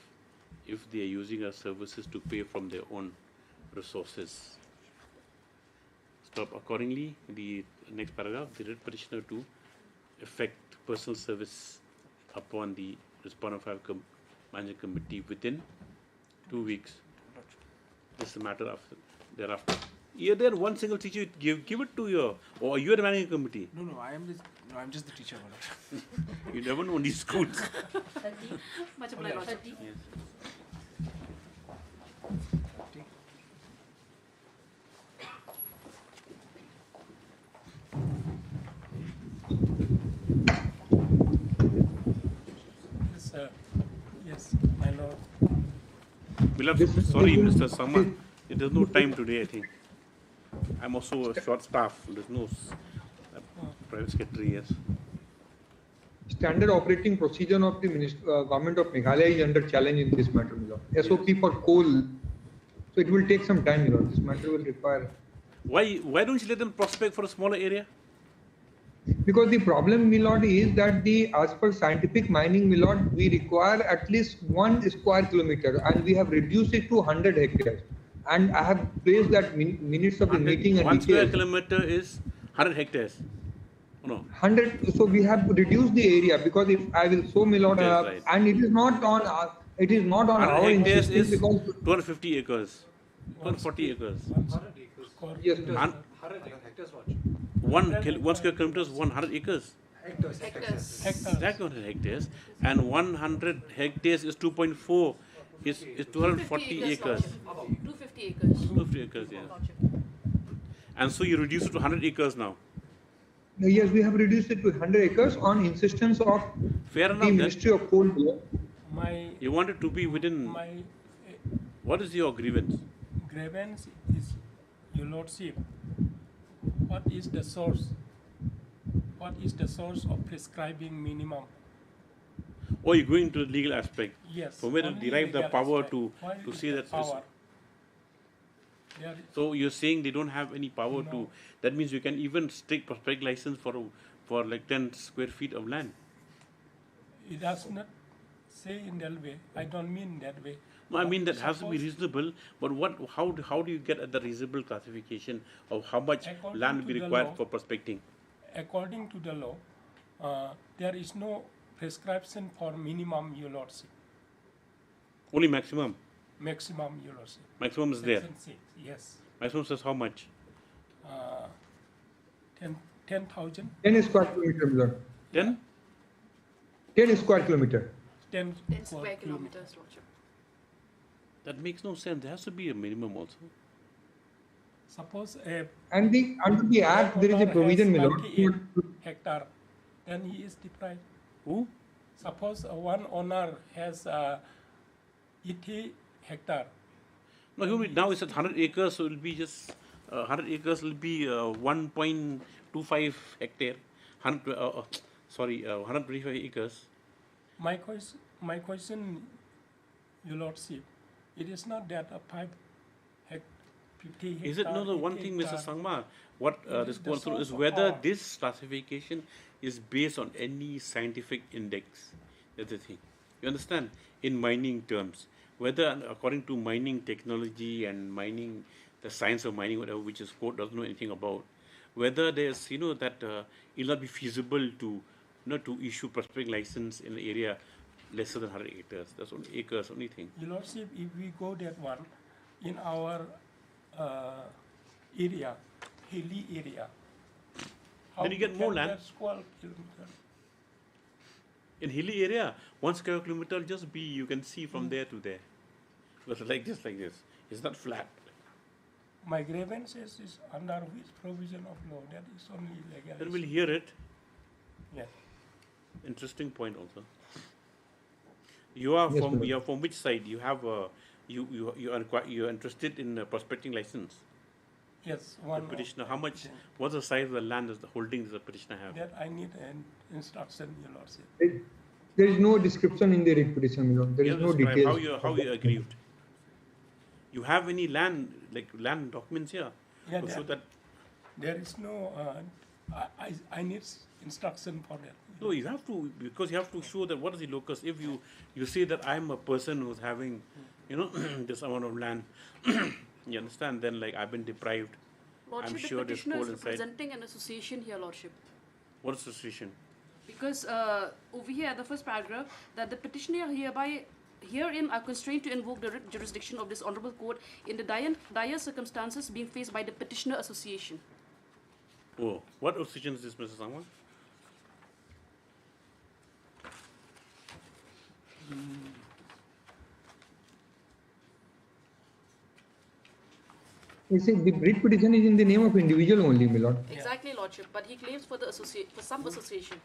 Speaker 1: if they are using our services, to pay from their own resources. Stop. Accordingly, the next paragraph, the writ petitioner to effect personal service upon the respondent 5 managing committee within 2 weeks. This is a matter of thereafter. You're there, one single teacher, give it to your, or you're the managing committee.
Speaker 8: No, I'm just the teacher.
Speaker 1: You never know in these schools.
Speaker 11: 30.
Speaker 12: Much obliged, Lordship.
Speaker 11: 30.
Speaker 1: Yes.
Speaker 19: Yes, my lord.
Speaker 1: Beloved, sorry, Mr. Sama, there's no time today, I think. I'm also a short staff. There's no private secretary, yes.
Speaker 6: Standard operating procedure of the government of Meghalaya is under challenge in this matter, my lord. SOP for coal. So it will take some time, my lord. This matter will require.
Speaker 1: Why don't you let them prospect for a smaller area?
Speaker 6: Because the problem, my lord, is that as per scientific mining, my lord, we require at least 1 square kilometer, and we have reduced it to 100 hectares. And I have placed that minutes of the meeting and
Speaker 1: 1 square
Speaker 6: details.
Speaker 1: kilometer is 100 hectares. Oh, no.
Speaker 6: 100. So we have reduced the area, because if I will show, my lord,
Speaker 1: Yes, right.
Speaker 6: and it is not on. It is not on
Speaker 1: 100
Speaker 6: our
Speaker 1: hectares
Speaker 6: insistence,
Speaker 1: is
Speaker 6: because
Speaker 1: 250 acres. 240 acres.
Speaker 6: yes,
Speaker 1: And
Speaker 14: 100 hectares, Lordship.
Speaker 1: 1 square kilometer is 100 acres.
Speaker 8: Hectares.
Speaker 1: Exactly 100 hectares. And 100 hectares is 2.4 is 240 acres.
Speaker 12: 250 acres.
Speaker 1: 250 acres, yeah. And so you reduce it to 100 acres now.
Speaker 6: yes, we have reduced it to 100 acres on insistence of
Speaker 1: Fair
Speaker 6: the
Speaker 1: enough. Then.
Speaker 6: Ministry of Coal.
Speaker 19: My
Speaker 1: You want it to be within.
Speaker 19: my
Speaker 1: What is your grievance?
Speaker 19: grievance is, your lordship, what is the source? What is the source of prescribing minimum?
Speaker 1: Or you going to the legal aspect?
Speaker 19: Yes.
Speaker 1: From where to
Speaker 19: only
Speaker 1: derive the
Speaker 19: legal
Speaker 1: power
Speaker 19: aspect.
Speaker 1: to
Speaker 19: Why is
Speaker 1: say
Speaker 19: the
Speaker 1: that.
Speaker 19: power? There,
Speaker 1: So you're saying they don't have any power to.
Speaker 19: No.
Speaker 1: That means you can even take prospect license for like 10 square feet of land.
Speaker 19: it does not say in that way. I don't mean that way.
Speaker 1: No, I mean that has to be
Speaker 19: Suppose-
Speaker 1: reasonable. But how do you get at the reasonable classification of how much
Speaker 19: According
Speaker 1: land will be
Speaker 19: to the
Speaker 1: required
Speaker 19: law-
Speaker 1: for prospecting?
Speaker 19: According to the law, there is no prescription for minimum, your lordship.
Speaker 1: Only maximum.
Speaker 19: Maximum, your lordship.
Speaker 1: Maximum is there.
Speaker 19: Section 6, yes.
Speaker 1: Maximum says how much?
Speaker 19: 10,000.
Speaker 6: 10 square kilometer, my lord.
Speaker 1: 10?
Speaker 6: 10 square kilometer.
Speaker 19: 10
Speaker 12: square kilometers, Lordship.
Speaker 1: That makes no sense. There has to be a minimum also.
Speaker 19: Suppose
Speaker 6: And under the act, there is a provision, my lord.
Speaker 19: 98 hectare, then he is deprived.
Speaker 1: Who?
Speaker 19: Suppose one owner has 80 hectare.
Speaker 1: No, now it's at 100 acres, so it will be just 100 acres will be 1.25 hectare. sorry, 125 acres.
Speaker 20: My question, Your Lordship, it is not that a 50 hectare.
Speaker 1: Is it no? The one thing, Mr. Sangma, what is going through is whether this classification is based on any scientific index. That's the thing. You understand? In mining terms, whether according to mining technology and mining, the science of mining, whatever, which is court doesn't know anything about, whether there's that it will not be feasible to to issue prospecting license in an area lesser than 100 acres. That's only acres, only thing.
Speaker 20: Your Lordship, if we go that one in our area, hilly area, how
Speaker 1: Then you get more
Speaker 20: can
Speaker 1: land.
Speaker 20: that square kilometer?
Speaker 1: In hilly area, 1 square kilometer will just be, you can see from there to there. Because like this. It's not flat.
Speaker 20: My grievance is under which provision of law? That is only legal.
Speaker 1: Then we'll hear it.
Speaker 20: Yes.
Speaker 1: Interesting point also. You are
Speaker 20: Yes,
Speaker 1: from
Speaker 20: madam.
Speaker 1: you are from which side? You have you are interested in prospecting license.
Speaker 20: Yes,
Speaker 1: The
Speaker 20: one.
Speaker 1: petitioner. How much? What's the size of the land? Does the holdings the petitioner have?
Speaker 20: That I need an instruction, Your Lordship.
Speaker 6: There is no description in the writ petition, Milord. There is no
Speaker 1: Describe
Speaker 6: details.
Speaker 1: how you aggrieved. You have any land land documents here?
Speaker 20: Yeah,
Speaker 1: to show that
Speaker 20: there is no. I need instruction for that.
Speaker 1: no, you have to, because you have to show that what is the locus. If you say that I'm a person who's having, this amount of land, you understand? Then like I've been deprived.
Speaker 12: Lordship,
Speaker 1: I'm sure
Speaker 12: the
Speaker 1: there's
Speaker 12: petitioner
Speaker 1: coal
Speaker 12: is
Speaker 1: inside.
Speaker 12: representing an association here, Lordship.
Speaker 1: What association?
Speaker 12: Because over here, the first paragraph, that the petitioner herein are constrained to invoke the jurisdiction of this honourable court in the dire circumstances being faced by the petitioner association.
Speaker 1: Oh, what association is this, Mr. Sangwan?
Speaker 6: You see, the writ petition is in the name of individual only, Milord.
Speaker 12: Exactly, Lordship, but he claims for some association.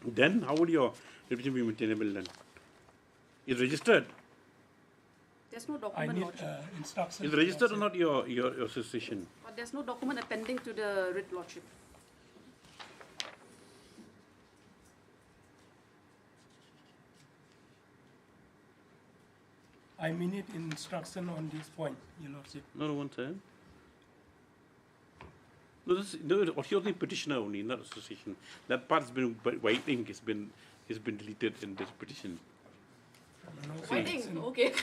Speaker 1: Then how would your reputation be maintainable then? Is registered?
Speaker 12: There's no
Speaker 20: I
Speaker 12: document,
Speaker 20: need
Speaker 12: Lordship.
Speaker 20: instruction.
Speaker 1: Is registered or not your association?
Speaker 12: But there's no document appending to the writ, Lordship.
Speaker 20: I need instruction on this point, Your Lordship.
Speaker 1: No, one second. No, you're the petitioner only, not association. That part's been white ink has been deleted in this petition.
Speaker 12: White ink, okay.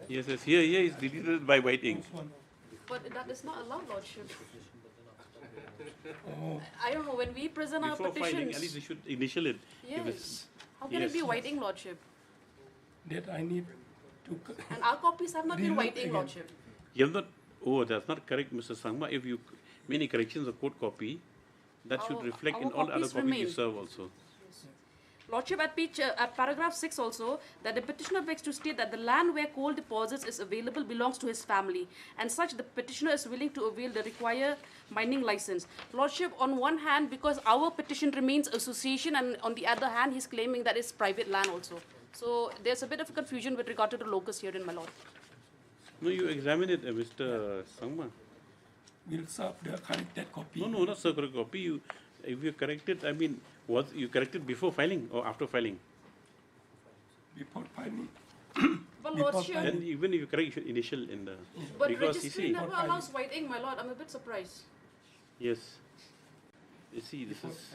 Speaker 1: Yes, here is deleted by white ink.
Speaker 12: But that is not allowed, Lordship. I don't know, when we present our
Speaker 1: Before filing,
Speaker 12: petitions.
Speaker 1: at least you should initial it. If it's-
Speaker 12: Yes. How can it be white ink, Lordship?
Speaker 20: That I need to.
Speaker 12: And our copies have not been
Speaker 20: Relook
Speaker 12: white ink,
Speaker 20: again.
Speaker 12: Lordship.
Speaker 1: You have not. Oh, that's not correct, Mr. Sangma. If you many corrections of court copy, that should reflect in
Speaker 12: our
Speaker 1: all other
Speaker 12: copies
Speaker 1: copies you
Speaker 12: remain.
Speaker 1: serve also.
Speaker 12: Lordship, at paragraph 6 also, that the petitioner begs to state that the land where coal deposits is available belongs to his family, and such the petitioner is willing to avail the required mining license. Lordship, on one hand, because our petition remains association, and on the other hand, he's claiming that it's private land also. So there's a bit of confusion with regard to the locus here in my lord.
Speaker 1: No, you examine it, Mr. Sangma.
Speaker 20: We'll serve the corrected copy.
Speaker 1: No, not correct copy. If you correct it, I mean, was you corrected before filing or after filing?
Speaker 20: Before filing.
Speaker 12: But Lordship,
Speaker 1: And even if you correct, you should initial in the
Speaker 12: but
Speaker 1: because you
Speaker 12: registry
Speaker 1: see.
Speaker 12: never allows white ink, my lord. I'm a bit surprised.
Speaker 1: Yes. You see, this is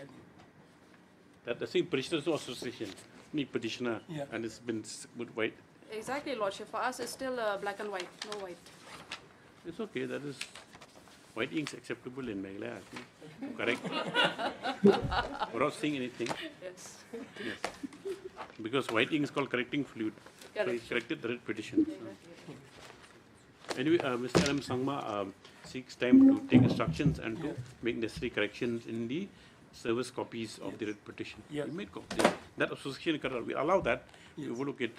Speaker 1: that the same petitioner is no association, me petitioner,
Speaker 20: Yeah.
Speaker 1: and it's been with white.
Speaker 12: Exactly, Lordship. For us, it's still black and white, no white.
Speaker 1: It's okay. That is white ink's acceptable in Meghalaya. I think. Correct. Without saying anything.
Speaker 12: Yes.
Speaker 1: Yes. Because white ink is called correcting fluid. So he
Speaker 12: Correct.
Speaker 1: corrected the writ petition. Anyway, Mr. M. Sangma seeks time to take instructions and to make necessary corrections in the service copies of the writ petition.
Speaker 20: Yes.
Speaker 1: We made copies. That association, we allow that. We overlook it.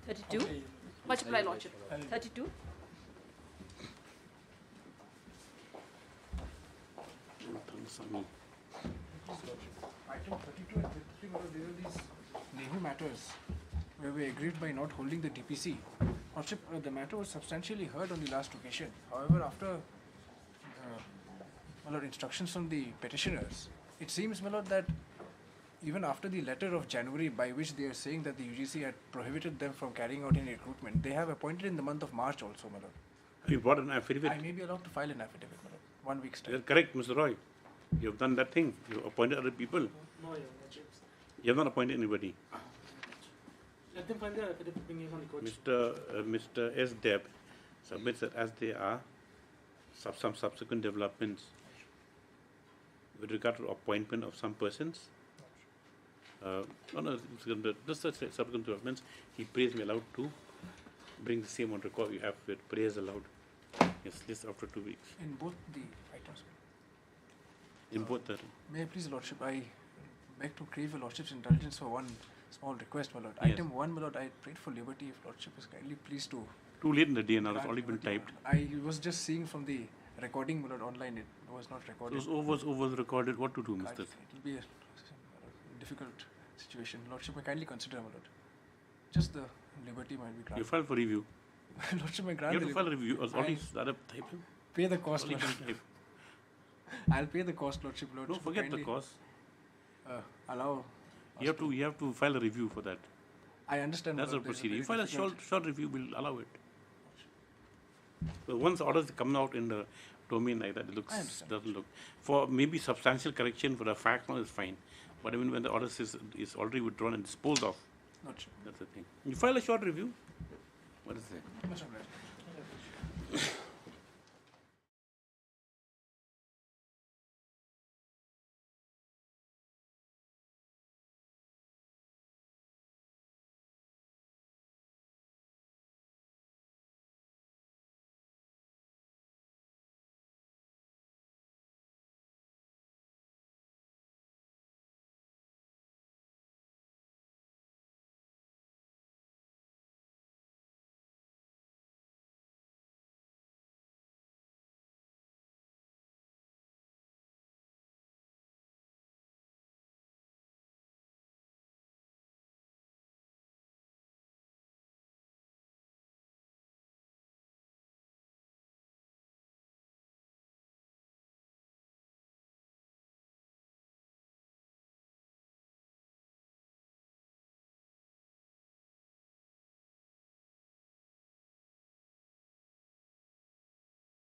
Speaker 11: 32?
Speaker 12: Multiply, Lordship.
Speaker 11: 32?
Speaker 8: Item 32 and 33, there are these legal matters where we agreed by not holding the DPC. Lordship, the matter was substantially heard on the last occasion. However, after my lord, instructions from the petitioners. It seems, my lord, that even after the letter of January by which they are saying that the UGC had prohibited them from carrying out any recruitment, they have appointed in the month of March also, my lord.
Speaker 1: You brought an affidavit?
Speaker 8: I may be allowed to file an affidavit, my lord. 1 week's time.
Speaker 1: You're correct, Mr. Roy. You have done that thing. You appointed other people.
Speaker 20: No, Your Lordship.
Speaker 1: You have not appointed anybody.
Speaker 20: Let them file their affidavit bringing on the court.
Speaker 1: Mr. S. Deb submits that as they are some subsequent developments with regard to appointment of some persons. Just subsequent developments, he prays me allowed to bring the same on record you have with prayers allowed. Yes, just after 2 weeks.
Speaker 8: In both the items.
Speaker 1: In both the.
Speaker 8: May I please, Lordship, I beg to crave your Lordship's indulgence for one small request, my lord.
Speaker 1: Yes.
Speaker 8: Item 1, my lord, I prayed for liberty, if Lordship is kindly pleased to.
Speaker 1: Too late in the day now, it's already been typed.
Speaker 8: I was just seeing from the recording, my lord, online, it was not recorded.
Speaker 1: So it was over recorded. What to do, Mr.
Speaker 8: It will be a difficult situation. Lordship may kindly consider, my lord. Just the liberty might be granted.
Speaker 1: You file for review.
Speaker 8: Lordship may grant
Speaker 1: You have to
Speaker 8: the
Speaker 1: file a review. Already started typing.
Speaker 8: Pay the cost,
Speaker 1: Already
Speaker 8: Lordship.
Speaker 1: type.
Speaker 8: I'll pay the cost, Lordship.
Speaker 1: Don't forget the cost.
Speaker 8: Allow.
Speaker 1: You have to file a review for that.
Speaker 8: I understand.
Speaker 1: That's the
Speaker 8: Lord, there's a
Speaker 1: procedure. You
Speaker 8: very
Speaker 1: file a short review, we'll allow it. So once orders come out in the domain like that, it looks doesn't look. For maybe substantial correction for the fact now is fine, but even when the order is already withdrawn and disposed of,
Speaker 8: Not sure.
Speaker 1: that's the thing. You file a short review. What is it?
Speaker 8: Much obliged.